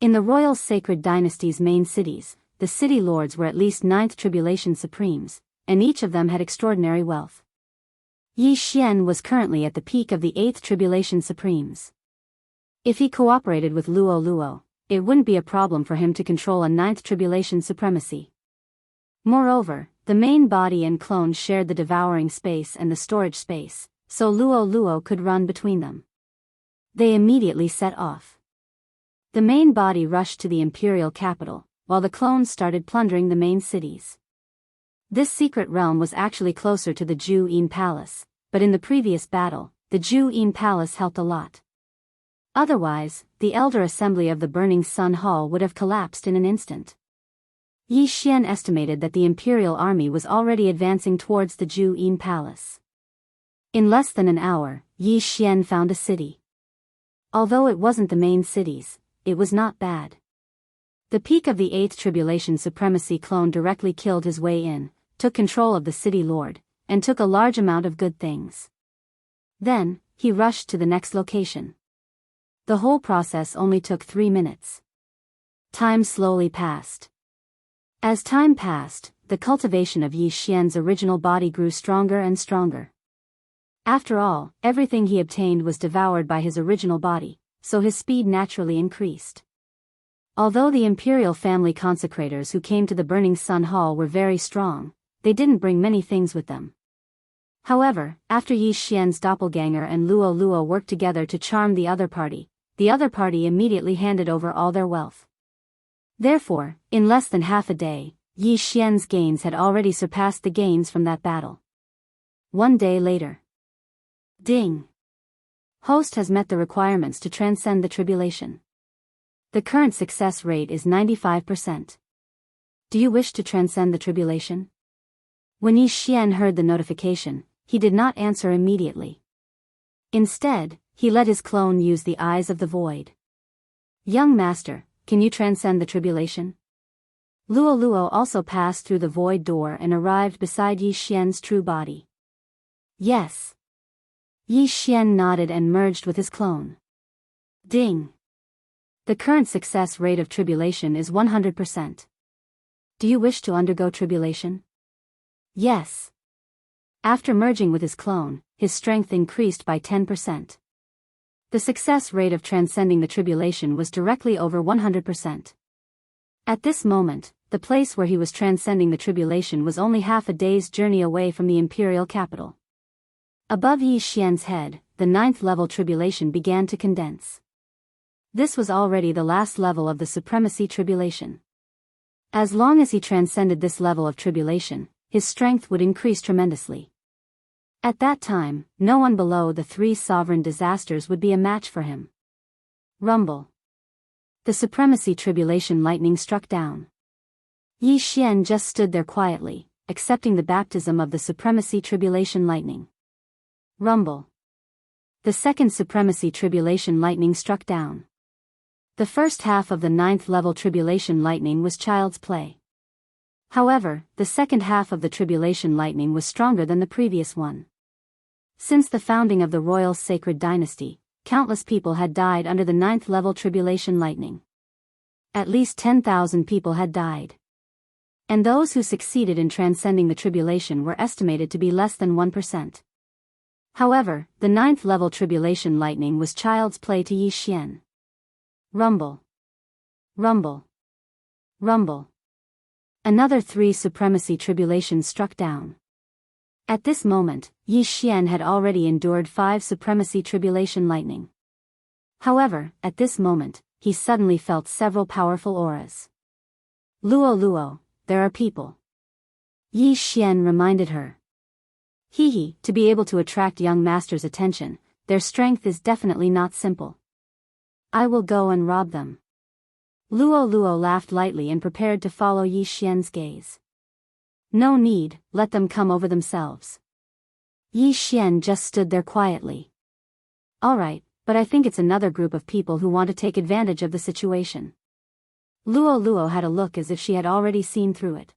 In the royal sacred dynasty's main cities, the city lords were at least 9th tribulation supremes, and each of them had extraordinary wealth. Yi Xian was currently at the peak of the 8th tribulation supremes. If he cooperated with Luo Luo, it wouldn't be a problem for him to control a 9th tribulation supremacy. Moreover, the main body and clones shared the devouring space and the storage space, so Luo Luo could run between them. They immediately set off. The main body rushed to the imperial capital, while the clones started plundering the main cities. This secret realm was actually closer to the Ju Yin Palace, but in the previous battle, the Ju Yin Palace helped a lot. Otherwise, the elder assembly of the Burning Sun Hall would have collapsed in an instant. Yi Xian estimated that the imperial army was already advancing towards the Ju Yin Palace. In less than an hour, Yi Xian found a city. Although it wasn't the main cities, it was not bad. The peak of the 8th tribulation supremacy clone directly killed his way in, took control of the city lord, and took a large amount of good things. Then, he rushed to the next location. The whole process only took 3 minutes. Time slowly passed. As time passed, the cultivation of Yi Xian's original body grew stronger and stronger. After all, everything he obtained was devoured by his original body, so his speed naturally increased. Although the imperial family consecrators who came to the Burning Sun Hall were very strong, they didn't bring many things with them. However, after Yi Xian's doppelganger and Luo Luo worked together to charm the other party immediately handed over all their wealth. Therefore, in less than half a day, Yi Xian's gains had already surpassed the gains from that battle. 1 day later. Ding! Host has met the requirements to transcend the tribulation. The current success rate is 95%. Do you wish to transcend the tribulation? When Yi Xian heard the notification, he did not answer immediately. Instead, he let his clone use the eyes of the void. Young master, can you transcend the tribulation? Luo Luo also passed through the void door and arrived beside Yi Xian's true body. Yes. Yi Xian nodded and merged with his clone. Ding! The current success rate of tribulation is 100%. Do you wish to undergo tribulation? Yes. After merging with his clone, his strength increased by 10%. The success rate of transcending the tribulation was directly over 100%. At this moment, the place where he was transcending the tribulation was only half a day's journey away from the imperial capital. Above Yi Xian's head, the 9th level tribulation began to condense. This was already the last level of the supremacy tribulation. As long as he transcended this level of tribulation, his strength would increase tremendously. At that time, no one below the 3 sovereign disasters would be a match for him. Rumble. The supremacy tribulation lightning struck down. Yi Xian just stood there quietly, accepting the baptism of the supremacy tribulation lightning. Rumble. The second supremacy tribulation lightning struck down. The first half of the 9th level tribulation lightning was child's play. However, the second half of the tribulation lightning was stronger than the previous one. Since the founding of the royal sacred dynasty, countless people had died under the 9th level tribulation lightning. At least 10,000 people had died. And those who succeeded in transcending the tribulation were estimated to be less than 1%. However, the 9th level tribulation lightning was child's play to Yi Xian. Rumble. Rumble. Rumble. Another 3 supremacy tribulations struck down. At this moment, Yi Xian had already endured 5 supremacy tribulation lightning. However, at this moment, he suddenly felt several powerful auras. Luo Luo, there are people. Yi Xian reminded her. To be able to attract young masters' attention, their strength is definitely not simple. I will go and rob them. Luo Luo laughed lightly and prepared to follow Yi Xian's gaze. No need, let them come over themselves. Yi Xian just stood there quietly. Alright, but I think it's another group of people who want to take advantage of the situation. Luo Luo had a look as if she had already seen through it.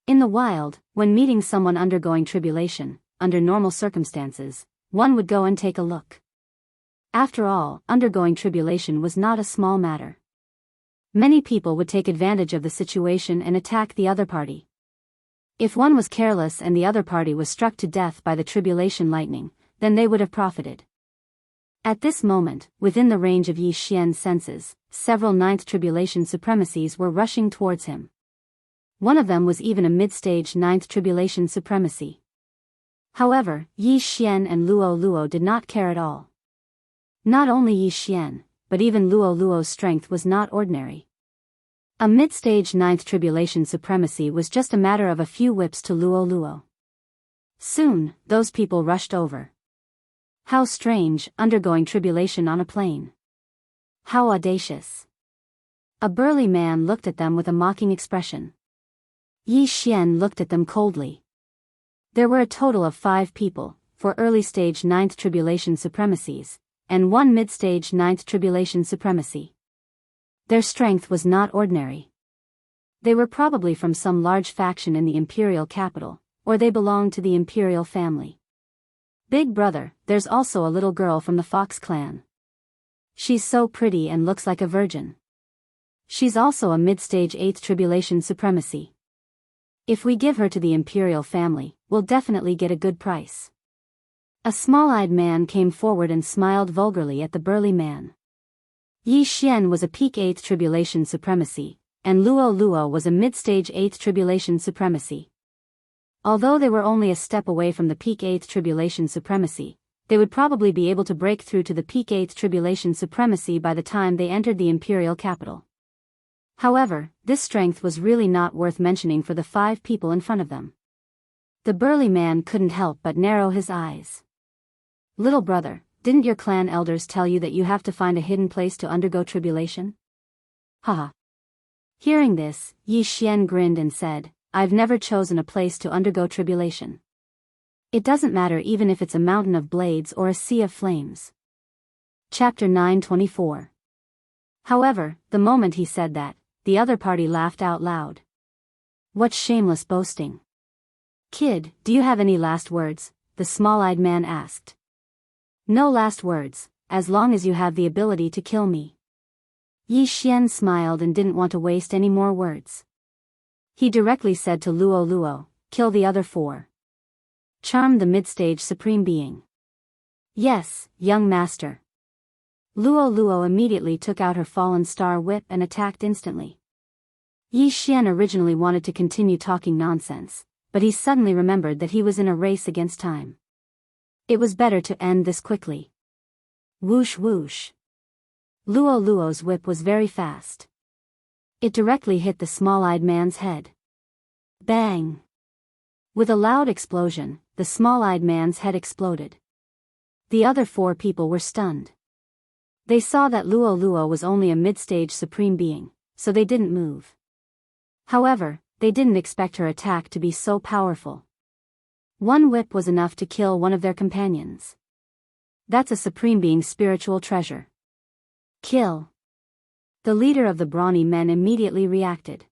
In the wild, when meeting someone undergoing tribulation, under normal circumstances, one would go and take a look. After all, undergoing tribulation was not a small matter. Many people would take advantage of the situation and attack the other party. If one was careless and the other party was struck to death by the tribulation lightning, then they would have profited. At this moment, within the range of Yi Xian's senses, several 9th tribulation supremacies were rushing towards him. One of them was even a mid-stage 9th tribulation supremacy. However, Yi Xian and Luo Luo did not care at all. Not only Yi Xian, but even Luo Luo's strength was not ordinary. A mid-stage 9th tribulation supremacy was just a matter of a few whips to Luo Luo. Soon, those people rushed over. How strange, undergoing tribulation on a plane. How audacious. A burly man looked at them with a mocking expression. Yi Xian looked at them coldly. There were a total of 5 people, 4 early-stage 9th tribulation supremacies, and 1 mid-stage 9th tribulation supremacy. Their strength was not ordinary. They were probably from some large faction in the imperial capital, or they belonged to the imperial family. Big brother, there's also a little girl from the Fox clan. She's so pretty and looks like a virgin. She's also a mid-stage 8th tribulation supremacy. If we give her to the imperial family, we'll definitely get a good price. A small-eyed man came forward and smiled vulgarly at the burly man. Yi Xian was a peak 8th tribulation supremacy, and Luo Luo was a mid-stage 8th tribulation supremacy. Although they were only a step away from the peak 8th tribulation supremacy, they would probably be able to break through to the peak 8th tribulation supremacy by the time they entered the imperial capital. However, this strength was really not worth mentioning for the 5 people in front of them. The burly man couldn't help but narrow his eyes. Little brother, didn't your clan elders tell you that you have to find a hidden place to undergo tribulation? Haha. Hearing this, Yi Xian grinned and said, I've never chosen a place to undergo tribulation. It doesn't matter even if it's a mountain of blades or a sea of flames. Chapter 924. However, the moment he said that, the other party laughed out loud. What shameless boasting. Kid, do you have any last words? The small-eyed man asked. No last words, as long as you have the ability to kill me. Yi Xian smiled and didn't want to waste any more words. He directly said to Luo Luo, kill the other 4. Charm the mid-stage supreme being. Yes, young master. Luo Luo immediately took out her fallen star whip and attacked instantly. Yi Xian originally wanted to continue talking nonsense, but he suddenly remembered that he was in a race against time. It was better to end this quickly. Whoosh whoosh. Luo Luo's whip was very fast. It directly hit the small-eyed man's head. Bang! With a loud explosion, the small-eyed man's head exploded. The other 4 people were stunned. They saw that Luo Luo was only a mid-stage supreme being, so they didn't move. However, they didn't expect her attack to be so powerful. One whip was enough to kill one of their companions. That's a supreme being's spiritual treasure. Kill. The leader of the brawny men immediately reacted.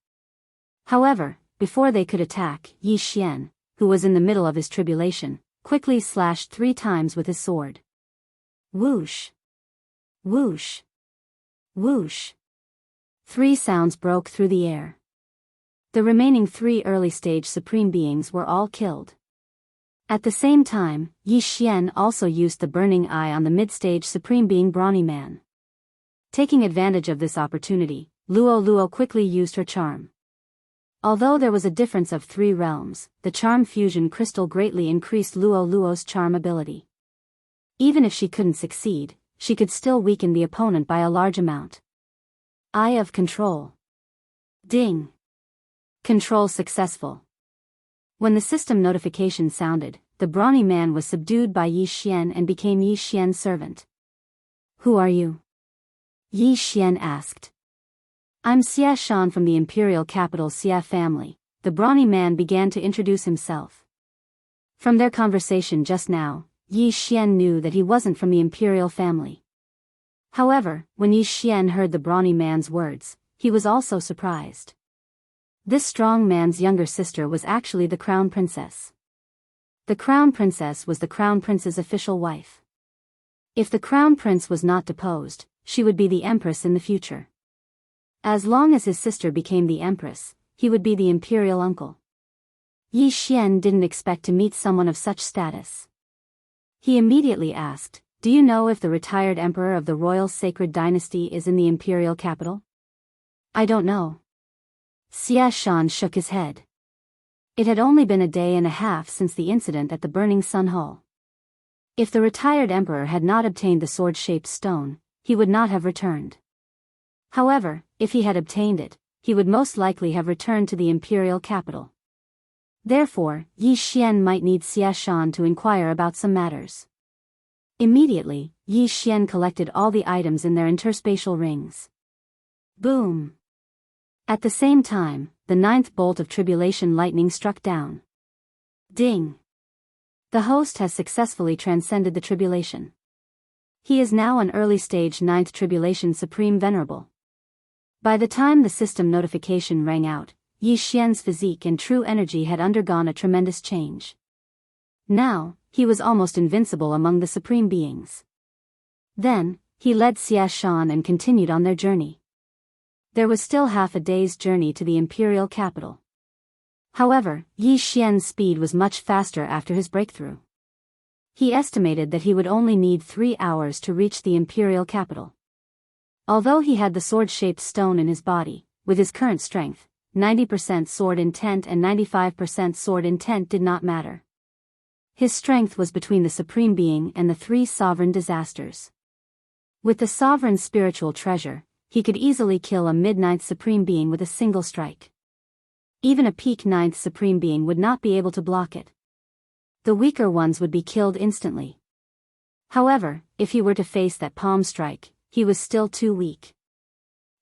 However, before they could attack, Yi Xian, who was in the middle of his tribulation, quickly slashed 3 times with his sword. Whoosh! Whoosh! Whoosh! 3 sounds broke through the air. The remaining 3 early-stage supreme beings were all killed. At the same time, Yi Xian also used the burning eye on the mid-stage supreme being Brawny Man. Taking advantage of this opportunity, Luo Luo quickly used her charm. Although there was a difference of 3 realms, the charm fusion crystal greatly increased Luo Luo's charm ability. Even if she couldn't succeed, she could still weaken the opponent by a large amount. Eye of Control. Ding! Control successful. When the system notification sounded, the Brawny Man was subdued by Yi Xian and became Yi Xian's servant. Who are you? Yi Xian asked. I'm Xia Shan from the imperial capital Xia family. The Brawny Man began to introduce himself. From their conversation just now, Yi Xian knew that he wasn't from the imperial family. However, when Yi Xian heard the Brawny Man's words, he was also surprised. This strong man's younger sister was actually the Crown Princess. The Crown Princess was the Crown Prince's official wife. If the Crown Prince was not deposed, she would be the Empress in the future. As long as his sister became the Empress, he would be the imperial uncle. Yi Xian didn't expect to meet someone of such status. He immediately asked, "Do you know if the retired emperor of the royal sacred dynasty is in the imperial capital?" "I don't know." Xia Shan shook his head. It had only been a day and a half since the incident at the Burning Sun Hall. If the retired emperor had not obtained the sword-shaped stone, he would not have returned. However, if he had obtained it, he would most likely have returned to the imperial capital. Therefore, Yi Xian might need Xia Shan to inquire about some matters. Immediately, Yi Xian collected all the items in their interspatial rings. Boom! At the same time, the 9th bolt of tribulation lightning struck down. Ding! The host has successfully transcended the tribulation. He is now an early-stage 9th tribulation supreme venerable. By the time the system notification rang out, Yi Xian's physique and true energy had undergone a tremendous change. Now, he was almost invincible among the supreme beings. Then, he led Xia Shan and continued on their journey. There was still half a day's journey to the imperial capital. However, Yi Xian's speed was much faster after his breakthrough. He estimated that he would only need 3 hours to reach the imperial capital. Although he had the sword-shaped stone in his body, with his current strength, 90% sword intent and 95% sword intent did not matter. His strength was between the Supreme Being and the 3 sovereign disasters. With the sovereign spiritual treasure, he could easily kill a mid-9th Supreme Being with a single strike. Even a peak 9th Supreme Being would not be able to block it. The weaker ones would be killed instantly. However, if he were to face that palm strike, he was still too weak.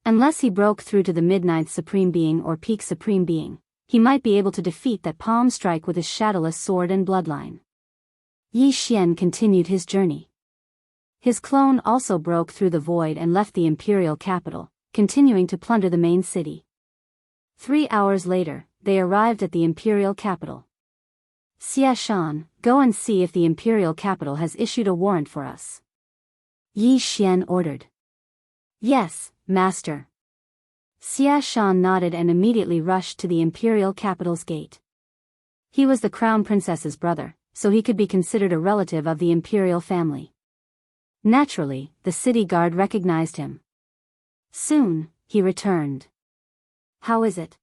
Unless he broke through to the mid-9th Supreme Being or peak Supreme Being, he might be able to defeat that palm strike with his shadowless sword and bloodline. Yi Xian continued his journey. His clone also broke through the void and left the imperial capital, continuing to plunder the main city. 3 hours later, they arrived at the imperial capital. Xia Shan, go and see if the imperial capital has issued a warrant for us. Yi Xian ordered. Yes, master. Xia Shan nodded and immediately rushed to the imperial capital's gate. He was the crown princess's brother, so he could be considered a relative of the imperial family. Naturally, the city guard recognized him. Soon, he returned. How is it?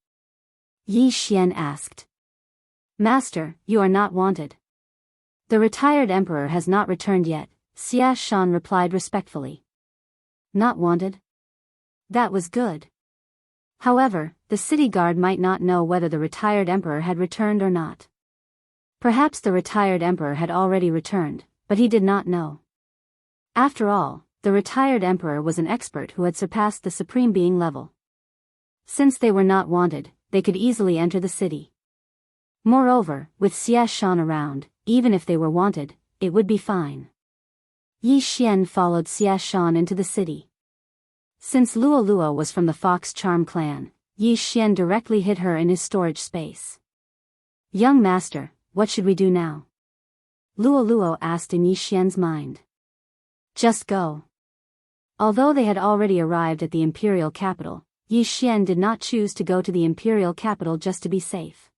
Yi Xian asked. Master, you are not wanted. The retired emperor has not returned yet, Xia Shan replied respectfully. Not wanted? That was good. However, the city guard might not know whether the retired emperor had returned or not. Perhaps the retired emperor had already returned, but he did not know. After all, the retired emperor was an expert who had surpassed the supreme being level. Since they were not wanted, they could easily enter the city. Moreover, with Xia Shan around, even if they were wanted, it would be fine. Yi Xian followed Xia Shan into the city. Since Luo Luo was from the Fox Charm clan, Yi Xian directly hit her in his storage space. Young master, what should we do now? Luo Luo asked in Yi Xian's mind. Just go. Although they had already arrived at the imperial capital, Yi Xian did not choose to go to the imperial capital just to be safe.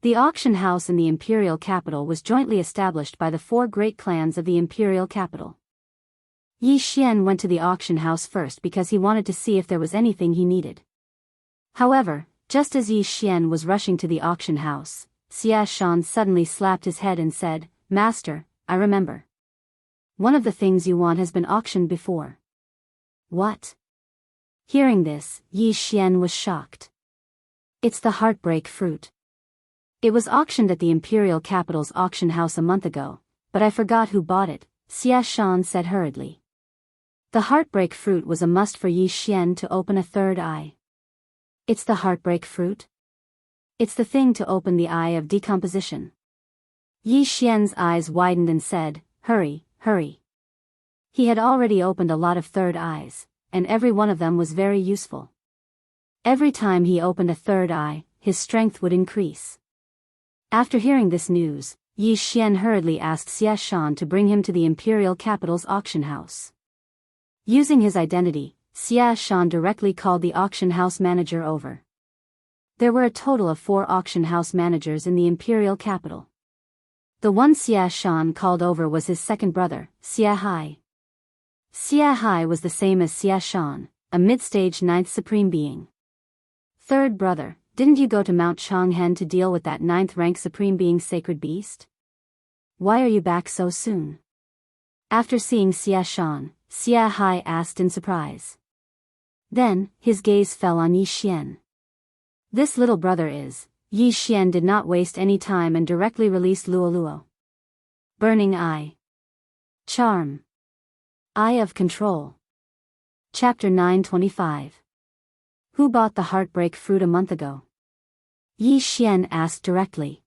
The auction house in the imperial capital was jointly established by the 4 great clans of the imperial capital. Yi Xian went to the auction house first because he wanted to see if there was anything he needed. However, just as Yi Xian was rushing to the auction house, Xia Shan suddenly slapped his head and said, Master, I remember. One of the things you want has been auctioned before. What? Hearing this, Yi Xian was shocked. It's the heartbreak fruit. It was auctioned at the imperial capital's auction house a month ago, but I forgot who bought it, Xia Shan said hurriedly. The heartbreak fruit was a must for Yi Xian to open a third eye. It's the heartbreak fruit? It's the thing to open the eye of decomposition. Yi Xian's eyes widened and said, Hurry, hurry. He had already opened a lot of third eyes, and every one of them was very useful. Every time he opened a third eye, his strength would increase. After hearing this news, Yi Xian hurriedly asked Xia Shan to bring him to the imperial capital's auction house. Using his identity, Xia Shan directly called the auction house manager over. There were a total of 4 auction house managers in the imperial capital. The one Xia Shan called over was his second brother, Xia Hai. Xia Hai was the same as Xia Shan, a mid-stage 9th supreme being. Third brother, didn't you go to Mount Changhen to deal with that 9th rank supreme being sacred beast? Why are you back so soon? After seeing Xia Shan, Xia Hai asked in surprise. Then, his gaze fell on Yi Xian. This little brother is. Yi Xian did not waste any time and directly released Luo Luo. Burning Eye. Charm. Eye of Control. Chapter 925. Who bought the heartbreak fruit a month ago? Yi Xian asked directly.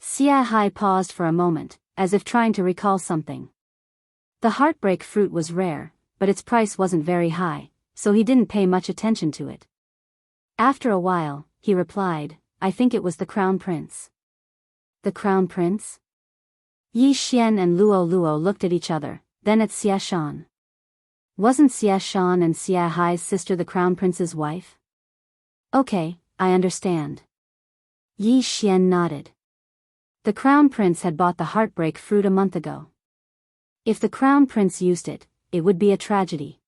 Xia Hai paused for a moment, as if trying to recall something. The heartbreak fruit was rare, but its price wasn't very high, so he didn't pay much attention to it. After a while, he replied, I think it was the Crown Prince. The Crown Prince? Yi Xian and Luo Luo looked at each other, then at Xia Shan. Wasn't Xia Shan and Xia Hai's sister the Crown Prince's wife? Okay, I understand. Yi Xian nodded. The Crown Prince had bought the heartbreak fruit a month ago. If the Crown Prince used it, it would be a tragedy.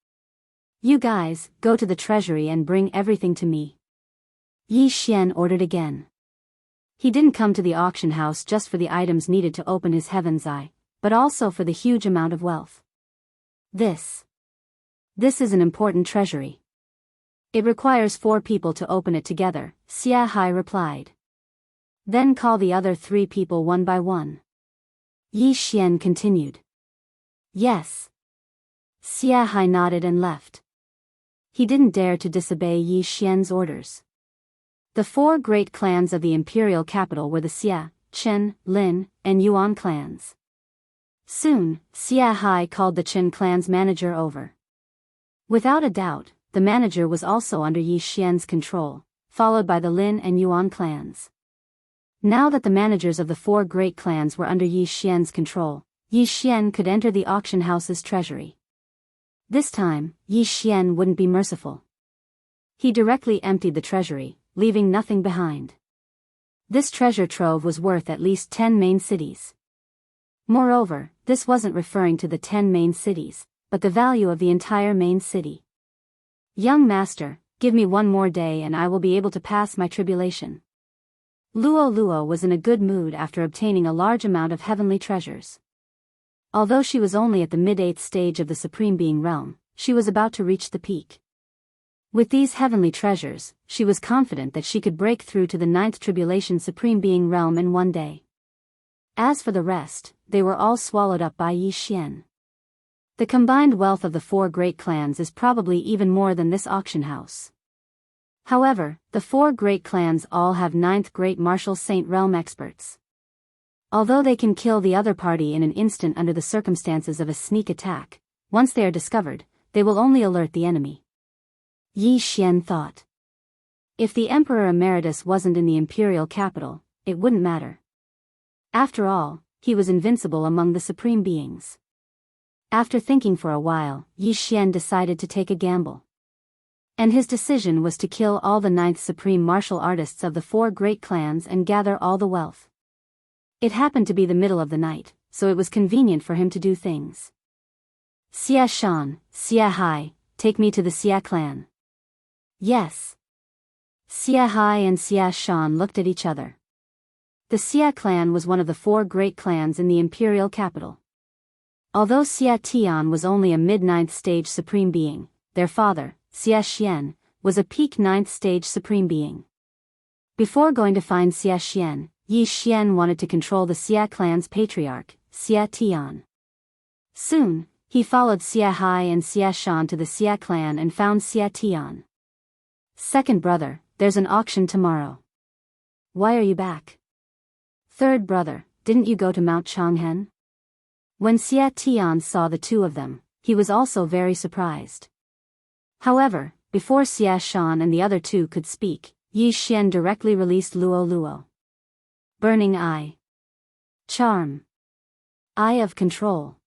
You guys, go to the treasury and bring everything to me. Yi Xian ordered again. He didn't come to the auction house just for the items needed to open his heaven's eye, but also for the huge amount of wealth. This is an important treasury. It requires 4 people to open it together, Xia Hai replied. Then call the other 3 people one by one. Yi Xian continued. Yes. Xia Hai nodded and left. He didn't dare to disobey Yi Xian's orders. The 4 great clans of the imperial capital were the Xia, Chen, Lin, and Yuan clans. Soon, Xia Hai called the Chen clan's manager over. Without a doubt, the manager was also under Yi Xian's control, followed by the Lin and Yuan clans. Now that the managers of the 4 great clans were under Yi Xian's control, Yi Xian could enter the auction house's treasury. This time, Yi Xian wouldn't be merciful. He directly emptied the treasury, leaving nothing behind. This treasure trove was worth at least 10 main cities. Moreover, this wasn't referring to the 10 main cities, but the value of the entire main city. Young master, give me 1 more day and I will be able to pass my tribulation. Luo Luo was in a good mood after obtaining a large amount of heavenly treasures. Although she was only at the mid-8th stage of the Supreme Being realm, she was about to reach the peak. With these heavenly treasures, she was confident that she could break through to the 9th Tribulation Supreme Being realm in 1 day. As for the rest, they were all swallowed up by Yi Xian. The combined wealth of the 4 great clans is probably even more than this auction house. However, the 4 great clans all have 9th Great Martial Saint realm experts. Although they can kill the other party in an instant under the circumstances of a sneak attack, once they are discovered, they will only alert the enemy. Yi Xian thought. If the Emperor Emeritus wasn't in the imperial capital, it wouldn't matter. After all, he was invincible among the supreme beings. After thinking for a while, Yi Xian decided to take a gamble. And his decision was to kill all the 9th supreme martial artists of the 4 great clans and gather all the wealth. It happened to be the middle of the night, so it was convenient for him to do things. Xia Shan, Xia Hai, take me to the Xia clan. Yes. Xia Hai and Xia Shan looked at each other. The Xia clan was one of the 4 great clans in the imperial capital. Although Xia Tian was only a mid-9th stage supreme being, their father, Xia Xian, was a peak 9th stage supreme being. Before going to find Xia Xian, Yi Xian wanted to control the Xia clan's patriarch, Xia Tian. Soon, he followed Xia Hai and Xia Shan to the Xia clan and found Xia Tian. Second brother, there's an auction tomorrow. Why are you back? Third brother, didn't you go to Mount Changhen? When Xia Tian saw the two of them, he was also very surprised. However, before Xia Shan and the other two could speak, Yi Xian directly released Luo Luo. Burning Eye. Charm. Eye of Control.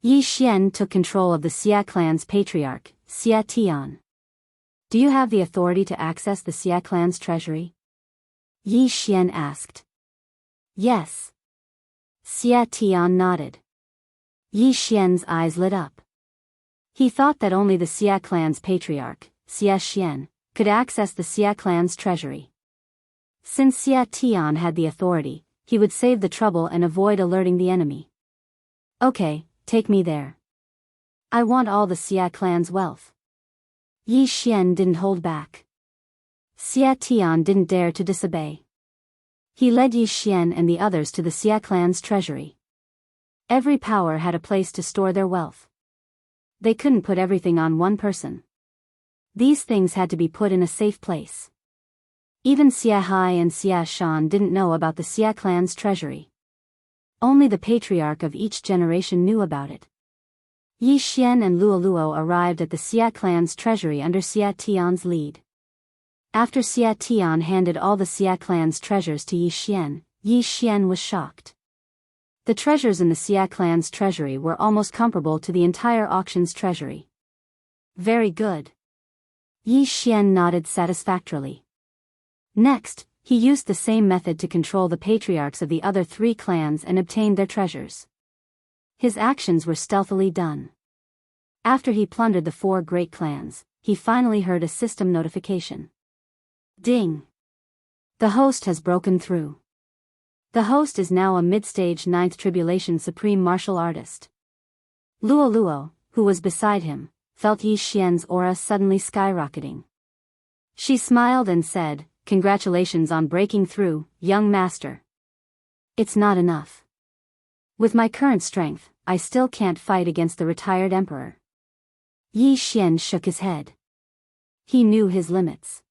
Yi Xian took control of the Xia clan's patriarch, Xia Tian. Do you have the authority to access the Xia clan's treasury? Yi Xian asked. Yes. Xia Tian nodded. Yi Xian's eyes lit up. He thought that only the Xia clan's patriarch, Xia Xian, could access the Xia clan's treasury. Since Xia Tian had the authority, he would save the trouble and avoid alerting the enemy. Okay, take me there. I want all the Xia clan's wealth. Yi Xian didn't hold back. Xia Tian didn't dare to disobey. He led Yi Xian and the others to the Xia clan's treasury. Every power had a place to store their wealth. They couldn't put everything on one person. These things had to be put in a safe place. Even Xia Hai and Xia Shan didn't know about the Xia clan's treasury. Only the patriarch of each generation knew about it. Yi Xian and Luo Luo arrived at the Xia clan's treasury under Xia Tian's lead. After Xia Tian handed all the Xia clan's treasures to Yi Xian was shocked. The treasures in the Xia clan's treasury were almost comparable to the entire auction's treasury. Very good. Yi Xian nodded satisfactorily. Next, he used the same method to control the patriarchs of the other 3 clans and obtained their treasures. His actions were stealthily done. After he plundered the 4 great clans, he finally heard a system notification. Ding! The host has broken through. The host is now a mid-stage 9th Tribulation Supreme Martial Artist. Luo Luo, who was beside him, felt Yi Xian's aura suddenly skyrocketing. She smiled and said, "Congratulations on breaking through, young master. It's not enough. With my current strength, I still can't fight against the retired emperor." Yi Xian shook his head. He knew his limits.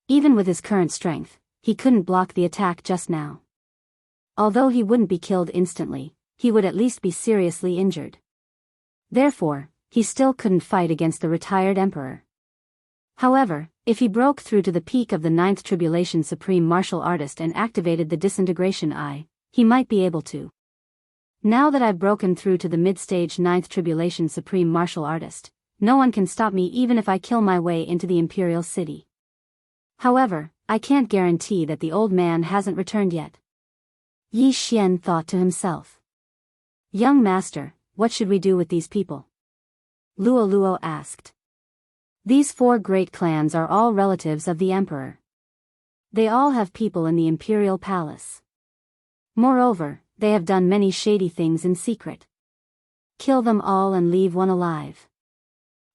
Even with his current strength, he couldn't block the attack just now. Although he wouldn't be killed instantly, he would at least be seriously injured. Therefore, he still couldn't fight against the retired emperor. However, if he broke through to the peak of the 9th Tribulation Supreme Martial Artist and activated the Disintegration Eye, he might be able to. Now that I've broken through to the mid-stage 9th Tribulation Supreme Martial Artist, no one can stop me even if I kill my way into the Imperial City. However, I can't guarantee that the old man hasn't returned yet. Yi Xian thought to himself. Young master, what should we do with these people? Luo Luo asked. These 4 great clans are all relatives of the emperor. They all have people in the imperial palace. Moreover, they have done many shady things in secret. Kill them all and leave one alive.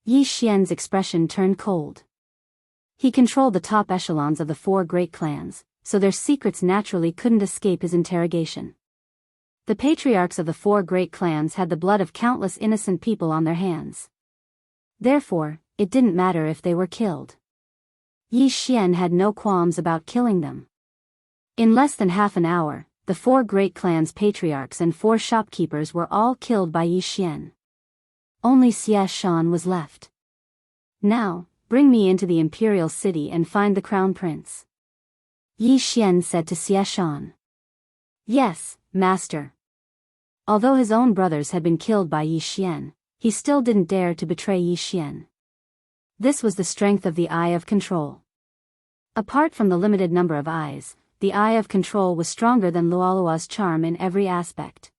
Yi Xian's expression turned cold. He controlled the top echelons of the 4 great clans, so their secrets naturally couldn't escape his interrogation. The patriarchs of the 4 great clans had the blood of countless innocent people on their hands. Therefore, it didn't matter if they were killed. Yi Xian had no qualms about killing them. In less than half an hour, the 4 great clans' patriarchs and 4 shopkeepers were all killed by Yi Xian. Only Xia Shan was left. Now, Bring me into the imperial city and find the crown prince. Yi Xian said to Xie Shan. Yes, master. Although his own brothers had been killed by Yi Xian, he still didn't dare to betray Yi Xian. This was the strength of the Eye of Control. Apart from the limited number of eyes, the Eye of Control was stronger than Luolua's charm in every aspect.